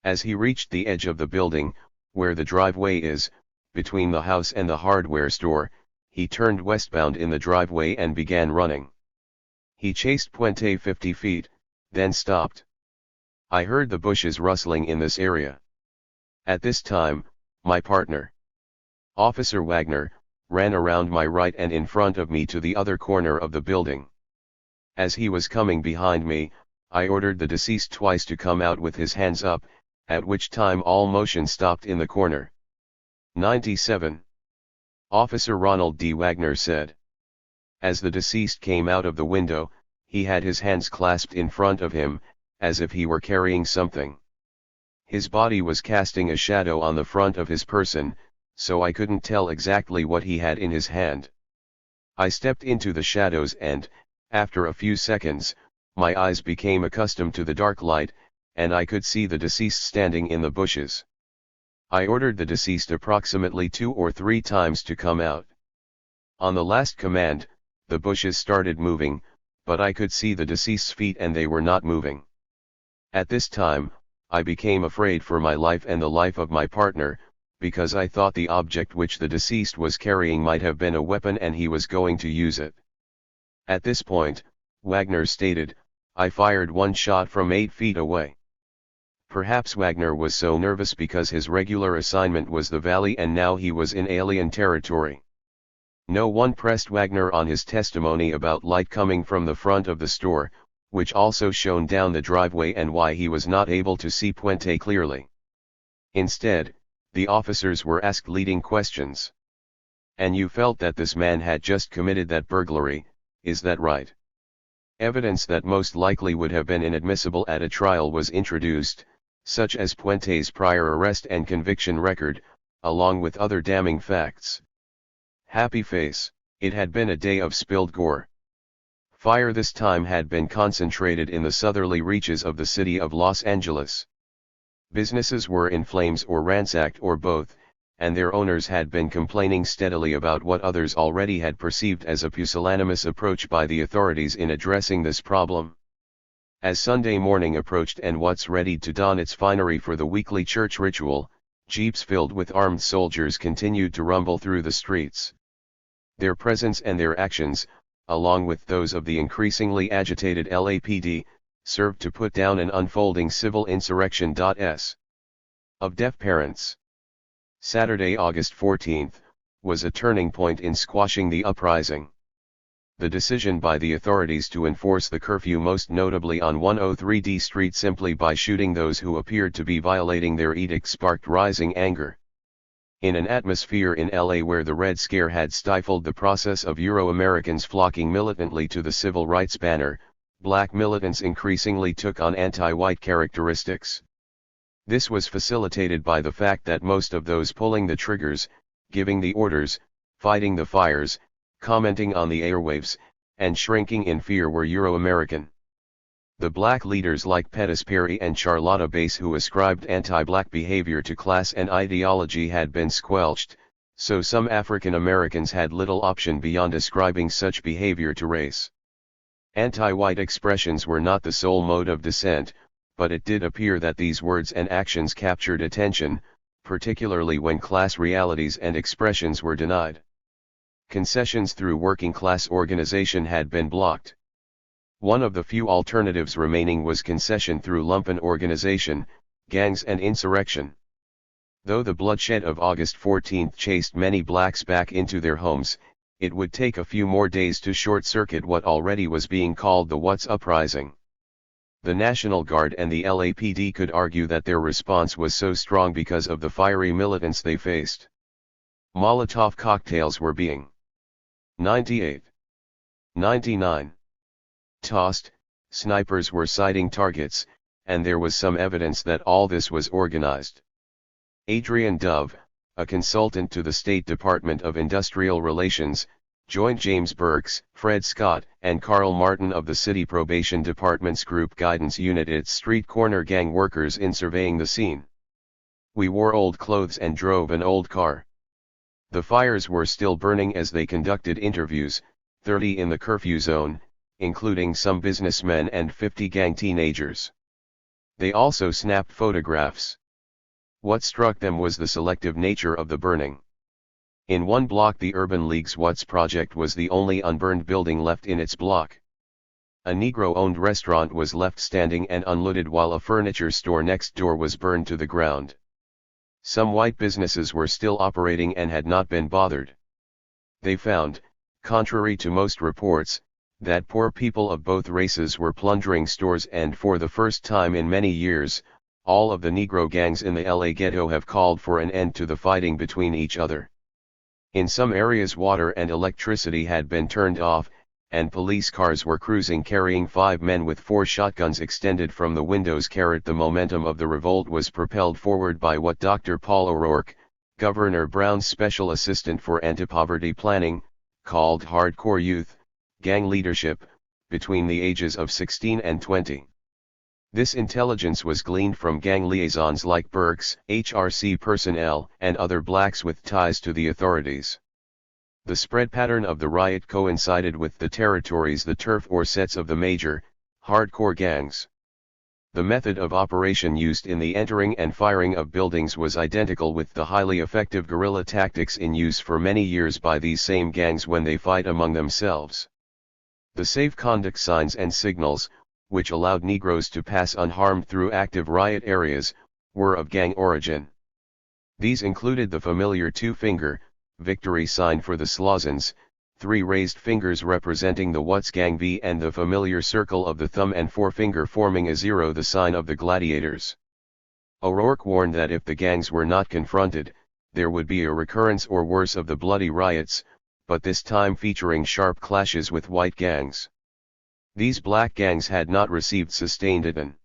As he reached the edge of the building, where the driveway is, between the house and the hardware store, he turned westbound in the driveway and began running. He chased Puente 50 feet, then stopped. I heard the bushes rustling in this area. At this time, my partner, Officer Wagner, ran around my right and in front of me to the other corner of the building. As he was coming behind me, I ordered the deceased twice to come out with his hands up, at which time all motion stopped in the corner. 97. Officer Ronald D. Wagner said. As the deceased came out of the window, he had his hands clasped in front of him, as if he were carrying something. His body was casting a shadow on the front of his person, so I couldn't tell exactly what he had in his hand. I stepped into the shadows and, after a few seconds, my eyes became accustomed to the dark light, and I could see the deceased standing in the bushes. I ordered the deceased approximately 2 or 3 times to come out. On the last command, the bushes started moving, but I could see the deceased's feet and they were not moving. At this time, I became afraid for my life and the life of my partner, because I thought the object which the deceased was carrying might have been a weapon and he was going to use it. At this point, Wagner stated, I fired 1 shot from 8 feet away. Perhaps Wagner was so nervous because his regular assignment was the valley and now he was in alien territory. No one pressed Wagner on his testimony about light coming from the front of the store, which also shone down the driveway and why he was not able to see Puente clearly. Instead, the officers were asked leading questions. And you felt that this man had just committed that burglary, is that right? Evidence that most likely would have been inadmissible at a trial was introduced, such as Puente's prior arrest and conviction record, along with other damning facts. Happy face, it had been a day of spilled gore. Fire this time had been concentrated in the southerly reaches of the city of Los Angeles. Businesses were in flames or ransacked or both, and their owners had been complaining steadily about what others already had perceived as a pusillanimous approach by the authorities in addressing this problem. As Sunday morning approached and what's ready to don its finery for the weekly church ritual, jeeps filled with armed soldiers continued to rumble through the streets. Their presence and their actions, along with those of the increasingly agitated LAPD, served to put down an unfolding civil insurrection. Of deaf parents. Saturday, August 14, was a turning point in squashing the uprising. The decision by the authorities to enforce the curfew, most notably on 103D Street, simply by shooting those who appeared to be violating their edict, sparked rising anger. In an atmosphere in LA where the Red Scare had stifled the process of Euro-Americans flocking militantly to the civil rights banner, black militants increasingly took on anti-white characteristics. This was facilitated by the fact that most of those pulling the triggers, giving the orders, fighting the fires, commenting on the airwaves, and shrinking in fear were Euro-American. The black leaders like Pettis Perry and Charlotta Bass, who ascribed anti-black behavior to class and ideology, had been squelched, so some African Americans had little option beyond ascribing such behavior to race. Anti-white expressions were not the sole mode of dissent, but it did appear that these words and actions captured attention, particularly when class realities and expressions were denied. Concessions through working class organization had been blocked. One of the few alternatives remaining was concession through lumpen organization, gangs and insurrection. Though the bloodshed of August 14 chased many blacks back into their homes, it would take a few more days to short-circuit what already was being called the Watts uprising. The National Guard and the LAPD could argue that their response was so strong because of the fiery militants they faced. Molotov cocktails were being 98, 99 tossed, snipers were sighting targets, and there was some evidence that all this was organized. Adrian Dove, a consultant to the State Department of Industrial Relations, joined James Burks, Fred Scott, and Carl Martin of the City Probation Department's Group Guidance Unit its street corner gang workers in surveying the scene. We wore old clothes and drove an old car. The fires were still burning as they conducted interviews, 30 in the curfew zone, including some businessmen and 50 gang teenagers. They also snapped photographs. What struck them was the selective nature of the burning. In one block, the Urban League's Watts project was the only unburned building left in its block. A Negro-owned restaurant was left standing and unlooted while a furniture store next door was burned to the ground. Some white businesses were still operating and had not been bothered. They found, contrary to most reports, that poor people of both races were plundering stores, and for the first time in many years, all of the Negro gangs in the LA ghetto have called for an end to the fighting between each other. In some areas water and electricity had been turned off, and police cars were cruising carrying 5 men with 4 shotguns extended from the windows. The momentum of the revolt was propelled forward by what Dr. Paul O'Rourke, Governor Brown's special assistant for anti-poverty planning, called hardcore youth gang leadership, between the ages of 16 and 20. This intelligence was gleaned from gang liaisons like Burks, HRC personnel, and other blacks with ties to the authorities. The spread pattern of the riot coincided with the territories, the turf or sets of the major, hardcore gangs. The method of operation used in the entering and firing of buildings was identical with the highly effective guerrilla tactics in use for many years by these same gangs when they fight among themselves. The safe conduct signs and signals, which allowed Negroes to pass unharmed through active riot areas, were of gang origin. These included the familiar 2-finger, victory sign for the Slawsons, 3 raised fingers representing the Watts Gang V, and the familiar circle of the thumb and forefinger forming a 0, the sign of the gladiators. O'Rourke warned that if the gangs were not confronted, there would be a recurrence or worse of the bloody riots, but this time featuring sharp clashes with white gangs. These black gangs had not received sustained attention.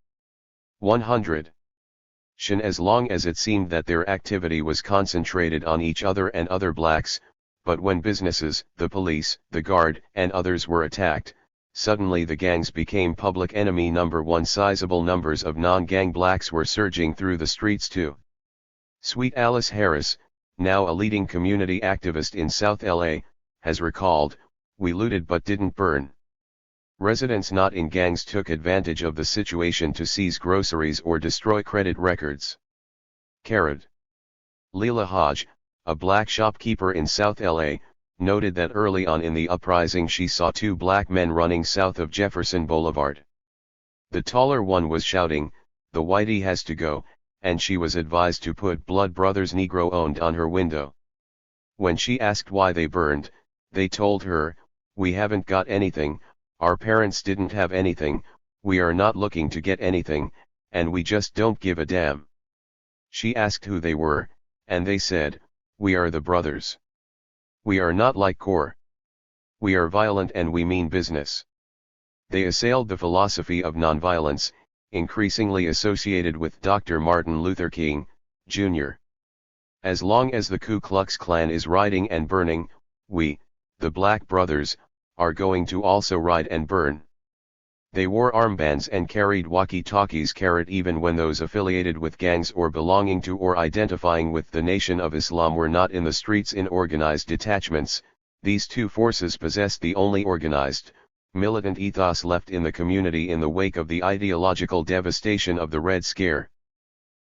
100. As long as it seemed that their activity was concentrated on each other and other blacks, but when businesses, the police, the guard, and others were attacked, suddenly the gangs became public enemy number one. Sizable numbers of non-gang blacks were surging through the streets too. Sweet Alice Harris, now a leading community activist in South LA, has recalled, "We looted but didn't burn." Residents not in gangs took advantage of the situation to seize groceries or destroy credit records. Carrot. Leela Hodge, a black shopkeeper in South LA, noted that early on in the uprising she saw 2 black men running south of Jefferson Boulevard. The taller one was shouting, "The whitey has to go," and she was advised to put Blood Brothers Negro Owned on her window. When she asked why they burned, they told her, "We haven't got anything, our parents didn't have anything, we are not looking to get anything, and we just don't give a damn." She asked who they were, and they said, We are the brothers. We are not like Core. We are violent and we mean business. They assailed the philosophy of nonviolence, increasingly associated with Dr. Martin Luther King, Jr. As long as the Ku Klux Klan is rioting and burning, we, the Black Brothers, are going to also riot and burn. They wore armbands and carried walkie-talkies even when those affiliated with gangs or belonging to or identifying with the Nation of Islam were not in the streets in organized detachments. These two forces possessed the only organized, militant ethos left in the community in the wake of the ideological devastation of the Red Scare.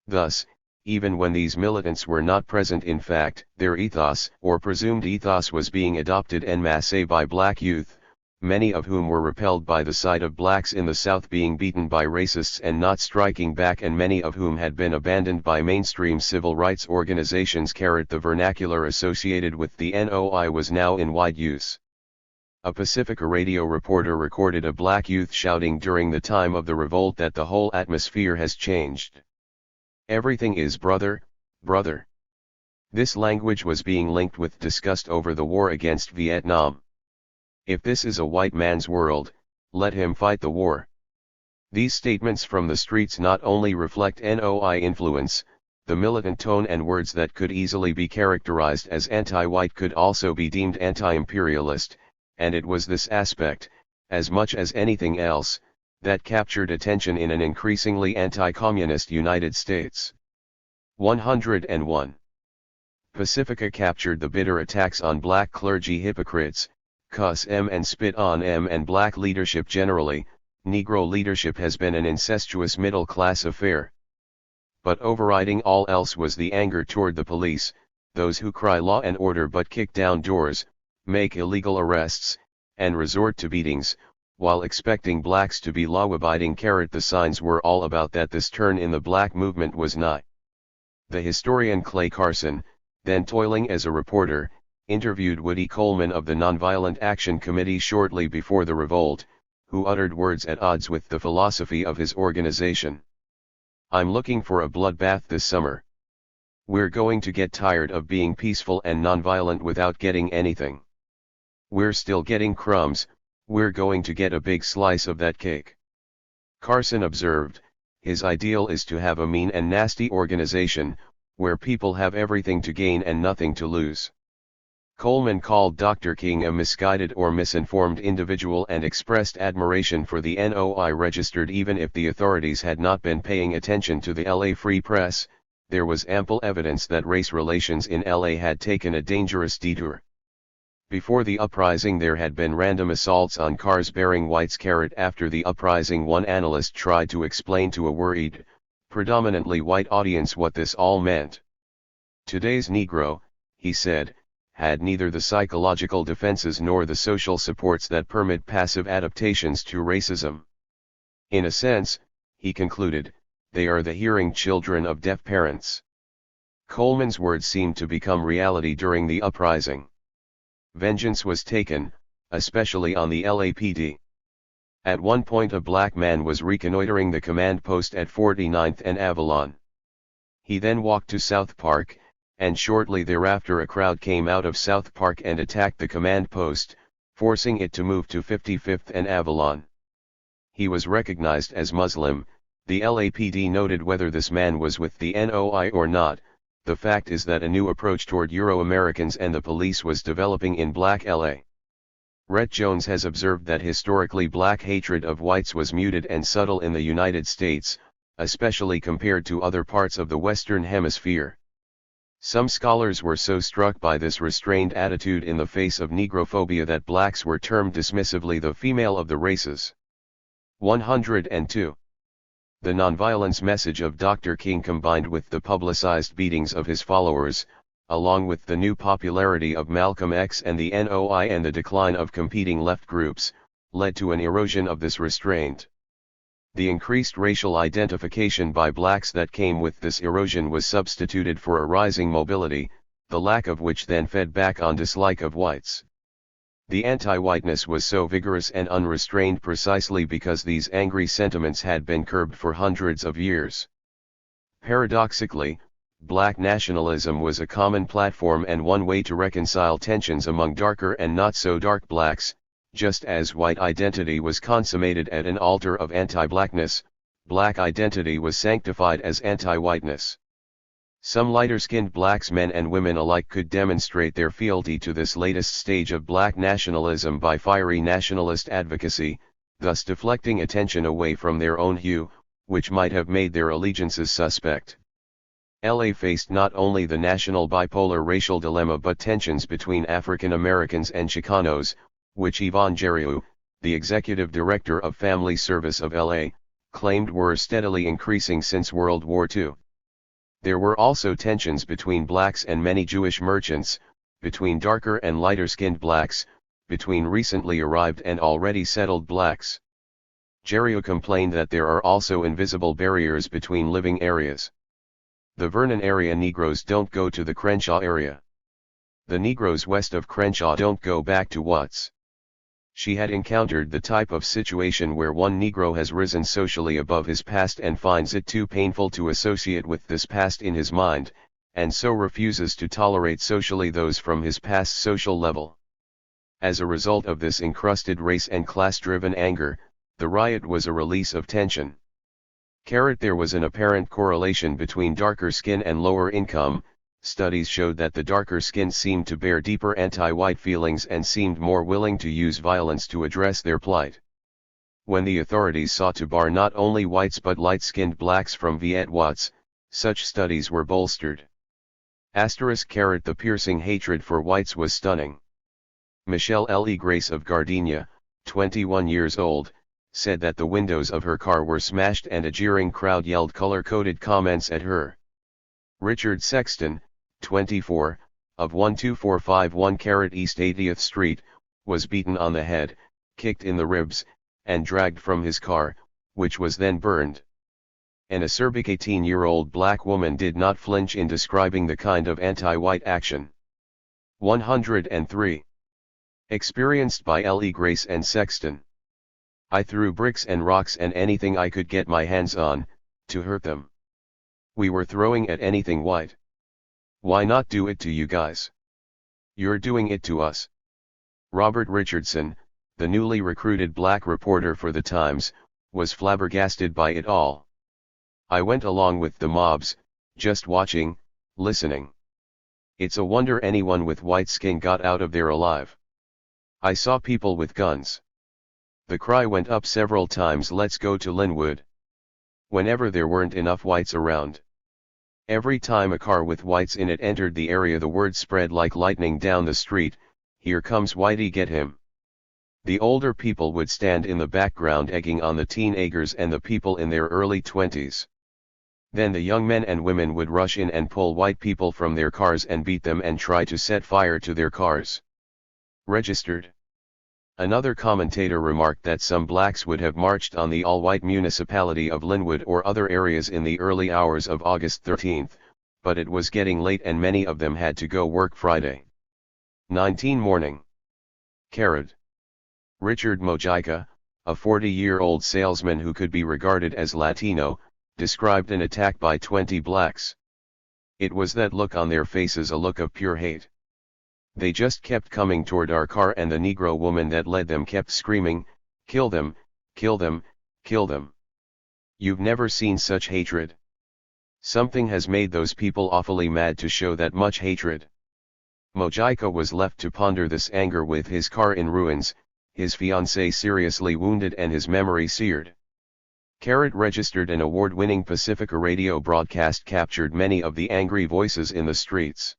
Thus, even when these militants were not present in fact, their ethos, or presumed ethos, was being adopted en masse by black youth, many of whom were repelled by the sight of blacks in the South being beaten by racists and not striking back, and many of whom had been abandoned by mainstream civil rights organizations. The vernacular associated with the NOI was now in wide use. A Pacifica radio reporter recorded a black youth shouting during the time of the revolt that the whole atmosphere has changed. Everything is brother, brother. This language was being linked with disgust over the war against Vietnam. If this is a white man's world, let him fight the war. These statements from the streets not only reflect NOI influence, the militant tone and words that could easily be characterized as anti-white could also be deemed anti-imperialist, and it was this aspect, as much as anything else, that captured attention in an increasingly anti-communist United States. 101. Pacifica captured the bitter attacks on black clergy hypocrites, cuss em and spit on em, and black leadership generally. Negro leadership has been an incestuous middle-class affair. But overriding all else was the anger toward the police, those who cry law and order but kick down doors, make illegal arrests, and resort to beatings, while expecting blacks to be law-abiding. The signs were all about that this turn in the black movement was nigh. The historian Clay Carson, then toiling as a reporter, interviewed Woody Coleman of the Nonviolent Action Committee shortly before the revolt, who uttered words at odds with the philosophy of his organization. "I'm looking for a bloodbath this summer. We're going to get tired of being peaceful and nonviolent without getting anything. We're still getting crumbs, we're going to get a big slice of that cake." Carson observed, his ideal is to have a mean and nasty organization, where people have everything to gain and nothing to lose. Coleman called Dr. King a misguided or misinformed individual and expressed admiration for the NOI registered. Even if the authorities had not been paying attention to the LA Free Press, there was ample evidence that race relations in LA had taken a dangerous detour. Before the uprising there had been random assaults on cars bearing whites. After the uprising, one analyst tried to explain to a worried, predominantly white audience what this all meant. Today's Negro, he said, had neither the psychological defenses nor the social supports that permit passive adaptations to racism. In a sense, he concluded, they are the hearing children of deaf parents. Coleman's words seemed to become reality during the uprising. Vengeance was taken, especially on the LAPD. At one point a black man was reconnoitering the command post at 49th and Avalon. He then walked to South Park, and shortly thereafter a crowd came out of South Park and attacked the command post, forcing it to move to 55th and Avalon. He was recognized as Muslim. The LAPD noted whether this man was with the NOI or not. The fact is that a new approach toward Euro-Americans and the police was developing in black LA. Rhett Jones has observed that historically black hatred of whites was muted and subtle in the United States, especially compared to other parts of the Western Hemisphere. Some scholars were so struck by this restrained attitude in the face of Negrophobia that blacks were termed dismissively the female of the races. 102. The nonviolence message of Dr. King combined with the publicized beatings of his followers, along with the new popularity of Malcolm X and the NOI and the decline of competing left groups, led to an erosion of this restraint. The increased racial identification by blacks that came with this erosion was substituted for a rising mobility, the lack of which then fed back on dislike of whites. The anti-whiteness was so vigorous and unrestrained precisely because these angry sentiments had been curbed for hundreds of years. Paradoxically, Black nationalism was a common platform and one way to reconcile tensions among darker and not-so-dark blacks, just as white identity was consummated at an altar of anti-blackness, black identity was sanctified as anti-whiteness. Some lighter-skinned blacks, men and women alike, could demonstrate their fealty to this latest stage of black nationalism by fiery nationalist advocacy, thus deflecting attention away from their own hue, which might have made their allegiances suspect. LA faced not only the national bipolar racial dilemma but tensions between African Americans and Chicanos, which Yvonne Geriou, the executive director of Family Service of LA, claimed were steadily increasing since World War II. There were also tensions between blacks and many Jewish merchants, between darker and lighter-skinned blacks, between recently arrived and already settled blacks. Geriou complained that there are also invisible barriers between living areas. The Vernon area Negroes don't go to the Crenshaw area. The Negroes west of Crenshaw don't go back to Watts. She had encountered the type of situation where one Negro has risen socially above his past and finds it too painful to associate with this past in his mind, and so refuses to tolerate socially those from his past social level. As a result of this encrusted race and class-driven anger, the riot was a release of tension. There was an apparent correlation between darker skin and lower income. Studies showed that the darker skin seemed to bear deeper anti-white feelings and seemed more willing to use violence to address their plight. When the authorities sought to bar not only whites but light-skinned blacks from Viet Watts, such studies were bolstered. The piercing hatred for whites was stunning. Michelle L. Grace of Gardenia, 21 years old, said that the windows of her car were smashed and a jeering crowd yelled color-coded comments at her. Richard Sexton, 24, of 12451 East 80th Street, was beaten on the head, kicked in the ribs, and dragged from his car, which was then burned. An acerbic 18-year-old black woman did not flinch in describing the kind of anti-white action. 103. Experienced by L.E. Grace and Sexton. I threw bricks and rocks and anything I could get my hands on, to hurt them. We were throwing at anything white. Why not do it to you guys? You're doing it to us. Robert Richardson, the newly recruited black reporter for The Times, was flabbergasted by it all. I went along with the mobs, just watching, listening. It's a wonder anyone with white skin got out of there alive. I saw people with guns. The cry went up several times, let's go to Linwood. Whenever there weren't enough whites around. Every time a car with whites in it entered the area, the word spread like lightning down the street, here comes Whitey, get him. The older people would stand in the background egging on the teenagers and the people in their early 20s. Then the young men and women would rush in and pull white people from their cars and beat them and try to set fire to their cars. Registered. Another commentator remarked that some blacks would have marched on the all-white municipality of Linwood or other areas in the early hours of August 13, but it was getting late and many of them had to go work Friday. 19 morning. Carrot. Richard Mojica, a 40-year-old salesman who could be regarded as Latino, described an attack by 20 blacks. It was that look on their faces, a look of pure hate. They just kept coming toward our car and the Negro woman that led them kept screaming, kill them, kill them, kill them. You've never seen such hatred. Something has made those people awfully mad to show that much hatred. Mojica was left to ponder this anger with his car in ruins, his fiancée seriously wounded and his memory seared. Carrot registered an award-winning Pacifica radio broadcast captured many of the angry voices in the streets.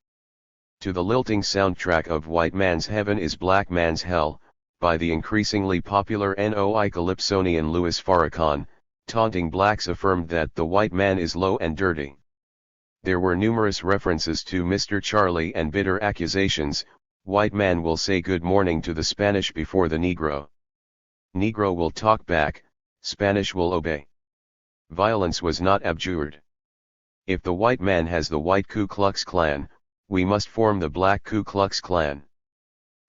To the lilting soundtrack of White Man's Heaven is Black Man's Hell, by the increasingly popular NOI Calypsonian Louis Farrakhan, taunting blacks affirmed that the white man is low and dirty. There were numerous references to Mr. Charlie and bitter accusations, white man will say good morning to the Spanish before the Negro. Negro will talk back, Spanish will obey. Violence was not abjured. If the white man has the white Ku Klux Klan, we must form the black Ku Klux Klan.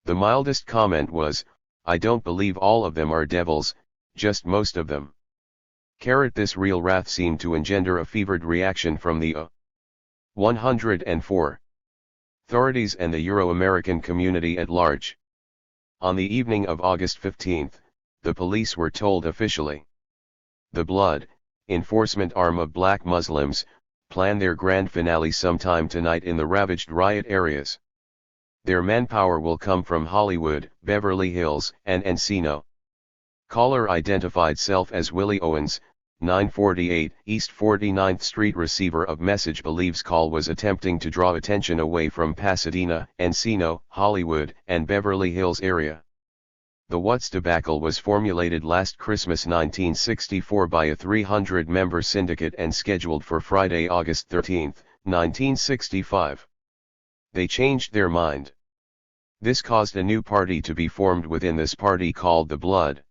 The mildest comment was, I don't believe all of them are devils, just most of them. This real wrath seemed to engender a fevered reaction from the 104. Authorities and the Euro-American community at large. On the evening of August 15, the police were told officially. The Blood, enforcement arm of black Muslims, plan their grand finale sometime tonight in the ravaged riot areas. Their manpower will come from Hollywood, Beverly Hills, and Encino. Caller identified self as Willie Owens, 948 East 49th Street. Receiver of message believes call was attempting to draw attention away from Pasadena, Encino, Hollywood, and Beverly Hills area. The What's debacle was formulated last Christmas 1964 by a 300-member syndicate and scheduled for Friday, August 13, 1965. They changed their mind. This caused a new party to be formed within this party called the Blood.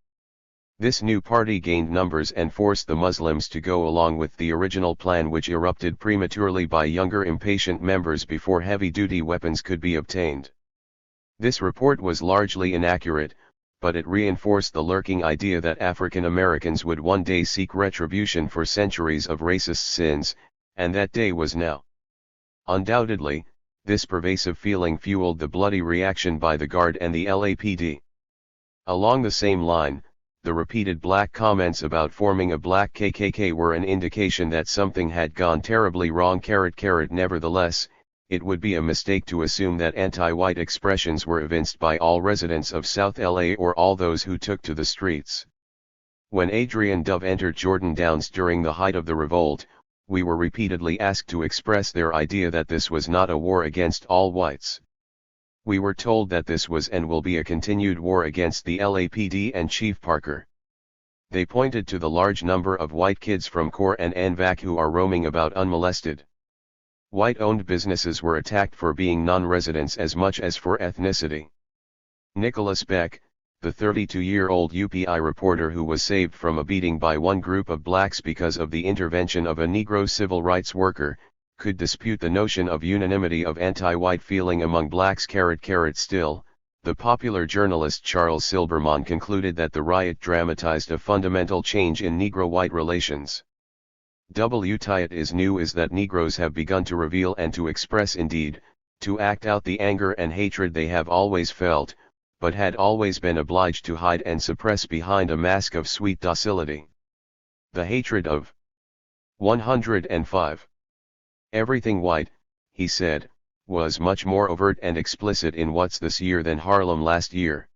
This new party gained numbers and forced the Muslims to go along with the original plan, which erupted prematurely by younger impatient members before heavy-duty weapons could be obtained. This report was largely inaccurate, but it reinforced the lurking idea that African Americans would one day seek retribution for centuries of racist sins, and that day was now. Undoubtedly, this pervasive feeling fueled the bloody reaction by the Guard and the LAPD. Along the same line, the repeated black comments about forming a black KKK were an indication that something had gone terribly wrong. Nevertheless, it would be a mistake to assume that anti-white expressions were evinced by all residents of South LA or all those who took to the streets. When Adrian Dove entered Jordan Downs during the height of the revolt, we were repeatedly asked to express their idea that this was not a war against all whites. We were told that this was and will be a continued war against the LAPD and Chief Parker. They pointed to the large number of white kids from Core and NVAC who are roaming about unmolested. White-owned businesses were attacked for being non-residents as much as for ethnicity. Nicholas Beck, the 32-year-old UPI reporter who was saved from a beating by one group of blacks because of the intervention of a Negro civil rights worker, could dispute the notion of unanimity of anti-white feeling among blacks. Still, the popular journalist Charles Silberman concluded that the riot dramatized a fundamental change in Negro-white relations. What is new is that Negroes have begun to reveal and to express, indeed, to act out the anger and hatred they have always felt, but had always been obliged to hide and suppress behind a mask of sweet docility. The hatred of 105. Everything white, he said, was much more overt and explicit in What's this year than Harlem last year.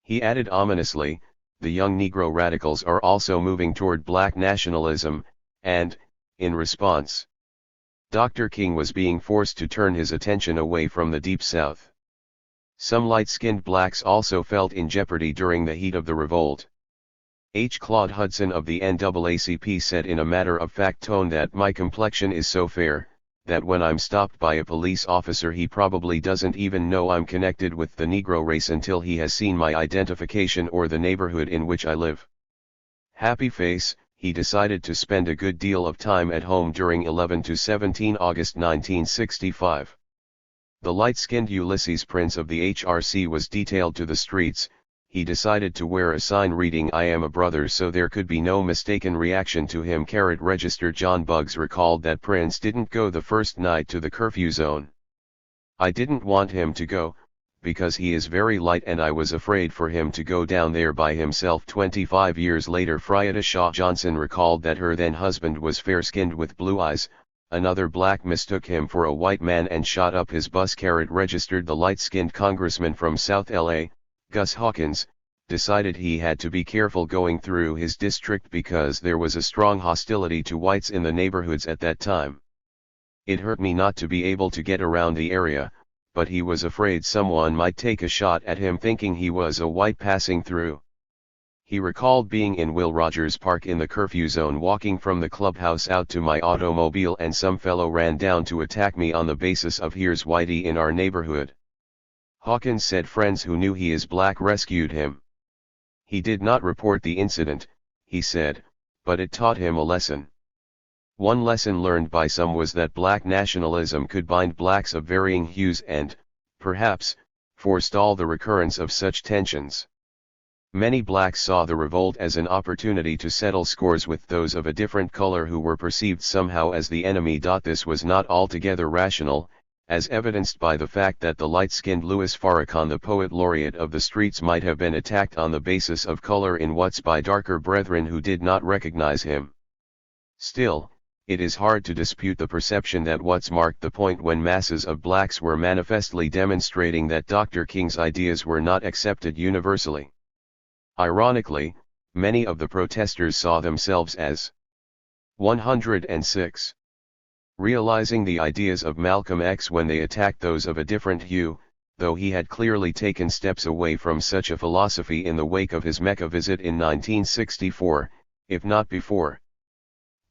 He added ominously, the young Negro radicals are also moving toward black nationalism, and, in response, Dr. King was being forced to turn his attention away from the Deep South. Some light-skinned blacks also felt in jeopardy during the heat of the revolt. H. Claude Hudson of the NAACP said in a matter-of-fact tone that my complexion is so fair, that when I'm stopped by a police officer he probably doesn't even know I'm connected with the Negro race until he has seen my identification or the neighborhood in which I live. Happy face, he decided to spend a good deal of time at home during 11 to 17 August 1965. The light-skinned Ulysses Prince of the HRC was detailed to the streets. He decided to wear a sign reading "I am a brother" so there could be no mistaken reaction to him. Register John Buggs recalled that Prince didn't go the first night to the curfew zone. I didn't want him to go, because he is very light and I was afraid for him to go down there by himself. 25 years later, Frieda Shaw Johnson recalled that her then husband was fair-skinned with blue eyes. Another black mistook him for a white man and shot up his bus. Registered the light-skinned congressman from South LA, Gus Hawkins, decided he had to be careful going through his district because there was a strong hostility to whites in the neighborhoods at that time. It hurt me not to be able to get around the area, but he was afraid someone might take a shot at him thinking he was a white passing through. He recalled being in Will Rogers Park in the curfew zone walking from the clubhouse out to my automobile and some fellow ran down to attack me on the basis of "here's Whitey in our neighborhood." Hawkins said friends who knew he is black rescued him. He did not report the incident, he said, but it taught him a lesson. One lesson learned by some was that black nationalism could bind blacks of varying hues and, perhaps, forestall the recurrence of such tensions. Many blacks saw the revolt as an opportunity to settle scores with those of a different color who were perceived somehow as the enemy. This was not altogether rational, as evidenced by the fact that the light-skinned Louis Farrakhan, the poet laureate of the streets, might have been attacked on the basis of color in Watts by darker brethren who did not recognize him. Still, it is hard to dispute the perception that Watts marked the point when masses of blacks were manifestly demonstrating that Dr. King's ideas were not accepted universally. Ironically, many of the protesters saw themselves as 106. Realizing the ideas of Malcolm X when they attacked those of a different hue, though he had clearly taken steps away from such a philosophy in the wake of his Mecca visit in 1964, if not before.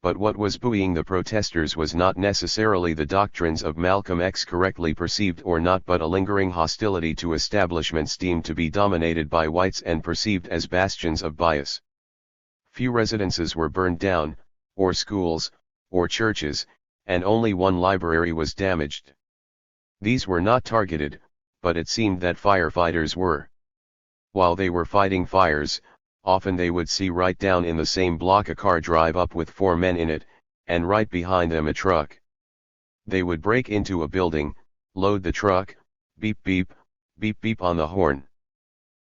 But what was buoying the protesters was not necessarily the doctrines of Malcolm X correctly perceived or not, but a lingering hostility to establishments deemed to be dominated by whites and perceived as bastions of bias. Few residences were burned down, or schools, or churches, and only one library was damaged. These were not targeted, but it seemed that firefighters were. While they were fighting fires, often they would see right down in the same block a car drive up with 4 men in it, and right behind them a truck. They would break into a building, load the truck, beep beep, beep beep on the horn.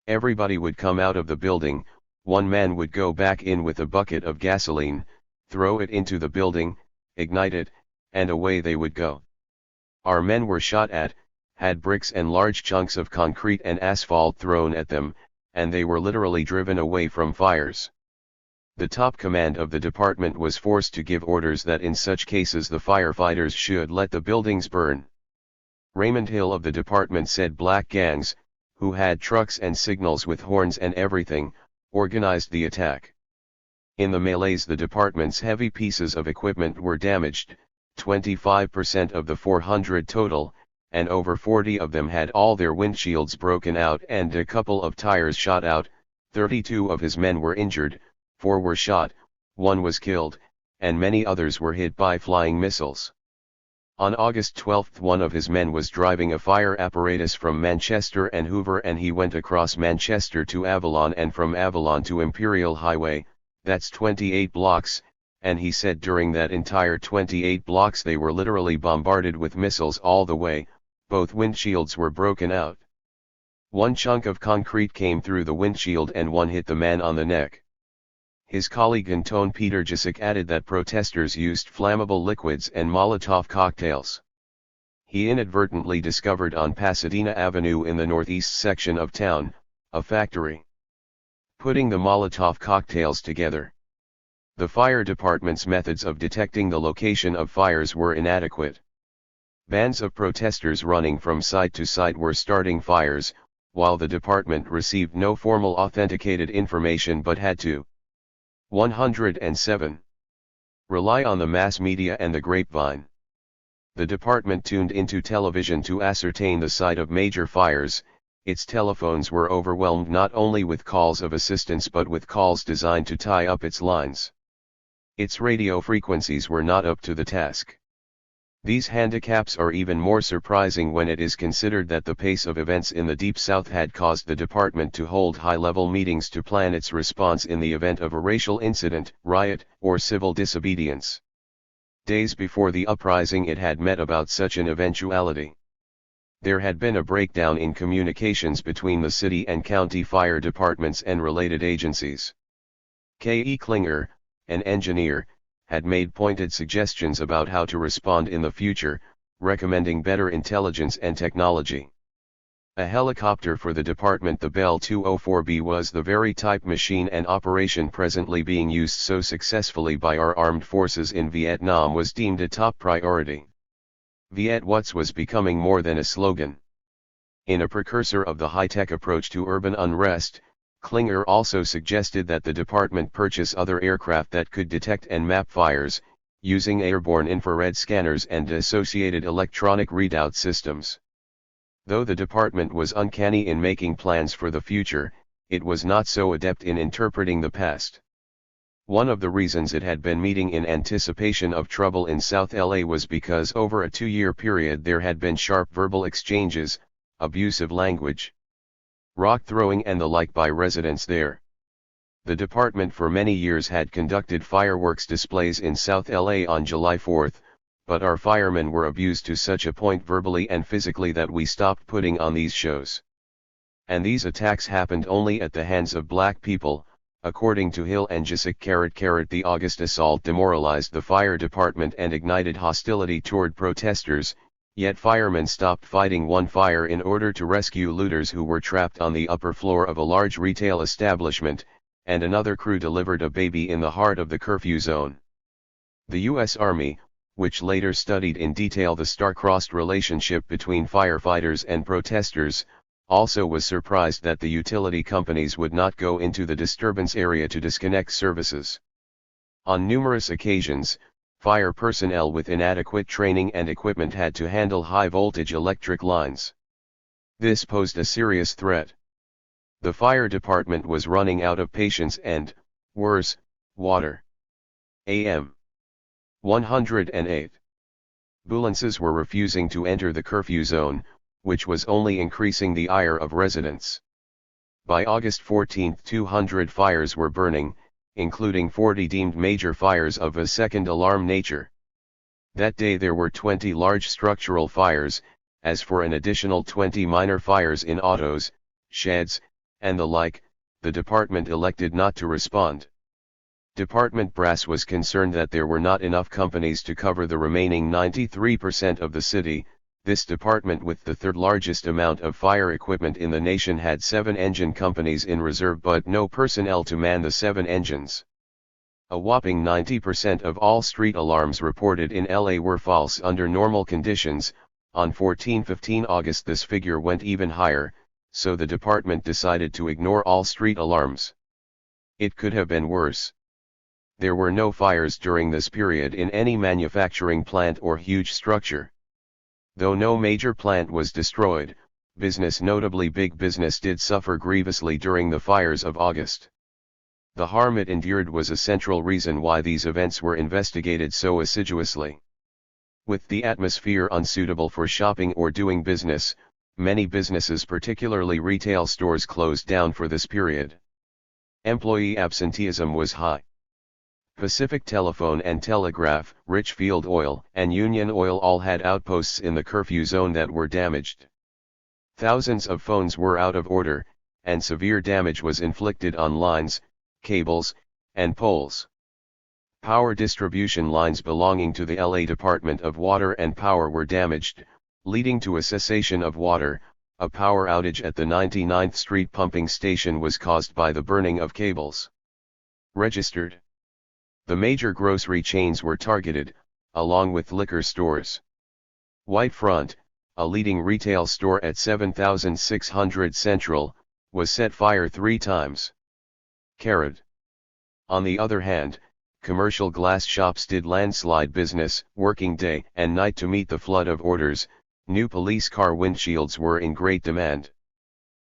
Everybody would come out of the building, one man would go back in with a bucket of gasoline, throw it into the building, ignite it, and away they would go. Our men were shot at, had bricks and large chunks of concrete and asphalt thrown at them, and they were literally driven away from fires. The top command of the department was forced to give orders that in such cases the firefighters should let the buildings burn. Raymond Hill of the department said black gangs, who had trucks and signals with horns and everything, organized the attack. In the melees the department's heavy pieces of equipment were damaged, 25% of the 400 total, and over 40 of them had all their windshields broken out and a couple of tires shot out. 32 of his men were injured, 4 were shot, 1 was killed, and many others were hit by flying missiles. On August 12 one of his men was driving a fire apparatus from Manchester and Hoover, and he went across Manchester to Avalon and from Avalon to Imperial Highway, that's 28 blocks, and he said during that entire 28 blocks they were literally bombarded with missiles all the way. Both windshields were broken out. One chunk of concrete came through the windshield and one hit the man on the neck. His colleague Antone Peter Jacek added that protesters used flammable liquids and Molotov cocktails. He inadvertently discovered on Pasadena Avenue in the northeast section of town, a factory. Putting the Molotov cocktails together. The fire department's methods of detecting the location of fires were inadequate. Bands of protesters running from site to site were starting fires, while the department received no formal authenticated information but had to 107. Rely on the mass media and the grapevine. The department tuned into television to ascertain the site of major fires. Its telephones were overwhelmed not only with calls of assistance but with calls designed to tie up its lines. Its radio frequencies were not up to the task. These handicaps are even more surprising when it is considered that the pace of events in the Deep South had caused the department to hold high-level meetings to plan its response in the event of a racial incident, riot, or civil disobedience. Days before the uprising it had met about such an eventuality. There had been a breakdown in communications between the city and county fire departments and related agencies. K.E. Klinger, an engineer, had made pointed suggestions about how to respond in the future, recommending better intelligence and technology. A helicopter for the department, the Bell 204B, was the very type machine and operation presently being used so successfully by our armed forces in Vietnam was deemed a top priority. Viet Watts was becoming more than a slogan. In a precursor of the high-tech approach to urban unrest, Klinger also suggested that the department purchase other aircraft that could detect and map fires, using airborne infrared scanners and associated electronic readout systems. Though the department was uncanny in making plans for the future, it was not so adept in interpreting the past. One of the reasons it had been meeting in anticipation of trouble in South LA was because over a 2-year period there had been sharp verbal exchanges, abusive language. rock throwing and the like by residents there. The department for many years had conducted fireworks displays in South LA on July 4th, but our firemen were abused to such a point verbally and physically that we stopped putting on these shows. And these attacks happened only at the hands of black people. According to Hill and Jessica, the August assault demoralized the fire department and ignited hostility toward protesters, yet firemen stopped fighting one fire in order to rescue looters who were trapped on the upper floor of a large retail establishment, and another crew delivered a baby in the heart of the curfew zone. The U.S. Army, which later studied in detail the star-crossed relationship between firefighters and protesters, also was surprised that the utility companies would not go into the disturbance area to disconnect services. On numerous occasions, fire personnel with inadequate training and equipment had to handle high-voltage electric lines. This posed a serious threat. The fire department was running out of patience and, worse, water. AM 108. Ambulances were refusing to enter the curfew zone, which was only increasing the ire of residents. By August 14, 200 fires were burning, including 40 deemed major fires of a second alarm nature. That day there were 20 large structural fires, as for an additional 20 minor fires in autos, sheds, and the like. The department elected not to respond. Department brass was concerned that there were not enough companies to cover the remaining 93% of the city. This department, with the third largest amount of fire equipment in the nation, had 7 engine companies in reserve but no personnel to man the 7 engines. A whopping 90% of all street alarms reported in LA were false under normal conditions. On 14-15 August this figure went even higher, so the department decided to ignore all street alarms. It could have been worse. There were no fires during this period in any manufacturing plant or huge structure. Though no major plant was destroyed, business, notably big business, did suffer grievously during the fires of August. The harm it endured was a central reason why these events were investigated so assiduously. With the atmosphere unsuitable for shopping or doing business, many businesses, particularly retail stores, closed down for this period. Employee absenteeism was high. Pacific Telephone and Telegraph, Richfield Oil, and Union Oil all had outposts in the curfew zone that were damaged. Thousands of phones were out of order, and severe damage was inflicted on lines, cables, and poles. Power distribution lines belonging to the LA Department of Water and Power were damaged, leading to a cessation of water. A power outage at the 99th Street pumping station was caused by the burning of cables. Registered. The major grocery chains were targeted, along with liquor stores. Whitefront, a leading retail store at 7600 Central, was set fire 3 times. Carried. On the other hand, commercial glass shops did landslide business, working day and night to meet the flood of orders. New police car windshields were in great demand.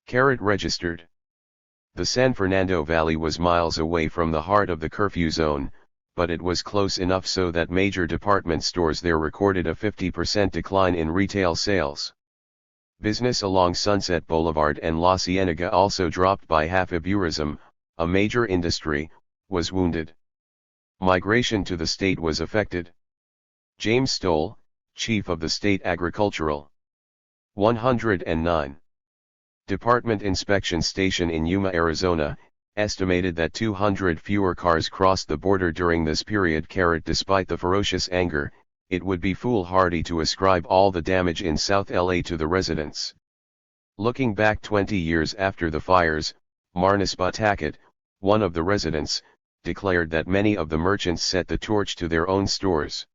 Carried. Registered. The San Fernando Valley was miles away from the heart of the curfew zone, but it was close enough so that major department stores there recorded a 50% decline in retail sales. Business along Sunset Boulevard and La Cienega also dropped by half. Tourism, a major industry, was wounded. Migration to the state was affected. James Stoll, Chief of the State Agricultural. 109. Department Inspection Station in Yuma, Arizona, estimated that 200 fewer cars crossed the border during this period. Despite the ferocious anger, it would be foolhardy to ascribe all the damage in South LA to the residents. Looking back 20 years after the fires, Marnisba Tackett, one of the residents, declared that many of the merchants set the torch to their own stores.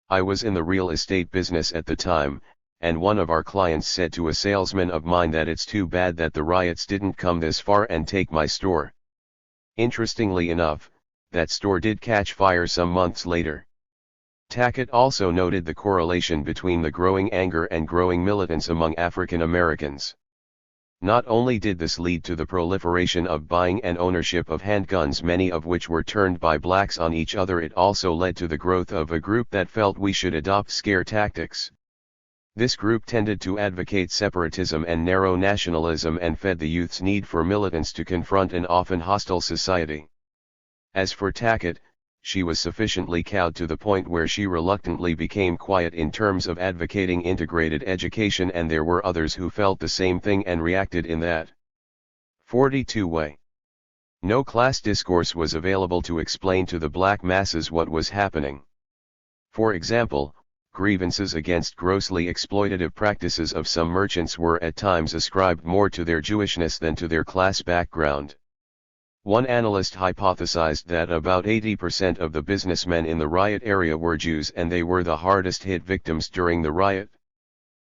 I was in the real estate business at the time, and one of our clients said to a salesman of mine that it's too bad that the riots didn't come this far and take my store. Interestingly enough, that store did catch fire some months later. Tackett also noted the correlation between the growing anger and growing militance among African Americans. Not only did this lead to the proliferation of buying and ownership of handguns, many of which were turned by blacks on each other, it also led to the growth of a group that felt we should adopt scare tactics. This group tended to advocate separatism and narrow nationalism and fed the youth's need for militants to confront an often hostile society. As for Tackett, she was sufficiently cowed to the point where she reluctantly became quiet in terms of advocating integrated education, and there were others who felt the same thing and reacted in that 42 way. No class discourse was available to explain to the black masses what was happening. For example, grievances against grossly exploitative practices of some merchants were at times ascribed more to their Jewishness than to their class background. One analyst hypothesized that about 80% of the businessmen in the riot area were Jews, and they were the hardest hit victims during the riot.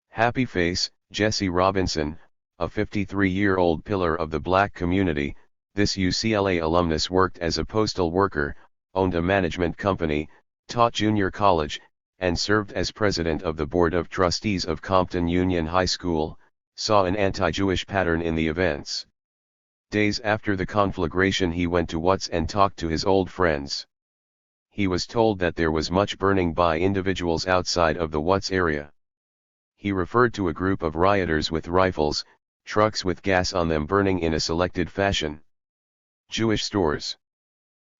Happy Face, Jesse Robinson, a 53-year-old pillar of the black community, this UCLA alumnus worked as a postal worker, owned a management company, taught junior college, and served as president of the board of trustees of Compton Union High School, saw an anti-Jewish pattern in the events. Days after the conflagration, he went to Watts and talked to his old friends. He was told that there was much burning by individuals outside of the Watts area. He referred to a group of rioters with rifles, trucks with gas on them burning in a selected fashion. Jewish stores.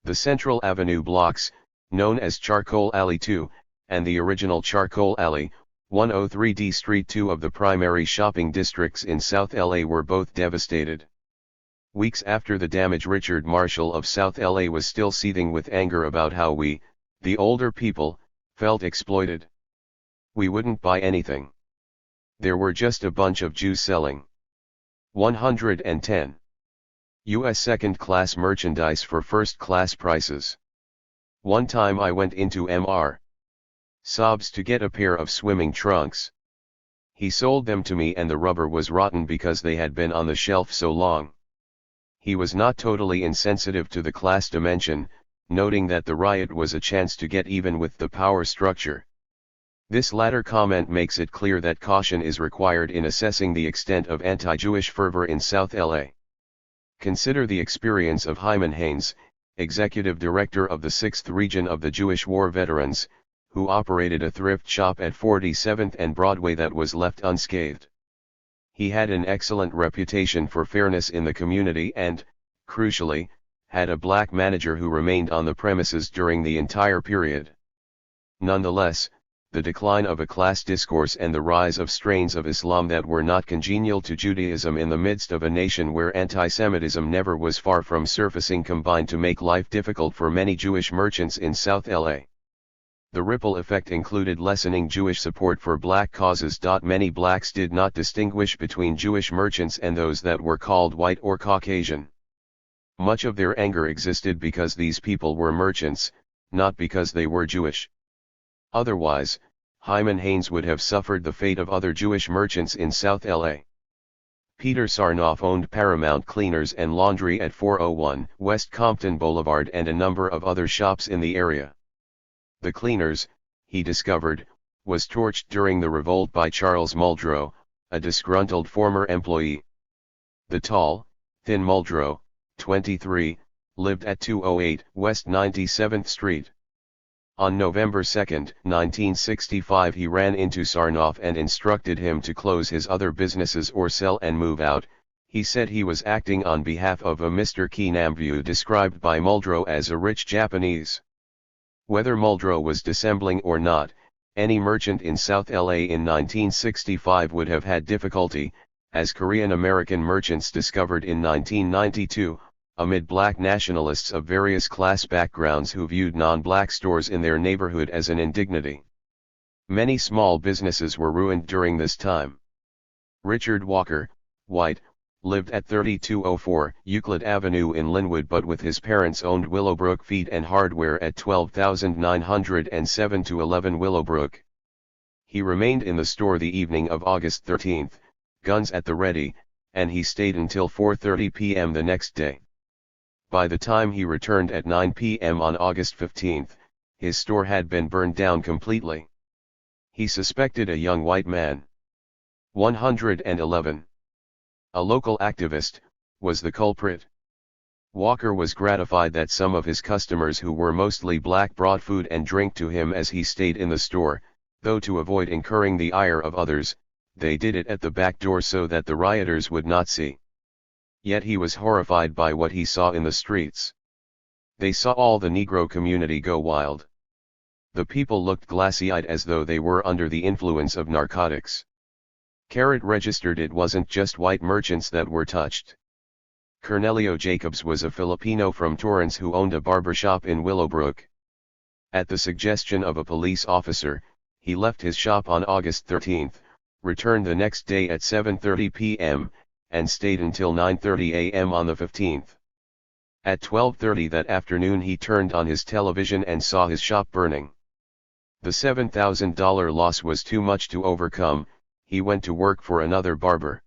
The Central Avenue blocks, known as Charcoal Alley 2, and the original Charcoal Alley, 103D Street, two of the primary shopping districts in South LA, were both devastated. Weeks after the damage, Richard Marshall of South LA was still seething with anger about how we, the older people, felt exploited. We wouldn't buy anything. There were just a bunch of Jews selling 110 U.S. second-class merchandise for first-class prices. One time I went into Mr. Sobs to get a pair of swimming trunks. He sold them to me and the rubber was rotten because they had been on the shelf so long. He was not totally insensitive to the class dimension, noting that the riot was a chance to get even with the power structure. This latter comment makes it clear that caution is required in assessing the extent of anti-Jewish fervor in South LA. Consider the experience of Hyman Haynes, executive director of the 6th Region of the Jewish War Veterans, who operated a thrift shop at 47th and Broadway that was left unscathed. He had an excellent reputation for fairness in the community and, crucially, had a black manager who remained on the premises during the entire period. Nonetheless, the decline of a class discourse and the rise of strains of Islam that were not congenial to Judaism in the midst of a nation where anti-Semitism never was far from surfacing combined to make life difficult for many Jewish merchants in South LA. The ripple effect included lessening Jewish support for black causes. Many blacks did not distinguish between Jewish merchants and those that were called white or Caucasian. Much of their anger existed because these people were merchants, not because they were Jewish. Otherwise, Hyman Haynes would have suffered the fate of other Jewish merchants in South LA. Peter Sarnoff owned Paramount Cleaners and Laundry at 401 West Compton Boulevard and a number of other shops in the area. The Cleaners, he discovered, was torched during the revolt by Charles Muldrow, a disgruntled former employee. The tall, thin Muldrow, 23, lived at 208 West 97th Street. On November 2, 1965, he ran into Sarnoff and instructed him to close his other businesses or sell and move out. He said he was acting on behalf of a Mr. Kinamview described by Muldrow as a rich Japanese. Whether Muldrow was dissembling or not, any merchant in South LA in 1965 would have had difficulty, as Korean American merchants discovered in 1992, amid black nationalists of various class backgrounds who viewed non-black stores in their neighborhood as an indignity. Many small businesses were ruined during this time. Richard Walker, white, lived at 3204 Euclid Avenue in Linwood, but with his parents owned Willowbrook Feed and Hardware at 12,907 to 11 Willowbrook. He remained in the store the evening of August 13, guns at the ready, and he stayed until 4:30 p.m. the next day. By the time he returned at 9 p.m. on August 15, his store had been burned down completely. He suspected a young white man. 111. A local activist, was the culprit. Walker was gratified that some of his customers who were mostly black brought food and drink to him as he stayed in the store, Though to avoid incurring the ire of others, they did it at the back door so that the rioters would not see. Yet he was horrified by what he saw in the streets. They saw all the Negro community go wild. The people looked glassy-eyed as though they were under the influence of narcotics. Carrot registered it wasn't just white merchants that were touched. Cornelio Jacobs was a Filipino from Torrance who owned a barbershop in Willowbrook. At the suggestion of a police officer, he left his shop on August 13, returned the next day at 7:30 p.m., and stayed until 9:30 a.m. on the 15th. At 12:30 that afternoon he turned on his television and saw his shop burning. The $7,000 loss was too much to overcome. He went to work for another barber.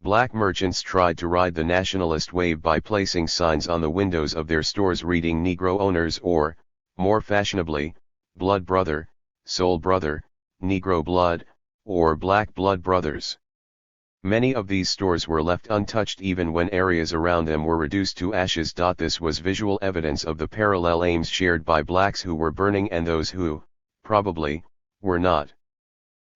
Black merchants tried to ride the nationalist wave by placing signs on the windows of their stores reading Negro owners or, more fashionably, Blood Brother, Soul Brother, Negro Blood, or Black Blood Brothers. Many of these stores were left untouched even when areas around them were reduced to ashes. This was visual evidence of the parallel aims shared by blacks who were burning and those who, probably, were not.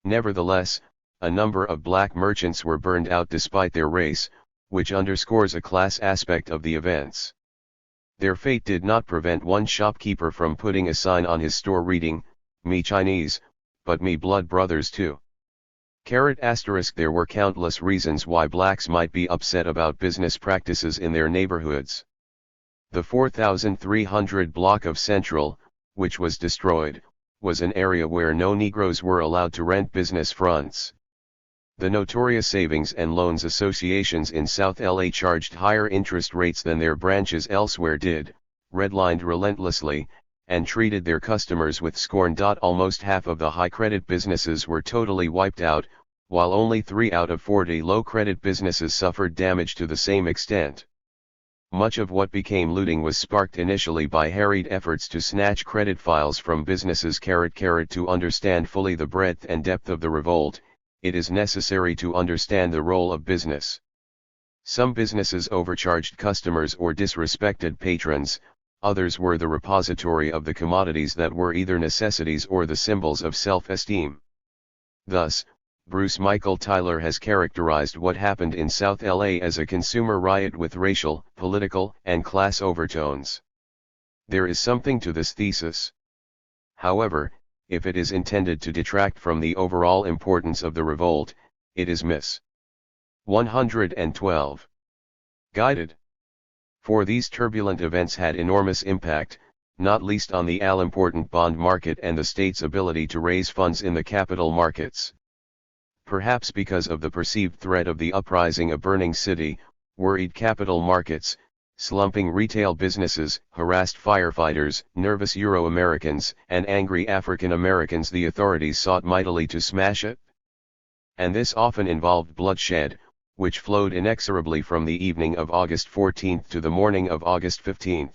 Nevertheless, a number of black merchants were burned out despite their race, which underscores a class aspect of the events. Their fate did not prevent one shopkeeper from putting a sign on his store reading, "Me Chinese, but me blood brothers too." There were countless reasons why blacks might be upset about business practices in their neighborhoods. The 4,300 block of Central, which was destroyed, was an area where no Negroes were allowed to rent business fronts. The notorious savings and loans associations in South LA charged higher interest rates than their branches elsewhere did, redlined relentlessly, and treated their customers with scorn. Almost half of the high-credit businesses were totally wiped out, while only 3 out of 40 low-credit businesses suffered damage to the same extent. Much of what became looting was sparked initially by harried efforts to snatch credit files from businesses. To understand fully the breadth and depth of the revolt, it is necessary to understand the role of business. Some businesses overcharged customers or disrespected patrons, others were the repository of the commodities that were either necessities or the symbols of self-esteem. Thus, Bruce Michael Tyler has characterized what happened in South LA as a consumer riot with racial, political, and class overtones. There is something to this thesis. However, if it is intended to detract from the overall importance of the revolt, it is miss. 112. Guided. For these turbulent events had enormous impact, not least on the all-important bond market and the state's ability to raise funds in the capital markets. Perhaps because of the perceived threat of the uprising, a burning city, worried capital markets, slumping retail businesses, harassed firefighters, nervous Euro-Americans, and angry African Americans, the authorities sought mightily to smash it. And this often involved bloodshed, which flowed inexorably from the evening of August 14 to the morning of August 15.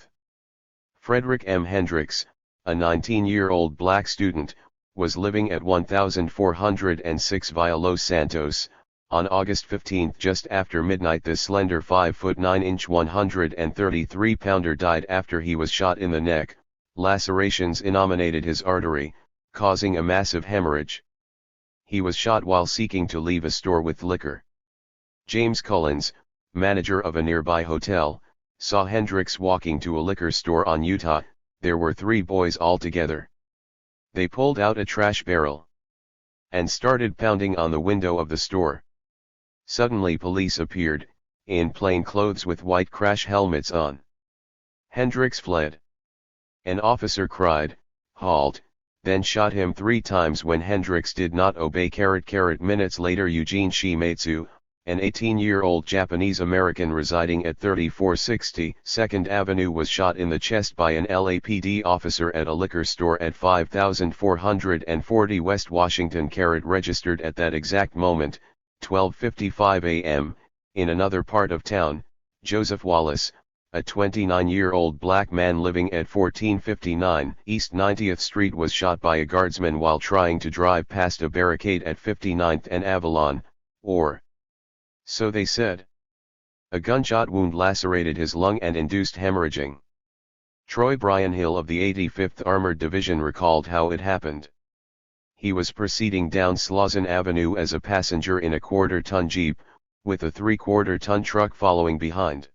Frederick M. Hendricks, a 19-year-old black student, was living at 1406 Via Los Santos. On August 15, just after midnight, the slender 5'9" 133-pounder died after he was shot in the neck. Lacerations innominated his artery, causing a massive hemorrhage. He was shot while seeking to leave a store with liquor. James Cullens, manager of a nearby hotel, saw Hendricks walking to a liquor store on Utah. There were 3 boys altogether. They pulled out a trash barrel and started pounding on the window of the store. Suddenly police appeared, in plain clothes with white crash helmets on. Hendricks fled. An officer cried, "Halt," then shot him 3 times when Hendricks did not obey. Minutes later, Eugene Shimatsu, an 18-year-old Japanese-American residing at 3460 2nd Avenue, was shot in the chest by an LAPD officer at a liquor store at 5440 West Washington. Registered at that exact moment, 12:55 a.m., in another part of town. Joseph Wallace, a 29-year-old black man living at 1459 East 90th Street, was shot by a guardsman while trying to drive past a barricade at 59th and Avalon, or so they said. A gunshot wound lacerated his lung and induced hemorrhaging. Troy Bryan Hill of the 85th Armored Division recalled how it happened. He was proceeding down Slauson Avenue as a passenger in a quarter-ton Jeep, with a three-quarter-ton truck following behind.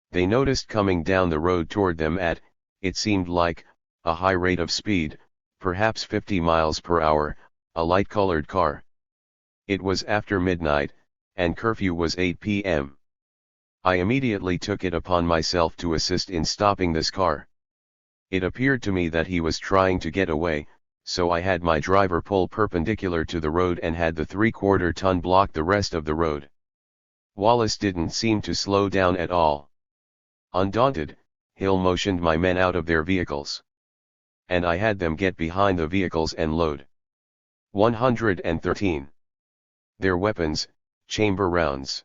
They noticed coming down the road toward them at, it seemed like, a high rate of speed, perhaps 50 miles per hour, a light-colored car. It was after midnight, and curfew was 8 p.m. I immediately took it upon myself to assist in stopping this car. It appeared to me that he was trying to get away, so I had my driver pull perpendicular to the road and had the three-quarter-ton block the rest of the road. Wallace didn't seem to slow down at all. Undaunted, Hill motioned my men out of their vehicles. And I had them get behind the vehicles and load. 113. Their weapons, chamber rounds.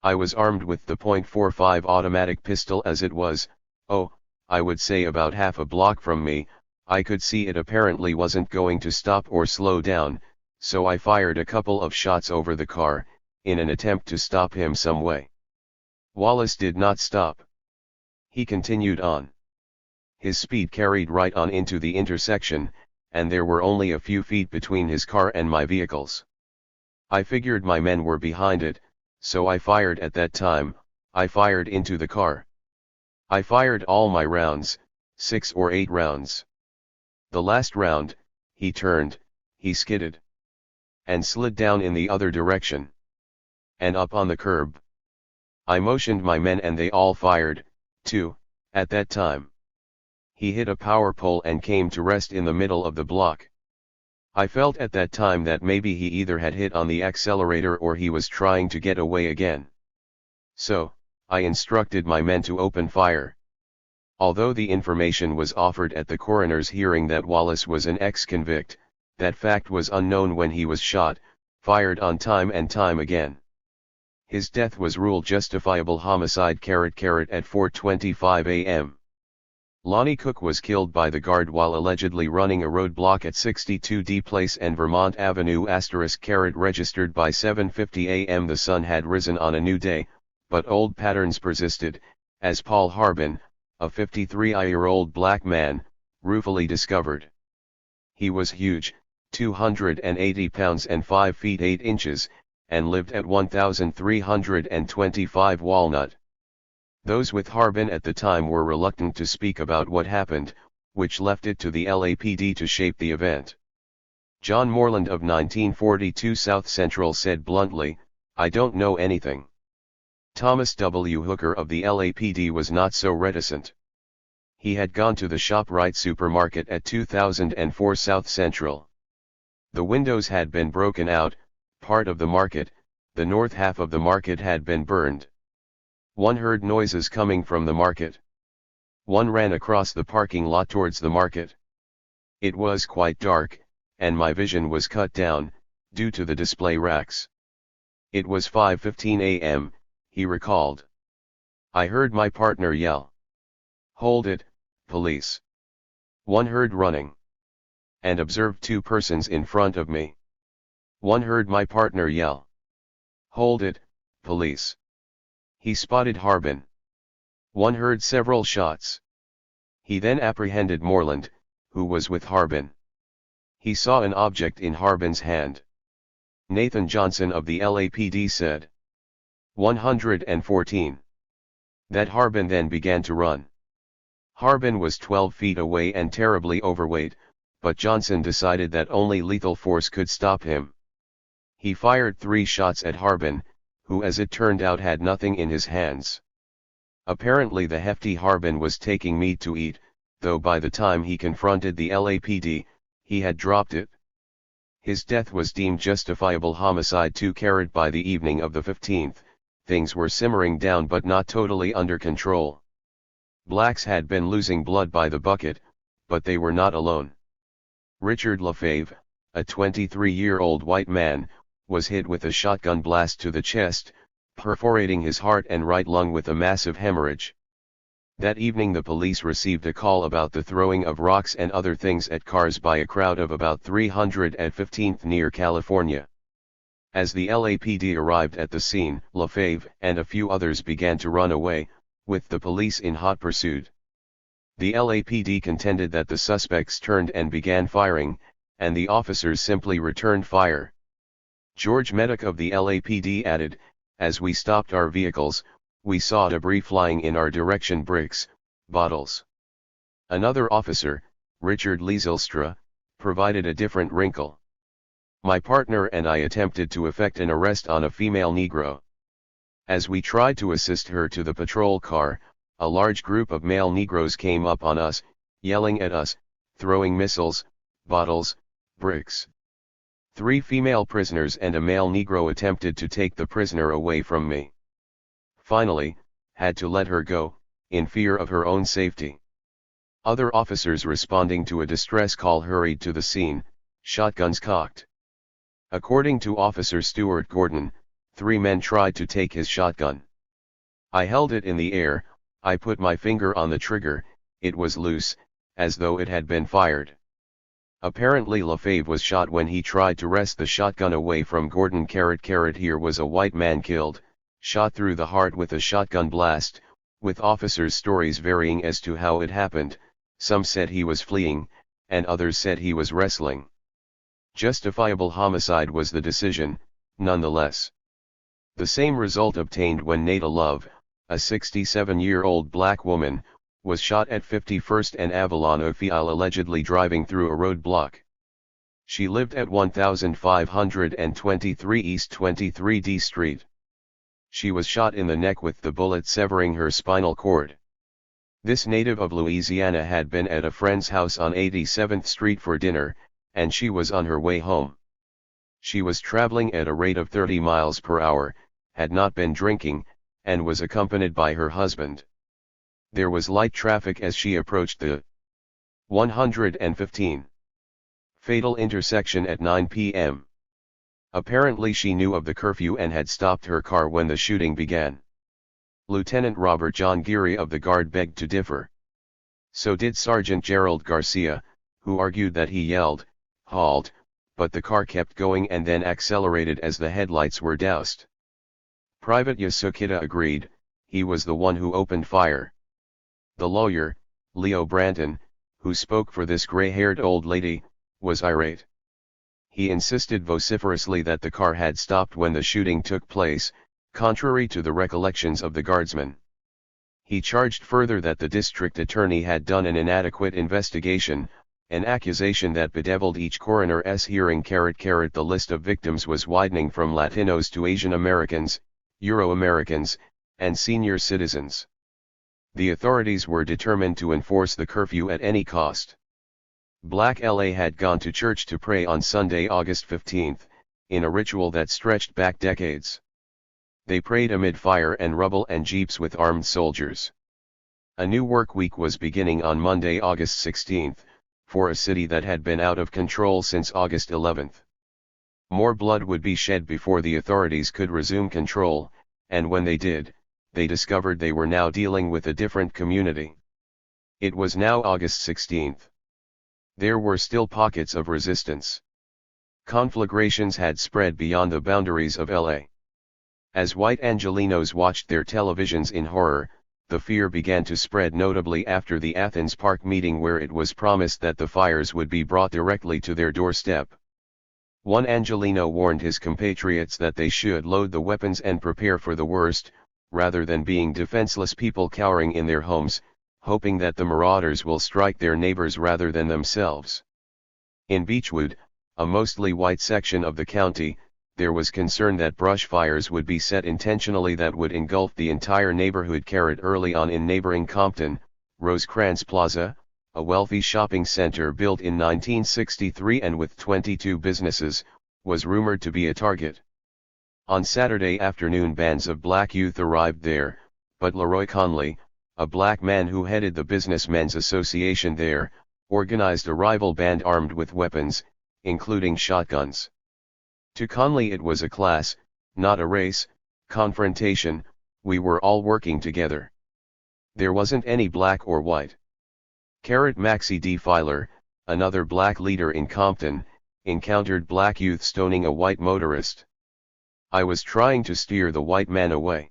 I was armed with the .45 automatic pistol as it was, I would say about half a block from me. I could see it apparently wasn't going to stop or slow down, so I fired a couple of shots over the car, in an attempt to stop him some way. Wallace did not stop. He continued on. His speed carried right on into the intersection, and there were only a few feet between his car and my vehicles. I figured my men were behind it, so I fired at that time. I fired into the car. I fired all my rounds, 6 or 8 rounds. The last round, he turned, he skidded, and slid down in the other direction, and up on the curb. I motioned my men and they all fired, too, at that time. He hit a power pole and came to rest in the middle of the block. I felt at that time that maybe he either had hit on the accelerator or he was trying to get away again. So, I instructed my men to open fire. Although the information was offered at the coroner's hearing that Wallace was an ex-convict, that fact was unknown when he was shot, fired on time and time again. His death was ruled justifiable homicide at 4:25 a.m. Lonnie Cook was killed by the guard while allegedly running a roadblock at 62 D Place and Vermont Avenue *, registered by 7:50 a.m. The sun had risen on a new day, but old patterns persisted, as Paul Harbin, a 53-year-old black man, ruefully discovered. He was huge, 280 pounds and 5 feet 8 inches, and lived at 1325 Walnut. Those with Harbin at the time were reluctant to speak about what happened, which left it to the LAPD to shape the event. John Moreland of 1942 South Central said bluntly, "I don't know anything." Thomas W. Hooker of the LAPD was not so reticent. He had gone to the ShopRite supermarket at 2004 South Central. The windows had been broken out, part of the market, the north half of the market had been burned. One heard noises coming from the market. One ran across the parking lot towards the market. It was quite dark, and my vision was cut down, due to the display racks. It was 5:15 a.m., he recalled. I heard my partner yell, "Hold it, police!" One heard running, and observed 2 persons in front of me. One heard my partner yell, "Hold it, police!" He spotted Harbin. One heard several shots. He then apprehended Moreland, who was with Harbin. He saw an object in Harbin's hand. Nathan Johnson of the LAPD said. 114. That Harbin then began to run. Harbin was 12 feet away and terribly overweight, but Johnson decided that only lethal force could stop him. He fired 3 shots at Harbin, who as it turned out had nothing in his hands. Apparently the hefty Harbin was taking meat to eat, though by the time he confronted the LAPD, he had dropped it. His death was deemed justifiable homicide by the evening of the 15th, things were simmering down but not totally under control. Blacks had been losing blood by the bucket, but they were not alone. Richard Lefebvre, a 23-year-old white man, was hit with a shotgun blast to the chest, perforating his heart and right lung with a massive hemorrhage. That evening the police received a call about the throwing of rocks and other things at cars by a crowd of about 300 at 15th near California. As the LAPD arrived at the scene, Lefebvre and a few others began to run away, with the police in hot pursuit. The LAPD contended that the suspects turned and began firing, and the officers simply returned fire. George Medic of the LAPD added, "As we stopped our vehicles, we saw debris flying in our direction: bricks, bottles." Another officer, Richard Lieslstra, provided a different wrinkle. "My partner and I attempted to effect an arrest on a female Negro. As we tried to assist her to the patrol car, a large group of male Negroes came up on us, yelling at us, throwing missiles, bottles, bricks. 3 female prisoners and a male Negro attempted to take the prisoner away from me. Finally, had to let her go, in fear of her own safety. Other officers responding to a distress call hurried to the scene, shotguns cocked. According to Officer Stuart Gordon, 3 men tried to take his shotgun. I held it in the air, I put my finger on the trigger, it was loose, as though it had been fired." Apparently LaFave was shot when he tried to wrest the shotgun away from Gordon. Here was a white man killed, shot through the heart with a shotgun blast, with officers' stories varying as to how it happened. Some said he was fleeing, and others said he was wrestling. Justifiable homicide was the decision, nonetheless. The same result obtained when Nada Love, a 67-year-old black woman, was shot at 51st and Avalon Ophiel, allegedly driving through a roadblock. She lived at 1523 East 23D Street. She was shot in the neck with the bullet severing her spinal cord. This native of Louisiana had been at a friend's house on 87th Street for dinner, and she was on her way home. She was traveling at a rate of 30 miles per hour, had not been drinking, and was accompanied by her husband. There was light traffic as she approached the 115 fatal intersection at 9 p.m. Apparently she knew of the curfew and had stopped her car when the shooting began. Lieutenant Robert John Geary of the Guard begged to differ. So did Sergeant Gerald Garcia, who argued that he yelled, "Halt," but the car kept going and then accelerated as the headlights were doused. Private Yasukita agreed, he was the one who opened fire. The lawyer, Leo Branton, who spoke for this gray-haired old lady, was irate. He insisted vociferously that the car had stopped when the shooting took place, contrary to the recollections of the guardsmen. He charged further that the district attorney had done an inadequate investigation, an accusation that bedeviled each coroner's hearing. The list of victims was widening from Latinos to Asian Americans, Euro-Americans, and senior citizens. The authorities were determined to enforce the curfew at any cost. Black LA had gone to church to pray on Sunday, August 15, in a ritual that stretched back decades. They prayed amid fire and rubble and jeeps with armed soldiers. A new work week was beginning on Monday, August 16, for a city that had been out of control since August 11. More blood would be shed before the authorities could resume control, and when they did, they discovered they were now dealing with a different community. It was now August 16. There were still pockets of resistance. Conflagrations had spread beyond the boundaries of LA. As white Angelenos watched their televisions in horror, the fear began to spread, notably after the Athens Park meeting where it was promised that the fires would be brought directly to their doorstep. One Angeleno warned his compatriots that they should load the weapons and prepare for the worst, rather than being defenseless people cowering in their homes, hoping that the marauders will strike their neighbors rather than themselves. In Beechwood, a mostly white section of the county, there was concern that brush fires would be set intentionally that would engulf the entire neighborhood. Early on in neighboring Compton, Rosecrans Plaza, a wealthy shopping center built in 1963 and with 22 businesses, was rumored to be a target. On Saturday afternoon bands of black youth arrived there, but Leroy Conley, a black man who headed the Businessmen's Association there, organized a rival band armed with weapons, including shotguns. To Conley it was a class, not a race, confrontation. We were all working together. There wasn't any black or white. Maxie D. Filer, another black leader in Compton, encountered black youth stoning a white motorist. I was trying to steer the white man away.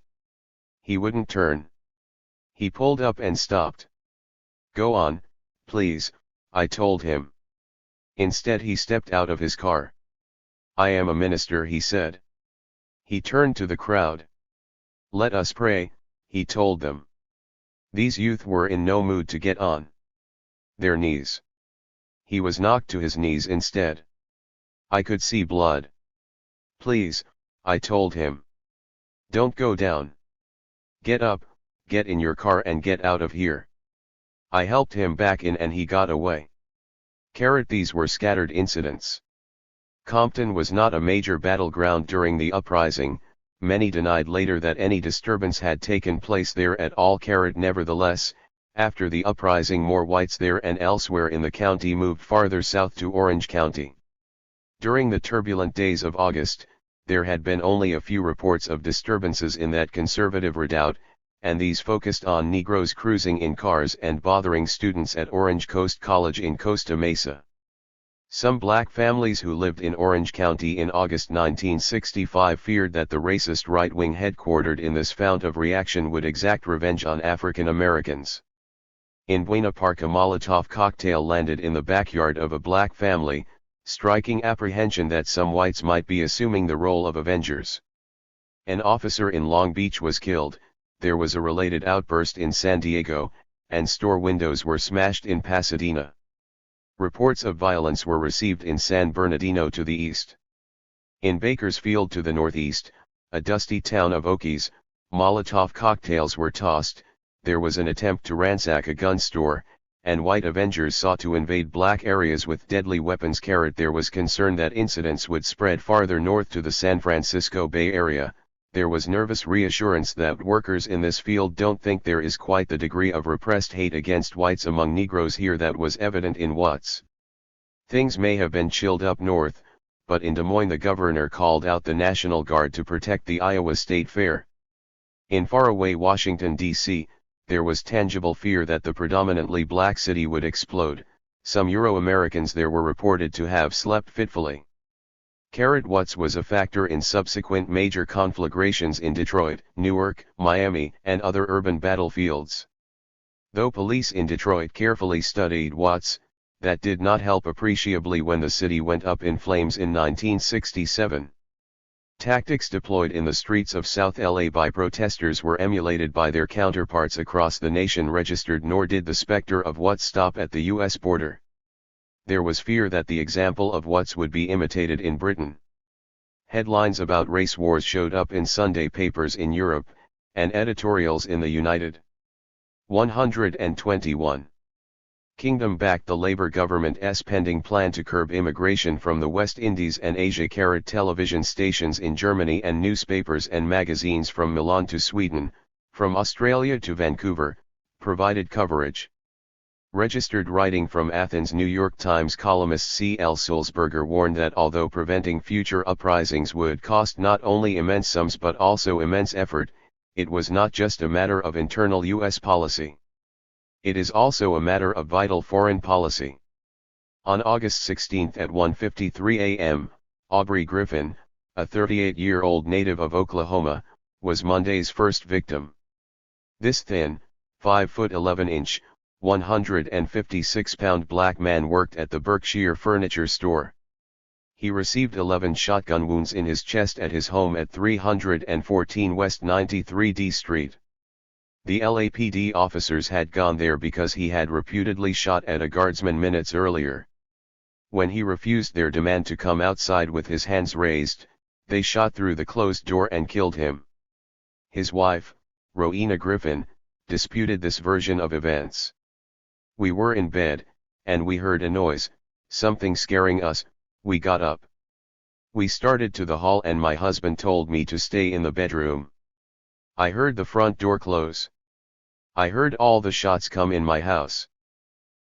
He wouldn't turn. He pulled up and stopped. Go on, please, I told him. Instead he stepped out of his car. "I am a minister," he said. He turned to the crowd. "Let us pray," he told them. These youth were in no mood to get on their knees. He was knocked to his knees instead. I could see blood. "Please," I told him. "Don't go down. Get up, get in your car and get out of here." I helped him back in and he got away. These were scattered incidents. Compton was not a major battleground during the uprising. Many denied later that any disturbance had taken place there at all. Nevertheless, after the uprising, more whites there and elsewhere in the county moved farther south to Orange County. During the turbulent days of August, there had been only a few reports of disturbances in that conservative redoubt, and these focused on Negroes cruising in cars and bothering students at Orange Coast College in Costa Mesa. Some black families who lived in Orange County in August 1965 feared that the racist right wing headquartered in this fount of reaction would exact revenge on African Americans. In Buena Park, a Molotov cocktail landed in the backyard of a black family, striking apprehension that some whites might be assuming the role of avengers. An officer in Long Beach was killed. There was a related outburst in San Diego, and store windows were smashed in Pasadena. Reports of violence were received in San Bernardino to the east. In Bakersfield to the northeast, a dusty town of Okies, Molotov cocktails were tossed. There was an attempt to ransack a gun store, and white avengers sought to invade black areas with deadly weapons. There was concern that incidents would spread farther north to the San Francisco Bay Area. There was nervous reassurance that workers in this field don't think there is quite the degree of repressed hate against whites among Negroes here that was evident in Watts. Things may have been chilled up north, but in Des Moines the governor called out the National Guard to protect the Iowa State Fair. In faraway Washington, D.C., there was tangible fear that the predominantly black city would explode. Some Euro-Americans there were reported to have slept fitfully. Watts was a factor in subsequent major conflagrations in Detroit, Newark, Miami, and other urban battlefields. Though police in Detroit carefully studied Watts, that did not help appreciably when the city went up in flames in 1967. Tactics deployed in the streets of South LA by protesters were emulated by their counterparts across the nation. Nor did the specter of Watts stop at the U.S. border. There was fear that the example of Watts would be imitated in Britain. Headlines about race wars showed up in Sunday papers in Europe, and editorials in the United 121 Kingdom backed the Labour government's pending plan to curb immigration from the West Indies and Asia. Television stations in Germany and newspapers and magazines from Milan to Sweden, from Australia to Vancouver, provided coverage. Registered writing from Athens. New York Times columnist C.L. Sulzberger warned that although preventing future uprisings would cost not only immense sums but also immense effort, it was not just a matter of internal U.S. policy. It is also a matter of vital foreign policy. On August 16 at 1:53 a.m., Aubrey Griffin, a 38-year-old native of Oklahoma, was Monday's first victim. This thin, 5'11" 156-pound black man worked at the Berkshire Furniture store. He received 11 shotgun wounds in his chest at his home at 314 West 93D Street. The LAPD officers had gone there because he had reputedly shot at a guardsman minutes earlier. When he refused their demand to come outside with his hands raised, they shot through the closed door and killed him. His wife, Rowena Griffin, disputed this version of events. "We were in bed, and we heard a noise, something scaring us. We got up. We started to the hall and my husband told me to stay in the bedroom. I heard the front door close. I heard all the shots come in my house.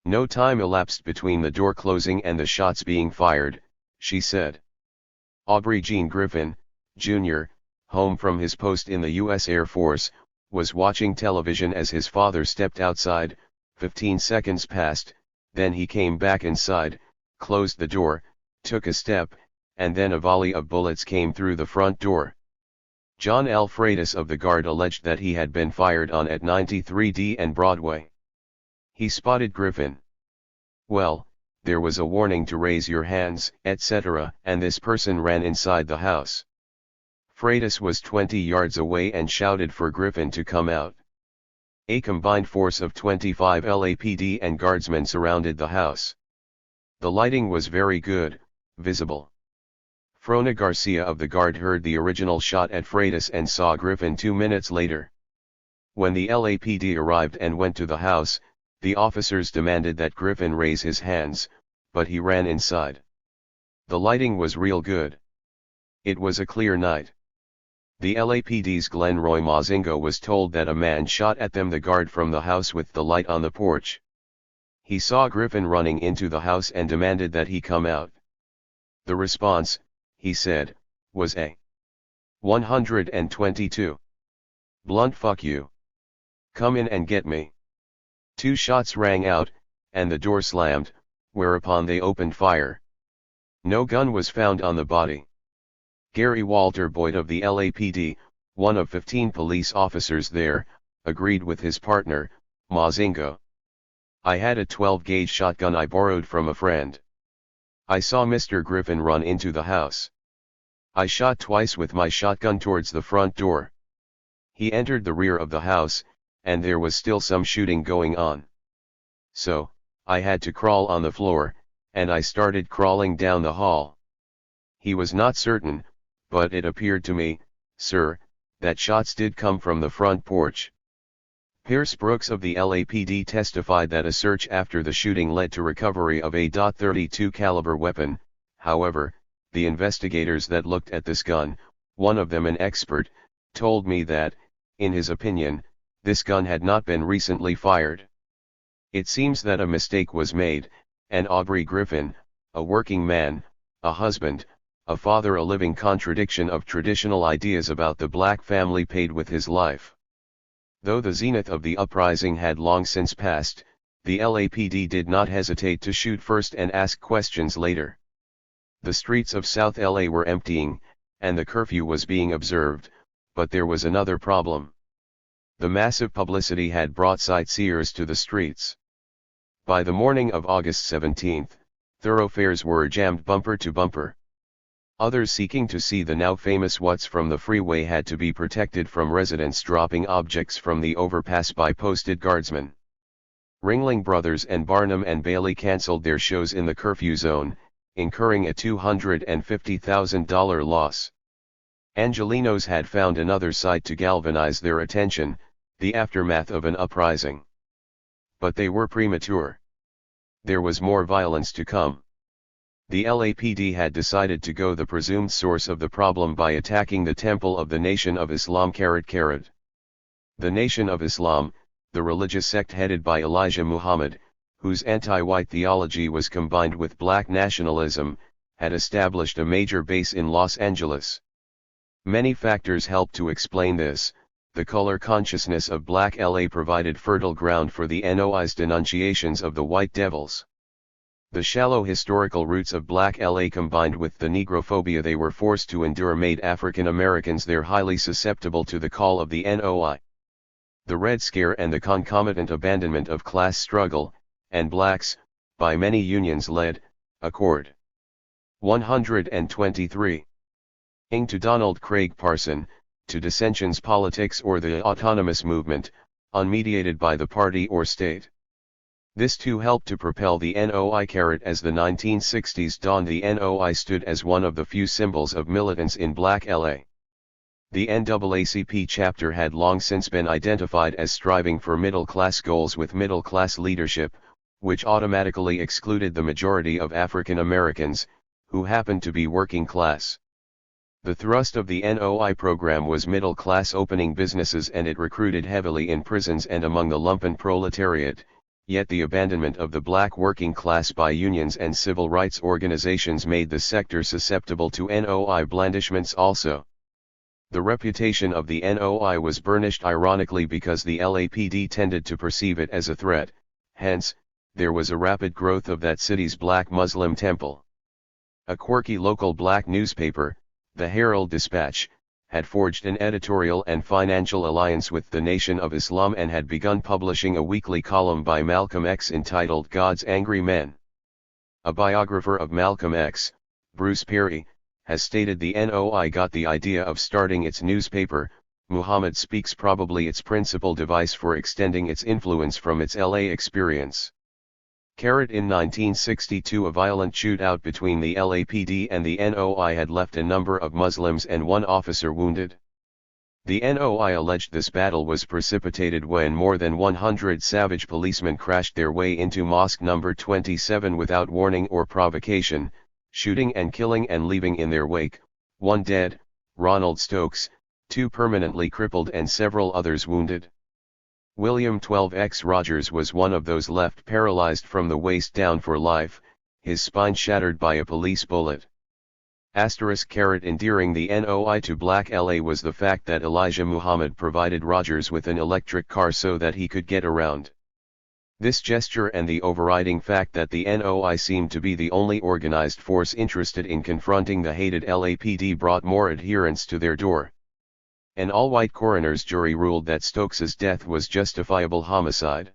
No time elapsed between the door closing and the shots being fired," she said. Aubrey Gene Griffin, Jr., home from his post in the U.S. Air Force, was watching television as his father stepped outside. 15 seconds passed, then he came back inside, closed the door, took a step, and then a volley of bullets came through the front door. John L. Freitas of the Guard alleged that he had been fired on at 93D and Broadway. He spotted Griffin. "Well," there was a warning to raise your hands, etc., and this person ran inside the house. Freitas was 20 yards away and shouted for Griffin to come out. A combined force of 25 LAPD and guardsmen surrounded the house. The lighting was very good, visible. Frona Garcia of the guard heard the original shot at Freitas and saw Griffin 2 minutes later. When the LAPD arrived and went to the house, the officers demanded that Griffin raise his hands, but he ran inside. The lighting was real good. It was a clear night. The LAPD's Glenroy Mozingo was told that a man shot at them, the guard from the house with the light on the porch. He saw Griffin running into the house and demanded that he come out. The response, he said, was a 122. Blunt fuck you. Come in and get me. 2 shots rang out, and the door slammed, whereupon they opened fire. No gun was found on the body. Gary Walter Boyd of the LAPD, one of 15 police officers there, agreed with his partner, Mozingo. I had a 12-gauge shotgun I borrowed from a friend. I saw Mr. Griffin run into the house. I shot twice with my shotgun towards the front door. He entered the rear of the house, and there was still some shooting going on. So, I had to crawl on the floor, and I started crawling down the hall. He was not certain, but it appeared to me, sir, that shots did come from the front porch. Pierce Brooks of the LAPD testified that a search after the shooting led to recovery of a .32 caliber weapon. However, the investigators that looked at this gun, one of them an expert, told me that, in his opinion, this gun had not been recently fired. It seems that a mistake was made, and Aubrey Griffin, a working man, a husband, a father, a living contradiction of traditional ideas about the black family, paid with his life. Though the zenith of the uprising had long since passed, the LAPD did not hesitate to shoot first and ask questions later. The streets of South LA were emptying, and the curfew was being observed, but there was another problem. The massive publicity had brought sightseers to the streets. By the morning of August 17, thoroughfares were jammed bumper to bumper. Others seeking to see the now famous What's from the freeway had to be protected from residents dropping objects from the overpass by posted guardsmen. Ringling Brothers and Barnum and Bailey canceled their shows in the curfew zone, incurring a $250,000 loss. Angelenos had found another site to galvanize their attention, the aftermath of an uprising. But they were premature. There was more violence to come. The LAPD had decided to go the presumed source of the problem by attacking the temple of the Nation of Islam. The Nation of Islam, the religious sect headed by Elijah Muhammad, whose anti-white theology was combined with black nationalism, had established a major base in Los Angeles. Many factors helped to explain this. The color consciousness of black LA provided fertile ground for the NOI's denunciations of the white devils. The shallow historical roots of black LA combined with the negrophobia they were forced to endure made African Americans there highly susceptible to the call of the NOI. The Red Scare and the concomitant abandonment of class struggle, and blacks, by many unions led, Accord 123. Ing to Donald Craig Parson, to dissensions politics or the autonomous movement, unmediated by the party or state. This too helped to propel the NOI. As the 1960s dawned, the NOI stood as one of the few symbols of militance in black LA. The NAACP chapter had long since been identified as striving for middle-class goals with middle-class leadership, which automatically excluded the majority of African Americans, who happened to be working class. The thrust of the NOI program was middle class opening businesses, and it recruited heavily in prisons and among the lumpen proletariat, yet the abandonment of the black working class by unions and civil rights organizations made the sector susceptible to NOI blandishments also. The reputation of the NOI was burnished ironically because the LAPD tended to perceive it as a threat, hence, there was a rapid growth of that city's black Muslim temple. A quirky local black newspaper, the Herald Dispatch, had forged an editorial and financial alliance with the Nation of Islam and had begun publishing a weekly column by Malcolm X entitled God's Angry Men. A biographer of Malcolm X, Bruce Perry, has stated the NOI got the idea of starting its newspaper, Muhammad Speaks, probably its principal device for extending its influence from its LA experience. In 1962, a violent shootout between the LAPD and the NOI had left a number of Muslims and one officer wounded. The NOI alleged this battle was precipitated when more than 100 savage policemen crashed their way into Mosque number 27 without warning or provocation, shooting and killing and leaving in their wake, 1 dead, Ronald Stokes, 2 permanently crippled and several others wounded. William 12X Rogers was one of those left paralyzed from the waist down for life, his spine shattered by a police bullet. Endearing the NOI to Black LA was the fact that Elijah Muhammad provided Rogers with an electric car so that he could get around. This gesture and the overriding fact that the NOI seemed to be the only organized force interested in confronting the hated LAPD brought more adherents to their door. An all-white coroner's jury ruled that Stokes's death was justifiable homicide.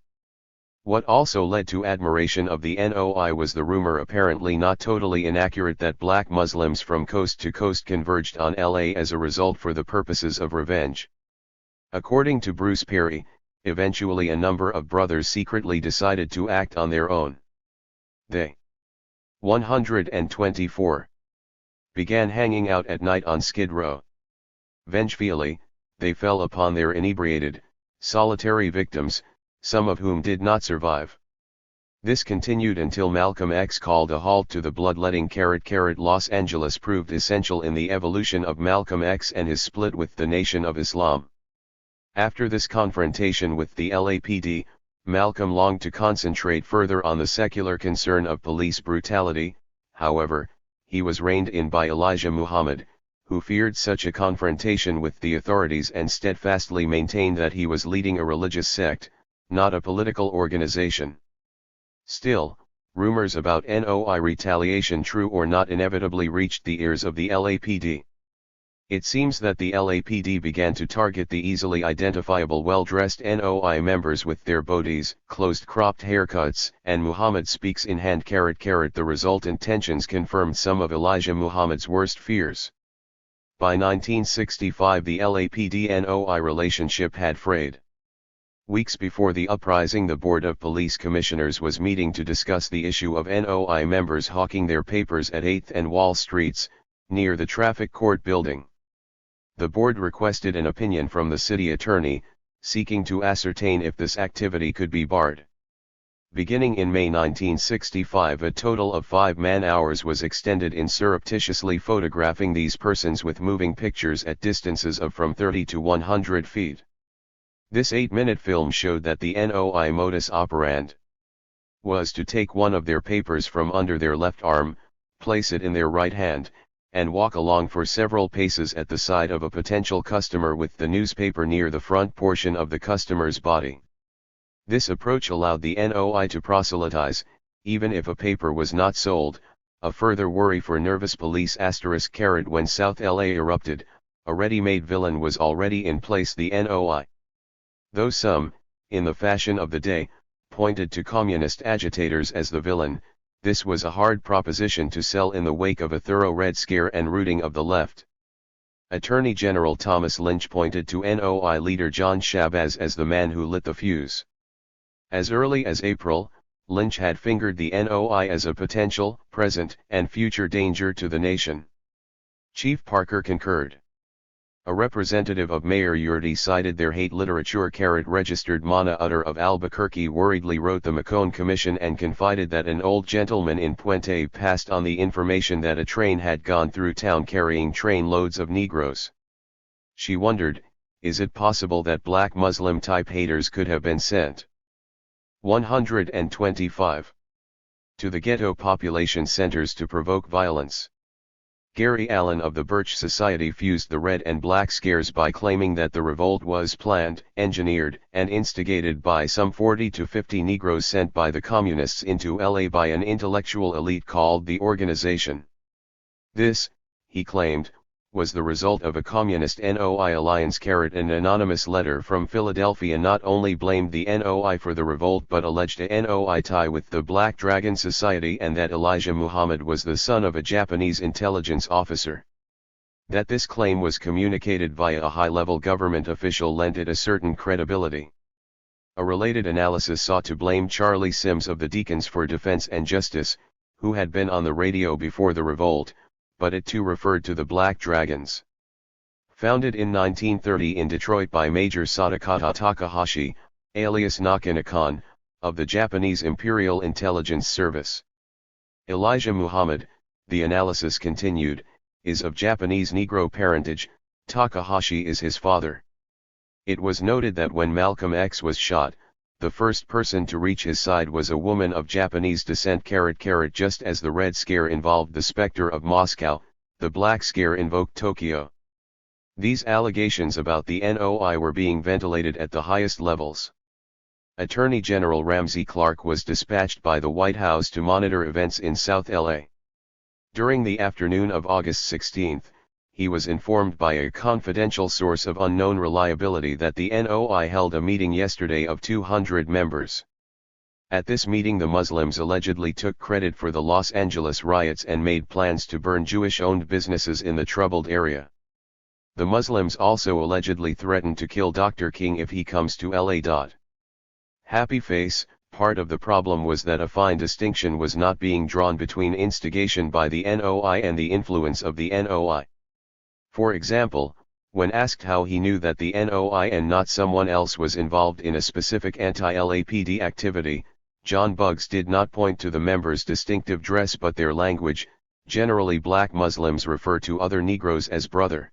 What also led to admiration of the NOI was the rumor, apparently not totally inaccurate, that black Muslims from coast to coast converged on LA as a result for the purposes of revenge. According to Bruce Perry, eventually a number of brothers secretly decided to act on their own. They 124 began hanging out at night on Skid Row. Vengefully, they fell upon their inebriated, solitary victims, some of whom did not survive. This continued until Malcolm X called a halt to the bloodletting. Los Angeles proved essential in the evolution of Malcolm X and his split with the Nation of Islam. After this confrontation with the LAPD, Malcolm longed to concentrate further on the secular concern of police brutality. However, he was reined in by Elijah Muhammad, who feared such a confrontation with the authorities and steadfastly maintained that he was leading a religious sect, not a political organization. Still, rumors about NOI retaliation, true or not, inevitably reached the ears of the LAPD. It seems that the LAPD began to target the easily identifiable well-dressed NOI members with their bodies, closed-cropped haircuts, and Muhammad Speaks in hand. The resultant tensions confirmed some of Elijah Muhammad's worst fears. By 1965 the LAPD-NOI relationship had frayed. Weeks before the uprising, the Board of Police Commissioners was meeting to discuss the issue of NOI members hawking their papers at 8th and Wall Streets, near the traffic court building. The board requested an opinion from the city attorney, seeking to ascertain if this activity could be barred. Beginning in May 1965, a total of 5 man-hours was extended in surreptitiously photographing these persons with moving pictures at distances of from 30 to 100 feet. This 8-minute film showed that the NOI modus operandi was to take one of their papers from under their left arm, place it in their right hand, and walk along for several paces at the side of a potential customer with the newspaper near the front portion of the customer's body. This approach allowed the NOI to proselytize, even if a paper was not sold, a further worry for nervous police. When South LA erupted, a ready-made villain was already in place, the NOI. Though some, in the fashion of the day, pointed to communist agitators as the villain, this was a hard proposition to sell in the wake of a thorough Red Scare and rooting of the left. Attorney General Thomas Lynch pointed to NOI leader John Shabazz as the man who lit the fuse. As early as April, Lynch had fingered the NOI as a potential, present, and future danger to the nation. Chief Parker concurred. A representative of Mayor Yurdi cited their hate literature. Registered Mana Utter of Albuquerque worriedly wrote the McCone Commission and confided that an old gentleman in Puente passed on the information that a train had gone through town carrying trainloads of Negroes. She wondered, is it possible that black Muslim-type haters could have been sent? 125. To the ghetto population centers to provoke violence. Gary Allen of the Birch Society fused the Red and Black Scares by claiming that the revolt was planned, engineered, and instigated by some 40 to 50 Negroes sent by the Communists into LA by an intellectual elite called the Organization. This, he claimed, was the result of a communist NOI alliance. An anonymous letter from Philadelphia not only blamed the NOI for the revolt but alleged a NOI tie with the Black Dragon Society and that Elijah Muhammad was the son of a Japanese intelligence officer. That this claim was communicated via a high-level government official lent it a certain credibility. A related analysis sought to blame Charlie Sims of the Deacons for Defense and Justice, who had been on the radio before the revolt, but it too referred to the Black Dragons. Founded in 1930 in Detroit by Major Sadakata Takahashi, alias Nakanakan, of the Japanese Imperial Intelligence Service. Elijah Muhammad, the analysis continued, is of Japanese Negro parentage. Takahashi is his father. It was noted that when Malcolm X was shot, the first person to reach his side was a woman of Japanese descent. Just as the Red Scare involved the specter of Moscow, the Black Scare invoked Tokyo. These allegations about the NOI were being ventilated at the highest levels. Attorney General Ramsey Clark was dispatched by the White House to monitor events in South LA. During the afternoon of August 16, he was informed by a confidential source of unknown reliability that the NOI held a meeting yesterday of 200 members. At this meeting the Muslims allegedly took credit for the Los Angeles riots and made plans to burn Jewish-owned businesses in the troubled area. The Muslims also allegedly threatened to kill Dr. King if he comes to LA. Happy face. Part of the problem was that a fine distinction was not being drawn between instigation by the NOI and the influence of the NOI. For example, when asked how he knew that the NOI and not someone else was involved in a specific anti-LAPD activity, John Buggs did not point to the members' distinctive dress but their language. Generally, black Muslims refer to other Negroes as brother.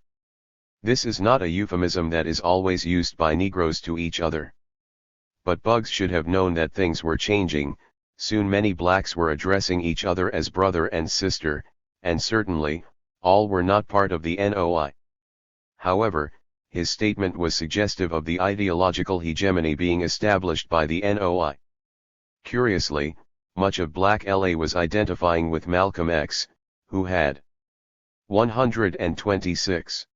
This is not a euphemism that is always used by Negroes to each other. But Buggs should have known that things were changing. Soon many blacks were addressing each other as brother and sister, and certainly, all were not part of the NOI. However, his statement was suggestive of the ideological hegemony being established by the NOI. Curiously, much of Black LA was identifying with Malcolm X, who had 126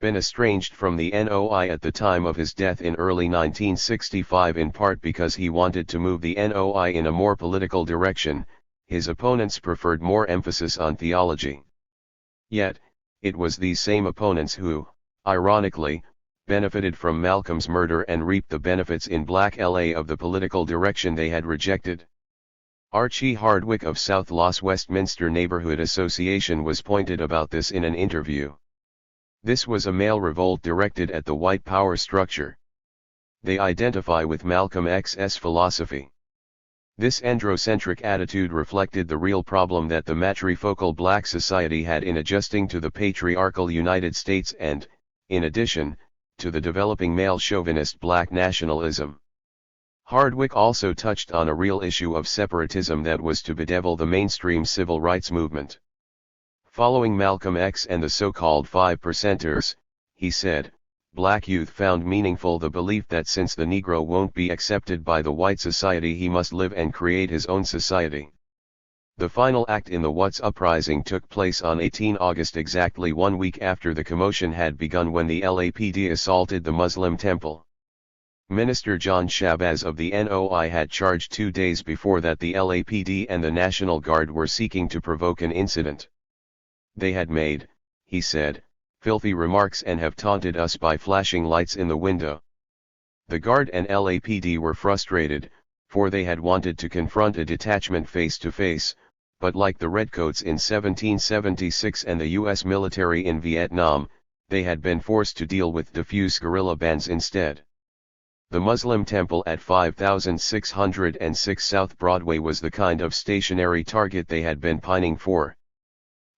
been estranged from the NOI at the time of his death in early 1965, in part because he wanted to move the NOI in a more political direction. His opponents preferred more emphasis on theology. Yet, it was these same opponents who, ironically, benefited from Malcolm's murder and reaped the benefits in Black LA of the political direction they had rejected. Archie Hardwick of South Los Westminster Neighborhood Association was pointed about this in an interview. This was a male revolt directed at the white power structure. They identify with Malcolm X's philosophy. This androcentric attitude reflected the real problem that the matrifocal black society had in adjusting to the patriarchal United States and, in addition, to the developing male chauvinist black nationalism. Hardwick also touched on a real issue of separatism that was to bedevil the mainstream civil rights movement. Following Malcolm X and the so-called 5%ers, he said, black youth found meaningful the belief that since the Negro won't be accepted by the white society, he must live and create his own society. The final act in the What's Uprising took place on 18 August, exactly 1 week after the commotion had begun, when the LAPD assaulted the Muslim temple. Minister John Shabazz of the NOI had charged 2 days before that the LAPD and the National Guard were seeking to provoke an incident. They had made, he said, filthy remarks and have taunted us by flashing lights in the window. The Guard and LAPD were frustrated, for they had wanted to confront a detachment face to face, but like the Redcoats in 1776 and the U.S. military in Vietnam, they had been forced to deal with diffuse guerrilla bands instead. The Muslim temple at 5606 South Broadway was the kind of stationary target they had been pining for.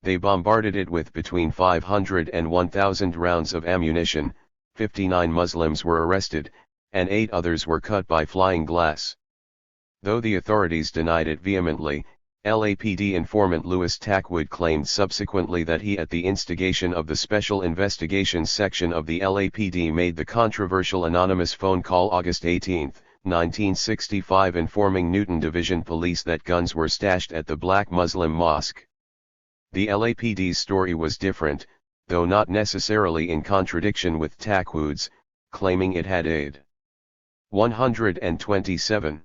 They bombarded it with between 500 and 1,000 rounds of ammunition. 59 Muslims were arrested, and 8 others were cut by flying glass. Though the authorities denied it vehemently, LAPD informant Louis Tackwood claimed subsequently that he, at the instigation of the Special Investigations Section of the LAPD, made the controversial anonymous phone call August 18, 1965, informing Newton Division Police that guns were stashed at the Black Muslim Mosque. The LAPD's story was different. though not necessarily in contradiction with Tackwoods, claiming it had aid. 127.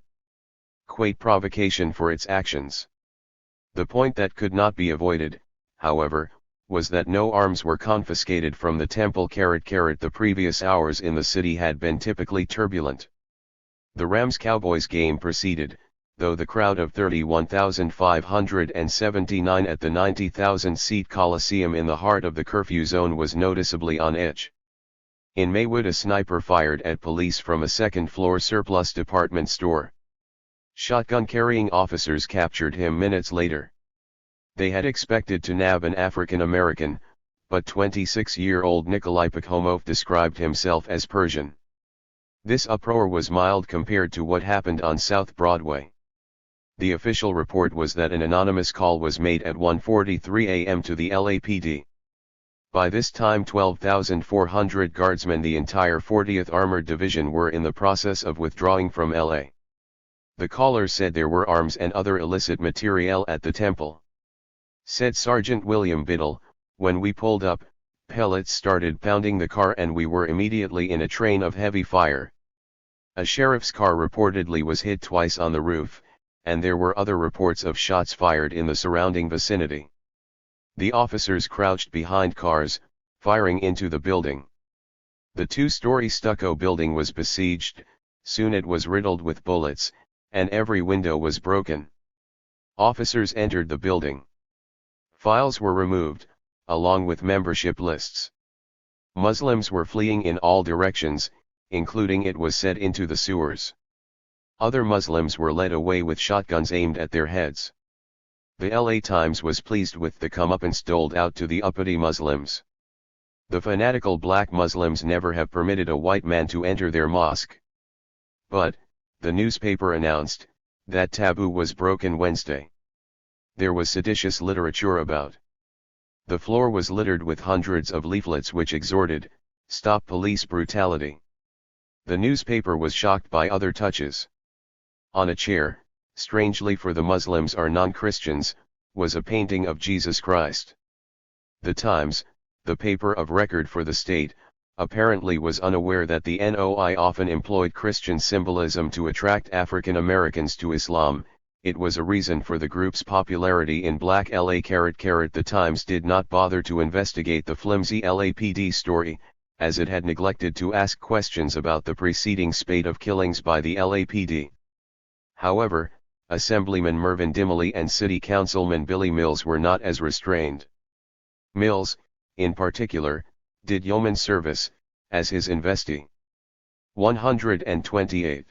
Quate provocation for its actions. The point that could not be avoided, however, was that no arms were confiscated from the temple. The previous hours in the city had been typically turbulent. The Rams-Cowboys game proceeded, though the crowd of 31,579 at the 90,000-seat Coliseum in the heart of the curfew zone was noticeably on edge. In Maywood, a sniper fired at police from a second-floor surplus department store. Shotgun-carrying officers captured him minutes later. They had expected to nab an African American, but 26-year-old Nikolai Pakhomov described himself as Persian. This uproar was mild compared to what happened on South Broadway. The official report was that an anonymous call was made at 1:43 a.m. to the LAPD. By this time 12,400 guardsmen, the entire 40th Armored Division, were in the process of withdrawing from LA. The caller said there were arms and other illicit material at the temple. Said Sergeant William Biddle, "When we pulled up, pellets started pounding the car and we were immediately in a train of heavy fire. A sheriff's car reportedly was hit twice on the roof, and there were other reports of shots fired in the surrounding vicinity. The officers crouched behind cars, firing into the building. The two-story stucco building was besieged, soon it was riddled with bullets, and every window was broken. Officers entered the building. Files were removed, along with membership lists. Muslims were fleeing in all directions, including, it was said, into the sewers. Other Muslims were led away with shotguns aimed at their heads. The LA Times was pleased with the comeuppance doled out to the uppity Muslims. The fanatical black Muslims never have permitted a white man to enter their mosque. But, the newspaper announced, that taboo was broken Wednesday. There was seditious literature about. The floor was littered with hundreds of leaflets which exhorted, "Stop police brutality." The newspaper was shocked by other touches. On a chair, strangely for the Muslims or non-Christians, was a painting of Jesus Christ. The Times, the paper of record for the state, apparently was unaware that the NOI often employed Christian symbolism to attract African Americans to Islam. It was a reason for the group's popularity in Black LA. The Times did not bother to investigate the flimsy LAPD story, as it had neglected to ask questions about the preceding spate of killings by the LAPD. However, Assemblyman Mervyn Dimley and City Councilman Billy Mills were not as restrained. Mills, in particular, did yeoman service, as his investee. 128.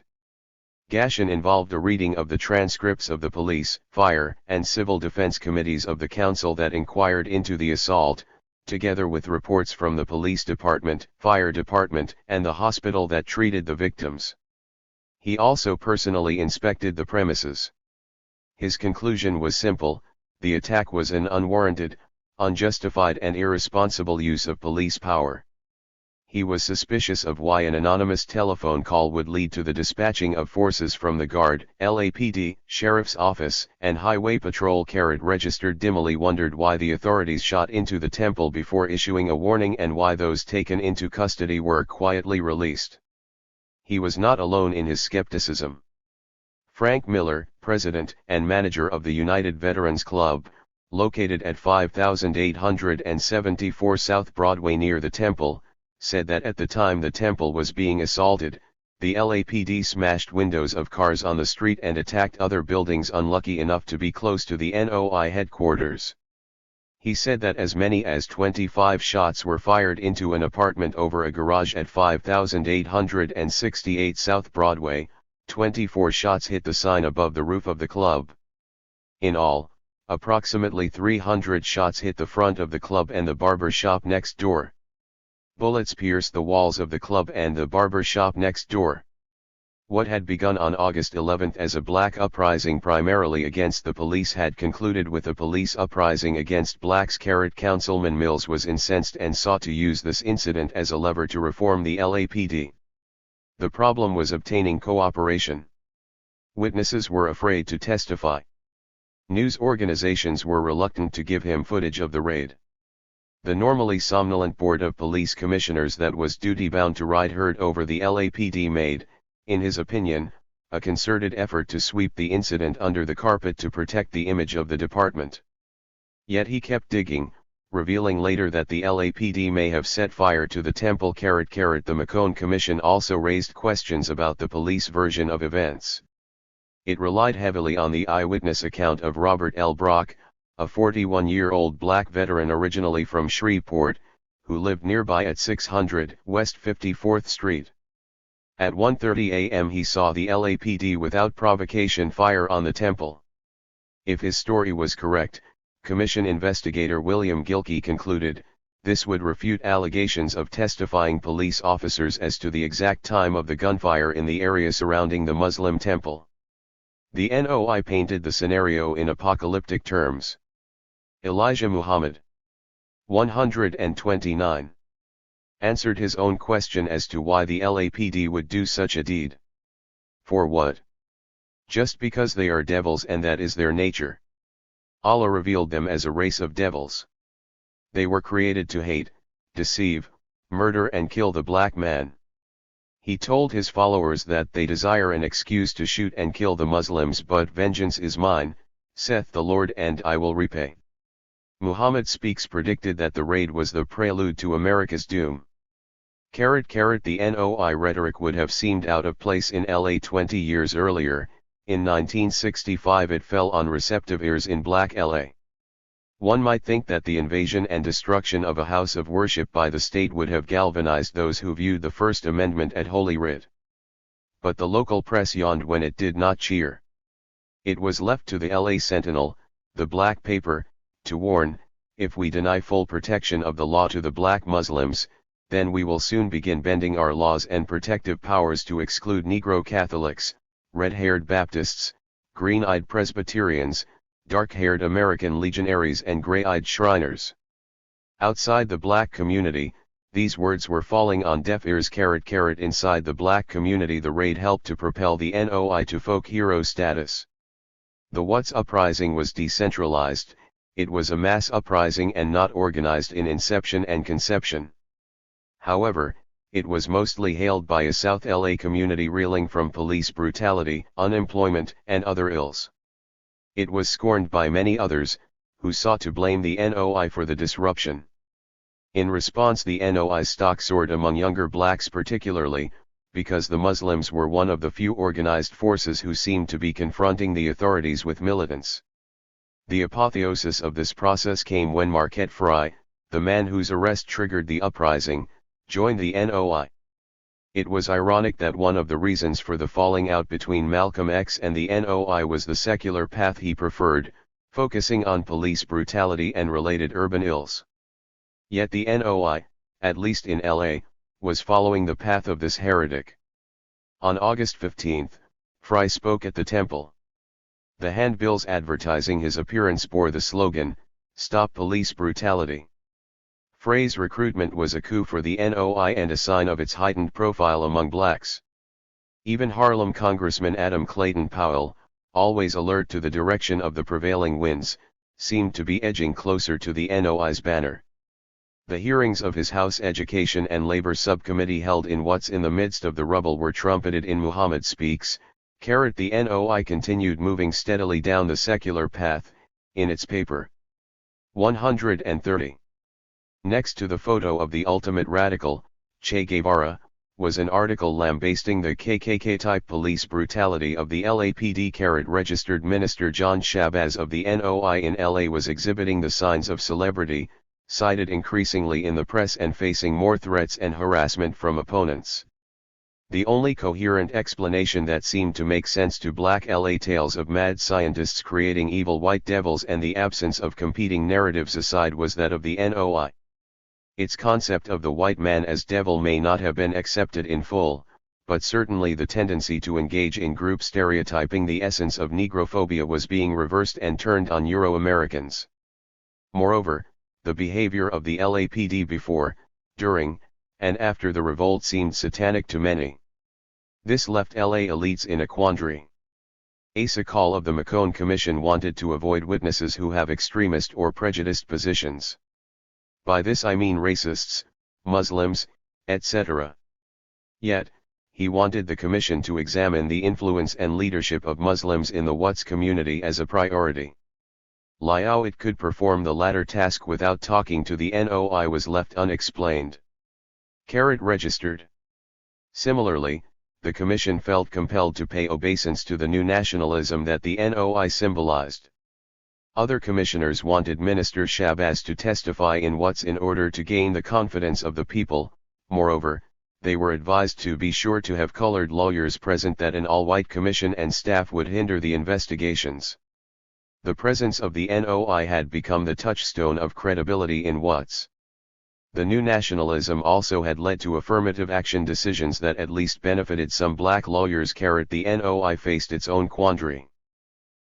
Gashin involved a reading of the transcripts of the police, fire, and civil defense committees of the council that inquired into the assault, together with reports from the police department, fire department, and the hospital that treated the victims. He also personally inspected the premises. His conclusion was simple: the attack was an unwarranted, unjustified and irresponsible use of police power. He was suspicious of why an anonymous telephone call would lead to the dispatching of forces from the Guard, LAPD, Sheriff's Office, and Highway Patrol. Registered Dimley wondered why the authorities shot into the temple before issuing a warning and why those taken into custody were quietly released. He was not alone in his skepticism. Frank Miller, president and manager of the United Veterans Club, located at 5874 South Broadway near the temple, said that at the time the temple was being assaulted, the LAPD smashed windows of cars on the street and attacked other buildings unlucky enough to be close to the NOI headquarters. He said that as many as 25 shots were fired into an apartment over a garage at 5868 South Broadway, 24 shots hit the sign above the roof of the club. In all, approximately 300 shots hit the front of the club and the barber shop next door. Bullets pierced the walls of the club and the barber shop next door. What had begun on August 11 as a black uprising primarily against the police had concluded with a police uprising against blacks. Councilman Mills was incensed and sought to use this incident as a lever to reform the LAPD. The problem was obtaining cooperation. Witnesses were afraid to testify. News organizations were reluctant to give him footage of the raid. The normally somnolent Board of Police Commissioners that was duty-bound to ride herd over the LAPD made, in his opinion, a concerted effort to sweep the incident under the carpet to protect the image of the department. Yet he kept digging, revealing later that the LAPD may have set fire to the temple. The McCone Commission also raised questions about the police version of events. It relied heavily on the eyewitness account of Robert L. Brock, a 41-year-old black veteran originally from Shreveport, who lived nearby at 600 West 54th Street. At 1:30 a.m. he saw the LAPD without provocation fire on the temple. If his story was correct, Commission investigator William Gilkey concluded, this would refute allegations of testifying police officers as to the exact time of the gunfire in the area surrounding the Muslim temple. The NOI painted the scenario in apocalyptic terms. Elijah Muhammad, 129, answered his own question as to why the LAPD would do such a deed. For what? Just because they are devils and that is their nature. Allah revealed them as a race of devils. They were created to hate, deceive, murder and kill the black man. He told his followers that they desire an excuse to shoot and kill the Muslims, but vengeance is mine, saith the Lord, and I will repay. Muhammad Speaks predicted that the raid was the prelude to America's doom. The NOI rhetoric would have seemed out of place in LA 20 years earlier. In 1965 it fell on receptive ears in Black LA. One might think that the invasion and destruction of a house of worship by the state would have galvanized those who viewed the First Amendment at Holy Writ. But the local press yawned when it did not cheer. It was left to the LA Sentinel, the black paper, to warn, if we deny full protection of the law to the black Muslims, then we will soon begin bending our laws and protective powers to exclude Negro Catholics, red-haired Baptists, green-eyed Presbyterians, dark-haired American Legionaries and gray-eyed Shriners. Outside the black community, these words were falling on deaf ears. Inside the black community, the raid helped to propel the NOI to folk hero status. The Watts uprising was decentralized. It was a mass uprising and not organized in inception and conception. However, it was mostly hailed by a South LA community reeling from police brutality, unemployment, and other ills. It was scorned by many others, who sought to blame the NOI for the disruption. In response, the NOI's stock soared among younger blacks, particularly because the Muslims were one of the few organized forces who seemed to be confronting the authorities with militance. The apotheosis of this process came when Marquette Frye, the man whose arrest triggered the uprising, joined the NOI. It was ironic that one of the reasons for the falling out between Malcolm X and the NOI was the secular path he preferred, focusing on police brutality and related urban ills. Yet the NOI, at least in LA, was following the path of this heretic. On August 15, Frye spoke at the temple. The handbills advertising his appearance bore the slogan, "Stop Police Brutality." Frye's recruitment was a coup for the NOI and a sign of its heightened profile among blacks. Even Harlem Congressman Adam Clayton Powell, always alert to the direction of the prevailing winds, seemed to be edging closer to the NOI's banner. The hearings of his House Education and Labor Subcommittee held in What's in the Midst of the Rubble were trumpeted in Muhammad Speaks. The NOI continued moving steadily down the secular path, in its paper 130. Next to the photo of the ultimate radical, Che Guevara, was an article lambasting the KKK-type police brutality of the LAPD. Registered Minister John Shabazz of the NOI in LA was exhibiting the signs of celebrity, cited increasingly in the press and facing more threats and harassment from opponents. The only coherent explanation that seemed to make sense to black LA tales of mad scientists creating evil white devils and the absence of competing narratives aside was that of the NOI. Its concept of the white man as devil may not have been accepted in full, but certainly the tendency to engage in group stereotyping, the essence of Negrophobia, was being reversed and turned on Euro-Americans. Moreover, the behavior of the LAPD before, during, and after the revolt seemed satanic to many. This left LA elites in a quandary. Asa Call of the McCone Commission wanted to avoid witnesses who have extremist or prejudiced positions. By this I mean racists, Muslims, etc. Yet, he wanted the commission to examine the influence and leadership of Muslims in the Watts community as a priority. How it could perform the latter task without talking to the NOI was left unexplained. Registered. Similarly, the commission felt compelled to pay obeisance to the new nationalism that the NOI symbolized. Other commissioners wanted Minister Shabazz to testify in Watts in order to gain the confidence of the people. Moreover, they were advised to be sure to have colored lawyers present, that an all-white commission and staff would hinder the investigations. The presence of the NOI had become the touchstone of credibility in Watts. The new nationalism also had led to affirmative action decisions that at least benefited some black lawyers. The NOI faced its own quandary.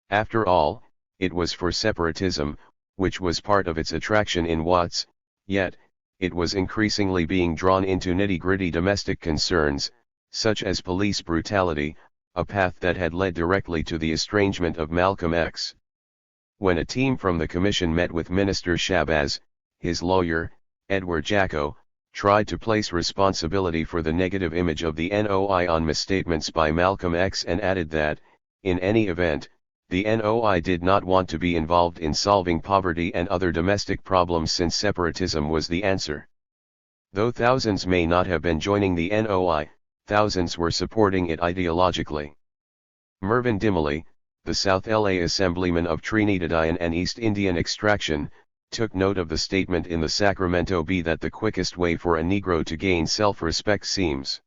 After all, it was for separatism, which was part of its attraction in Watts, yet, it was increasingly being drawn into nitty-gritty domestic concerns, such as police brutality, a path that had led directly to the estrangement of Malcolm X. When a team from the commission met with Minister Shabazz, his lawyer, Edward Jacko, tried to place responsibility for the negative image of the NOI on misstatements by Malcolm X and added that, in any event, the NOI did not want to be involved in solving poverty and other domestic problems since separatism was the answer. Though thousands may not have been joining the NOI, thousands were supporting it ideologically. Mervyn Dimley, the South LA Assemblyman of Trinidadian and East Indian extraction, took note of the statement in the Sacramento Bee that the quickest way for a Negro to gain self-respect seems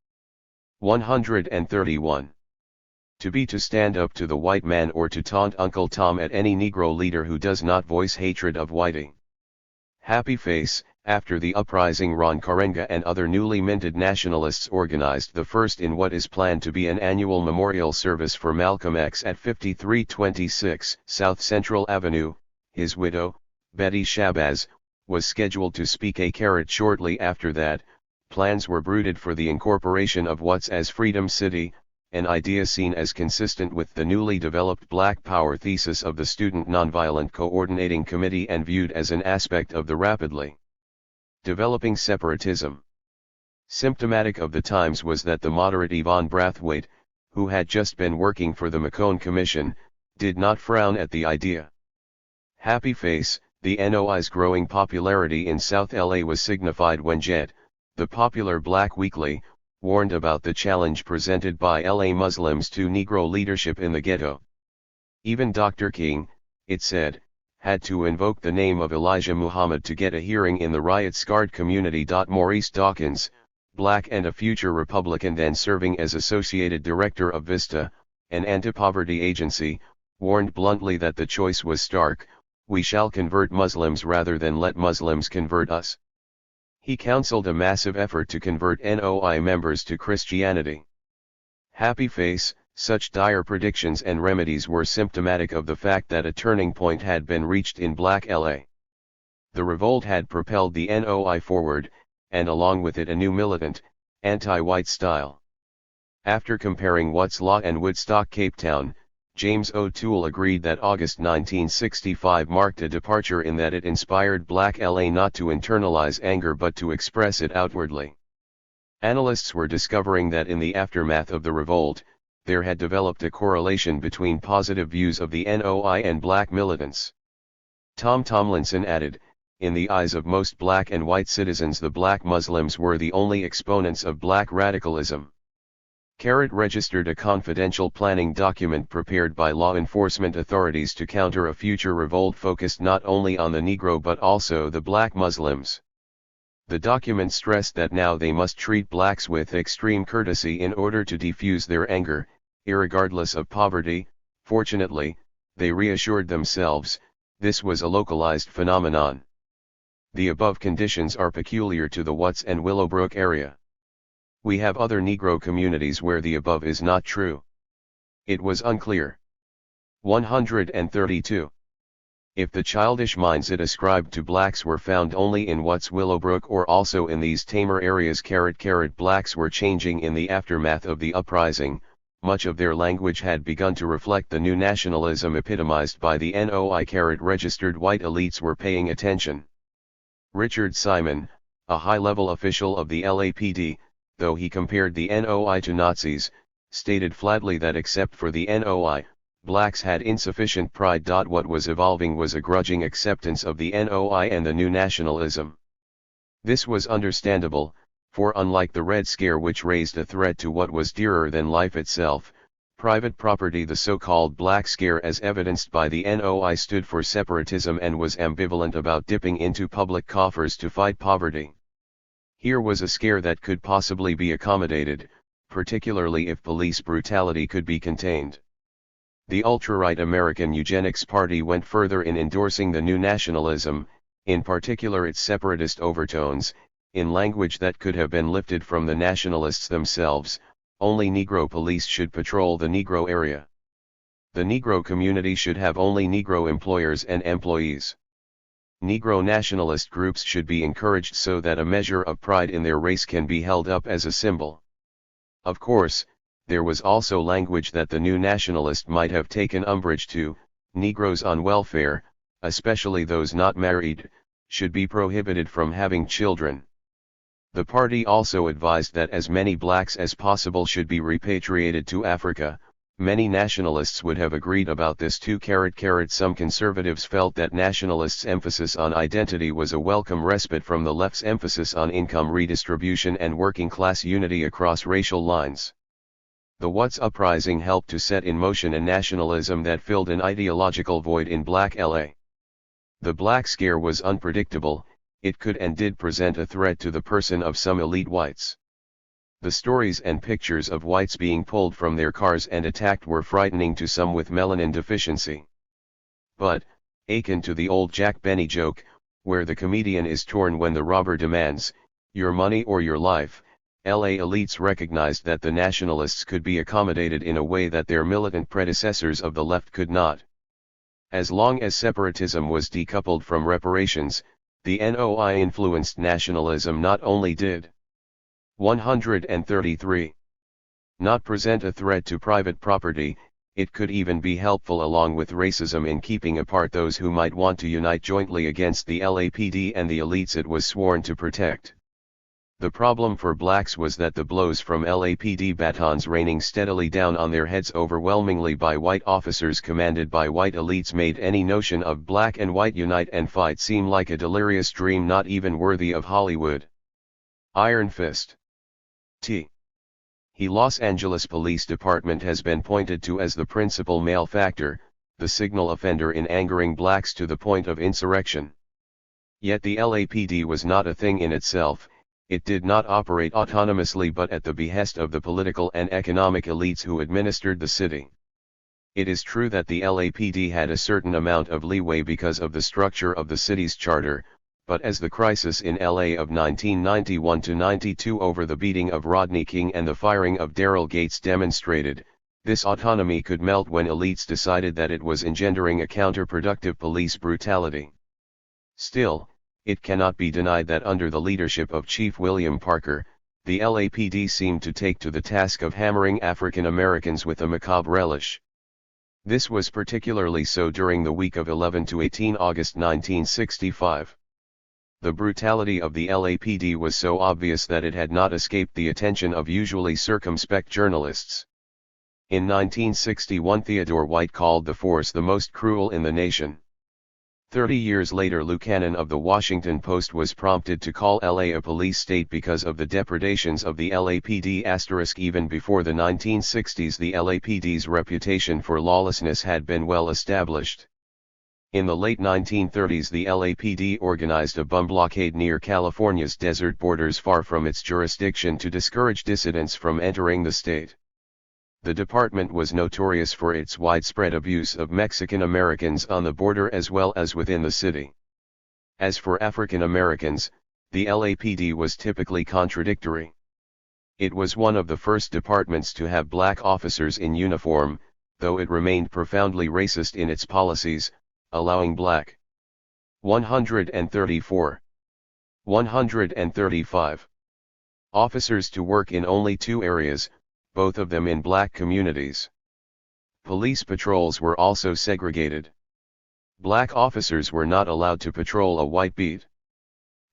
131. To stand up to the white man or to taunt Uncle Tom at any Negro leader who does not voice hatred of whiting. Happy Face. After the uprising, Ron Karenga and other newly minted nationalists organized the first in what is planned to be an annual memorial service for Malcolm X at 5326 South Central Avenue. His widow, Betty Shabazz, was scheduled to speak shortly after that. Plans were bruited for the incorporation of Watts as Freedom City, an idea seen as consistent with the newly developed Black Power thesis of the Student Nonviolent Coordinating Committee and viewed as an aspect of the rapidly developing separatism. Symptomatic of the times was that the moderate Yvonne Brathwaite, who had just been working for the McCone Commission, did not frown at the idea. Happy Face. The NOI's growing popularity in South LA was signified when Jet, the popular black weekly, warned about the challenge presented by LA Muslims to Negro leadership in the ghetto. Even Dr. King, it said, had to invoke the name of Elijah Muhammad to get a hearing in the riot-scarred community. Maurice Dawkins, black and a future Republican then serving as Associated Director of VISTA, an anti-poverty agency, warned bluntly that the choice was stark: we shall convert Muslims rather than let Muslims convert us. He counseled a massive effort to convert NOI members to Christianity. Happy Face. Such dire predictions and remedies were symptomatic of the fact that a turning point had been reached in Black LA. The revolt had propelled the NOI forward, and along with it a new militant, anti-white style. After comparing Watts Law and Woodstock Cape Town, James O'Toole agreed that August 1965 marked a departure in that it inspired Black LA not to internalize anger but to express it outwardly. Analysts were discovering that in the aftermath of the revolt, there had developed a correlation between positive views of the NOI and black militants. Tom Tomlinson added, in the eyes of most black and white citizens the black Muslims were the only exponents of black radicalism. Registered a confidential planning document prepared by law enforcement authorities to counter a future revolt focused not only on the Negro but also the black Muslims. The document stressed that now they must treat blacks with extreme courtesy in order to defuse their anger, irregardless of poverty. Fortunately, they reassured themselves, this was a localized phenomenon. The above conditions are peculiar to the Watts and Willowbrook area. We have other Negro communities where the above is not true. It was unclear. 132. If the childish minds it ascribed to blacks were found only in Watts Willowbrook or also in these tamer areas, blacks were changing in the aftermath of the uprising. Much of their language had begun to reflect the new nationalism epitomized by the NOI. Registered white elites were paying attention. Richard Simon, a high-level official of the LAPD, though he compared the NOI to Nazis, stated flatly that except for the NOI, blacks had insufficient pride. What was evolving was a grudging acceptance of the NOI and the new nationalism. This was understandable, for unlike the Red Scare, which raised a threat to what was dearer than life itself, private property, the so-called Black Scare as evidenced by the NOI, stood for separatism and was ambivalent about dipping into public coffers to fight poverty. Here was a scare that could possibly be accommodated, particularly if police brutality could be contained. The ultra-right American Eugenics Party went further in endorsing the new nationalism, in particular its separatist overtones, in language that could have been lifted from the nationalists themselves. Only Negro police should patrol the Negro area. The Negro community should have only Negro employers and employees. Negro nationalist groups should be encouraged so that a measure of pride in their race can be held up as a symbol. Of course, there was also language that the new nationalist might have taken umbrage to. Negroes on welfare, especially those not married, should be prohibited from having children. The party also advised that as many blacks as possible should be repatriated to Africa. Many nationalists would have agreed about this too. Some conservatives felt that nationalists' emphasis on identity was a welcome respite from the left's emphasis on income redistribution and working class unity across racial lines. The What's uprising helped to set in motion a nationalism that filled an ideological void in Black LA. The Black Scare was unpredictable. It could and did present a threat to the person of some elite whites. The stories and pictures of whites being pulled from their cars and attacked were frightening to some with melanin deficiency. But, akin to the old Jack Benny joke, where the comedian is torn when the robber demands, "Your money or your life," LA elites recognized that the nationalists could be accommodated in a way that their militant predecessors of the left could not. As long as separatism was decoupled from reparations, the NOI influenced nationalism not only did 133 not present a threat to private property, it could even be helpful along with racism in keeping apart those who might want to unite jointly against the LAPD and the elites it was sworn to protect. The problem for blacks was that the blows from LAPD batons raining steadily down on their heads overwhelmingly by white officers commanded by white elites made any notion of black and white unite and fight seem like a delirious dream not even worthy of Hollywood. Iron Fist. Los Angeles Police Department has been pointed to as the principal malefactor, the signal offender in angering blacks to the point of insurrection. Yet the LAPD was not a thing in itself. It did not operate autonomously but at the behest of the political and economic elites who administered the city. It is true that the LAPD had a certain amount of leeway because of the structure of the city's charter, but as the crisis in LA of 1991-92 over the beating of Rodney King and the firing of Daryl Gates demonstrated, this autonomy could melt when elites decided that it was engendering a counterproductive police brutality. Still, it cannot be denied that under the leadership of Chief William Parker, the LAPD seemed to take to the task of hammering African Americans with a macabre relish. This was particularly so during the week of 11 to 18 August 1965. The brutality of the LAPD was so obvious that it had not escaped the attention of usually circumspect journalists. In 1961 Theodore White called the force the most cruel in the nation. 30 years later Lou Cannon of the Washington Post was prompted to call LA a police state because of the depredations of the LAPD*. Even before the 1960s the LAPD's reputation for lawlessness had been well established. In the late 1930s the LAPD organized a bum blockade near California's desert borders far from its jurisdiction to discourage dissidents from entering the state. The department was notorious for its widespread abuse of Mexican Americans on the border as well as within the city. As for African Americans, the LAPD was typically contradictory. It was one of the first departments to have black officers in uniform, though it remained profoundly racist in its policies, allowing black 134, 135 officers to work in only 2 areas, both of them in black communities. Police patrols were also segregated. Black officers were not allowed to patrol a white beat.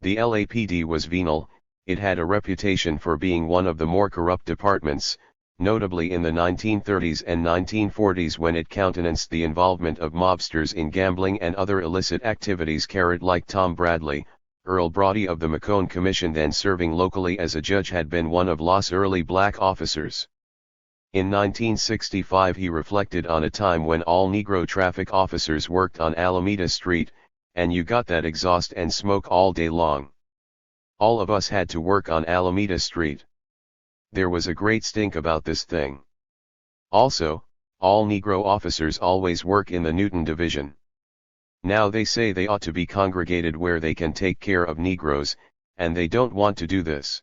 The LAPD was venal. It had a reputation for being one of the more corrupt departments, notably in the 1930s and 1940s when it countenanced the involvement of mobsters in gambling and other illicit activities. Like Tom Bradley, Earl Brodie of the McCone Commission, then serving locally as a judge, had been one of Law's early black officers. In 1965 he reflected on a time when all Negro traffic officers worked on Alameda Street, and you got that exhaust and smoke all day long. All of us had to work on Alameda Street. There was a great stink about this thing. Also, all Negro officers always work in the Newton Division. Now they say they ought to be congregated where they can take care of Negroes, and they don't want to do this.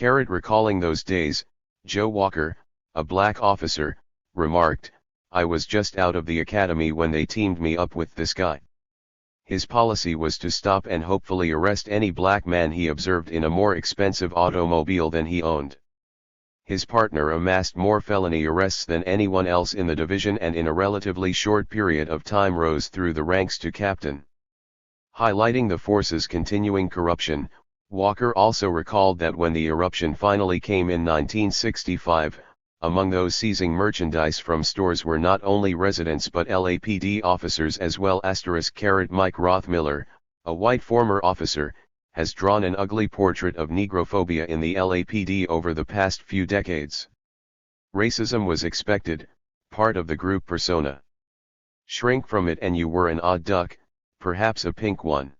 Recalling those days, Joe Walker, a black officer, remarked, "I was just out of the academy when they teamed me up with this guy." His policy was to stop and hopefully arrest any black man he observed in a more expensive automobile than he owned. His partner amassed more felony arrests than anyone else in the division, and in a relatively short period of time rose through the ranks to captain. Highlighting the force's continuing corruption, Walker also recalled that when the eruption finally came in 1965, among those seizing merchandise from stores were not only residents but LAPD officers as well. Mike Rothmiller, a white former officer, has drawn an ugly portrait of Negrophobia in the LAPD over the past few decades. Racism was expected, part of the group persona. Shrink from it and you were an odd duck, perhaps a pink one.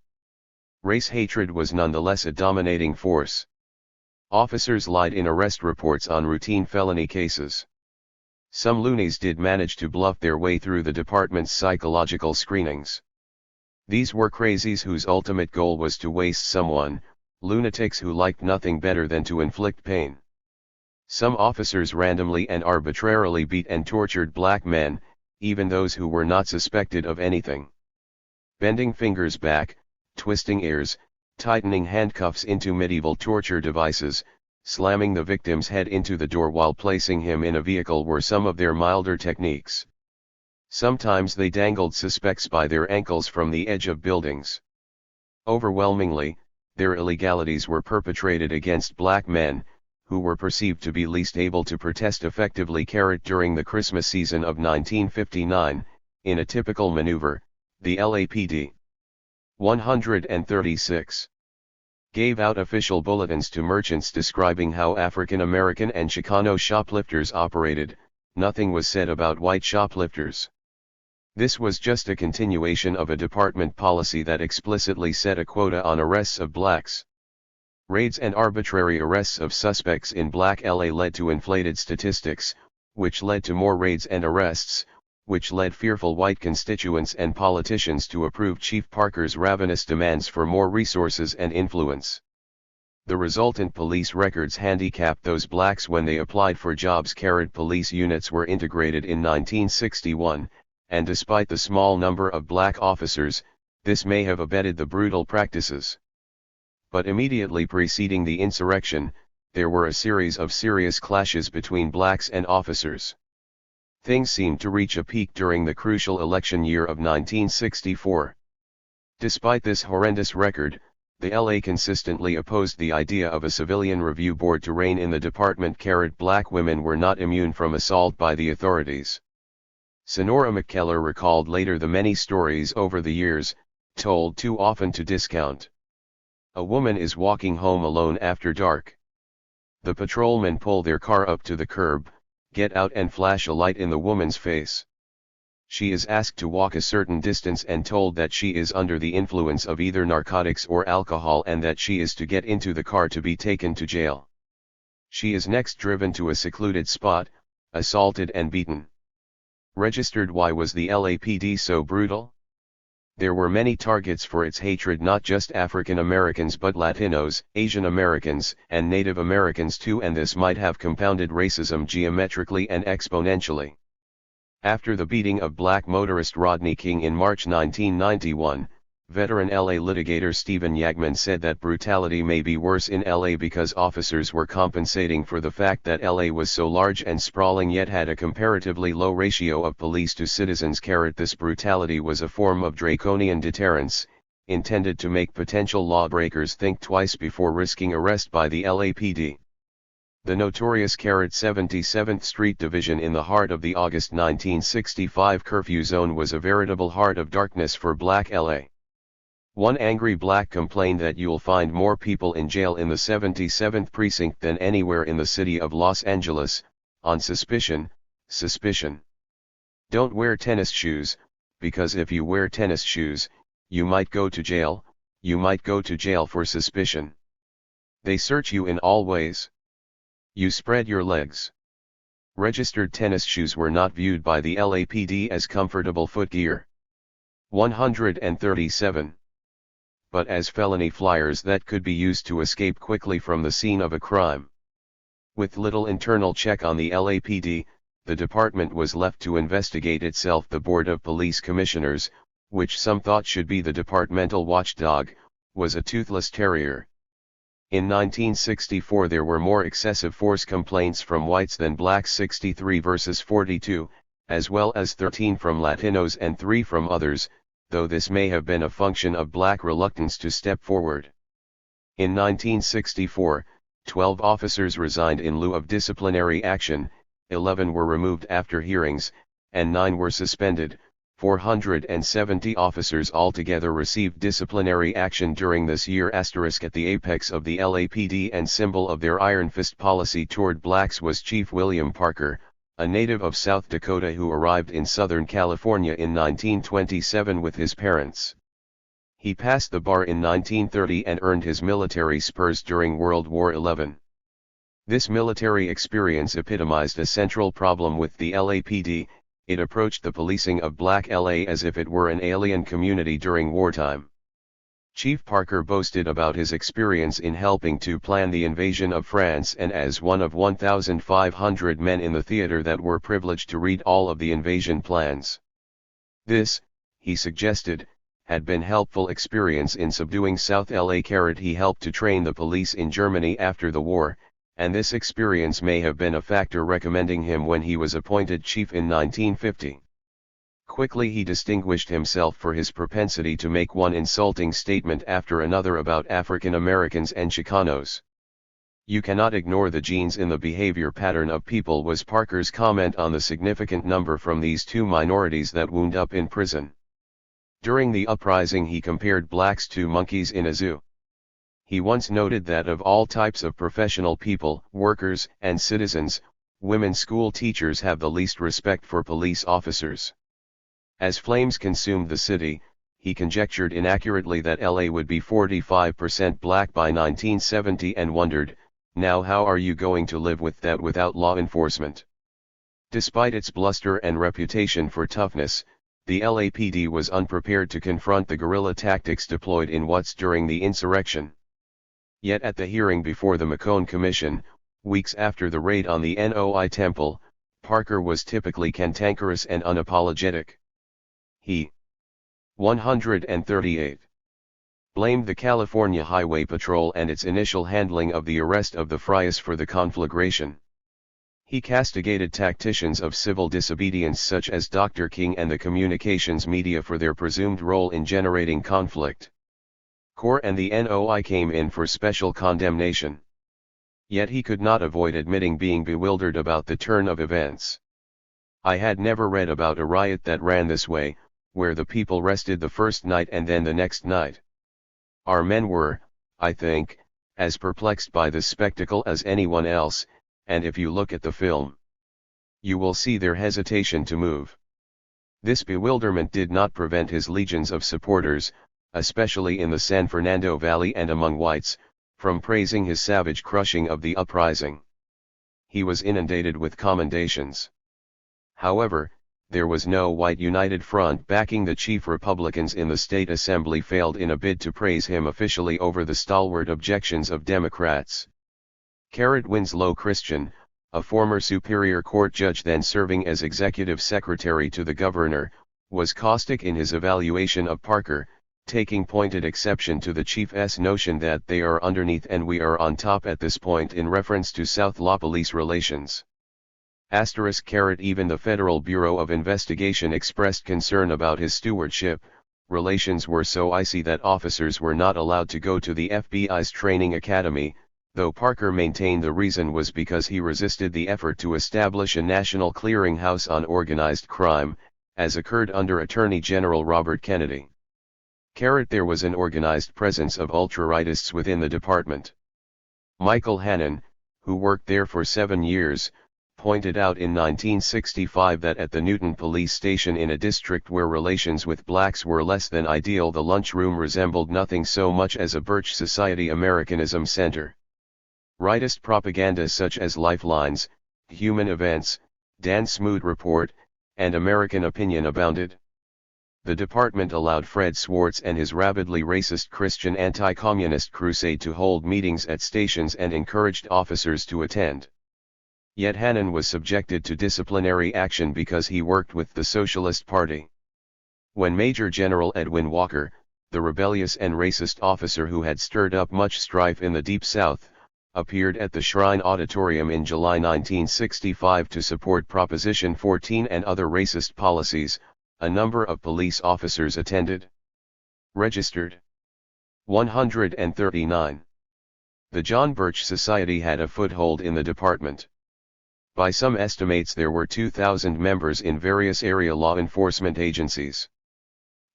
Race hatred was nonetheless a dominating force. Officers lied in arrest reports on routine felony cases. Some loonies did manage to bluff their way through the department's psychological screenings. These were crazies whose ultimate goal was to waste someone, lunatics who liked nothing better than to inflict pain. Some officers randomly and arbitrarily beat and tortured black men, even those who were not suspected of anything. Bending fingers back, twisting ears, tightening handcuffs into medieval torture devices, slamming the victim's head into the door while placing him in a vehicle were some of their milder techniques. Sometimes they dangled suspects by their ankles from the edge of buildings. Overwhelmingly, their illegalities were perpetrated against black men, who were perceived to be least able to protest effectively. During the Christmas season of 1959, in a typical maneuver, the LAPD 136 gave out official bulletins to merchants describing how African American and Chicano shoplifters operated. Nothing was said about white shoplifters. This was just a continuation of a department policy that explicitly set a quota on arrests of blacks. Raids and arbitrary arrests of suspects in Black LA led to inflated statistics, which led to more raids and arrests, which led fearful white constituents and politicians to approve Chief Parker's ravenous demands for more resources and influence. The resultant police records handicapped those blacks when they applied for jobs. Police units were integrated in 1961, and despite the small number of black officers, this may have abetted the brutal practices. But immediately preceding the insurrection, there were a series of serious clashes between blacks and officers. Things seemed to reach a peak during the crucial election year of 1964. Despite this horrendous record, the LA consistently opposed the idea of a civilian review board to reign in the department. Black women were not immune from assault by the authorities. Sonora McKellar recalled later the many stories over the years, told too often to discount. A woman is walking home alone after dark. The patrolmen pull their car up to the curb, get out and flash a light in the woman's face. She is asked to walk a certain distance and told that she is under the influence of either narcotics or alcohol and that she is to get into the car to be taken to jail. She is next driven to a secluded spot, assaulted and beaten. Registered. Why was the LAPD so brutal? There were many targets for its hatred, not just African Americans but Latinos, Asian Americans, and Native Americans too, and this might have compounded racism geometrically and exponentially. After the beating of black motorist Rodney King in March 1991, veteran LA litigator Stephen Yagman said that brutality may be worse in LA because officers were compensating for the fact that LA was so large and sprawling yet had a comparatively low ratio of police to citizens. This brutality was a form of draconian deterrence, intended to make potential lawbreakers think twice before risking arrest by the LAPD. The notorious 77th Street Division in the heart of the August 1965 curfew zone was a veritable heart of darkness for Black LA. One angry black complained that you'll find more people in jail in the 77th precinct than anywhere in the city of Los Angeles, on suspicion. Don't wear tennis shoes, because if you wear tennis shoes, you might go to jail, for suspicion. They search you in all ways. You spread your legs. Registered tennis shoes were not viewed by the LAPD as comfortable footgear. 137. But as felony flyers that could be used to escape quickly from the scene of a crime. With little internal check on the LAPD, the department was left to investigate itself. The Board of Police Commissioners, which some thought should be the departmental watchdog, was a toothless terrier. In 1964 there were more excessive force complaints from whites than blacks, 63 versus 42, as well as 13 from Latinos and 3 from others, though this may have been a function of black reluctance to step forward. In 1964, 12 officers resigned in lieu of disciplinary action, 11 were removed after hearings, and 9 were suspended. 470 officers altogether received disciplinary action during this year. At the apex of the LAPD and symbol of their iron fist policy toward blacks was Chief William Parker, a native of South Dakota who arrived in Southern California in 1927 with his parents. He passed the bar in 1930 and earned his military spurs during World War XI. This military experience epitomized a central problem with the LAPD. It approached the policing of Black LA as if it were an alien community during wartime. Chief Parker boasted about his experience in helping to plan the invasion of France and as one of 1,500 men in the theater that were privileged to read all of the invasion plans. This, he suggested, had been helpful experience in subduing South LA. He helped to train the police in Germany after the war, and this experience may have been a factor recommending him when he was appointed chief in 1950. Quickly he distinguished himself for his propensity to make one insulting statement after another about African Americans and Chicanos. "You cannot ignore the genes in the behavior pattern of people," was Parker's comment on the significant number from these two minorities that wound up in prison. During the uprising he compared blacks to monkeys in a zoo. He once noted that of all types of professional people, workers, and citizens, women school teachers have the least respect for police officers. As flames consumed the city, he conjectured inaccurately that LA would be 45% black by 1970 and wondered, now how are you going to live with that without law enforcement? Despite its bluster and reputation for toughness, the LAPD was unprepared to confront the guerrilla tactics deployed in Watts during the insurrection. Yet at the hearing before the McCone Commission, weeks after the raid on the NOI Temple, Parker was typically cantankerous and unapologetic. He 138 blamed the California Highway Patrol and its initial handling of the arrest of the Frias for the conflagration. He castigated tacticians of civil disobedience such as Dr. King and the communications media for their presumed role in generating conflict. Corps and the NOI came in for special condemnation. Yet he could not avoid admitting being bewildered about the turn of events. "I had never read about a riot that ran this way, where the people rested the first night and then the next night. Our men were, I think, as perplexed by this spectacle as anyone else, and if you look at the film, you will see their hesitation to move." This bewilderment did not prevent his legions of supporters, especially in the San Fernando Valley and among whites, from praising his savage crushing of the uprising. He was inundated with commendations. However, there was no white united front backing the chief. Republicans in the state assembly failed in a bid to praise him officially over the stalwart objections of Democrats. Winslow Christian, a former Superior Court judge then serving as executive secretary to the governor, was caustic in his evaluation of Parker, taking pointed exception to the chief's notion that they are underneath and we are on top at this point in reference to South Law police relations. Even the Federal Bureau of Investigation expressed concern about his stewardship, relations were so icy that officers were not allowed to go to the FBI's training academy, though Parker maintained the reason was because he resisted the effort to establish a national clearinghouse on organized crime, as occurred under Attorney General Robert Kennedy. There was an organized presence of ultra-rightists within the department. Michael Hannon, who worked there for 7 years, pointed out in 1965 that at the Newton police station in a district where relations with blacks were less than ideal, the lunchroom resembled nothing so much as a Birch Society Americanism center. Rightist propaganda such as Lifelines, Human Events, Dan Smoot Report, and American Opinion abounded. The department allowed Fred Swartz and his rabidly racist Christian anti-communist crusade to hold meetings at stations and encouraged officers to attend. Yet Hannon was subjected to disciplinary action because he worked with the Socialist Party. When Major General Edwin Walker, the rebellious and racist officer who had stirred up much strife in the Deep South, appeared at the Shrine Auditorium in July 1965 to support Proposition 14 and other racist policies, a number of police officers attended. Registered 139. The John Birch Society had a foothold in the department. By some estimates there were 2,000 members in various area law enforcement agencies.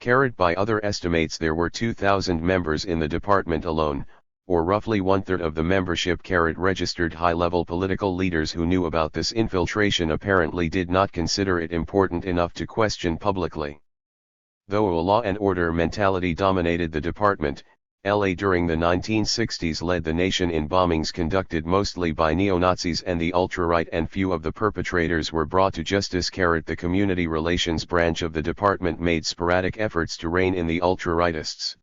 By other estimates there were 2,000 members in the department alone, or roughly one-third of the membership. Registered high-level political leaders who knew about this infiltration apparently did not consider it important enough to question publicly. Though a law and order mentality dominated the department, LA during the 1960s led the nation in bombings conducted mostly by neo-Nazis and the ultra-right, and few of the perpetrators were brought to justice. The community relations branch of the department made sporadic efforts to rein in the ultra-rightists.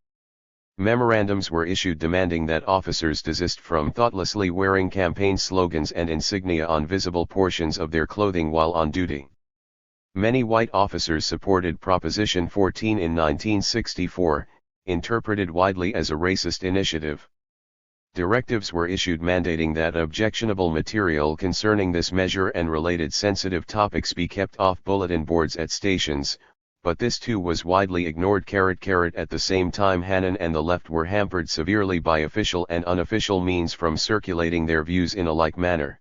Memorandums were issued demanding that officers desist from thoughtlessly wearing campaign slogans and insignia on visible portions of their clothing while on duty. Many white officers supported Proposition 14 in 1964, interpreted widely as a racist initiative. Directives were issued mandating that objectionable material concerning this measure and related sensitive topics be kept off bulletin boards at stations, but this too was widely ignored. At the same time, Hannon and the left were hampered severely by official and unofficial means from circulating their views in a like manner.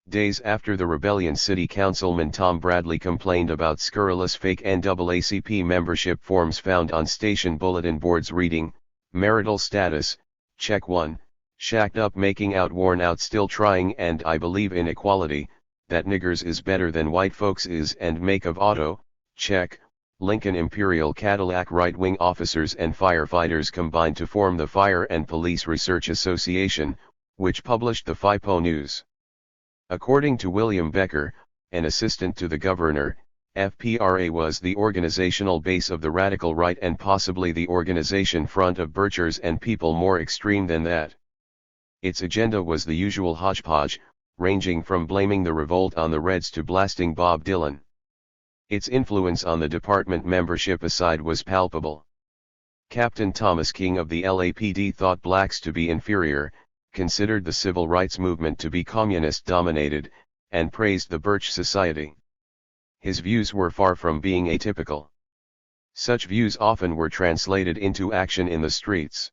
Days after the rebellion, City Councilman Tom Bradley complained about scurrilous fake NAACP membership forms found on station bulletin boards reading, marital status, check 1, shacked up making out worn out still trying and I believe in equality, that niggers is better than white folks is and make of auto, check, Lincoln Imperial Cadillac. Right-wing officers and firefighters combined to form the Fire and Police Research Association, which published the FIPO News. According to William Becker, an assistant to the governor, FPRA was the organizational base of the radical right and possibly the organization front of Birchers and people more extreme than that. Its agenda was the usual hodgepodge, ranging from blaming the revolt on the Reds to blasting Bob Dylan. Its influence on the department membership aside was palpable. Captain Thomas King of the LAPD thought blacks to be inferior, considered the civil rights movement to be communist-dominated, and praised the Birch Society. His views were far from being atypical. Such views often were translated into action in the streets.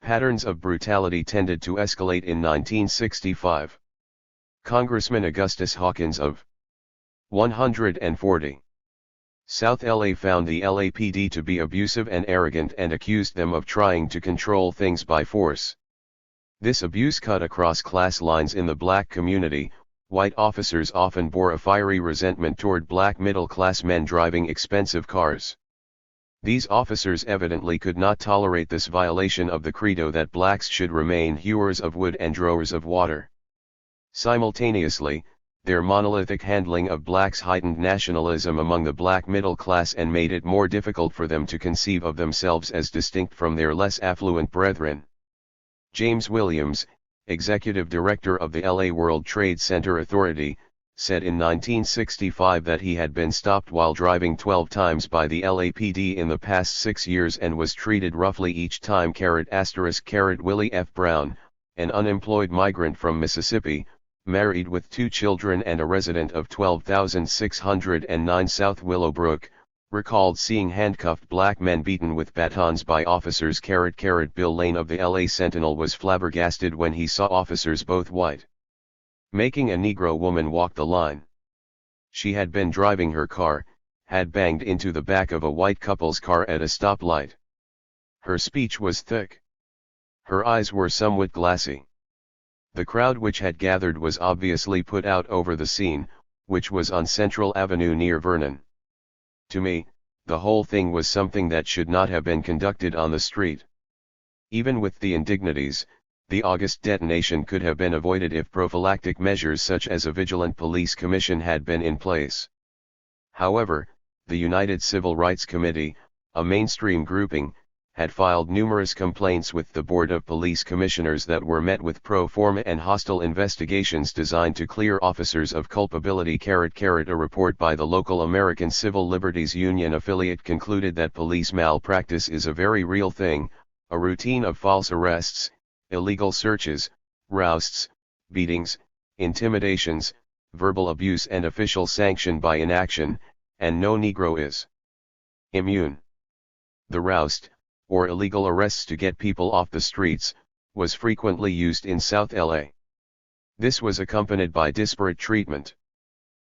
Patterns of brutality tended to escalate in 1965. Congressman Augustus Hawkins of 140 South LA found the LAPD to be abusive and arrogant and accused them of trying to control things by force. This abuse cut across class lines in the black community. White officers often bore a fiery resentment toward black middle-class men driving expensive cars. These officers evidently could not tolerate this violation of the credo that blacks should remain hewers of wood and drawers of water. Simultaneously, their monolithic handling of blacks heightened nationalism among the black middle class and made it more difficult for them to conceive of themselves as distinct from their less affluent brethren. James Williams, executive director of the LA World Trade Center Authority, said in 1965 that he had been stopped while driving 12 times by the LAPD in the past 6 years and was treated roughly each time. Willie F. Brown, an unemployed migrant from Mississippi, married with 2 children and a resident of 12,609 South Willowbrook, recalled seeing handcuffed black men beaten with batons by officers. Bill Lane of the LA Sentinel was flabbergasted when he saw officers both white, making a Negro woman walk the line. She had been driving her car, had banged into the back of a white couple's car at a stoplight. Her speech was thick. Her eyes were somewhat glassy. The crowd which had gathered was obviously put out over the scene, which was on Central Avenue near Vernon. To me, the whole thing was something that should not have been conducted on the street. Even with the indignities, the August detonation could have been avoided if prophylactic measures such as a vigilant police commission had been in place. However, the United Civil Rights Committee, a mainstream grouping, had filed numerous complaints with the Board of Police Commissioners that were met with pro forma and hostile investigations designed to clear officers of culpability. A report by the local American Civil Liberties Union affiliate concluded that police malpractice is a very real thing, a routine of false arrests, illegal searches, rousts, beatings, intimidations, verbal abuse and official sanction by inaction, and no Negro is immune. The roust, or illegal arrests to get people off the streets, was frequently used in South LA. This was accompanied by disparate treatment.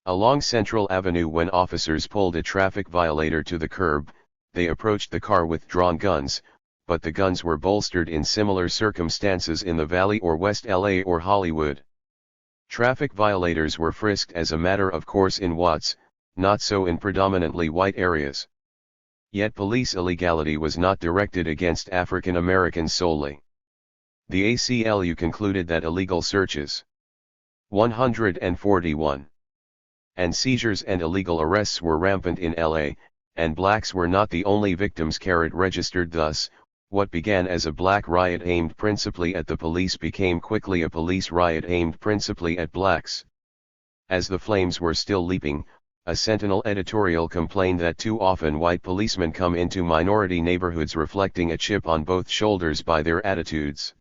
Along Central Avenue, when officers pulled a traffic violator to the curb, they approached the car with drawn guns, but the guns were bolstered in similar circumstances in the Valley or West LA or Hollywood. Traffic violators were frisked as a matter of course in Watts, not so in predominantly white areas. Yet police illegality was not directed against African Americans solely. The ACLU concluded that illegal searches, 141, and seizures and illegal arrests were rampant in LA, and blacks were not the only victims. Registered thus, what began as a black riot aimed principally at the police became quickly a police riot aimed principally at blacks. As the flames were still leaping, a Sentinel editorial complained that too often white policemen come into minority neighborhoods reflecting a chip on both shoulders by their attitudes.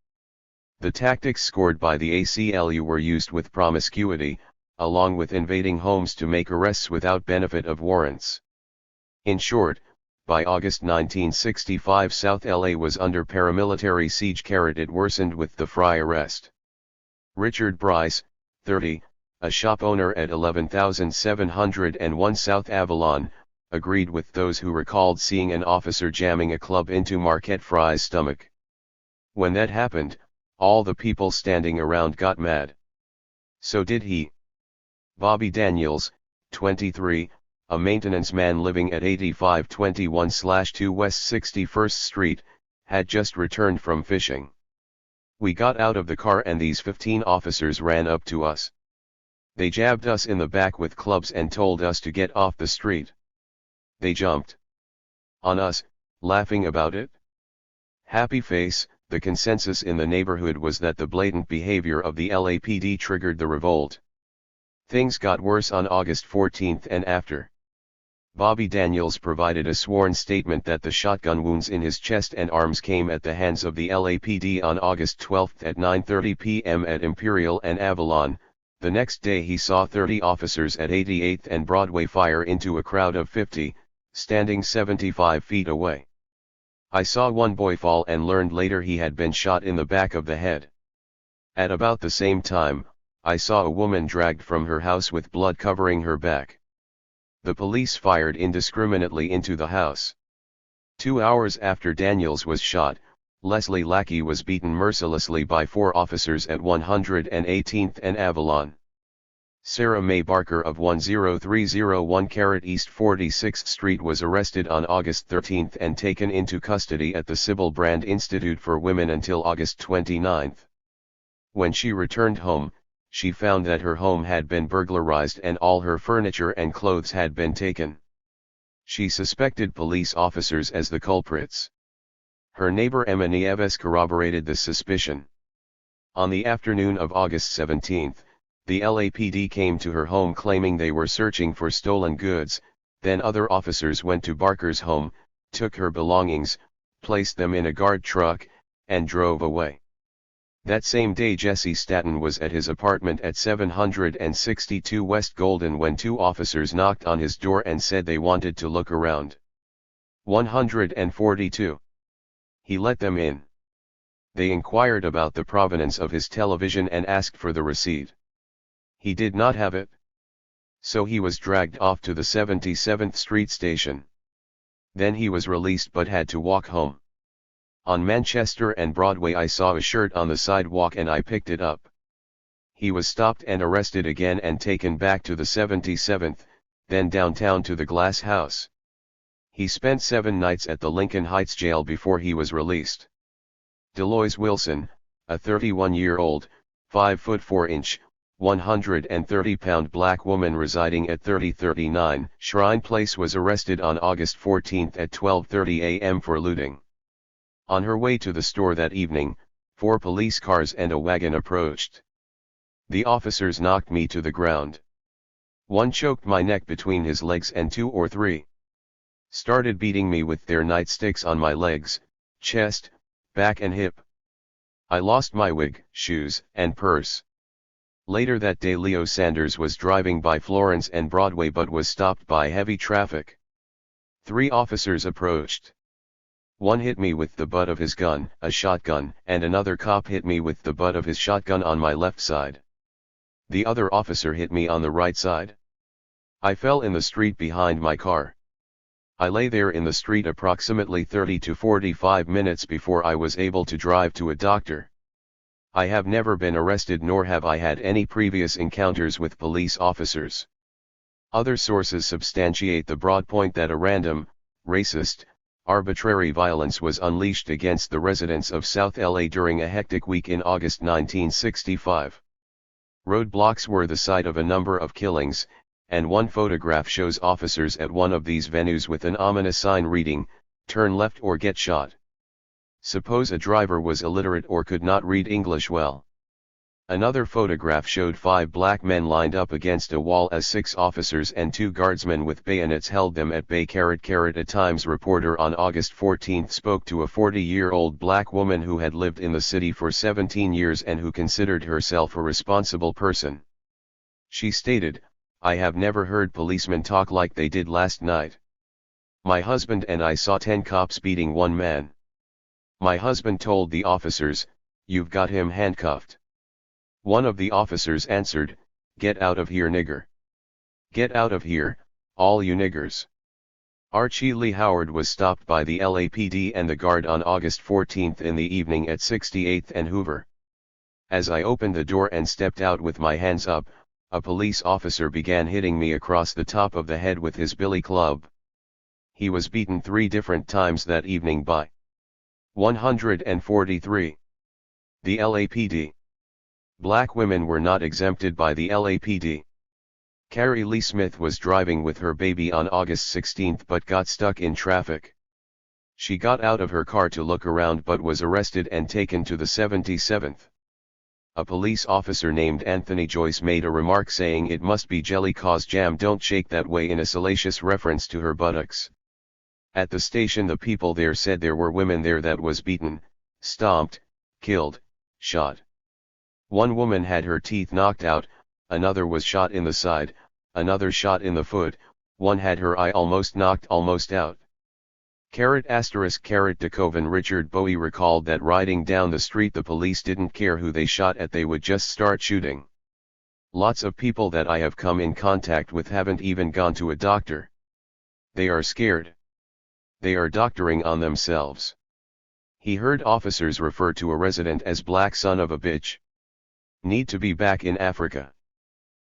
The tactics scored by the ACLU were used with promiscuity, along with invading homes to make arrests without benefit of warrants. In short, by August 1965 South LA was under paramilitary siege. It worsened with the Fry arrest. Richard Bryce, 30, a shop owner at 11701 South Avalon, agreed with those who recalled seeing an officer jamming a club into Marquette Fry's stomach. When that happened, all the people standing around got mad. So did he. Bobby Daniels, 23, a maintenance man living at 8521/2 West 61st Street, had just returned from fishing. We got out of the car and these 15 officers ran up to us. They jabbed us in the back with clubs and told us to get off the street. They jumped on us, laughing about it. Happy face. The consensus in the neighborhood was that the blatant behavior of the LAPD triggered the revolt. Things got worse on August 14 and after. Bobby Daniels provided a sworn statement that the shotgun wounds in his chest and arms came at the hands of the LAPD on August 12 at 9:30 p.m. at Imperial and Avalon. The next day he saw 30 officers at 88th and Broadway fire into a crowd of 50, standing 75 feet away. I saw one boy fall and learned later he had been shot in the back of the head. At about the same time, I saw a woman dragged from her house with blood covering her back. The police fired indiscriminately into the house. 2 hours after Daniels was shot, Leslie Lackey was beaten mercilessly by 4 officers at 118th and Avalon. Sarah Mae Barker of 10301 East 46th Street was arrested on August 13 and taken into custody at the Sybil Brand Institute for Women until August 29. When she returned home, she found that her home had been burglarized and all her furniture and clothes had been taken. She suspected police officers as the culprits. Her neighbor Emma Nieves corroborated this suspicion. On the afternoon of August 17, the LAPD came to her home claiming they were searching for stolen goods. Then other officers went to Barker's home, took her belongings, placed them in a guard truck, and drove away. That same day Jesse Staton was at his apartment at 762 West Golden when two officers knocked on his door and said they wanted to look around. 142. He let them in. They inquired about the provenance of his television and asked for the receipt. He did not have it. So he was dragged off to the 77th Street station. Then he was released but had to walk home. On Manchester and Broadway I saw a shirt on the sidewalk and I picked it up. He was stopped and arrested again and taken back to the 77th, then downtown to the Glass House. He spent 7 nights at the Lincoln Heights jail before he was released. Deloise Wilson, a 31-year-old, 5 foot 4 inch, 130-pound black woman residing at 3039 Shrine Place was arrested on August 14 at 12:30 a.m. for looting. On her way to the store that evening, 4 police cars and a wagon approached. The officers knocked me to the ground. One choked my neck between his legs and 2 or 3 started beating me with their nightsticks on my legs, chest, back and hip. I lost my wig, shoes, and purse. Later that day Leo Sanders was driving by Florence and Broadway but was stopped by heavy traffic. 3 officers approached. One hit me with the butt of his gun, a shotgun, and another cop hit me with the butt of his shotgun on my left side. The other officer hit me on the right side. I fell in the street behind my car. I lay there in the street approximately 30 to 45 minutes before I was able to drive to a doctor. I have never been arrested nor have I had any previous encounters with police officers. Other sources substantiate the broad point that a random, racist, arbitrary violence was unleashed against the residents of South LA during a hectic week in August 1965. Roadblocks were the site of a number of killings, and one photograph shows officers at one of these venues with an ominous sign reading, "Turn left or get shot." Suppose a driver was illiterate or could not read English well. Another photograph showed 5 black men lined up against a wall as 6 officers and 2 guardsmen with bayonets held them at bay. A Times reporter on August 14 spoke to a 40-year-old black woman who had lived in the city for 17 years and who considered herself a responsible person. She stated, "I have never heard policemen talk like they did last night. My husband and I saw 10 cops beating one man. My husband told the officers, 'You've got him handcuffed.' One of the officers answered, 'Get out of here, nigger. Get out of here, all you niggers.'" Archie Lee Howard was stopped by the LAPD and the guard on August 14 in the evening at 68th and Hoover. As I opened the door and stepped out with my hands up, a police officer began hitting me across the top of the head with his billy club. He was beaten 3 different times that evening by 143. The LAPD. Black women were not exempted by the LAPD. Carrie Lee Smith was driving with her baby on August 16 but got stuck in traffic. She got out of her car to look around but was arrested and taken to the 77th. A police officer named Anthony Joyce made a remark saying it must be jelly 'cause jam don't shake that way in a salacious reference to her buttocks. At the station the people there said there were women there that was beaten, stomped, killed, shot. One woman had her teeth knocked out, another was shot in the side, another shot in the foot, one had her eye almost knocked almost out. Decoven Richard Bowie recalled that riding down the street the police didn't care who they shot at, they would just start shooting. Lots of people that I have come in contact with haven't even gone to a doctor. They are scared. They are doctoring on themselves. He heard officers refer to a resident as black son of a bitch. Need to be back in Africa.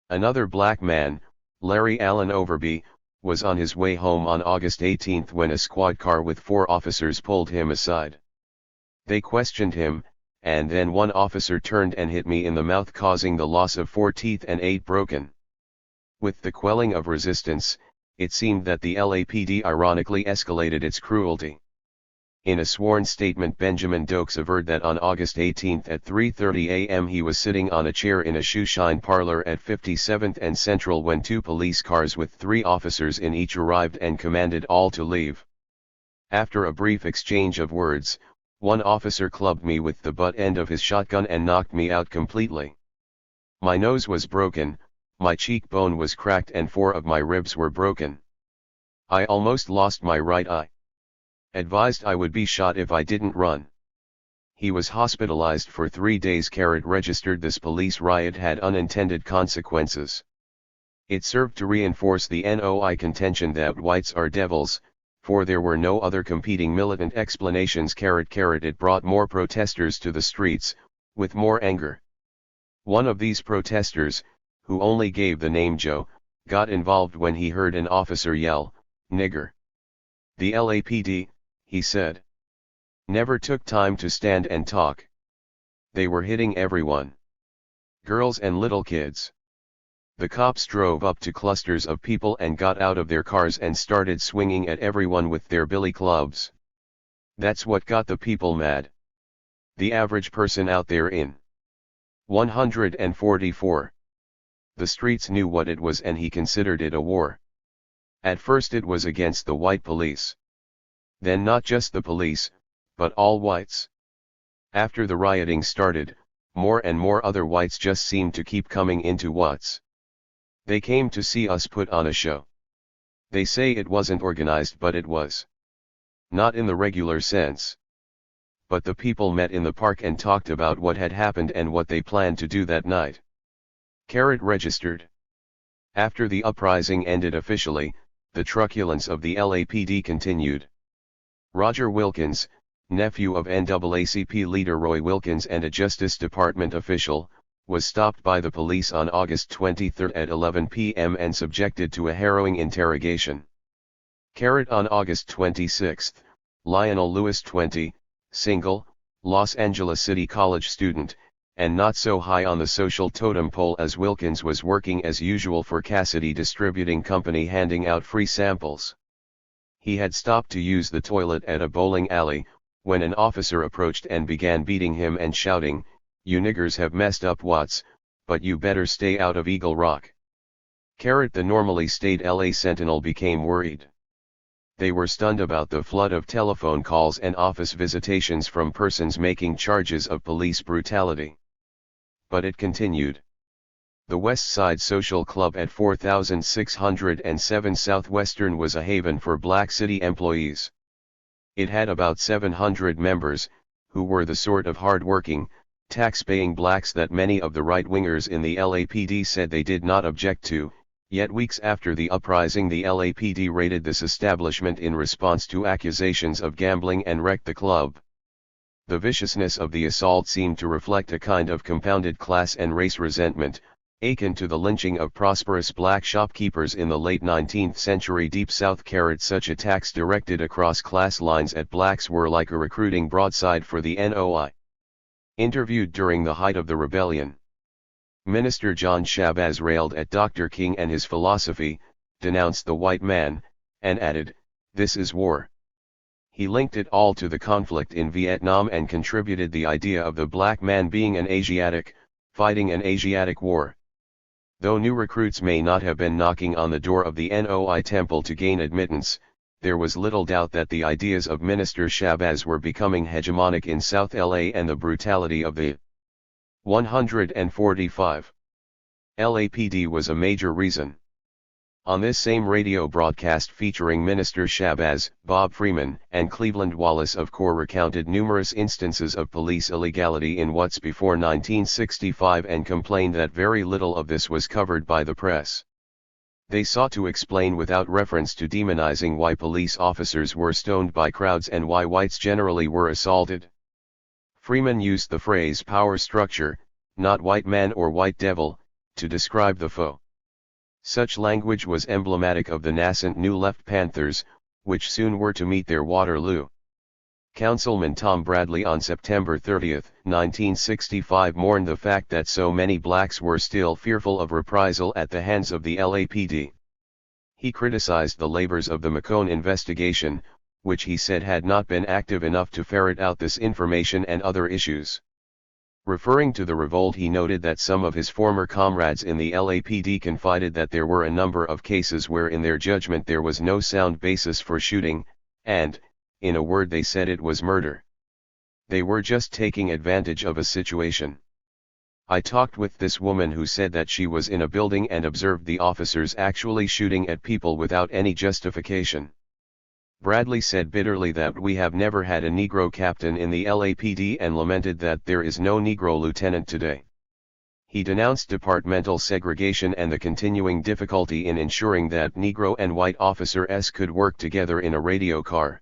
Another black man, Larry Allen Overby, was on his way home on August 18 when a squad car with 4 officers pulled him aside. They questioned him, and then one officer turned and hit me in the mouth, causing the loss of 4 teeth and 8 broken. With the quelling of resistance, it seemed that the LAPD ironically escalated its cruelty. In a sworn statement, Benjamin Dokes averred that on August 18 at 3:30 a.m. he was sitting on a chair in a shoeshine parlor at 57th and Central when 2 police cars with 3 officers in each arrived and commanded all to leave. After a brief exchange of words, One officer clubbed me with the butt end of his shotgun and knocked me out completely. My nose was broken, my cheekbone was cracked and 4 of my ribs were broken. I almost lost my right eye. Advised I would be shot if I didn't run. He was hospitalized for 3 days. Registered this police riot had unintended consequences. It served to reinforce the NOI contention that whites are devils, for there were no other competing militant explanations. It brought more protesters to the streets, with more anger. One of these protesters, who only gave the name Joe, got involved when he heard an officer yell, "Nigger." The LAPD, he said, never took time to stand and talk. They were hitting everyone. Girls and little kids. The cops drove up to clusters of people and got out of their cars and started swinging at everyone with their billy clubs. That's what got the people mad. The average person out there in 144. The streets knew what it was and he considered it a war. At first it was against the white police. Then not just the police, but all whites. After the rioting started, more and more other whites just seemed to keep coming into Watts. They came to see us put on a show. They say it wasn't organized, but it was. Not in the regular sense. But the people met in the park and talked about what had happened and what they planned to do that night. Registered. After the uprising ended officially, the truculence of the LAPD continued. Roger Wilkins, nephew of NAACP leader Roy Wilkins and a Justice Department official, was stopped by the police on August 23 at 11 p.m. and subjected to a harrowing interrogation. On August 26, Lionel Lewis, 20, single, Los Angeles City College student, and not so high on the social totem pole as Wilkins, was working as usual for Cassidy Distributing Company, handing out free samples. He had stopped to use the toilet at a bowling alley, when an officer approached and began beating him and shouting, "You niggers have messed up Watts, but you better stay out of Eagle Rock." The normally staid LA Sentinel became worried. They were stunned about the flood of telephone calls and office visitations from persons making charges of police brutality. But it continued. The West Side Social Club at 4607 Southwestern was a haven for Black City employees. It had about 700 members, who were the sort of hard-working, tax-paying blacks that many of the right-wingers in the LAPD said they did not object to, yet weeks after the uprising the LAPD raided this establishment in response to accusations of gambling and wrecked the club. The viciousness of the assault seemed to reflect a kind of compounded class and race resentment, akin to the lynching of prosperous black shopkeepers in the late 19th century Deep South. Such attacks directed across class lines at blacks were like a recruiting broadside for the NOI. Interviewed during the height of the rebellion, Minister John Shabazz railed at Dr. King and his philosophy, denounced the white man, and added, "This is war." He linked it all to the conflict in Vietnam and contributed the idea of the black man being an Asiatic, fighting an Asiatic war. Though new recruits may not have been knocking on the door of the NOI temple to gain admittance, there was little doubt that the ideas of Minister Shabazz were becoming hegemonic in South LA, and the brutality of the 145 LAPD was a major reason. On this same radio broadcast featuring Minister Shabazz, Bob Freeman and Cleveland Wallace of CORE recounted numerous instances of police illegality in Watts before 1965 and complained that very little of this was covered by the press. They sought to explain without reference to demonizing why police officers were stoned by crowds and why whites generally were assaulted. Freeman used the phrase power structure, not white man or white devil, to describe the foe. Such language was emblematic of the nascent New Left Panthers, which soon were to meet their Waterloo. Councilman Tom Bradley on September 30, 1965 mourned the fact that so many blacks were still fearful of reprisal at the hands of the LAPD. He criticized the labors of the McCone investigation, which he said had not been active enough to ferret out this information and other issues. Referring to the revolt, he noted that some of his former comrades in the LAPD confided that there were a number of cases where in their judgment there was no sound basis for shooting, and, in a word, they said it was murder. They were just taking advantage of a situation. I talked with this woman who said that she was in a building and observed the officers actually shooting at people without any justification. Bradley said bitterly that we have never had a Negro captain in the LAPD and lamented that there is no Negro lieutenant today. He denounced departmental segregation and the continuing difficulty in ensuring that Negro and white officers could work together in a radio car.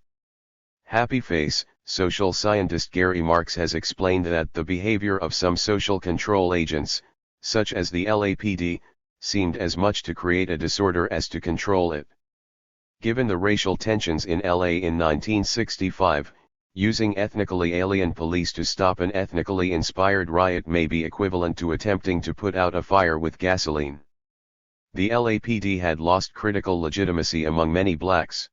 Happy face, social scientist Gary Marks has explained that the behavior of some social control agents, such as the LAPD, seemed as much to create a disorder as to control it. Given the racial tensions in LA in 1965, using ethnically alien police to stop an ethnically inspired riot may be equivalent to attempting to put out a fire with gasoline. The LAPD had lost critical legitimacy among many blacks,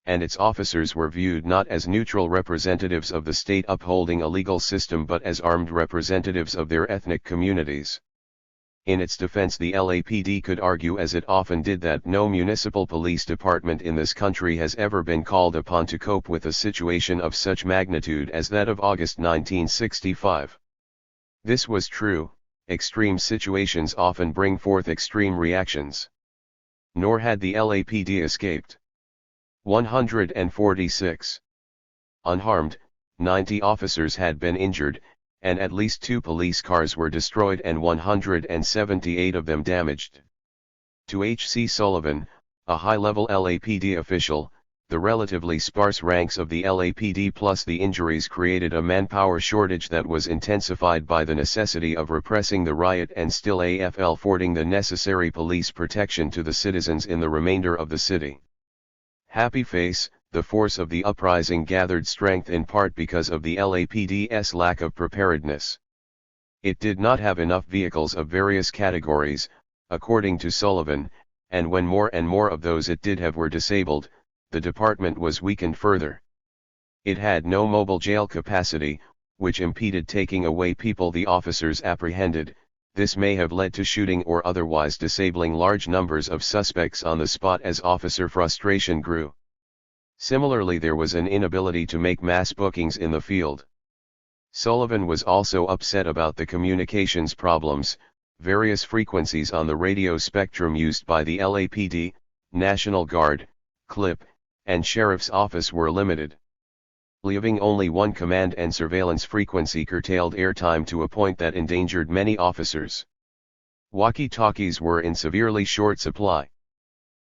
and its officers were viewed not as neutral representatives of the state upholding a legal system but as armed representatives of their ethnic communities. In its defense, the LAPD could argue, as it often did, that no municipal police department in this country has ever been called upon to cope with a situation of such magnitude as that of August 1965. This was true. Extreme situations often bring forth extreme reactions. Nor had the LAPD escaped. 146. Unharmed, 90 officers had been injured, and at least 2 police cars were destroyed and 178 of them damaged. To H.C. Sullivan, a high-level LAPD official, the relatively sparse ranks of the LAPD plus the injuries created a manpower shortage that was intensified by the necessity of repressing the riot and still affording the necessary police protection to the citizens in the remainder of the city. Happy face, the force of the uprising gathered strength in part because of the LAPD's lack of preparedness. It did not have enough vehicles of various categories, according to Sullivan, and when more and more of those it did have were disabled, the department was weakened further. It had no mobile jail capacity, which impeded taking away people the officers apprehended. This may have led to shooting or otherwise disabling large numbers of suspects on the spot as officer frustration grew. Similarly, there was an inability to make mass bookings in the field. Sullivan was also upset about the communications problems. Various frequencies on the radio spectrum used by the LAPD, National Guard, CLIP, and Sheriff's Office were limited. Leaving only one command and surveillance frequency curtailed airtime to a point that endangered many officers. Walkie-talkies were in severely short supply.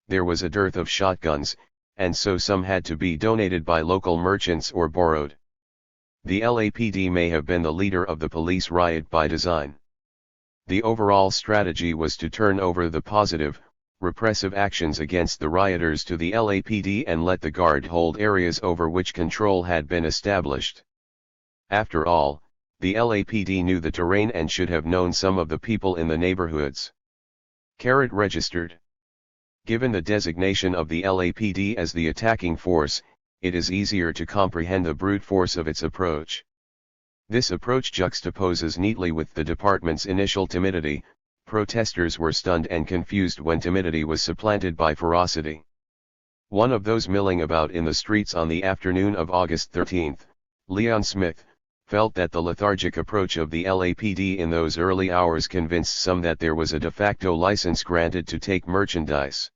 There was a dearth of shotguns, and so some had to be donated by local merchants or borrowed. The LAPD may have been the leader of the police riot by design. The overall strategy was to turn over the positive, repressive actions against the rioters to the LAPD and let the Guard hold areas over which control had been established. After all, the LAPD knew the terrain and should have known some of the people in the neighborhoods. Registered. Given the designation of the LAPD as the attacking force, it is easier to comprehend the brute force of its approach. This approach juxtaposes neatly with the department's initial timidity. Protesters were stunned and confused when timidity was supplanted by ferocity. One of those milling about in the streets on the afternoon of August 13, Leon Smith, felt that the lethargic approach of the LAPD in those early hours convinced some that there was a de facto license granted to take merchandise.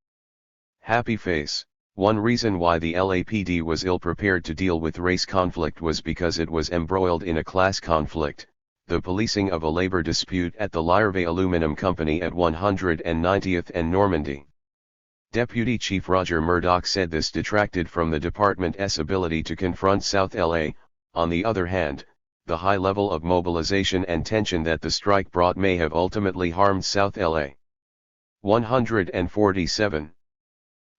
Happy face. One reason why the LAPD was ill-prepared to deal with race conflict was because it was embroiled in a class conflict, the policing of a labor dispute at the Liervay Aluminum Company at 190th and Normandy. Deputy Chief Roger Murdoch said this detracted from the department's ability to confront South LA. On the other hand, the high level of mobilization and tension that the strike brought may have ultimately harmed South LA. 147.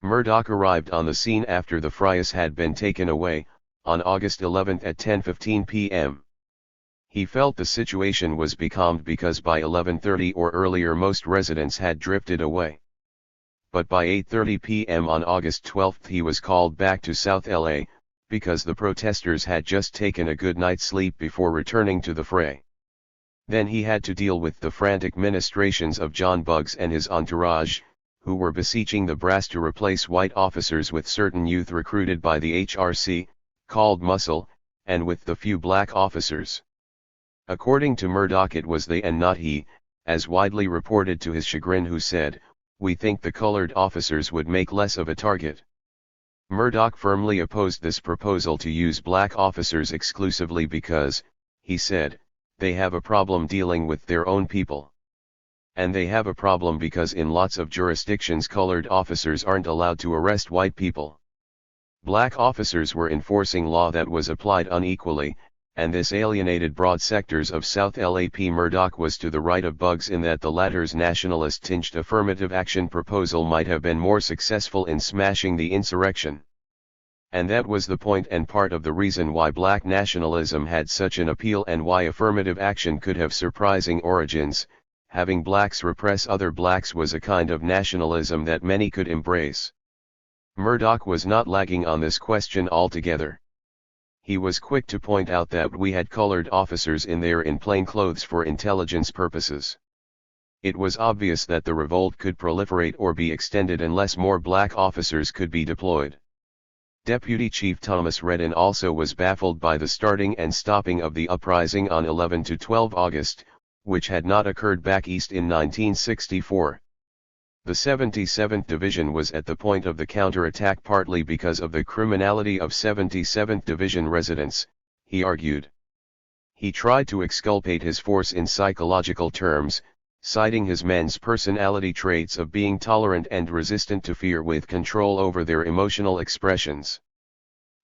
Murdoch arrived on the scene after the friars had been taken away, on August 11 at 10:15 p.m. He felt the situation was becalmed because by 11:30 or earlier most residents had drifted away. But by 8:30 p.m. on August 12 he was called back to South LA, because the protesters had just taken a good night's sleep before returning to the fray. Then he had to deal with the frantic ministrations of John Buggs and his entourage, who were beseeching the brass to replace white officers with certain youth recruited by the HRC, called Muscle, and with the few black officers. According to Murdoch, it was they and not he, as widely reported to his chagrin, who said, "We think the colored officers would make less of a target." Murdoch firmly opposed this proposal to use black officers exclusively because, he said, they have a problem dealing with their own people. And they have a problem because in lots of jurisdictions colored officers aren't allowed to arrest white people. Black officers were enforcing law that was applied unequally, and this alienated broad sectors of South LAP. Murdoch was to the right of Buggs in that the latter's nationalist-tinged affirmative action proposal might have been more successful in smashing the insurrection. And that was the point and part of the reason why black nationalism had such an appeal and why affirmative action could have surprising origins. Having blacks repress other blacks was a kind of nationalism that many could embrace. Murdoch was not lagging on this question altogether. He was quick to point out that we had colored officers in there in plain clothes for intelligence purposes. It was obvious that the revolt could proliferate or be extended unless more black officers could be deployed. Deputy Chief Thomas Redden also was baffled by the starting and stopping of the uprising on 11 to 12 August, which had not occurred back east in 1964. The 77th Division was at the point of the counterattack partly because of the criminality of 77th Division residents, he argued. He tried to exculpate his force in psychological terms, citing his men's personality traits of being tolerant and resistant to fear with control over their emotional expressions.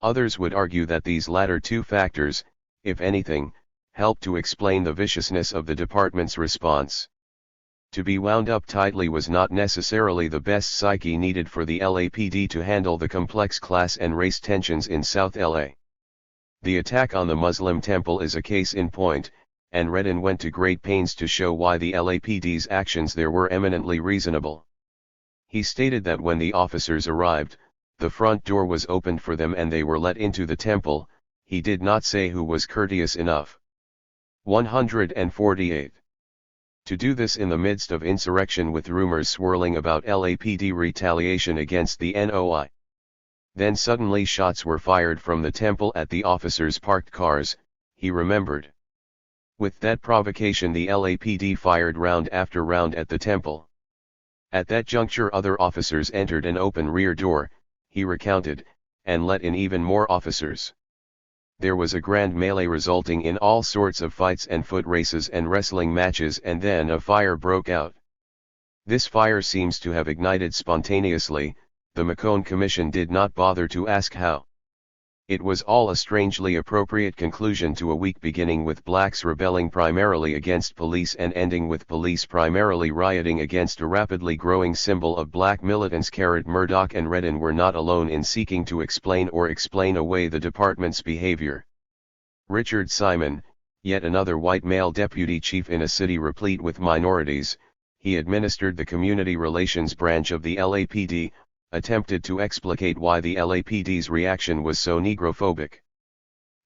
Others would argue that these latter two factors, if anything, helped to explain the viciousness of the department's response. To be wound up tightly was not necessarily the best psyche needed for the LAPD to handle the complex class and race tensions in South LA. The attack on the Muslim temple is a case in point, and Redden went to great pains to show why the LAPD's actions there were eminently reasonable. He stated that when the officers arrived, the front door was opened for them and they were let into the temple. He did not say who was courteous enough. 148. To do this in the midst of insurrection with rumors swirling about LAPD retaliation against the NOI. Then suddenly shots were fired from the temple at the officers' parked cars, he remembered. With that provocation the LAPD fired round after round at the temple. At that juncture other officers entered an open rear door, he recounted, and let in even more officers. There was a grand melee resulting in all sorts of fights and foot races and wrestling matches, and then a fire broke out. This fire seems to have ignited spontaneously. The McCone Commission did not bother to ask how. It was all a strangely appropriate conclusion to a week beginning with blacks rebelling primarily against police and ending with police primarily rioting against a rapidly growing symbol of black militants. Murdoch and Redden were not alone in seeking to explain away the department's behavior. Richard Simon, yet another white male deputy chief in a city replete with minorities, he administered the community relations branch of the LAPD, attempted to explicate why the LAPD's reaction was so negrophobic.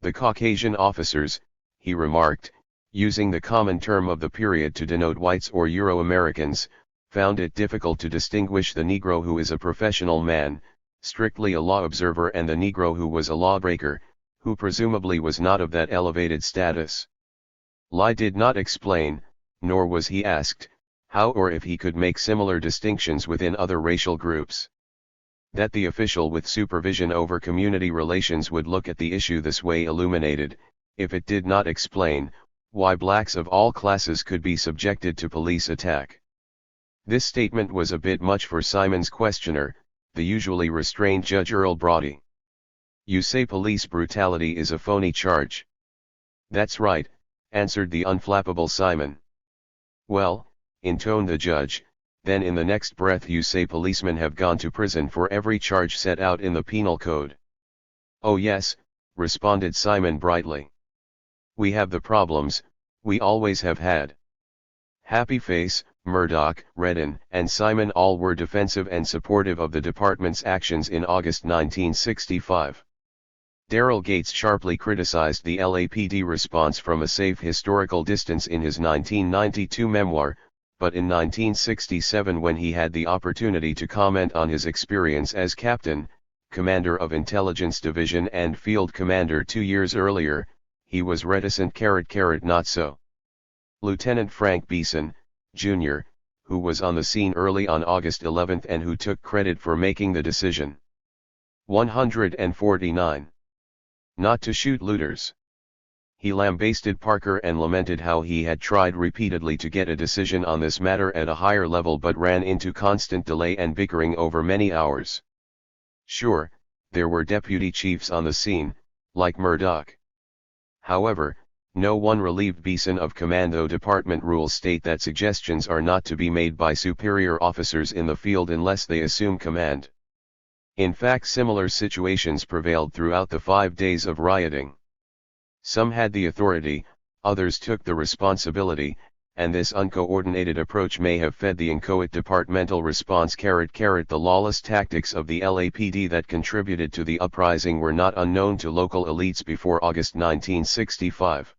The Caucasian officers, he remarked, using the common term of the period to denote whites or Euro-Americans, found it difficult to distinguish the Negro who is a professional man, strictly a law observer, and the Negro who was a lawbreaker, who presumably was not of that elevated status. Lai did not explain, nor was he asked, how or if he could make similar distinctions within other racial groups. That the official with supervision over community relations would look at the issue this way illuminated, if it did not explain, why blacks of all classes could be subjected to police attack. This statement was a bit much for Simon's questioner, the usually restrained Judge Earl Brody. You say police brutality is a phony charge. That's right, answered the unflappable Simon. Well, intoned the judge, then in the next breath you say policemen have gone to prison for every charge set out in the penal code. Oh yes, responded Simon brightly. We have the problems, we always have had. Happy face, Murdoch, Redden, and Simon all were defensive and supportive of the department's actions in August 1965. Daryl Gates sharply criticized the LAPD response from a safe historical distance in his 1992 memoir, but in 1967 when he had the opportunity to comment on his experience as captain, commander of Intelligence Division and field commander 2 years earlier, he was reticent. Not so. Lieutenant Frank Beeson, Jr., who was on the scene early on August 11 and who took credit for making the decision. 149. Not to shoot looters. He lambasted Parker and lamented how he had tried repeatedly to get a decision on this matter at a higher level but ran into constant delay and bickering over many hours. Sure, there were deputy chiefs on the scene, like Murdoch. However, no one relieved Beeson of command, though department rules state that suggestions are not to be made by superior officers in the field unless they assume command. In fact, similar situations prevailed throughout the 5 days of rioting. Some had the authority, others took the responsibility, and this uncoordinated approach may have fed the inchoate departmental response. The lawless tactics of the LAPD that contributed to the uprising were not unknown to local elites before August 1965.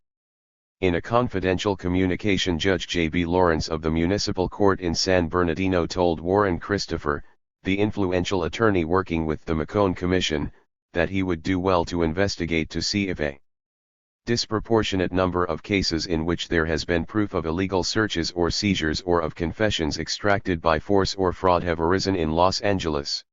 In a confidential communication, Judge J.B. Lawrence of the Municipal Court in San Bernardino told Warren Christopher, the influential attorney working with the McCone Commission, that he would do well to investigate to see if a disproportionate number of cases in which there has been proof of illegal searches or seizures or of confessions extracted by force or fraud have arisen in Los Angeles.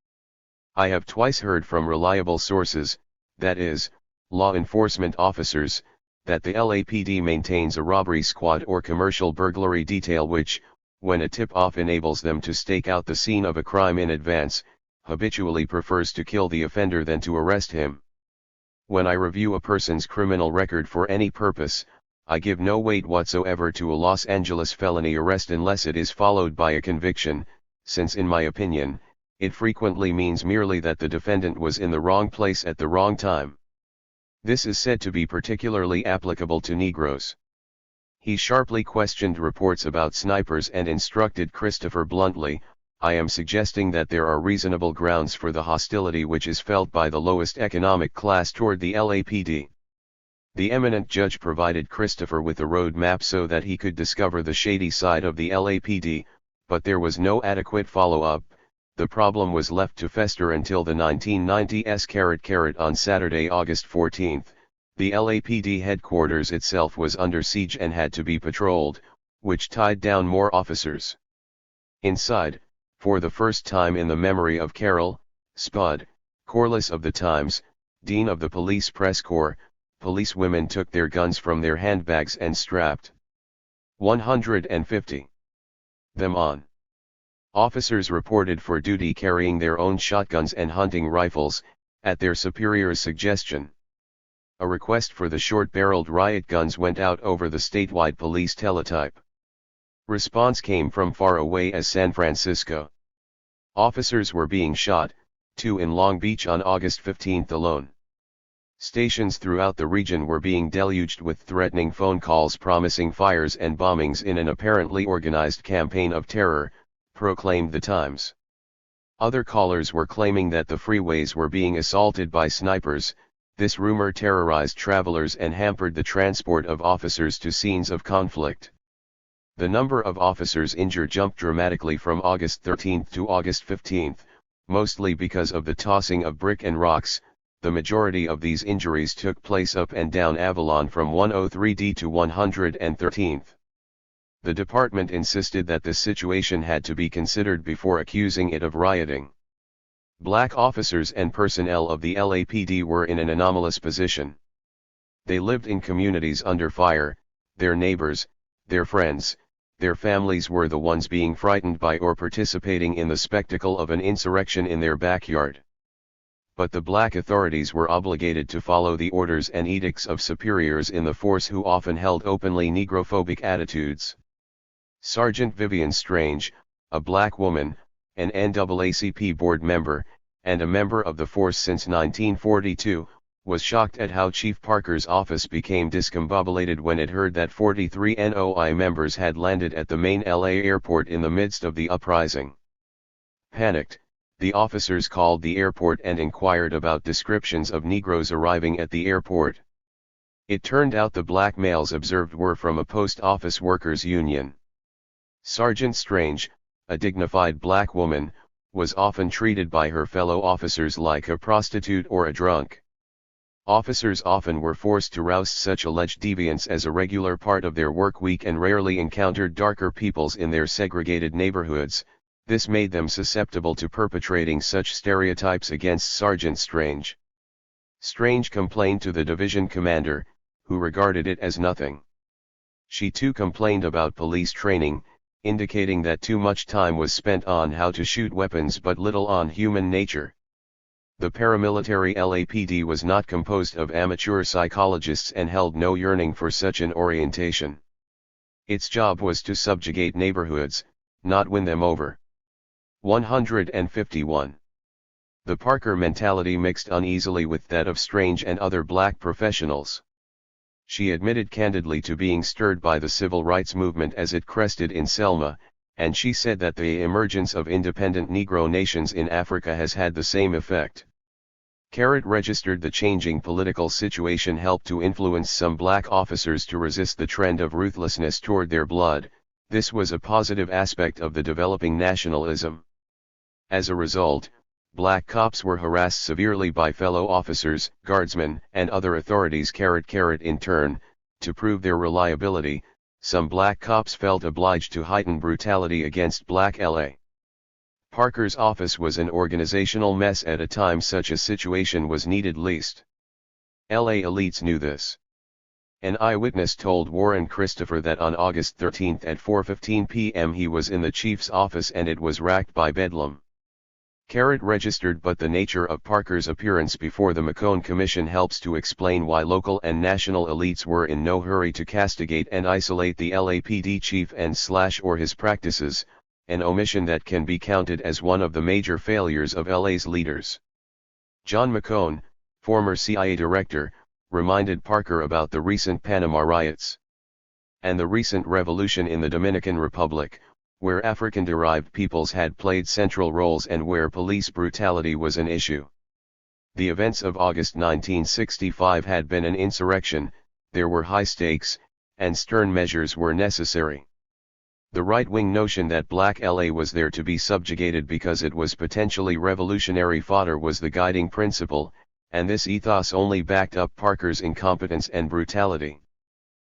I have twice heard from reliable sources, that is, law enforcement officers, that the LAPD maintains a robbery squad or commercial burglary detail which, when a tip-off enables them to stake out the scene of a crime in advance, habitually prefers to kill the offender than to arrest him. When I review a person's criminal record for any purpose, I give no weight whatsoever to a Los Angeles felony arrest unless it is followed by a conviction, since in my opinion, it frequently means merely that the defendant was in the wrong place at the wrong time. This is said to be particularly applicable to Negroes. He sharply questioned reports about snipers and instructed Christopher bluntly, I am suggesting that there are reasonable grounds for the hostility which is felt by the lowest economic class toward the LAPD. The eminent judge provided Christopher with a road map so that he could discover the shady side of the LAPD, but there was no adequate follow-up. The problem was left to fester until the 1990s. On Saturday, August 14, the LAPD headquarters itself was under siege and had to be patrolled, which tied down more officers. Inside, for the first time in the memory of Carol, Spud, Corliss of the Times, Dean of the Police Press Corps, policewomen took their guns from their handbags and strapped 150 them on. Officers reported for duty carrying their own shotguns and hunting rifles, at their superior's suggestion. A request for the short-barreled riot guns went out over the statewide police teletype. Response came from far away as San Francisco. Officers were being shot, 2 in Long Beach on August 15 alone. Stations throughout the region were being deluged with threatening phone calls promising fires and bombings in an apparently organized campaign of terror, proclaimed the Times. Other callers were claiming that the freeways were being assaulted by snipers. This rumor terrorized travelers and hampered the transport of officers to scenes of conflict. The number of officers injured jumped dramatically from August 13 to August 15, mostly because of the tossing of brick and rocks. The majority of these injuries took place up and down Avalon from 103D to 113th. The department insisted that the situation had to be considered before accusing it of rioting. Black officers and personnel of the LAPD were in an anomalous position. They lived in communities under fire, their neighbors, their friends, their families were the ones being frightened by or participating in the spectacle of an insurrection in their backyard. But the black authorities were obligated to follow the orders and edicts of superiors in the force who often held openly negrophobic attitudes. Sergeant Vivian Strange, a black woman, an NAACP board member, and a member of the force since 1942, was shocked at how Chief Parker's office became discombobulated when it heard that 43 NOI members had landed at the main LA airport in the midst of the uprising. Panicked, the officers called the airport and inquired about descriptions of Negroes arriving at the airport. It turned out the black males observed were from a post office workers' union. Sergeant Strange, a dignified black woman, was often treated by her fellow officers like a prostitute or a drunk. Officers often were forced to roust such alleged deviants as a regular part of their work week and rarely encountered darker peoples in their segregated neighborhoods. This made them susceptible to perpetrating such stereotypes against Sergeant Strange. Strange complained to the division commander, who regarded it as nothing. She too complained about police training, indicating that too much time was spent on how to shoot weapons but little on human nature. The paramilitary LAPD was not composed of amateur psychologists and held no yearning for such an orientation. Its job was to subjugate neighborhoods, not win them over. 151. The Parker mentality mixed uneasily with that of Strange and other black professionals. She admitted candidly to being stirred by the civil rights movement as it crested in Selma, and she said that the emergence of independent Negro nations in Africa has had the same effect. Carrot registered the changing political situation helped to influence some black officers to resist the trend of ruthlessness toward their blood. This was a positive aspect of the developing nationalism. As a result, black cops were harassed severely by fellow officers, guardsmen, and other authorities. In turn, to prove their reliability, some black cops felt obliged to heighten brutality against black LA. Parker's office was an organizational mess at a time such a situation was needed least. LA elites knew this. An eyewitness told Warren Christopher that on August 13 at 4:15 p.m. he was in the chief's office and it was racked by bedlam. Carrot registered, but the nature of Parker's appearance before the McCone Commission helps to explain why local and national elites were in no hurry to castigate and isolate the LAPD chief and or his practices, an omission that can be counted as one of the major failures of LA's leaders. John McCone, former CIA director, reminded Parker about the recent Panama riots and the recent revolution in the Dominican Republic, where African-derived peoples had played central roles and where police brutality was an issue. The events of August 1965 had been an insurrection, there were high stakes, and stern measures were necessary. The right-wing notion that black LA was there to be subjugated because it was potentially revolutionary fodder was the guiding principle, and this ethos only backed up Parker's incompetence and brutality.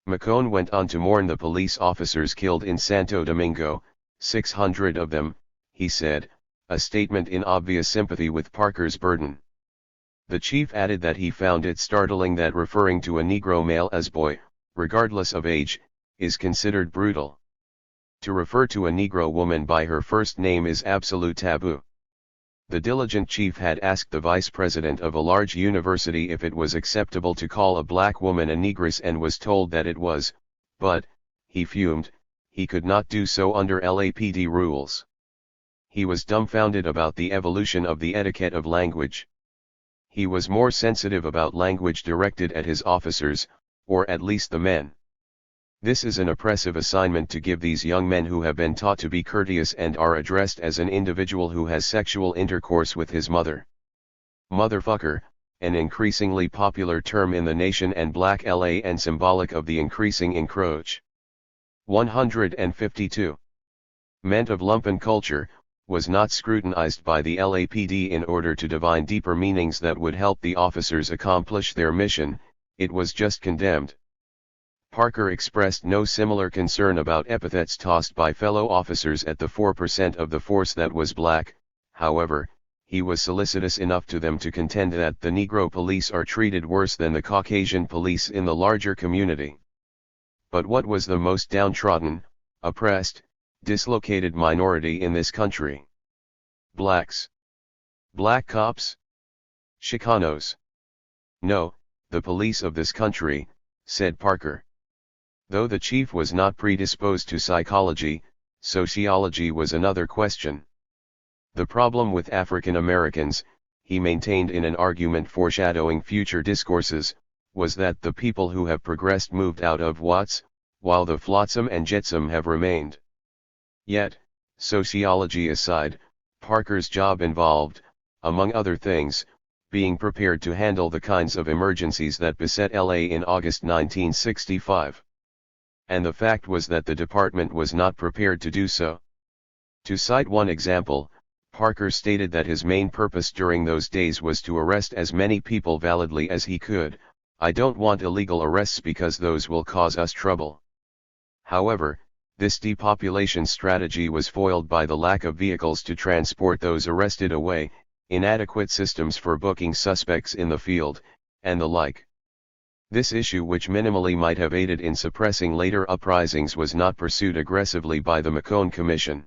McCone went on to mourn the police officers killed in Santo Domingo, 600 of them, he said, a statement in obvious sympathy with Parker's burden. The chief added that he found it startling that referring to a Negro male as boy, regardless of age, is considered brutal. To refer to a Negro woman by her first name is absolute taboo. The diligent chief had asked the vice president of a large university if it was acceptable to call a black woman a negress and was told that it was, but, he fumed, he could not do so under LAPD rules. He was dumbfounded about the evolution of the etiquette of language. He was more sensitive about language directed at his officers, or at least the men. This is an oppressive assignment to give these young men who have been taught to be courteous and are addressed as an individual who has sexual intercourse with his mother. Motherfucker, an increasingly popular term in the nation and black LA and symbolic of the increasing encroach. 152. Meant of lumpen culture, was not scrutinized by the LAPD in order to divine deeper meanings that would help the officers accomplish their mission, it was just condemned. Parker expressed no similar concern about epithets tossed by fellow officers at the 4% of the force that was black. However, he was solicitous enough to them to contend that the Negro police are treated worse than the Caucasian police in the larger community. But what was the most downtrodden, oppressed, dislocated minority in this country? Blacks. Black cops? Chicanos. No, the police of this country, said Parker. Though the chief was not predisposed to psychology, sociology was another question. The problem with African Americans, he maintained in an argument foreshadowing future discourses, was that the people who have progressed moved out of Watts, while the flotsam and jetsam have remained. Yet, sociology aside, Parker's job involved, among other things, being prepared to handle the kinds of emergencies that beset LA in August 1965. And the fact was that the department was not prepared to do so. To cite one example, Parker stated that his main purpose during those days was to arrest as many people validly as he could. "I don't want illegal arrests because those will cause us trouble." However, this depopulation strategy was foiled by the lack of vehicles to transport those arrested away, inadequate systems for booking suspects in the field, and the like. This issue, which minimally might have aided in suppressing later uprisings, was not pursued aggressively by the McCone Commission.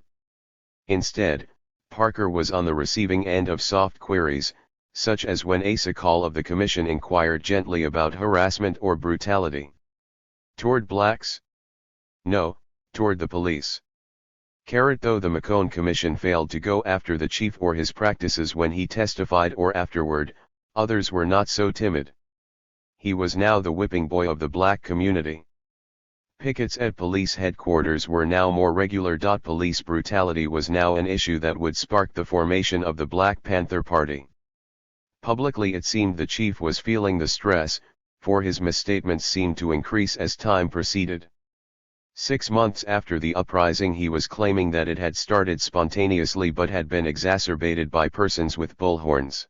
Instead, Parker was on the receiving end of soft queries, such as when Asa Call of the Commission inquired gently about harassment or brutality. Toward blacks? No, toward the police. Though the McCone Commission failed to go after the chief or his practices when he testified or afterward, others were not so timid. He was now the whipping boy of the black community. Pickets at police headquarters were now more regular. Police brutality was now an issue that would spark the formation of the Black Panther Party. Publicly it seemed the chief was feeling the stress, for his misstatements seemed to increase as time proceeded. 6 months after the uprising he was claiming that it had started spontaneously but had been exacerbated by persons with bullhorns.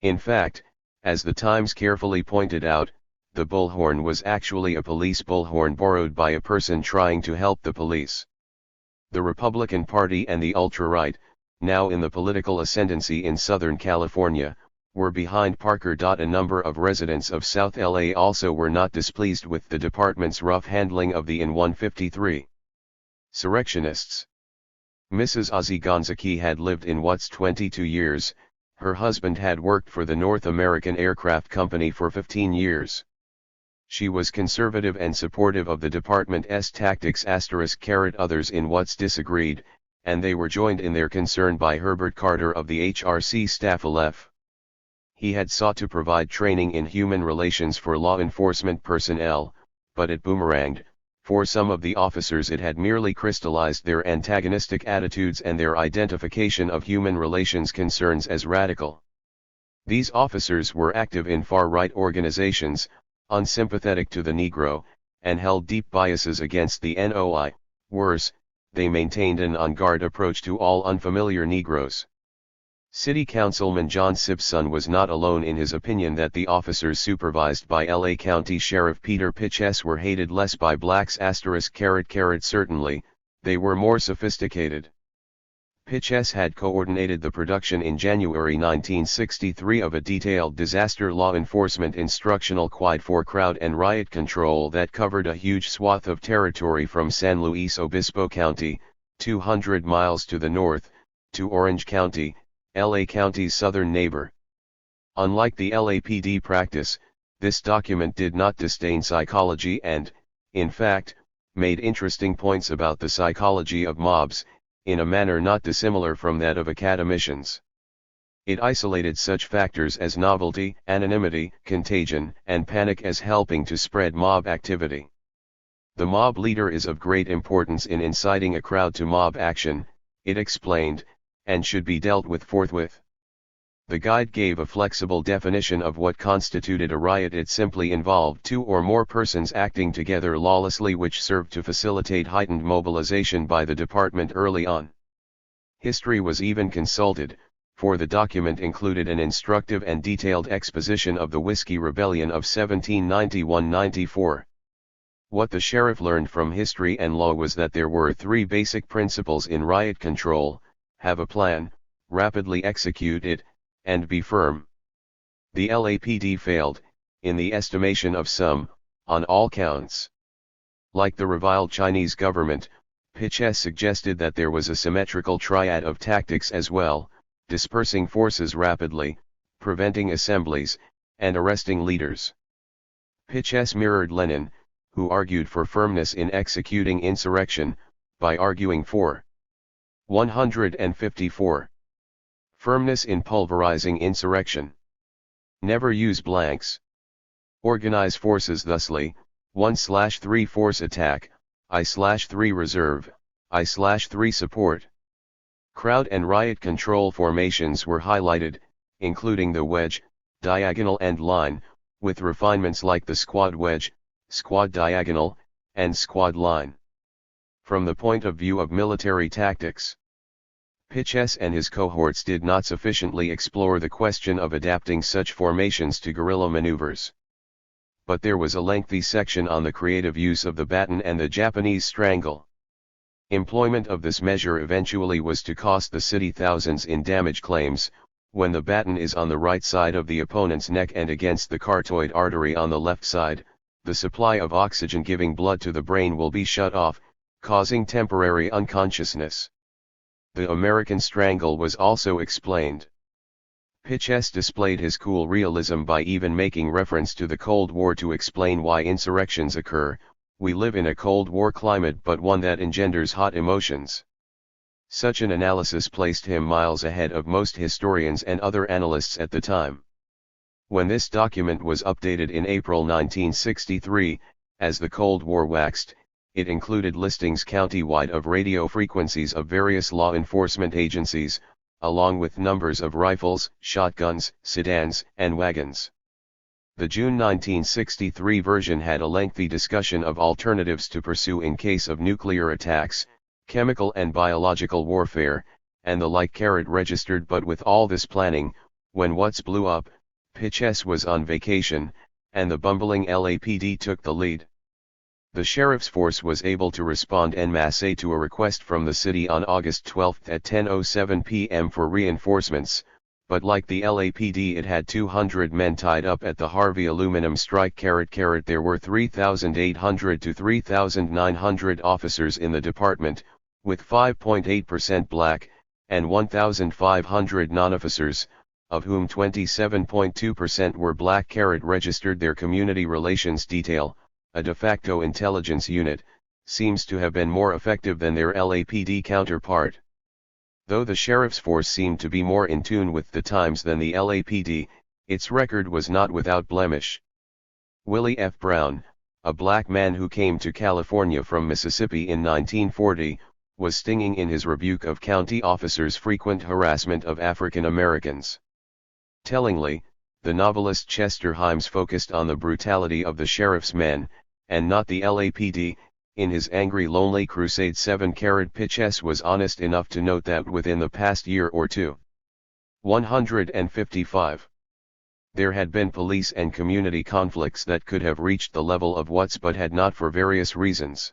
In fact, as the Times carefully pointed out, the bullhorn was actually a police bullhorn borrowed by a person trying to help the police. The Republican Party and the ultra-right, now in the political ascendancy in Southern California, were behind Parker. A number of residents of South LA also were not displeased with the department's rough handling of the N-153 surrectionists. Mrs. Ozzie Gonzaki had lived in Watts 22 years, her husband had worked for the North American Aircraft Company for 15 years. She was conservative and supportive of the department's tactics. Others in Watts disagreed, and they were joined in their concern by Herbert Carter of the HRC staff. He had sought to provide training in human relations for law enforcement personnel, but it boomeranged. For some of the officers it had merely crystallized their antagonistic attitudes and their identification of human relations concerns as radical. These officers were active in far-right organizations, unsympathetic to the Negro, and held deep biases against the NOI. Worse, they maintained an on-guard approach to all unfamiliar Negroes. City Councilman John Simpson was not alone in his opinion that the officers supervised by LA County Sheriff Peter Pitchess were hated less by blacks. Certainly, they were more sophisticated. Pitchess had coordinated the production in January 1963 of a detailed disaster law enforcement instructional guide for crowd and riot control that covered a huge swath of territory from San Luis Obispo County, 200 miles to the north, to Orange County, LA County's southern neighbor. Unlike the LAPD practice, this document did not disdain psychology and, in fact, made interesting points about the psychology of mobs, in a manner not dissimilar from that of academicians. It isolated such factors as novelty, anonymity, contagion, and panic as helping to spread mob activity. The mob leader is of great importance in inciting a crowd to mob action, it explained, and should be dealt with forthwith. The guide gave a flexible definition of what constituted a riot. It simply involved 2 or more persons acting together lawlessly, which served to facilitate heightened mobilization by the department early on. History was even consulted, for the document included an instructive and detailed exposition of the Whiskey Rebellion of 1791-94. What the sheriff learned from history and law was that there were 3 basic principles in riot control: have a plan, rapidly execute it, and be firm. The LAPD failed, in the estimation of some, on all counts. Like the reviled Chinese government, Pitchess suggested that there was a symmetrical triad of tactics as well: dispersing forces rapidly, preventing assemblies, and arresting leaders. Pitchess mirrored Lenin, who argued for firmness in executing insurrection, by arguing for 154. Firmness in pulverizing insurrection. Never use blanks. Organize forces thusly: 1/3 force attack, I/3 reserve, I/3 support. Crowd and riot control formations were highlighted, including the wedge, diagonal and line, with refinements like the squad wedge, squad diagonal, and squad line. From the point of view of military tactics, Pitches and his cohorts did not sufficiently explore the question of adapting such formations to guerrilla maneuvers. But there was a lengthy section on the creative use of the baton and the Japanese strangle. Employment of this measure eventually was to cost the city thousands in damage claims. When the baton is on the right side of the opponent's neck and against the carotid artery on the left side, the supply of oxygen giving blood to the brain will be shut off, causing temporary unconsciousness. The American strangle was also explained. Pitches displayed his cool realism by even making reference to the Cold War to explain why insurrections occur. We live in a Cold War climate, but one that engenders hot emotions. Such an analysis placed him miles ahead of most historians and other analysts at the time. When this document was updated in April 1963, as the Cold War waxed, it included listings county-wide of radio frequencies of various law enforcement agencies, along with numbers of rifles, shotguns, sedans, and wagons. The June 1963 version had a lengthy discussion of alternatives to pursue in case of nuclear attacks, chemical and biological warfare, and the like. Registered. But with all this planning, when Watts blew up, Pitches was on vacation, and the bumbling LAPD took the lead. The sheriff's force was able to respond en masse to a request from the city on August 12 at 10:07 p.m. for reinforcements, but like the LAPD, it had 200 men tied up at the Harvey aluminum strike. There were 3,800 to 3,900 officers in the department, with 5.8% black, and 1,500 non-officers, of whom 27.2% were black. Registered. Their community relations detail, a de facto intelligence unit, seems to have been more effective than their LAPD counterpart. Though the sheriff's force seemed to be more in tune with the times than the LAPD, its record was not without blemish. Willie F. Brown, a black man who came to California from Mississippi in 1940, was stinging in his rebuke of county officers' frequent harassment of African Americans. Tellingly, the novelist Chester Himes focused on the brutality of the sheriff's men, and not the LAPD, in his angry lonely crusade. 7. Pitches was honest enough to note that within the past year or two, 155, there had been police and community conflicts that could have reached the level of Watts but had not for various reasons.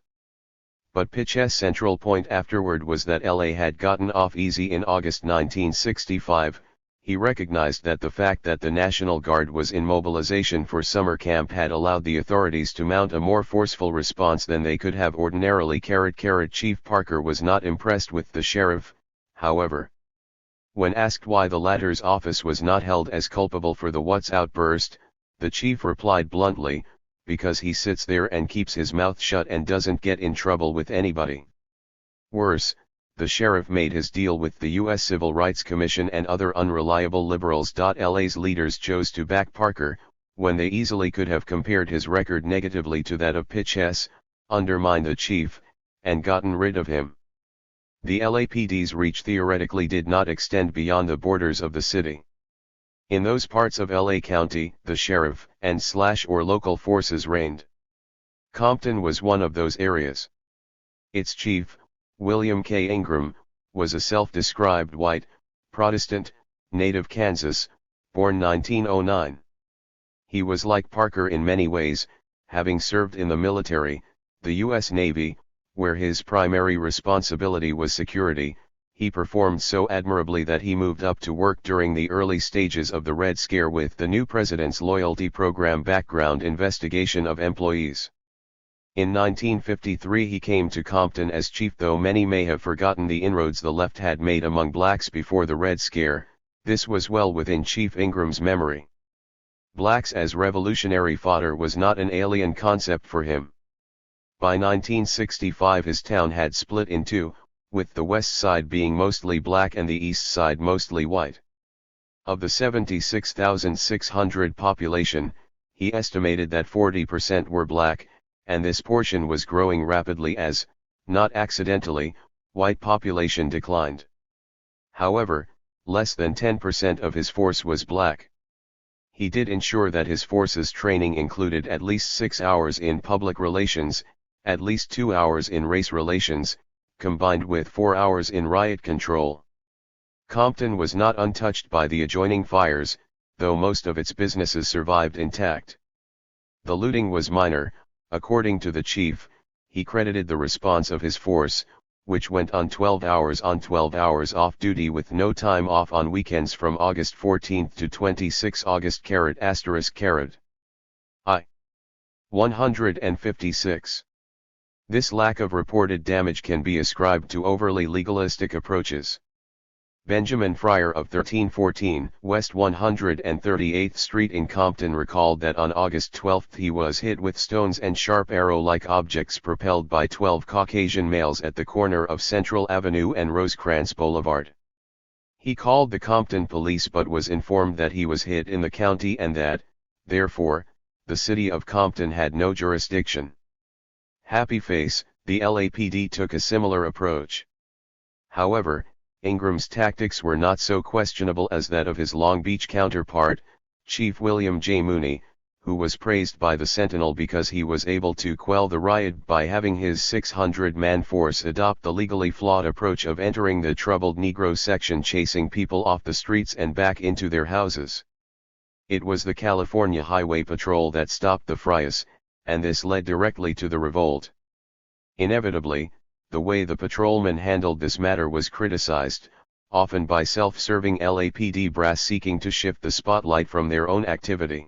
But Pitches' central point afterward was that LA had gotten off easy in August 1965. He recognized that the fact that the National Guard was in mobilization for summer camp had allowed the authorities to mount a more forceful response than they could have ordinarily. Chief Parker was not impressed with the sheriff, however. When asked why the latter's office was not held as culpable for the Watts outburst, the chief replied bluntly, "Because he sits there and keeps his mouth shut and doesn't get in trouble with anybody." Worse, the sheriff made his deal with the U.S. Civil Rights Commission and other unreliable liberals. LA's leaders chose to back Parker, when they easily could have compared his record negatively to that of Pitches, undermined the chief, and gotten rid of him. The LAPD's reach theoretically did not extend beyond the borders of the city. In those parts of LA County, the sheriff and or local forces reigned. Compton was one of those areas. Its chief, William K. Ingram, was a self-described white, Protestant, native Kansas, born 1909. He was like Parker in many ways, having served in the military, the U.S. Navy, where his primary responsibility was security. He performed so admirably that he moved up to work during the early stages of the Red Scare with the new president's loyalty program background investigation of employees. In 1953 he came to Compton as chief. Though many may have forgotten the inroads the left had made among blacks before the Red Scare, this was well within Chief Ingram's memory. Blacks as revolutionary fodder was not an alien concept for him. By 1965 his town had split in two, with the west side being mostly black and the east side mostly white. Of the 76,600 population, he estimated that 40% were black, and this portion was growing rapidly as, not accidentally, white population declined. However, less than 10% of his force was black. He did ensure that his force's training included at least 6 hours in public relations, at least 2 hours in race relations, combined with 4 hours in riot control. Compton was not untouched by the adjoining fires, though most of its businesses survived intact. The looting was minor. According to the chief, he credited the response of his force, which went on 12 hours on 12 hours off duty with no time off on weekends from August 14 to 26 August I. 156. This lack of reported damage can be ascribed to overly legalistic approaches. Benjamin Fryer of 1314 West 138th Street in Compton recalled that on August 12 he was hit with stones and sharp arrow-like objects propelled by 12 Caucasian males at the corner of Central Avenue and Rosecrans Boulevard. He called the Compton police but was informed that he was hit in the county and that, therefore, the city of Compton had no jurisdiction. Happy Face, the LAPD took a similar approach. However, Ingram's tactics were not so questionable as that of his Long Beach counterpart, Chief William J. Mooney, who was praised by the Sentinel because he was able to quell the riot by having his 600-man force adopt the legally flawed approach of entering the troubled Negro section, chasing people off the streets and back into their houses. It was the California Highway Patrol that stopped the fracas, and this led directly to the revolt. Inevitably, the way the patrolmen handled this matter was criticized, often by self-serving LAPD brass seeking to shift the spotlight from their own activity.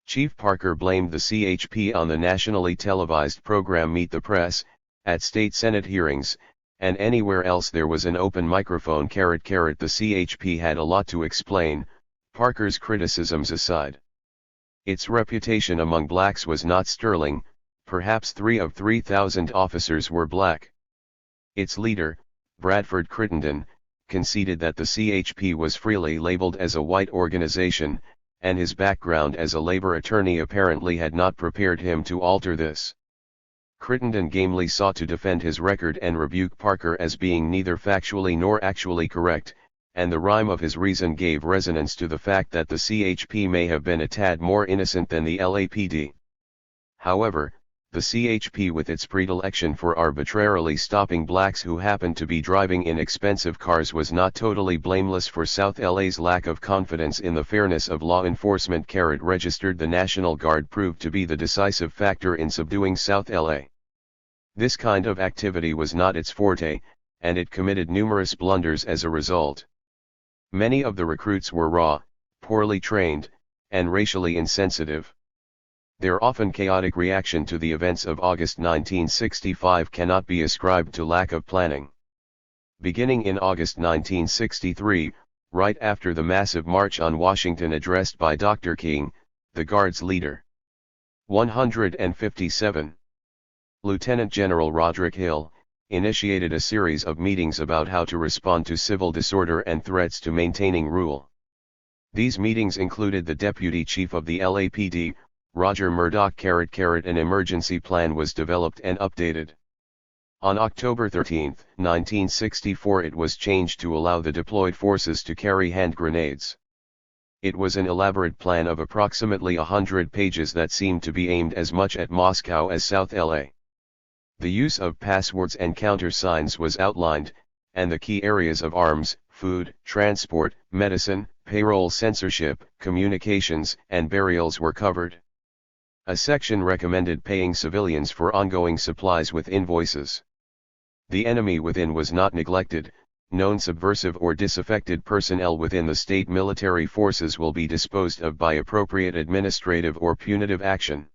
Chief Parker blamed the CHP on the nationally televised program Meet the Press, at state Senate hearings, and anywhere else there was an open microphone. The CHP had a lot to explain, Parker's criticisms aside. Its reputation among blacks was not sterling. Perhaps 3 of 3,000 officers were black. Its leader, Bradford Crittenden, conceded that the CHP was freely labeled as a white organization, and his background as a labor attorney apparently had not prepared him to alter this. Crittenden gamely sought to defend his record and rebuke Parker as being neither factually nor actually correct, and the rhyme of his reason gave resonance to the fact that the CHP may have been a tad more innocent than the LAPD. However, the CHP, with its predilection for arbitrarily stopping blacks who happened to be driving in expensive cars, was not totally blameless for South LA's lack of confidence in the fairness of law enforcement. Registered the National Guard proved to be the decisive factor in subduing South LA. This kind of activity was not its forte, and it committed numerous blunders as a result. Many of the recruits were raw, poorly trained, and racially insensitive. Their often chaotic reaction to the events of August 1965 cannot be ascribed to lack of planning. Beginning in August 1963, right after the massive march on Washington addressed by Dr. King, the Guard's leader. 157. Lieutenant General Roderick Hill, initiated a series of meetings about how to respond to civil disorder and threats to maintaining rule. These meetings included the Deputy Chief of the LAPD, Roger Murdoch. An emergency plan was developed and updated. On October 13, 1964, it was changed to allow the deployed forces to carry hand grenades. It was an elaborate plan of approximately 100 pages that seemed to be aimed as much at Moscow as South LA. The use of passwords and countersigns was outlined, and the key areas of arms, food, transport, medicine, payroll, censorship, communications, and burials were covered. A section recommended paying civilians for ongoing supplies with invoices. The enemy within was not neglected. Known subversive or disaffected personnel within the state military forces will be disposed of by appropriate administrative or punitive action.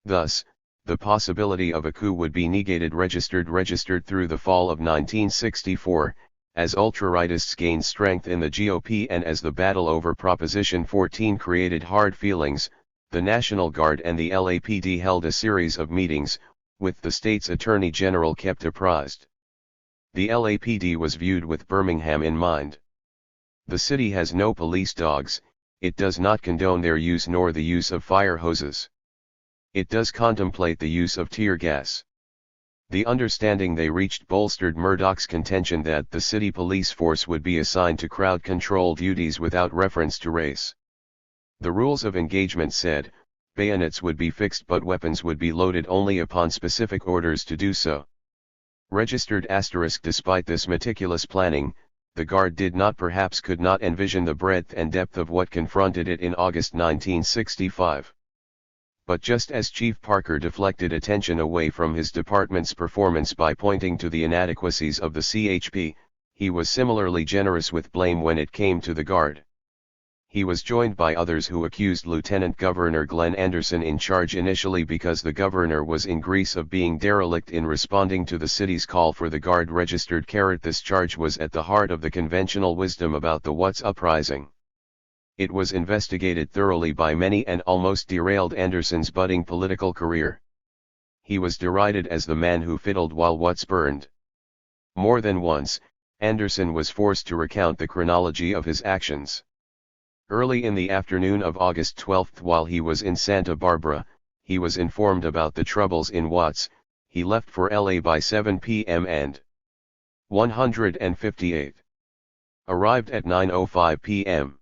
Thus, the possibility of a coup would be negated. Registered through the fall of 1964, as ultra-rightists gained strength in the GOP and as the battle over Proposition 14 created hard feelings, the National Guard and the LAPD held a series of meetings, with the state's Attorney General kept apprised. The LAPD was viewed with Birmingham in mind. The city has no police dogs. It does not condone their use nor the use of fire hoses. It does contemplate the use of tear gas. The understanding they reached bolstered Murdoch's contention that the city police force would be assigned to crowd control duties without reference to race. The rules of engagement said, bayonets would be fixed but weapons would be loaded only upon specific orders to do so. Registered *. Despite this meticulous planning, the Guard did not perhaps could not envision the breadth and depth of what confronted it in August 1965. But just as Chief Parker deflected attention away from his department's performance by pointing to the inadequacies of the CHP, he was similarly generous with blame when it came to the Guard. He was joined by others who accused Lieutenant Governor Glenn Anderson in charge initially because the governor was in Greece of being derelict in responding to the city's call for the Guard registered. This charge was at the heart of the conventional wisdom about the What's uprising. It was investigated thoroughly by many and almost derailed Anderson's budding political career. He was derided as the man who fiddled while What's burned. More than once, Anderson was forced to recount the chronology of his actions. Early in the afternoon of August 12 while he was in Santa Barbara, he was informed about the troubles in Watts. He left for LA by 7 p.m. and 158 arrived at 9:05 p.m.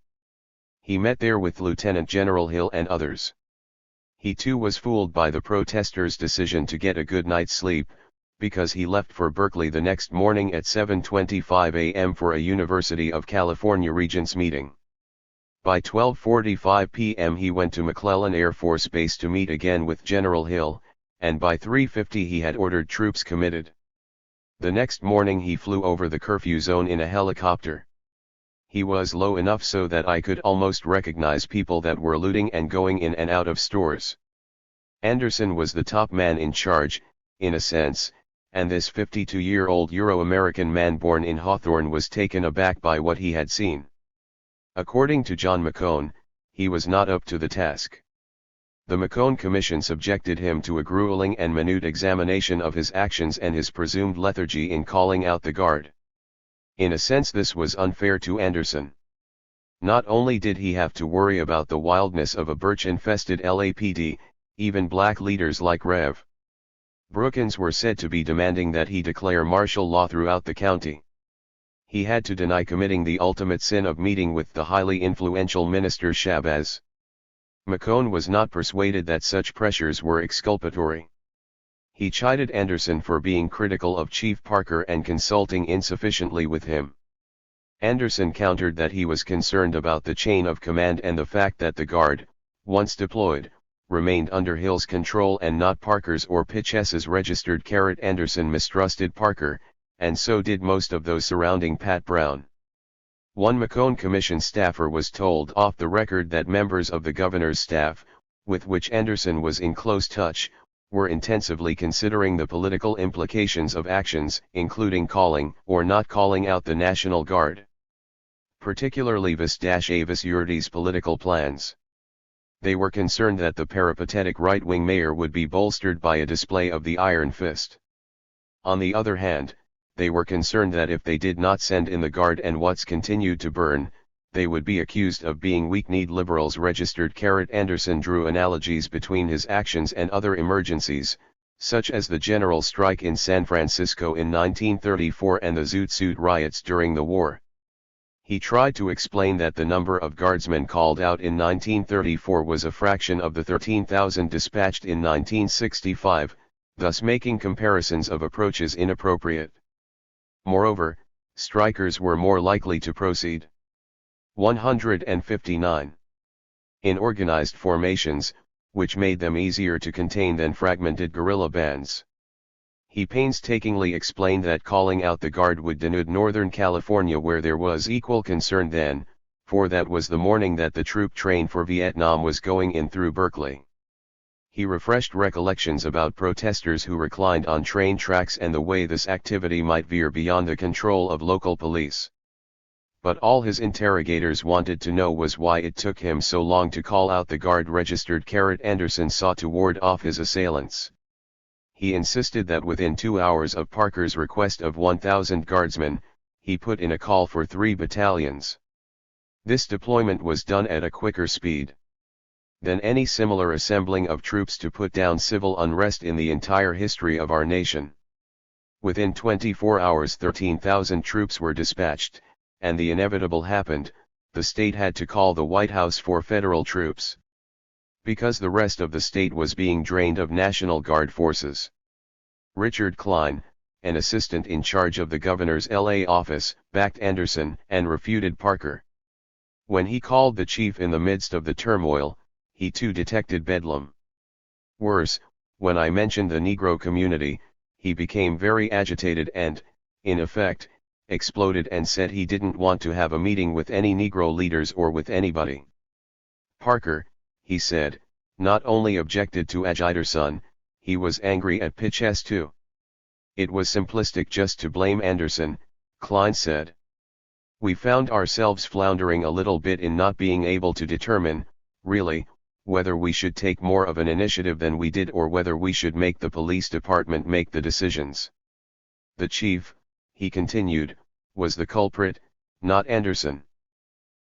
He met there with Lieutenant General Hill and others. He too was fooled by the protesters' decision to get a good night's sleep, because he left for Berkeley the next morning at 7:25 a.m. for a University of California Regents meeting. By 12:45 p.m. he went to McClellan Air Force Base to meet again with General Hill, and by 3:50 he had ordered troops committed. The next morning he flew over the curfew zone in a helicopter. He was low enough so that I could almost recognize people that were looting and going in and out of stores. Anderson was the top man in charge, in a sense, and this 52-year-old Euro-American man born in Hawthorne was taken aback by what he had seen. According to John McCone, he was not up to the task. The McCone Commission subjected him to a grueling and minute examination of his actions and his presumed lethargy in calling out the Guard. In a sense this was unfair to Anderson. Not only did he have to worry about the wildness of a birch-infested LAPD, even black leaders like Rev. Brookins were said to be demanding that he declare martial law throughout the county. He had to deny committing the ultimate sin of meeting with the highly influential minister Shabazz. McCone was not persuaded that such pressures were exculpatory. He chided Anderson for being critical of Chief Parker and consulting insufficiently with him. Anderson countered that he was concerned about the chain of command and the fact that the Guard, once deployed, remained under Hill's control and not Parker's or Pitchess's registered. Anderson mistrusted Parker, and so did most of those surrounding Pat Brown. One McCone Commission staffer was told off the record that members of the governor's staff, with which Anderson was in close touch, were intensively considering the political implications of actions, including calling or not calling out the National Guard. Particularly Vis-Avis Yurdi's political plans. They were concerned that the peripatetic right-wing mayor would be bolstered by a display of the iron fist. On the other hand, they were concerned that if they did not send in the Guard and Watts continued to burn, they would be accused of being weak-kneed liberals. Anderson drew analogies between his actions and other emergencies, such as the general strike in San Francisco in 1934 and the Zoot Suit riots during the war. He tried to explain that the number of guardsmen called out in 1934 was a fraction of the 13,000 dispatched in 1965, thus making comparisons of approaches inappropriate. Moreover, strikers were more likely to proceed. 159. In organized formations, which made them easier to contain than fragmented guerrilla bands. He painstakingly explained that calling out the Guard would denude Northern California where there was equal concern then, for that was the morning that the troop train for Vietnam was going in through Berkeley. He refreshed recollections about protesters who reclined on train tracks and the way this activity might veer beyond the control of local police. But all his interrogators wanted to know was why it took him so long to call out the Guard registered. Anderson sought to ward off his assailants. He insisted that within 2 hours of Parker's request of 1,000 guardsmen, he put in a call for 3 battalions. This deployment was done at a quicker speed than any similar assembling of troops to put down civil unrest in the entire history of our nation. Within 24 hours 13,000 troops were dispatched, and the inevitable happened, the state had to call the White House for federal troops. Because the rest of the state was being drained of National Guard forces. Richard Klein, an assistant in charge of the governor's LA office, backed Anderson and refuted Parker. When he called the chief in the midst of the turmoil, he too detected bedlam. Worse, when I mentioned the Negro community, he became very agitated and, in effect, exploded and said he didn't want to have a meeting with any Negro leaders or with anybody. Parker, he said, not only objected to Anderson, he was angry at Pitches too. It was simplistic just to blame Anderson, Klein said. We found ourselves floundering a little bit in not being able to determine, really, whether we should take more of an initiative than we did or whether we should make the police department make the decisions. The chief, he continued, was the culprit, not Anderson.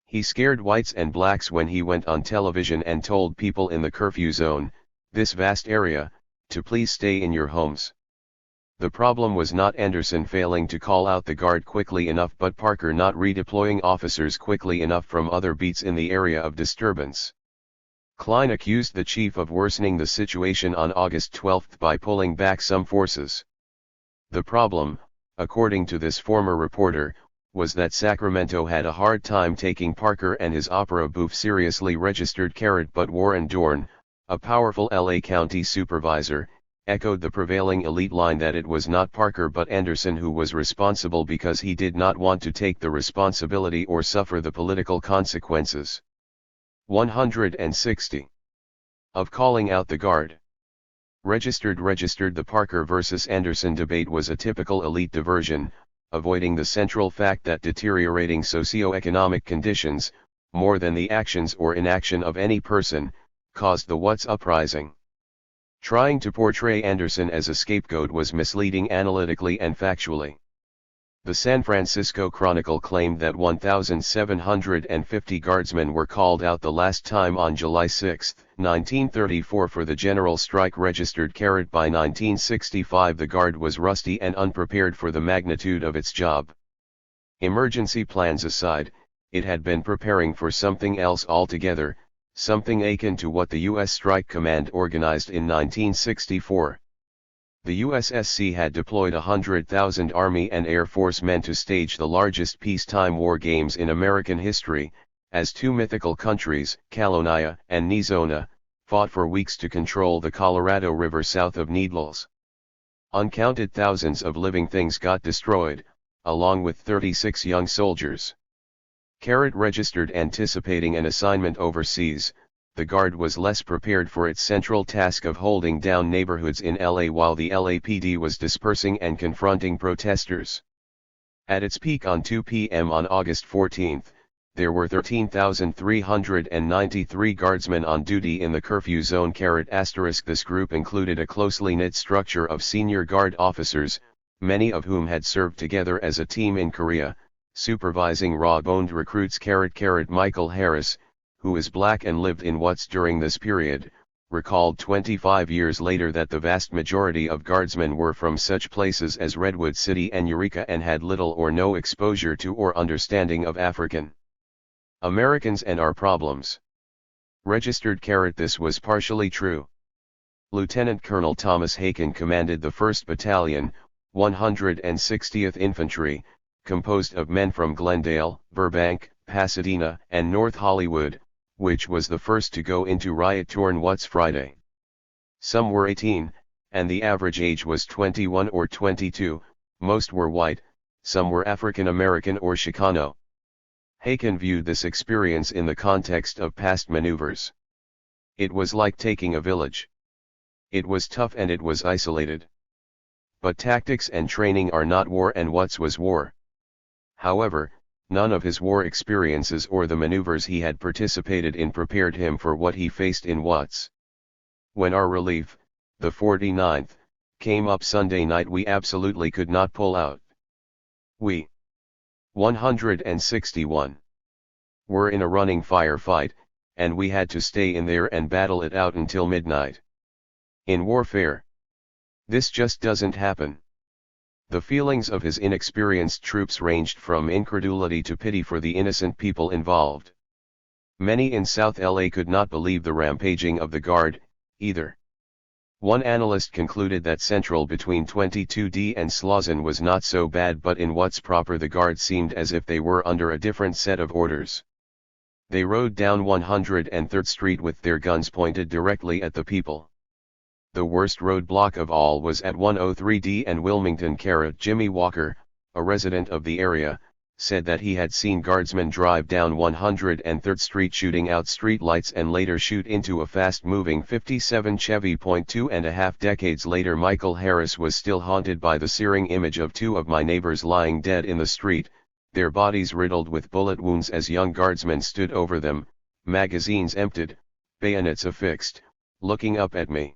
He scared whites and blacks when he went on television and told people in the curfew zone, this vast area, to please stay in your homes. The problem was not Anderson failing to call out the guard quickly enough but Parker not redeploying officers quickly enough from other beats in the area of disturbance. Klein accused the chief of worsening the situation on August 12 by pulling back some forces. The problem, according to this former reporter, was that Sacramento had a hard time taking Parker and his opera bouffe seriously. Registered Carrot but Warren Dorn, a powerful LA County supervisor, echoed the prevailing elite line that it was not Parker but Anderson who was responsible because he did not want to take the responsibility or suffer the political consequences. 160. Of calling out the guard. Registered the Parker versus Anderson debate was a typical elite diversion, avoiding the central fact that deteriorating socio-economic conditions, more than the actions or inaction of any person, caused the What's uprising. Trying to portray Anderson as a scapegoat was misleading analytically and factually. The San Francisco Chronicle claimed that 1,750 guardsmen were called out the last time on July 6, 1934 for the general strike. Registered Carrot by 1965 the guard was rusty and unprepared for the magnitude of its job. Emergency plans aside, it had been preparing for something else altogether, something akin to what the U.S. Strike Command organized in 1964. The USSC had deployed 100,000 Army and Air Force men to stage the largest peacetime war games in American history, as two mythical countries, Calonia and Nizona, fought for weeks to control the Colorado River south of Needles. Uncounted thousands of living things got destroyed, along with 36 young soldiers. Carrot registered anticipating an assignment overseas. The Guard was less prepared for its central task of holding down neighborhoods in LA while the LAPD was dispersing and confronting protesters. At its peak on 2 p.m. on August 14, there were 13,393 guardsmen on duty in the curfew zone. This group included a closely knit structure of senior Guard officers, many of whom had served together as a team in Korea, supervising raw-boned recruits. Michael Harris, who is black and lived in Watts during this period, recalled 25 years later that the vast majority of guardsmen were from such places as Redwood City and Eureka and had little or no exposure to or understanding of African Americans and our problems. Registered this was partially true. Lieutenant Colonel Thomas Haken commanded the 1st Battalion, 160th Infantry, composed of men from Glendale, Burbank, Pasadena, and North Hollywood, which was the first to go into riot-torn Watts Friday. Some were 18, and the average age was 21 or 22, most were white, some were African American or Chicano. Haken viewed this experience in the context of past maneuvers. It was like taking a village. It was tough and it was isolated. But tactics and training are not war, and Watts was war. However, none of his war experiences or the maneuvers he had participated in prepared him for what he faced in Watts. When our relief, the 49th, came up Sunday night, we absolutely could not pull out. We 161 were in a running firefight, and we had to stay in there and battle it out until midnight. In warfare, this just doesn't happen. The feelings of his inexperienced troops ranged from incredulity to pity for the innocent people involved. Many in South LA could not believe the rampaging of the Guard, either. One analyst concluded that Central between 22D and Slauson was not so bad, but in what's proper the guards seemed as if they were under a different set of orders. They rode down 103rd Street with their guns pointed directly at the people. The worst roadblock of all was at 103D and Wilmington. Jimmy Walker, a resident of the area, said that he had seen guardsmen drive down 103rd Street shooting out street lights and later shoot into a fast-moving 57 Chevy. 2.5 decades later, Michael Harris was still haunted by the searing image of two of my neighbors lying dead in the street, their bodies riddled with bullet wounds as young guardsmen stood over them, magazines emptied, bayonets affixed, looking up at me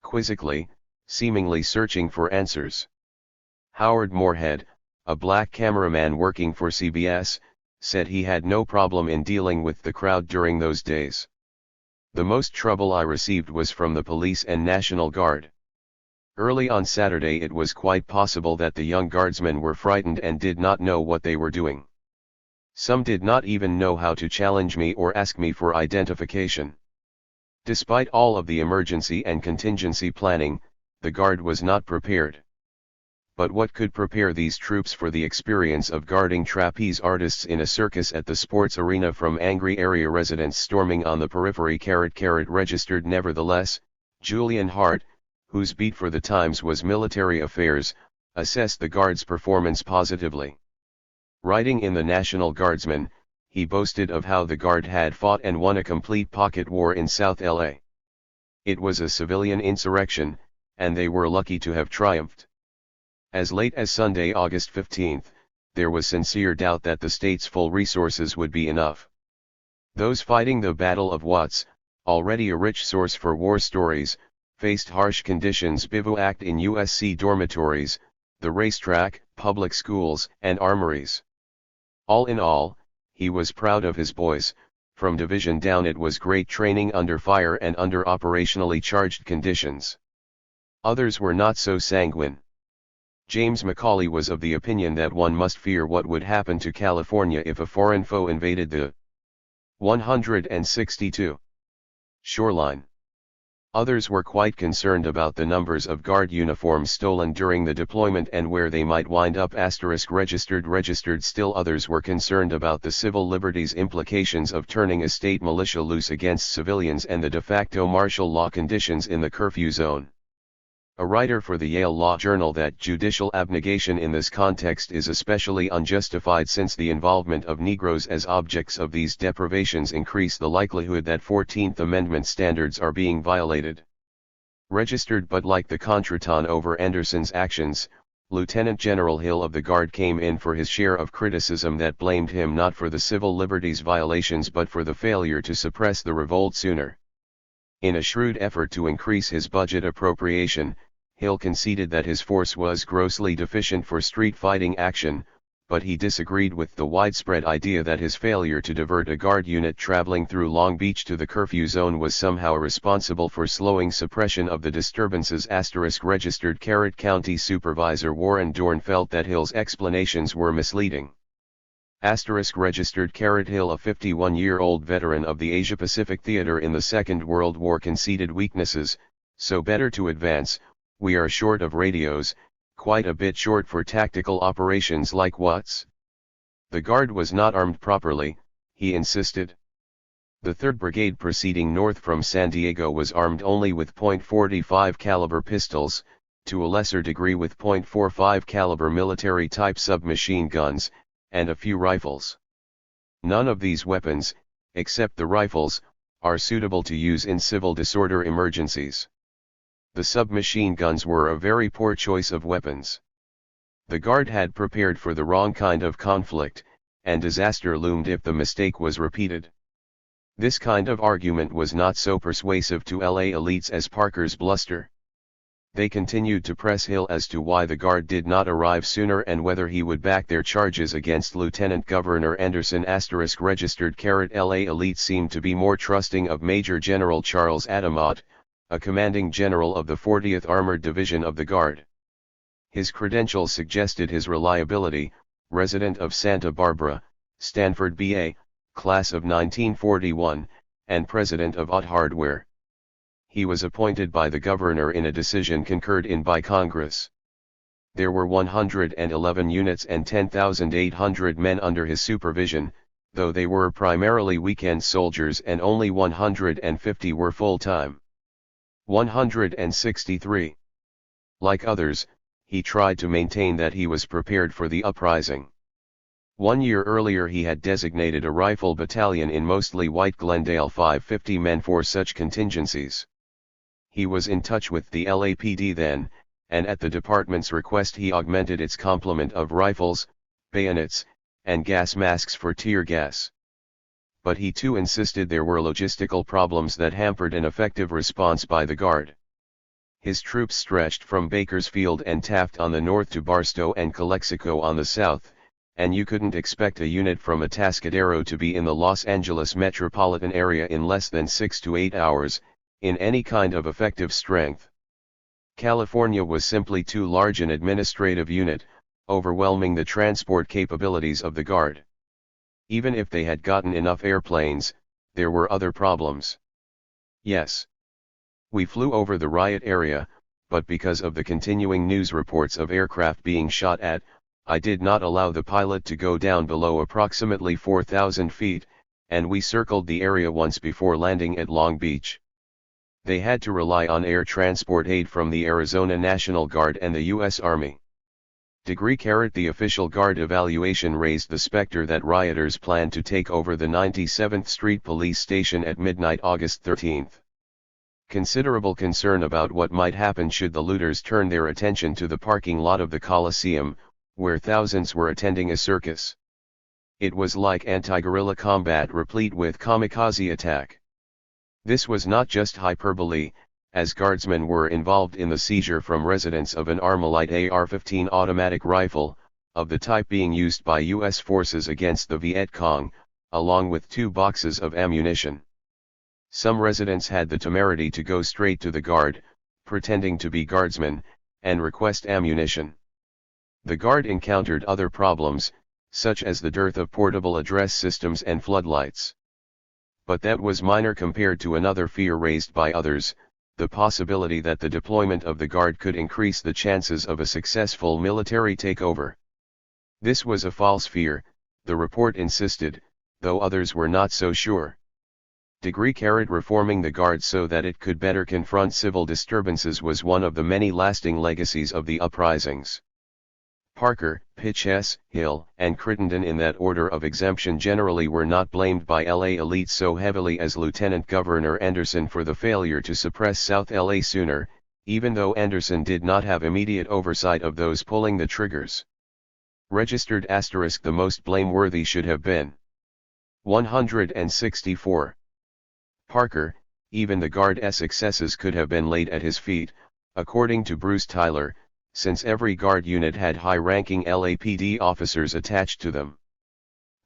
quizzically, seemingly searching for answers. Howard Moorhead, a black cameraman working for CBS, said he had no problem in dealing with the crowd during those days. The most trouble I received was from the police and National Guard. Early on Saturday it was quite possible that the young guardsmen were frightened and did not know what they were doing. Some did not even know how to challenge me or ask me for identification. Despite all of the emergency and contingency planning, the Guard was not prepared. But what could prepare these troops for the experience of guarding trapeze artists in a circus at the sports arena from angry area residents storming on the periphery? Registered. Nevertheless, Julian Hart, whose beat for the Times was military affairs, assessed the Guard's performance positively. Writing in the National Guardsman, he boasted of how the Guard had fought and won a complete pocket war in South LA. It was a civilian insurrection, and they were lucky to have triumphed. As late as Sunday, August 15, there was sincere doubt that the state's full resources would be enough. Those fighting the Battle of Watts, already a rich source for war stories, faced harsh conditions, bivouacked in USC dormitories, the racetrack, public schools, and armories. All in all, he was proud of his boys. From division down it was great training under fire and under operationally charged conditions. Others were not so sanguine. James Macaulay was of the opinion that one must fear what would happen to California if a foreign foe invaded the 162 shoreline. Others were quite concerned about the numbers of Guard uniforms stolen during the deployment and where they might wind up. Registered. Still others were concerned about the civil liberties implications of turning a state militia loose against civilians and the de facto martial law conditions in the curfew zone. A writer for the Yale Law Journal that judicial abnegation in this context is especially unjustified since the involvement of Negroes as objects of these deprivations increase the likelihood that 14th Amendment standards are being violated. Registered. But like the contretemps over Anderson's actions, Lieutenant General Hill of the Guard came in for his share of criticism that blamed him not for the civil liberties violations but for the failure to suppress the revolt sooner. In a shrewd effort to increase his budget appropriation, Hill conceded that his force was grossly deficient for street fighting action, but he disagreed with the widespread idea that his failure to divert a Guard unit traveling through Long Beach to the curfew zone was somehow responsible for slowing suppression of the disturbances. Registered. County Supervisor Warren Dorn felt that Hill's explanations were misleading. Registered. Hill, a 51-year-old veteran of the Asia-Pacific theater in the Second World War, conceded weaknesses, so better to advance. We are short of radios, quite a bit short for tactical operations like Watts. The Guard was not armed properly, he insisted. The 3rd Brigade proceeding north from San Diego was armed only with .45 caliber pistols, to a lesser degree with .45 caliber military-type submachine guns, and a few rifles. None of these weapons, except the rifles, are suitable to use in civil disorder emergencies. The submachine guns were a very poor choice of weapons. The Guard had prepared for the wrong kind of conflict, and disaster loomed if the mistake was repeated. This kind of argument was not so persuasive to LA elites as Parker's bluster. They continued to press Hill as to why the Guard did not arrive sooner and whether he would back their charges against Lieutenant Governor Anderson. Registered. LA elites seemed to be more trusting of Major General Charles Adamot, a commanding general of the 40th Armored Division of the Guard. His credentials suggested his reliability, resident of Santa Barbara, Stanford BA, class of 1941, and president of Ott Hardware. he was appointed by the governor in a decision concurred in by Congress. There were 111 units and 10,800 men under his supervision, though they were primarily weekend soldiers and only 150 were full-time. 163. Like others, he tried to maintain that he was prepared for the uprising. 1 year earlier he had designated a rifle battalion in mostly white Glendale 550 men for such contingencies. He was in touch with the LAPD then, and at the department's request he augmented its complement of rifles, bayonets, and gas masks for tear gas. But he too insisted there were logistical problems that hampered an effective response by the Guard. His troops stretched from Bakersfield and Taft on the north to Barstow and Calexico on the south, and you couldn't expect a unit from Atascadero to be in the Los Angeles metropolitan area in less than 6 to 8 hours, in any kind of effective strength. California was simply too large an administrative unit, overwhelming the transport capabilities of the Guard. Even if they had gotten enough airplanes, there were other problems. Yes. We flew over the riot area, but because of the continuing news reports of aircraft being shot at, I did not allow the pilot to go down below approximately 4,000 feet, and we circled the area once before landing at Long Beach. They had to rely on air transport aid from the Arizona National Guard and the U.S. Army. The official Guard evaluation raised the specter that rioters planned to take over the 97th Street Police Station at midnight August 13. Considerable concern about what might happen should the looters turn their attention to the parking lot of the Coliseum, where thousands were attending a circus. It was like anti-guerrilla combat replete with kamikaze attack. This was not just hyperbole, as guardsmen were involved in the seizure from residents of an Armalite AR-15 automatic rifle, of the type being used by U.S. forces against the Viet Cong, along with 2 boxes of ammunition. Some residents had the temerity to go straight to the Guard, pretending to be guardsmen, and request ammunition. The Guard encountered other problems, such as the dearth of portable address systems and floodlights. But that was minor compared to another fear raised by others, the possibility that the deployment of the Guard could increase the chances of a successful military takeover. This was a false fear, the report insisted, though others were not so sure. Reforming the Guard so that it could better confront civil disturbances was one of the many lasting legacies of the uprisings. Parker, Pitchess, Hill, and Crittenden in that order of exemption generally were not blamed by LA elites so heavily as Lieutenant Governor Anderson for the failure to suppress South LA sooner, even though Anderson did not have immediate oversight of those pulling the triggers. Registered * the most blameworthy should have been 164. Parker, even the Guard's excesses could have been laid at his feet, according to Bruce Tyler, since every Guard unit had high-ranking LAPD officers attached to them.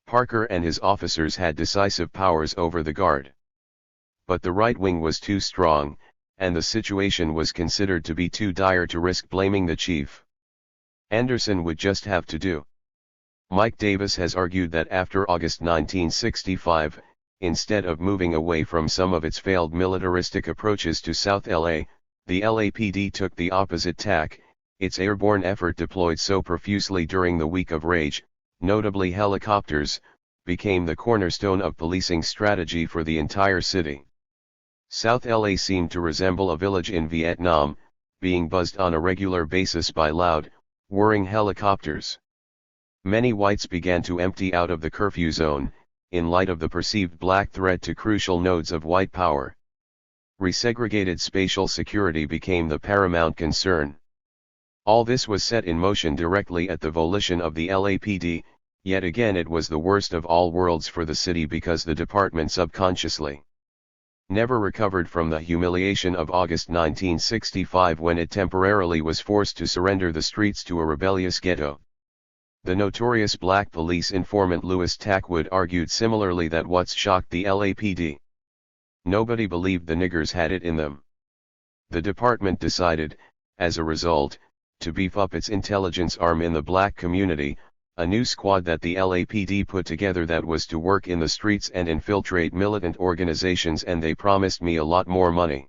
Parker and his officers had decisive powers over the Guard. But the right wing was too strong, and the situation was considered to be too dire to risk blaming the chief. Anderson would just have to do. Mike Davis has argued that after August 1965, instead of moving away from some of its failed militaristic approaches to South LA, the LAPD took the opposite tack. Its airborne effort deployed so profusely during the Week of Rage, notably helicopters, became the cornerstone of policing strategy for the entire city. South LA seemed to resemble a village in Vietnam, being buzzed on a regular basis by loud, whirring helicopters. Many whites began to empty out of the curfew zone, in light of the perceived black threat to crucial nodes of white power. Resegregated spatial security became the paramount concern. All this was set in motion directly at the volition of the LAPD, yet again it was the worst of all worlds for the city because the department subconsciously never recovered from the humiliation of August 1965 when it temporarily was forced to surrender the streets to a rebellious ghetto. The notorious black police informant Louis Tackwood argued similarly that what's shocked the LAPD. Nobody believed the niggers had it in them. The department decided, as a result, to beef up its intelligence arm in the black community, a new squad that the LAPD put together that was to work in the streets and infiltrate militant organizations, and they promised me a lot more money.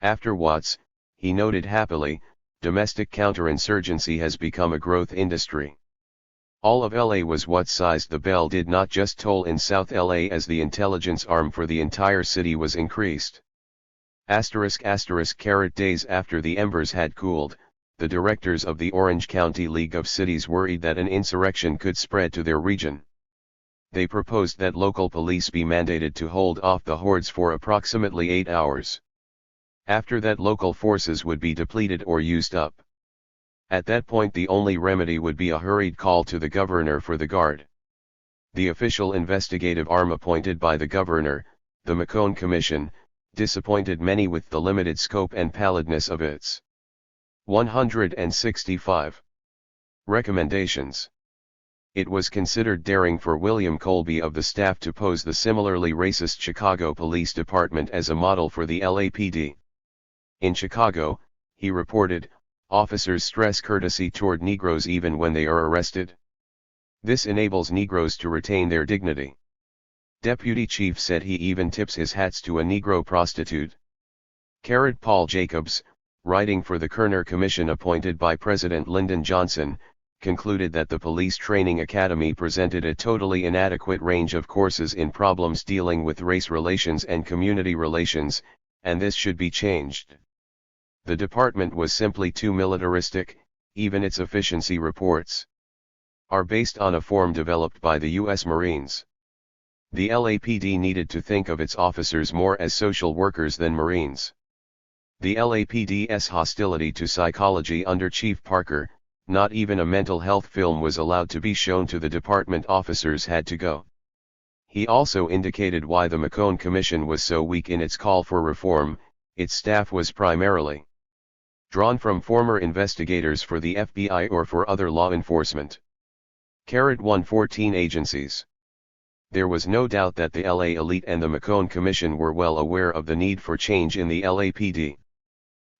After Watts, he noted happily, domestic counterinsurgency has become a growth industry. All of LA was what-sized. The bell did not just toll in South LA as the intelligence arm for the entire city was increased. Days after the embers had cooled, the directors of the Orange County League of Cities worried that an insurrection could spread to their region. They proposed that local police be mandated to hold off the hordes for approximately 8 hours. After that, local forces would be depleted or used up. At that point, the only remedy would be a hurried call to the governor for the guard. The official investigative arm appointed by the governor, the McCone Commission, disappointed many with the limited scope and pallidness of its 165 recommendations. It was considered daring for William Colby of the staff to pose the similarly racist Chicago Police Department as a model for the LAPD. In Chicago, he reported, officers stress courtesy toward Negroes even when they are arrested. This enables Negroes to retain their dignity. Deputy Chief said he even tips his hats to a Negro prostitute. Paul Jacobs, writing for the Kerner Commission appointed by President Lyndon Johnson, concluded that the Police Training Academy presented a totally inadequate range of courses in problems dealing with race relations and community relations, and this should be changed. The department was simply too militaristic. Even its efficiency reports are based on a form developed by the U.S. Marines. The LAPD needed to think of its officers more as social workers than Marines. The LAPD's hostility to psychology under Chief Parker, not even a mental health film was allowed to be shown to the department. Officers had to go. He also indicated why the McCone Commission was so weak in its call for reform. Its staff was primarily drawn from former investigators for the FBI or for other law enforcement. 114 agencies. There was no doubt that the LA elite and the McCone Commission were well aware of the need for change in the LAPD.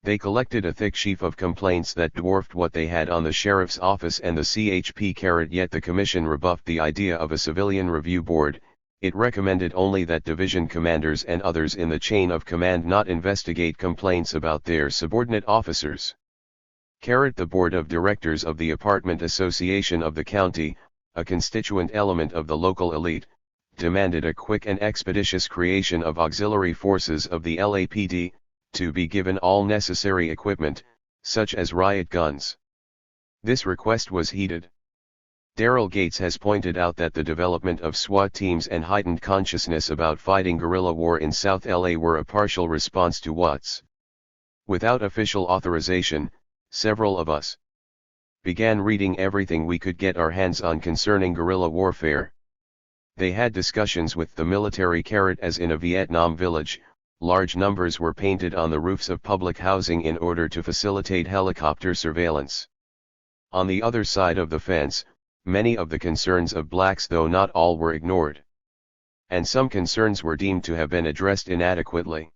They collected a thick sheaf of complaints that dwarfed what they had on the sheriff's office and the CHP. Yet the commission rebuffed the idea of a civilian review board. It recommended only that division commanders and others in the chain of command not investigate complaints about their subordinate officers. The board of directors of the Apartment Association of the county, a constituent element of the local elite, demanded a quick and expeditious creation of auxiliary forces of the LAPD, to be given all necessary equipment, such as riot guns. This request was heeded. Daryl Gates has pointed out that the development of SWAT teams and heightened consciousness about fighting guerrilla war in South LA were a partial response to Watts. Without official authorization, several of us began reading everything we could get our hands on concerning guerrilla warfare. They had discussions with the military. As in a Vietnam village, large numbers were painted on the roofs of public housing in order to facilitate helicopter surveillance. On the other side of the fence, many of the concerns of blacks, though not all, were ignored. And some concerns were deemed to have been addressed inadequately.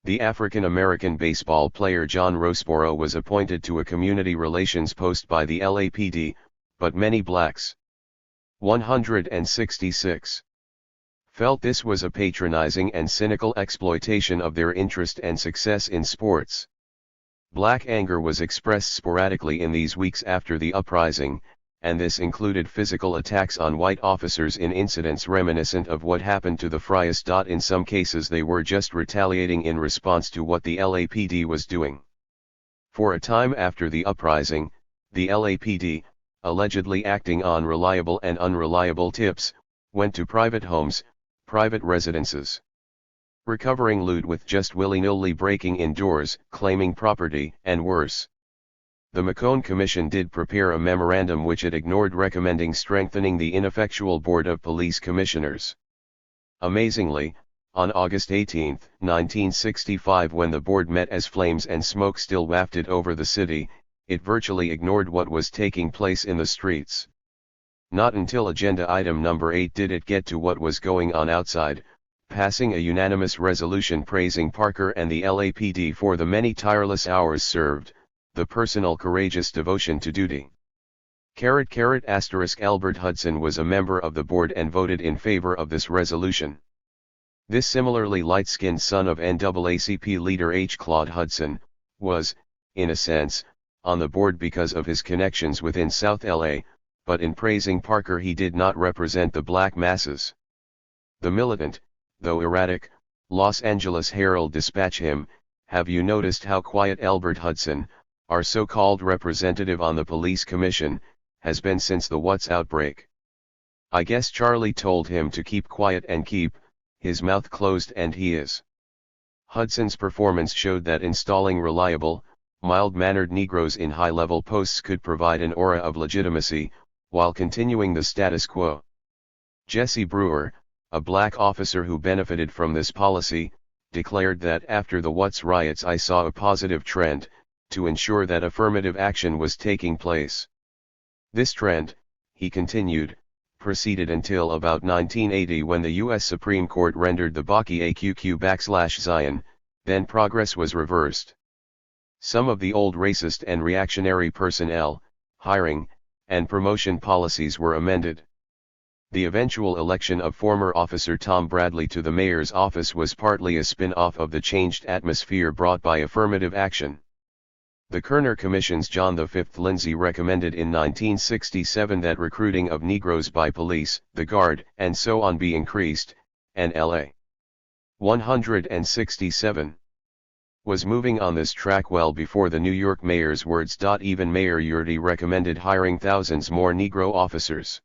The African-American baseball player John Roseboro was appointed to a community relations post by the LAPD, but many blacks, 166, felt this was a patronizing and cynical exploitation of their interest and success in sports. Black anger was expressed sporadically in these weeks after the uprising, and this included physical attacks on white officers in incidents reminiscent of what happened to the Friars. In some cases they were just retaliating in response to what the LAPD was doing. For a time after the uprising, the LAPD, allegedly acting on reliable and unreliable tips, went to private homes, private residences, recovering loot with just willy-nilly breaking in doors, claiming property, and worse. The McCone Commission did prepare a memorandum which it ignored, recommending strengthening the ineffectual Board of Police Commissioners. Amazingly, on August 18, 1965, when the board met as flames and smoke still wafted over the city, it virtually ignored what was taking place in the streets. Not until agenda item number 8 did it get to what was going on outside, passing a unanimous resolution praising Parker and the LAPD for the many tireless hours served, the personal courageous devotion to duty. Albert Hudson was a member of the board and voted in favor of this resolution. This similarly light-skinned son of NAACP leader H. Claude Hudson, was, in a sense, on the board because of his connections within South LA, but in praising Parker he did not represent the black masses. The militant, though erratic, Los Angeles Herald-Dispatch him, "Have you noticed how quiet Elbert Hudson, our so-called representative on the police commission, has been since the Watts outbreak? I guess Charlie told him to keep quiet and keep his mouth closed, and he is." Hudson's performance showed that installing reliable, mild-mannered Negroes in high-level posts could provide an aura of legitimacy, while continuing the status quo. Jesse Brewer, a black officer who benefited from this policy, declared that after the Watts riots I saw a positive trend, to ensure that affirmative action was taking place. This trend, he continued, proceeded until about 1980 when the U.S. Supreme Court rendered the Bakke AQQ/Zion, then progress was reversed. Some of the old racist and reactionary personnel, hiring, and promotion policies were amended. The eventual election of former officer Tom Bradley to the mayor's office was partly a spin-off of the changed atmosphere brought by affirmative action. The Kerner Commission's John V. Lindsay recommended in 1967 that recruiting of Negroes by police, the Guard, and so on be increased, and L.A. 167 was moving on this track well before the New York mayor's words. Even Mayor Yurdi recommended hiring thousands more Negro officers.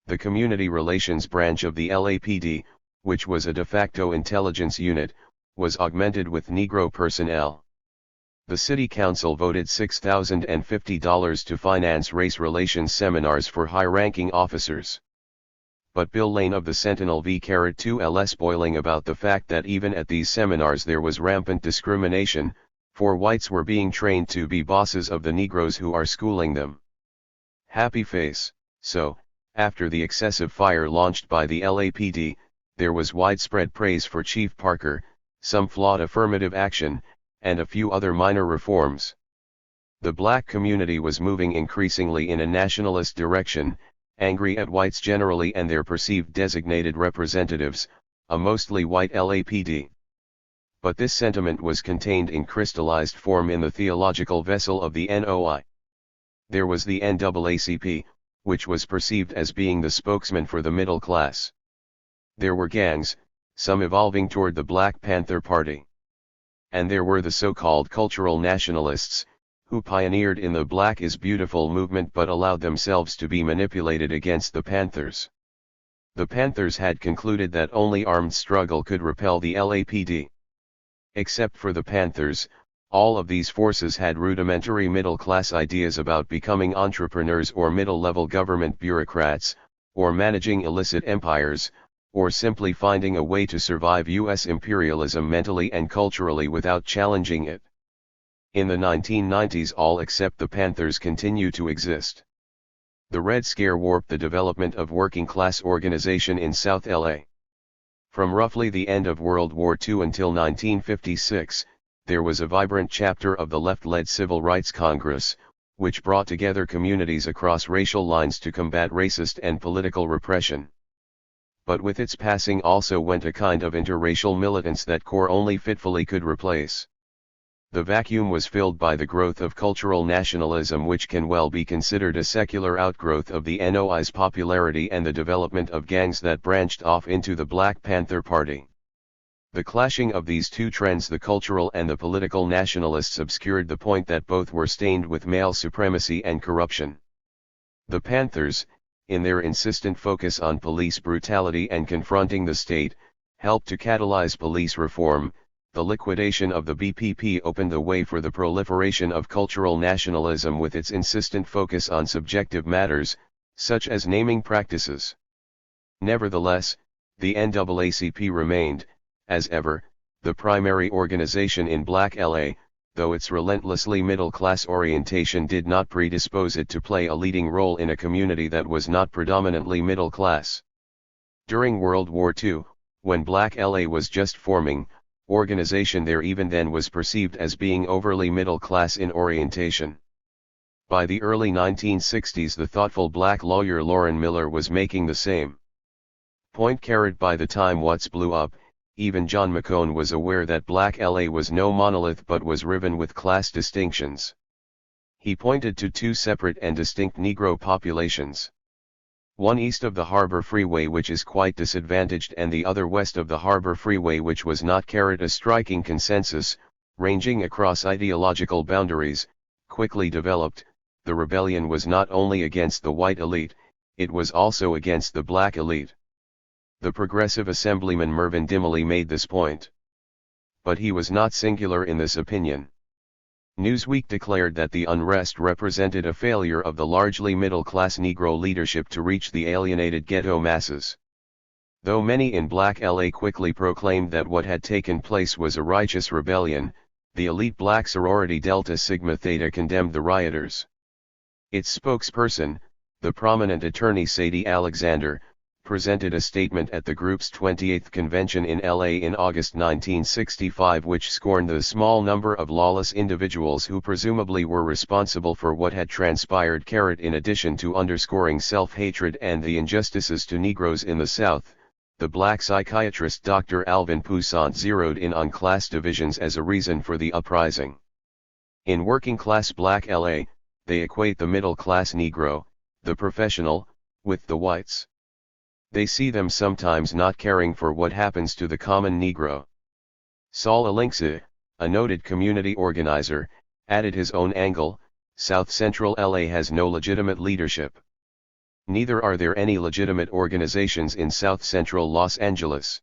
The Community Relations Branch of the LAPD, which was a de facto intelligence unit, was augmented with Negro personnel. The City Council voted $6,050 to finance race relations seminars for high-ranking officers. But Bill Lane of the Sentinel v. 2 LS boiling about the fact that even at these seminars there was rampant discrimination, for whites were being trained to be bosses of the Negroes who are schooling them. Happy face. So, after the excessive fire launched by the LAPD, there was widespread praise for Chief Parker, some flawed affirmative action, and a few other minor reforms. The black community was moving increasingly in a nationalist direction, angry at whites generally and their perceived designated representatives, a mostly white LAPD. But this sentiment was contained in crystallized form in the theological vessel of the NOI. There was the NAACP, which was perceived as being the spokesman for the middle class. There were gangs, some evolving toward the Black Panther Party. And there were the so-called cultural nationalists, who pioneered in the Black is Beautiful movement but allowed themselves to be manipulated against the Panthers. The Panthers had concluded that only armed struggle could repel the LAPD. Except for the Panthers, all of these forces had rudimentary middle-class ideas about becoming entrepreneurs or middle-level government bureaucrats, or managing illicit empires, or simply finding a way to survive U.S. imperialism mentally and culturally without challenging it. In the 1990s all except the Panthers continue to exist. The Red Scare warped the development of working-class organization in South LA. From roughly the end of World War II until 1956, there was a vibrant chapter of the left-led Civil Rights Congress, which brought together communities across racial lines to combat racist and political repression. But with its passing also went a kind of interracial militance that CORE only fitfully could replace. The vacuum was filled by the growth of cultural nationalism, which can well be considered a secular outgrowth of the NOI's popularity, and the development of gangs that branched off into the Black Panther Party. The clashing of these two trends, the cultural and the political nationalists, obscured the point that both were stained with male supremacy and corruption. The Panthers, in their insistent focus on police brutality and confronting the state, helped to catalyze police reform. The liquidation of the BPP opened the way for the proliferation of cultural nationalism with its insistent focus on subjective matters, such as naming practices. Nevertheless, the NAACP remained, as ever, the primary organization in Black LA, though its relentlessly middle-class orientation did not predispose it to play a leading role in a community that was not predominantly middle-class. During World War II, when Black LA was just forming, organization there even then was perceived as being overly middle-class in orientation. By the early 1960s the thoughtful black lawyer Lauren Miller was making the same point. By the time Watts blew up, even John McCone was aware that Black LA was no monolith but was riven with class distinctions. He pointed to two separate and distinct Negro populations. One east of the Harbor Freeway which is quite disadvantaged and the other west of the Harbor Freeway which was not. A striking consensus, ranging across ideological boundaries, quickly developed. The rebellion was not only against the white elite, it was also against the black elite. The progressive assemblyman Mervyn Dimley made this point. But he was not singular in this opinion. Newsweek declared that the unrest represented a failure of the largely middle-class Negro leadership to reach the alienated ghetto masses. Though many in Black LA quickly proclaimed that what had taken place was a righteous rebellion, the elite black sorority Delta Sigma Theta condemned the rioters. Its spokesperson, the prominent attorney Sadie Alexander, presented a statement at the group's 28th convention in LA in August 1965 which scorned the small number of lawless individuals who presumably were responsible for what had transpired. In addition to underscoring self-hatred and the injustices to Negroes in the South, the black psychiatrist Dr. Alvin Toussaint zeroed in on class divisions as a reason for the uprising. In working-class Black LA, they equate the middle-class Negro, the professional, with the whites. They see them sometimes not caring for what happens to the common Negro. Saul Alinksa, a noted community organizer, added his own angle: South Central LA has no legitimate leadership. Neither are there any legitimate organizations in South Central Los Angeles.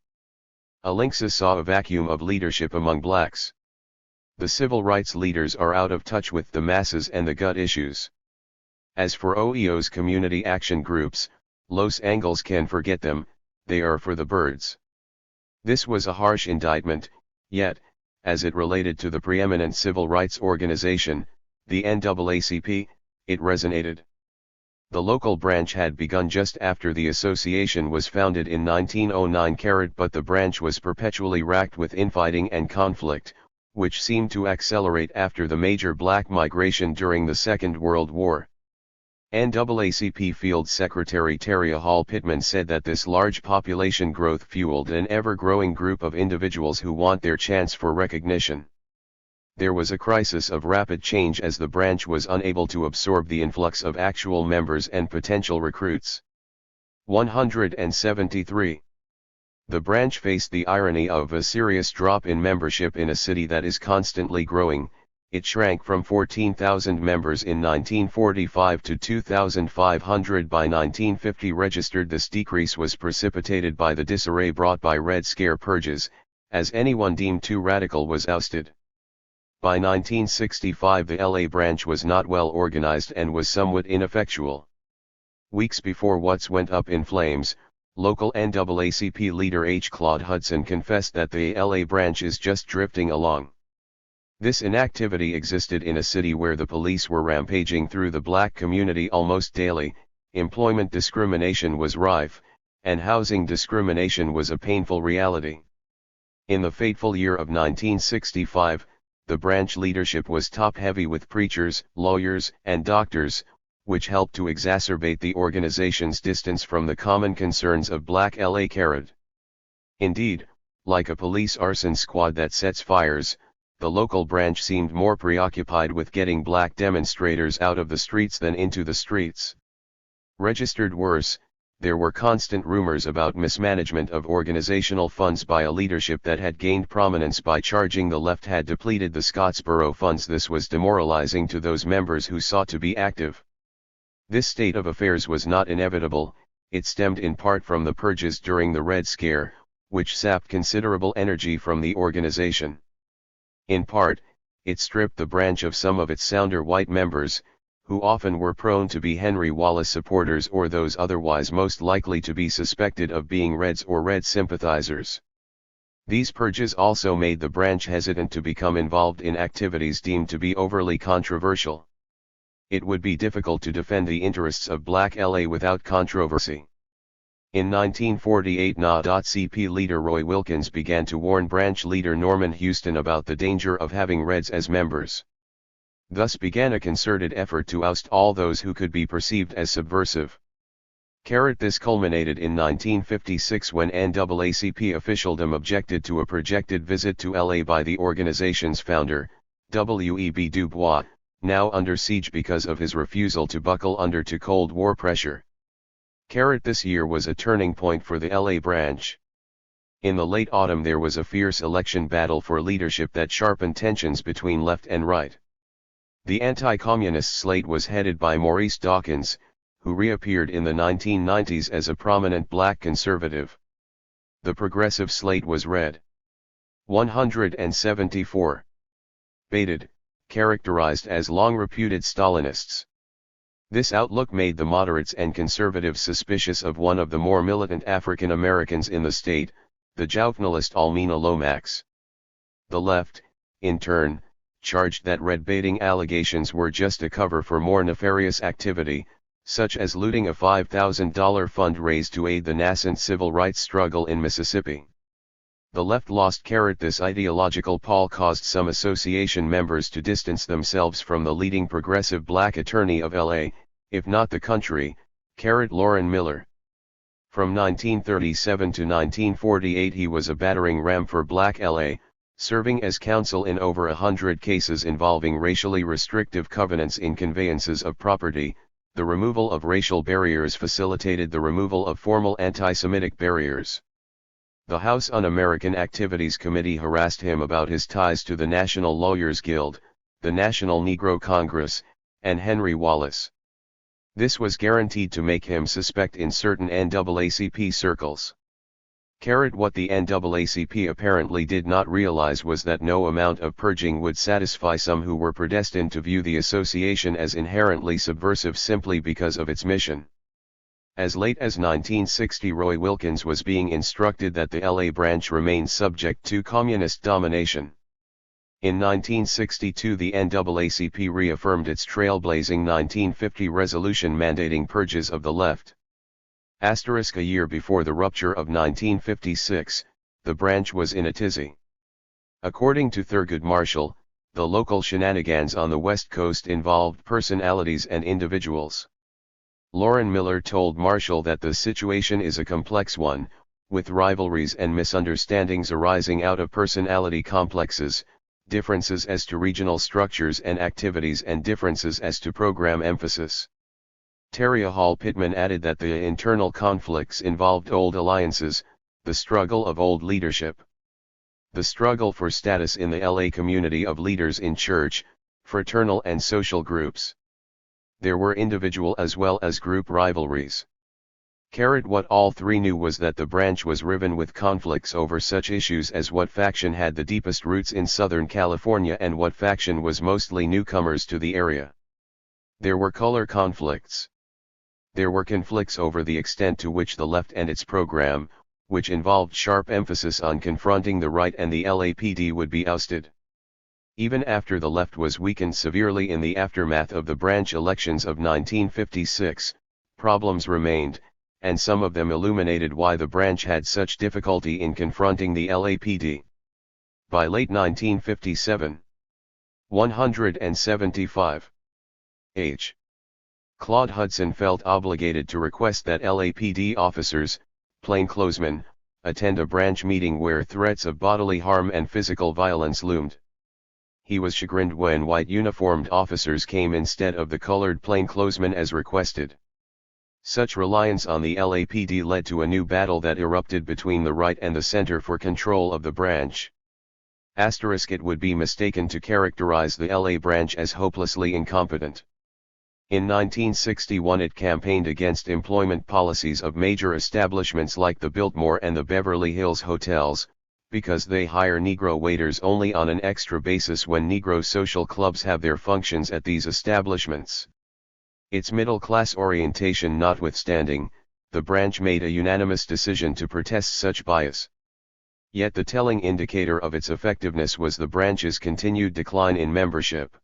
Alinksa saw a vacuum of leadership among blacks. The civil rights leaders are out of touch with the masses and the gut issues. As for OEO's community action groups, Los Angeles can forget them, they are for the birds. This was a harsh indictment, yet, as it related to the preeminent civil rights organization, the NAACP, it resonated. The local branch had begun just after the association was founded in 1909, but the branch was perpetually racked with infighting and conflict, which seemed to accelerate after the major black migration during the Second World War. NAACP Field Secretary Terry Hall Pittman said that this large population growth fueled an ever-growing group of individuals who want their chance for recognition. There was a crisis of rapid change as the branch was unable to absorb the influx of actual members and potential recruits. 173. The branch faced the irony of a serious drop in membership in a city that is constantly growing. It shrank from 14,000 members in 1945 to 2,500 by 1950 registered. This decrease was precipitated by the disarray brought by Red Scare purges, as anyone deemed too radical was ousted. By 1965 the LA branch was not well organized and was somewhat ineffectual. Weeks before Watts went up in flames, local NAACP leader H. Claude Hudson confessed that the LA branch is just drifting along. This inactivity existed in a city where the police were rampaging through the black community almost daily, employment discrimination was rife, and housing discrimination was a painful reality. In the fateful year of 1965, the branch leadership was top-heavy with preachers, lawyers, and doctors, which helped to exacerbate the organization's distance from the common concerns of Black LA. Indeed, like a police arson squad that sets fires, the local branch seemed more preoccupied with getting black demonstrators out of the streets than into the streets. Registered worse, there were constant rumors about mismanagement of organizational funds by a leadership that had gained prominence by charging the left had depleted the Scottsboro funds. This was demoralizing to those members who sought to be active. This state of affairs was not inevitable, it stemmed in part from the purges during the Red Scare, which sapped considerable energy from the organization. In part, it stripped the branch of some of its sounder white members, who often were prone to be Henry Wallace supporters or those otherwise most likely to be suspected of being Reds or Red sympathizers. These purges also made the branch hesitant to become involved in activities deemed to be overly controversial. It would be difficult to defend the interests of Black LA without controversy. In 1948 NAACP leader Roy Wilkins began to warn branch leader Norman Houston about the danger of having Reds as members. Thus began a concerted effort to oust all those who could be perceived as subversive. This culminated in 1956 when NAACP officialdom objected to a projected visit to LA by the organization's founder, W.E.B. Du Bois, now under siege because of his refusal to buckle under to Cold War pressure. This year was a turning point for the LA branch. In the late autumn there was a fierce election battle for leadership that sharpened tensions between left and right. The anti-communist slate was headed by Maurice Dawkins, who reappeared in the 1990s as a prominent black conservative. The progressive slate was read 174. Baited, characterized as long-reputed Stalinists. This outlook made the moderates and conservatives suspicious of one of the more militant African Americans in the state, the journalist Almina Lomax. The left, in turn, charged that red-baiting allegations were just a cover for more nefarious activity, such as looting a $5,000 fund raised to aid the nascent civil rights struggle in Mississippi. The left lost. This ideological pall caused some association members to distance themselves from the leading progressive black attorney of LA, if not the country, Loren Miller. From 1937 to 1948 he was a battering ram for black LA, serving as counsel in over 100 cases involving racially restrictive covenants in conveyances of property. The removal of racial barriers facilitated the removal of formal anti-Semitic barriers. The House Un-American Activities Committee harassed him about his ties to the National Lawyers Guild, the National Negro Congress, and Henry Wallace. This was guaranteed to make him suspect in certain NAACP circles. What the NAACP apparently did not realize was that no amount of purging would satisfy some who were predestined to view the association as inherently subversive simply because of its mission. As late as 1960 Roy Wilkins was being instructed that the LA branch remained subject to communist domination. In 1962 the NAACP reaffirmed its trailblazing 1950 resolution mandating purges of the left. A year before the rupture of 1956, the branch was in a tizzy. According to Thurgood Marshall, the local shenanigans on the West Coast involved personalities and individuals. Loren Miller told Marshall that the situation is a complex one, with rivalries and misunderstandings arising out of personality complexes, differences as to regional structures and activities and differences as to program emphasis. Teria Hall Pittman added that the internal conflicts involved old alliances, the struggle of old leadership. The struggle for status in the LA community of leaders in church, fraternal and social groups. There were individual as well as group rivalries. What all three knew was that the branch was riven with conflicts over such issues as what faction had the deepest roots in Southern California and what faction was mostly newcomers to the area. There were color conflicts. There were conflicts over the extent to which the left and its program, which involved sharp emphasis on confronting the right and the LAPD, would be ousted. Even after the left was weakened severely in the aftermath of the branch elections of 1956, problems remained, and some of them illuminated why the branch had such difficulty in confronting the LAPD. By late 1957, 175. H. Claude Hudson felt obligated to request that LAPD officers, plainclothesmen, attend a branch meeting where threats of bodily harm and physical violence loomed. He was chagrined when white uniformed officers came instead of the colored plainclothesmen as requested. Such reliance on the LAPD led to a new battle that erupted between the right and the center for control of the branch. It would be mistaken to characterize the LA branch as hopelessly incompetent. In 1961 it campaigned against employment policies of major establishments like the Biltmore and the Beverly Hills hotels, because they hire Negro waiters only on an extra basis when Negro social clubs have their functions at these establishments. Its middle-class orientation notwithstanding, the branch made a unanimous decision to protest such bias. Yet the telling indicator of its effectiveness was the branch's continued decline in membership.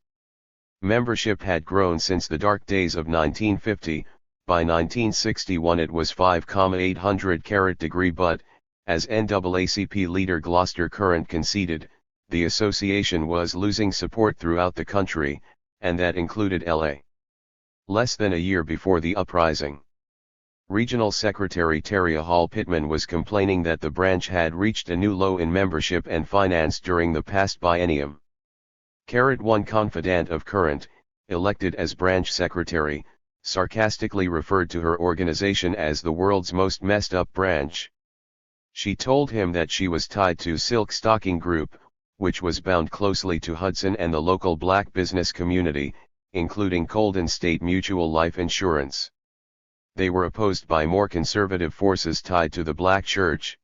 Membership had grown since the dark days of 1950, by 1961 it was 5,800 but, as NAACP leader Gloucester Current conceded, the association was losing support throughout the country, and that included LA. Less than a year before the uprising, Regional Secretary Terry Hall Pittman was complaining that the branch had reached a new low in membership and finance during the past biennium. One confidant of Current, elected as branch secretary, sarcastically referred to her organization as the world's most messed up branch. She told him that she was tied to Silk Stocking Group, which was bound closely to Hudson and the local black business community, including Colden State Mutual Life Insurance. They were opposed by more conservative forces tied to the black church.